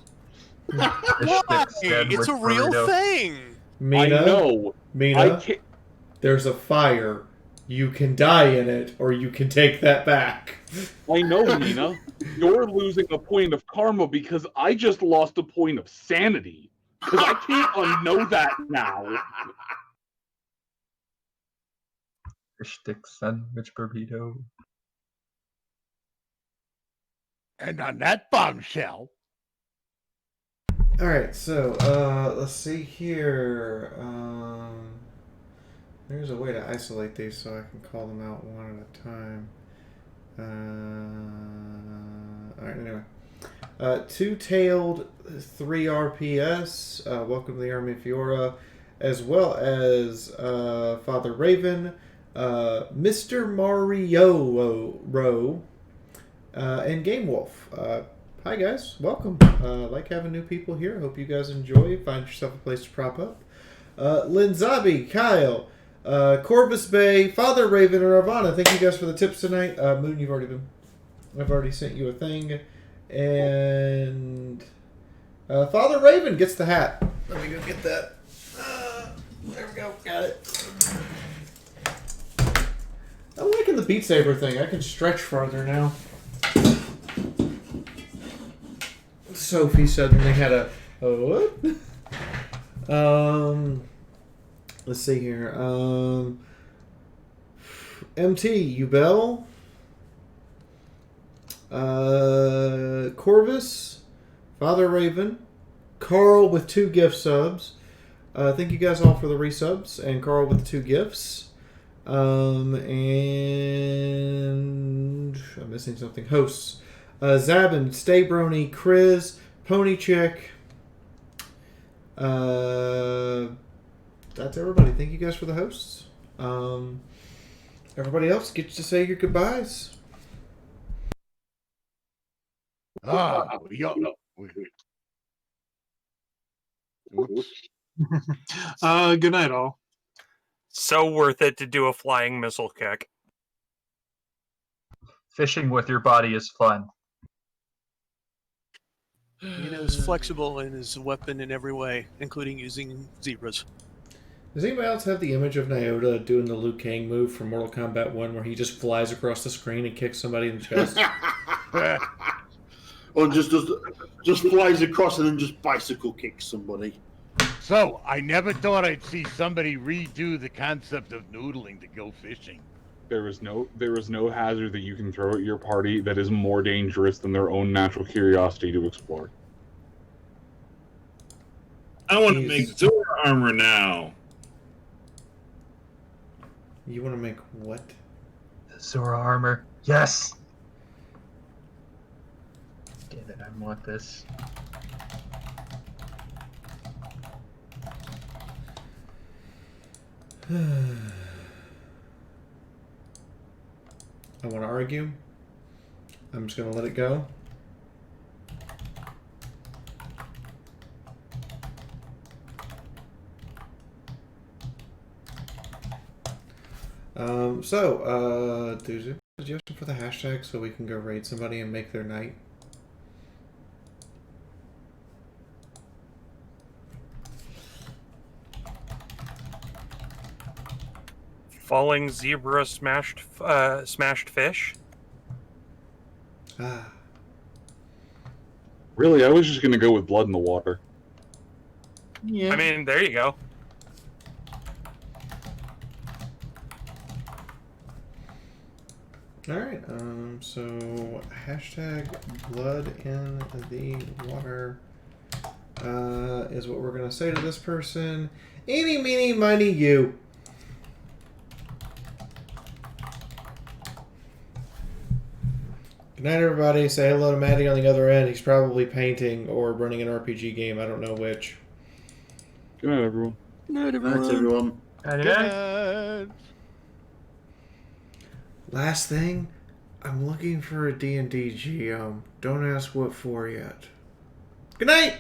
Why? It's a real thing. Mina, I know. Mina, there's a fire. You can die in it, or you can take that back. I know, Mina. You're losing a point of karma because I just lost a point of sanity. Because I can't unknow that now. Fish stick sandwich burrito. And on that bombshell. All right, so let's see here. There's a way to isolate these so I can call them out one at a time. All right, anyway. Two-tailed 3 RPS. Welcome to the Army of Fiaura. as well as Father Raven, Mr. Mario Rowe, and Game Wolf. Hi guys, welcome. Like having new people here. Hope you guys enjoy. Find yourself a place to prop up. Linzabi, Kyle, Corvus Bay, Father Raven, and Ravana. Thank you guys for the tips tonight. Moon, I've already sent you a thing. And Father Raven gets the hat. Let me go get that. There we go. Got it. I'm liking the Beat Saber thing. I can stretch farther now. Sophie suddenly had a what? Let's see here. MT, Ubel. Corvus, Father Raven, Carl with 2 gift subs. Thank you guys all for the resubs, and Carl with 2 gifts. And I'm missing something. Hosts, Zabin, Stay Brony, Chris, Pony Chick. That's everybody. Thank you guys for the hosts. Everybody else gets to say your goodbyes. We got no. Good night, all. So worth it to do a flying missile kick. Fishing with your body is fun. He's flexible in his weapon in every way, including using zebras. Does anybody else have the image of Nyota doing the Liu Kang move from Mortal Kombat 1 where he just flies across the screen and kicks somebody in the chest? Or just flies across and then just bicycle kicks somebody. So, I never thought I'd see somebody redo the concept of noodling to go fishing. There is no hazard that you can throw at your party that is more dangerous than their own natural curiosity to explore. I want to make Zora armor now. You want to make what? Zora armor. Yes! Damn it, I want this. I want to argue. I'm just going to let it go. There's a suggestion for the hashtag so we can go raid somebody and make their night. Falling zebra smashed fish. Ah. Really, I was just gonna go with blood in the water. Yeah. I mean, there you go. Alright, so hashtag blood in the water is what we're going to say to this person. Eeny, meeny, miny, you. Good night, everybody. Say hello to Maddie on the other end. He's probably painting or running an RPG game. I don't know which. Good night, everyone. Good night, Thanks, everyone. Good night. Last thing, I'm looking for a D&D GM. Don't ask what for yet. Good night!